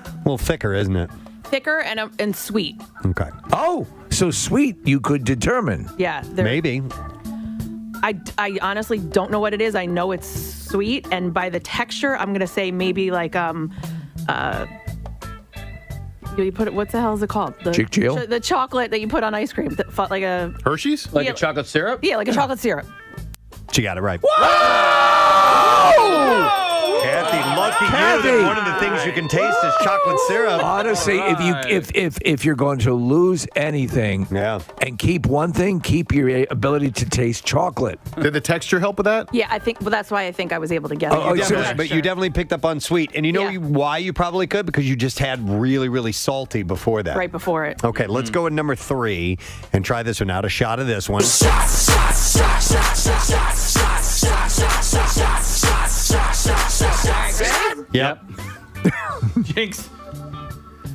A: A little thicker, isn't it?
N: Thicker and sweet.
A: Okay.
B: Oh, so sweet you could determine.
N: Yeah.
A: Maybe.
N: I honestly don't know what it is. I know it's sweet, and by the texture, I'm gonna say maybe like you put it. What the hell is it called?
B: Chick Jill?
N: The chocolate that you put on ice cream, like a
D: Hershey's?
C: Like a chocolate syrup?
N: Yeah, like a chocolate syrup.
A: She got it right.
B: Whoa!
A: Kathy, lucky you that one of the things you can taste is chocolate syrup.
B: Honestly, if you're going to lose anything, and keep one thing, keep your ability to taste chocolate.
D: Did the texture help with that?
N: Yeah, I think. Well, that's why I think I was able to get it.
A: But you definitely picked up on sweet. And you know why you probably could? Because you just had really, really salty before that.
N: Right before it.
A: Okay, let's go with number 3 and try this one out. A shot of this one. Yep.
C: Jinx.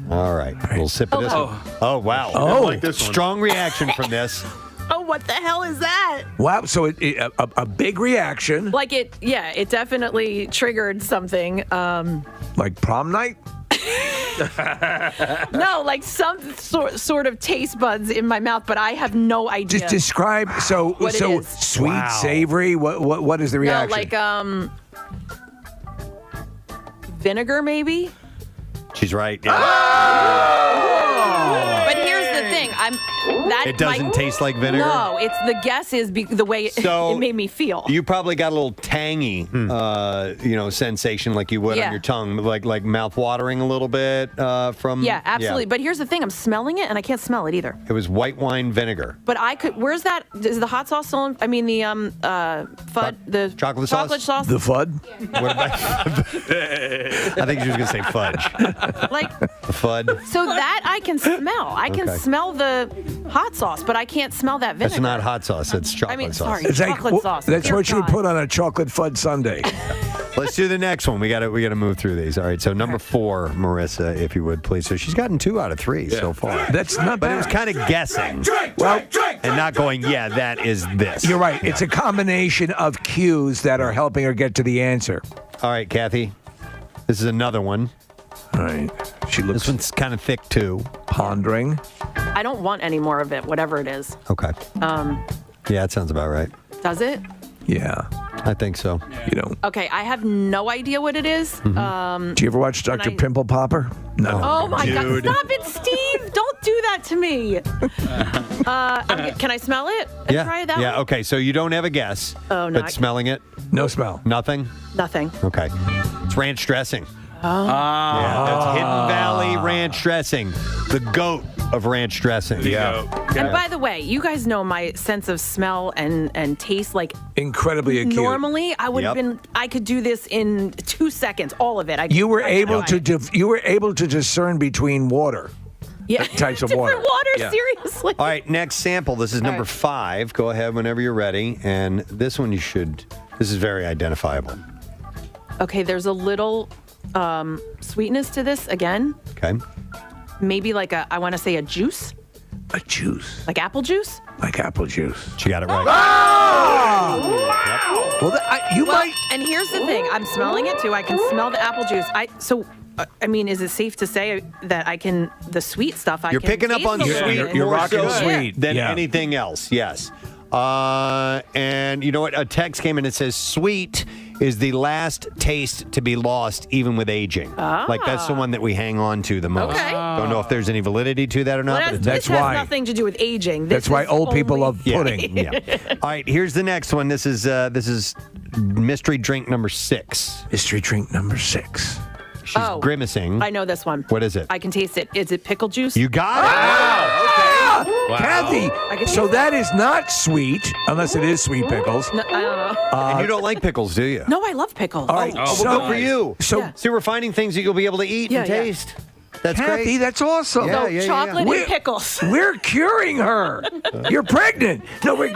A: All right. We'll sip of this one. Oh, wow.
B: Oh.
A: Like this one. Strong reaction from this.
N: Oh, what the hell is that?
B: Wow. So a big reaction.
N: Like it definitely triggered something.
B: Like prom night?
N: No, like some sort of taste buds in my mouth, but I have no idea.
B: Just describe. So
N: What it is.
B: sweet, savory. What is the reaction?
N: No, like vinegar, maybe.
A: She's right.
N: But here's the thing:
A: It doesn't taste like vinegar?
N: No, it's the guess is the way it made me feel.
A: You probably got a little tangy, sensation like you would on your tongue, like mouth watering a little bit from.
N: Yeah, absolutely. But here's the thing: I'm smelling it, and I can't smell it either.
A: It was white wine vinegar.
N: But I could. Where's that? Is the hot sauce still? I mean, the FUD, the
A: chocolate
N: sauce.
B: The FUD.
A: What about? I think she was gonna say fudge.
N: Like
A: the FUD.
N: So that I can smell. I can smell the hot sauce, but I can't smell that vinegar.
A: That's not hot sauce. It's chocolate sauce.
N: Sorry, chocolate sauce.
B: That's
N: Dear
B: what you
N: God.
B: put on a chocolate FUD sundae.
A: Let's do the next one. We got to move through these. All right. So number 4, Marissa, if you would please. So she's gotten 2 out of 3 so far.
B: That's not
A: But
B: bad.
A: it was kind of guessing.
B: Well,
A: and not going, yeah, that is this.
B: You're right. It's a combination of cues that are helping her get to the answer.
A: All right, Kathy. This is another one.
B: All right.
A: This one's kind of thick too.
B: Pondering.
N: I don't want any more of it, whatever it is.
A: Okay. Yeah, that sounds about right.
N: Does it?
B: Yeah.
A: I think so.
B: You know.
N: Okay, I have no idea what it is.
B: Do you ever watch Dr. Pimple Popper? No.
N: Oh my God! Stop it, Steve! Don't do that to me. Can I smell it?
A: Yeah.
N: Try it that
A: Yeah.
N: way?
A: Okay. So you don't have a guess.
N: Oh, no, I
A: But smelling it?
B: No smell.
A: Nothing?
N: Nothing.
A: Okay. It's ranch dressing.
N: Oh.
A: Yeah, that's Hidden Valley ranch dressing. The goat of ranch dressing.
N: And by the way, you guys know my sense of smell and taste. Like
B: incredibly acute.
N: Normally, I would have
B: Yep.
N: been. I could do this in 2 seconds. All of it.
B: You were able to discern between water.
N: Yeah.
B: Types of
N: Different
B: water.
N: water.
B: Yeah.
N: Seriously.
A: All right, next sample. This is
N: All
A: number
N: right.
A: 5. Go ahead whenever you're ready. And this one this is very identifiable.
N: Okay, there's a little sweetness to this again.
A: Okay.
N: Maybe like I want to say a juice.
B: A juice.
N: Like apple juice?
B: Like apple juice.
A: She got it right.
B: Well, might.
N: And here's the thing. I'm smelling it too. I can smell the apple juice. I mean, is it safe to say that I can, the sweet stuff,
A: You're
N: can
A: picking up
N: taste
A: on
N: a little
A: sweet
N: bit.
A: more
B: rocking
A: so
B: sweet.
A: than
B: Yeah.
A: anything else. Yes. And you know what? A text came in that says sweet is the last taste to be lost even with aging. Like that's the one that we hang on to the most.
N: Okay.
A: Don't know if there's any validity to that or not.
N: Well,
A: but
N: this has nothing to do with aging.
B: That's why old people love
A: Yeah.
B: pudding.
A: Yeah. All right, here's the next one. This is mystery drink number 6.
B: Mystery drink number 6.
A: She's grimacing.
N: I know this one.
A: What is it?
N: I can taste it. Is it pickle juice?
A: You got it.
B: Wow. Kathy, so that is not sweet, unless it is sweet pickles.
N: No, I don't know.
A: And you don't like pickles, do you?
N: No, I love pickles.
A: All right. Well, good for you.
B: So,
A: See, we're finding things that you'll be able to eat and taste. That's
B: Kathy,
A: great.
B: that's awesome.
A: Yeah,
N: So chocolate and pickles.
B: We're curing her. You're pregnant. No, wait,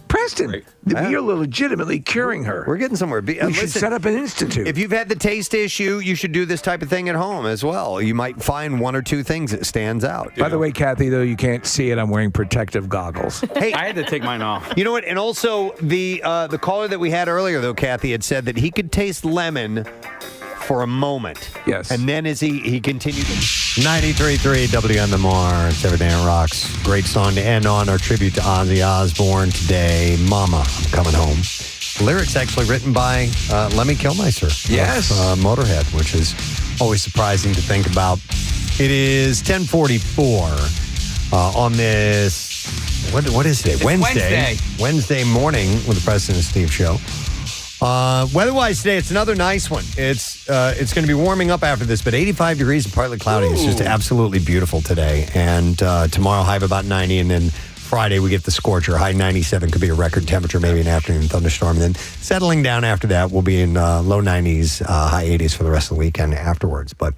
B: Preston, you're legitimately curing her.
A: We're getting somewhere.
B: We should set up an institute.
A: If you've had the taste issue, you should do this type of thing at home as well. You might find 1 or 2 things that stands out.
B: By the way, Kathy, though you can't see it, I'm wearing protective goggles.
A: Hey,
C: I had to take mine off.
A: you know what? And also, the caller that we had earlier, though, Kathy, had said that he could taste lemon for a moment.
B: Yes.
A: And then as he continued. 93.3 WMMR. It's Every Day It Rocks. Great song to end on. Our tribute to Ozzy Osbourne today. Mama, I'm Coming Home. Lyrics actually written by Lemmy Kilmister.
B: Yes.
A: Of, Motorhead, which is always surprising to think about. It is 10:44 on this, what is today? Wednesday morning with the Preston and Steve show. Weather-wise today, it's another nice one. It's going to be warming up after this, but 85 degrees and partly cloudy. It's just absolutely beautiful today. And tomorrow, high of about 90, and then Friday we get the scorcher. High 97 could be a record temperature, maybe an afternoon thunderstorm. And then settling down after that, we'll be in low 90s, high 80s for the rest of the weekend afterwards. But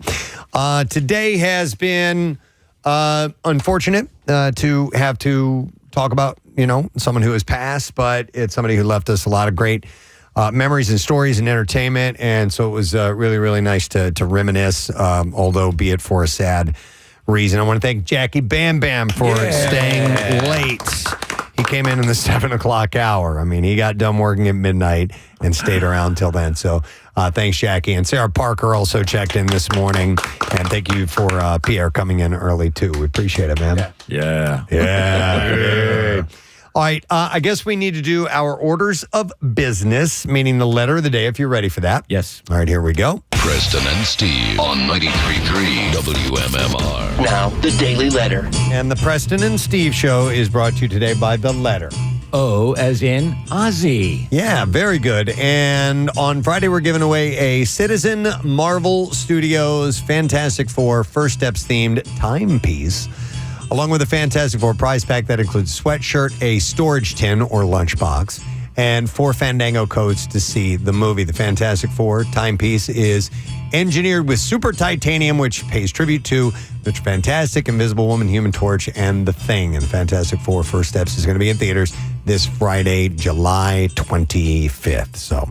A: today has been unfortunate to have to talk about, someone who has passed, but it's somebody who left us a lot of great memories and stories and entertainment. And so it was really, really nice to reminisce, although be it for a sad reason. I want to thank Jackie Bam Bam for staying late. He came in the 7 o'clock hour. I mean, he got done working at midnight and stayed around till then. So thanks, Jackie. And Sarah Parker also checked in this morning. And thank you for Pierre coming in early, too. We appreciate it, man. Yeah. All right, I guess we need to do our orders of business, meaning the letter of the day, if you're ready for that.
P: Yes.
A: All right, here we go.
L: Preston and Steve on 93.3 WMMR.
I: Now, the Daily Letter.
A: And the Preston and Steve show is brought to you today by The Letter.
P: O as in Ozzy.
A: Yeah, very good. And on Friday, we're giving away a Citizen Marvel Studios Fantastic Four First Steps themed timepiece, along with a Fantastic Four prize pack that includes a sweatshirt, a storage tin or lunchbox, and 4 Fandango codes to see the movie. The Fantastic Four timepiece is engineered with super titanium, which pays tribute to Mr. Fantastic, Invisible Woman, Human Torch, and The Thing. And the Fantastic Four First Steps is going to be in theaters this Friday, July 25th. So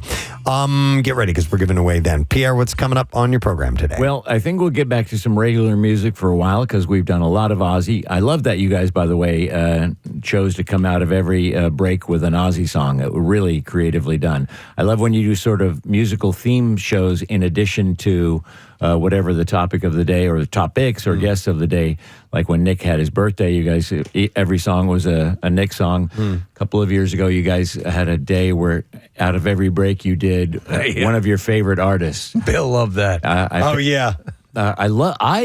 A: get ready because we're giving away then. Pierre, what's coming up on your program today?
P: Well, I think we'll get back to some regular music for a while because we've done a lot of Ozzy. I love that you guys, by the way, chose to come out of every break with an Ozzy song. It was really creatively done. I love when you do sort of musical theme shows in addition to whatever the topic of the day or the topics or guests of the day. Like when Nick had his birthday, you guys, every song was a Nick song. A couple of years ago, you guys had a day where out of every break you did one of your favorite artists.
B: Bill loved that.
P: I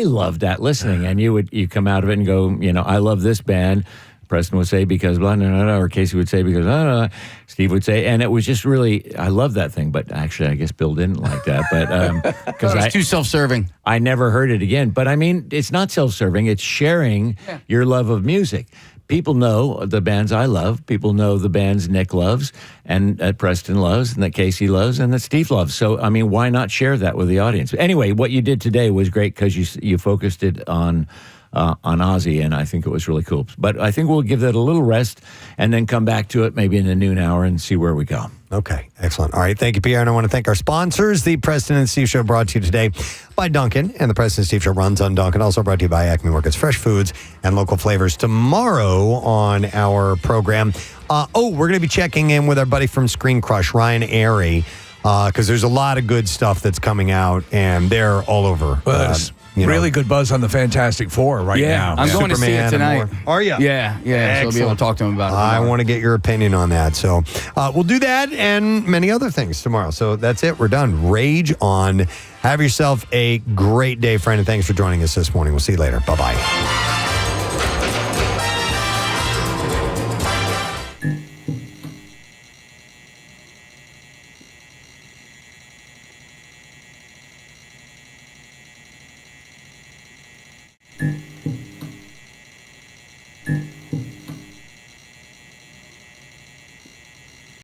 P: love that listening. And you come out of it and go, I love this band. Preston would say because blah, blah, blah, blah, or Casey would say because blah, blah, blah. Steve would say, and it was just really, I love that thing. But actually, I guess Bill didn't like that. But because
C: it's too self-serving.
P: I never heard it again. But I mean, it's not self-serving. It's sharing your love of music. People know the bands I love. People know the bands Nick loves, and that Preston loves, and that Casey loves, and that Steve loves. So, I mean, why not share that with the audience? Anyway, what you did today was great because you focused it on Ozzy, and I think it was really cool. But I think we'll give that a little rest and then come back to it maybe in the noon hour and see where we go.
A: Okay, excellent. All right, thank you, Pierre. And I want to thank our sponsors. The Preston and Steve Show brought to you today by Dunkin', and the Preston and Steve Show runs on Dunkin'. Also brought to you by Acme Markets, fresh foods and local flavors. Tomorrow on our program, we're going to be checking in with our buddy from Screen Crush, Ryan Airy, because there's a lot of good stuff that's coming out, and they're all over.
B: Really good buzz on the Fantastic Four right now.
C: I'm going to see it tonight.
A: Are you?
C: Yeah. So I'll be able to talk to him about it.
A: I want to get your opinion on that. So we'll do that and many other things tomorrow. So that's it. We're done. Rage on. Have yourself a great day, friend, and thanks for joining us this morning. We'll see you later. Bye-bye.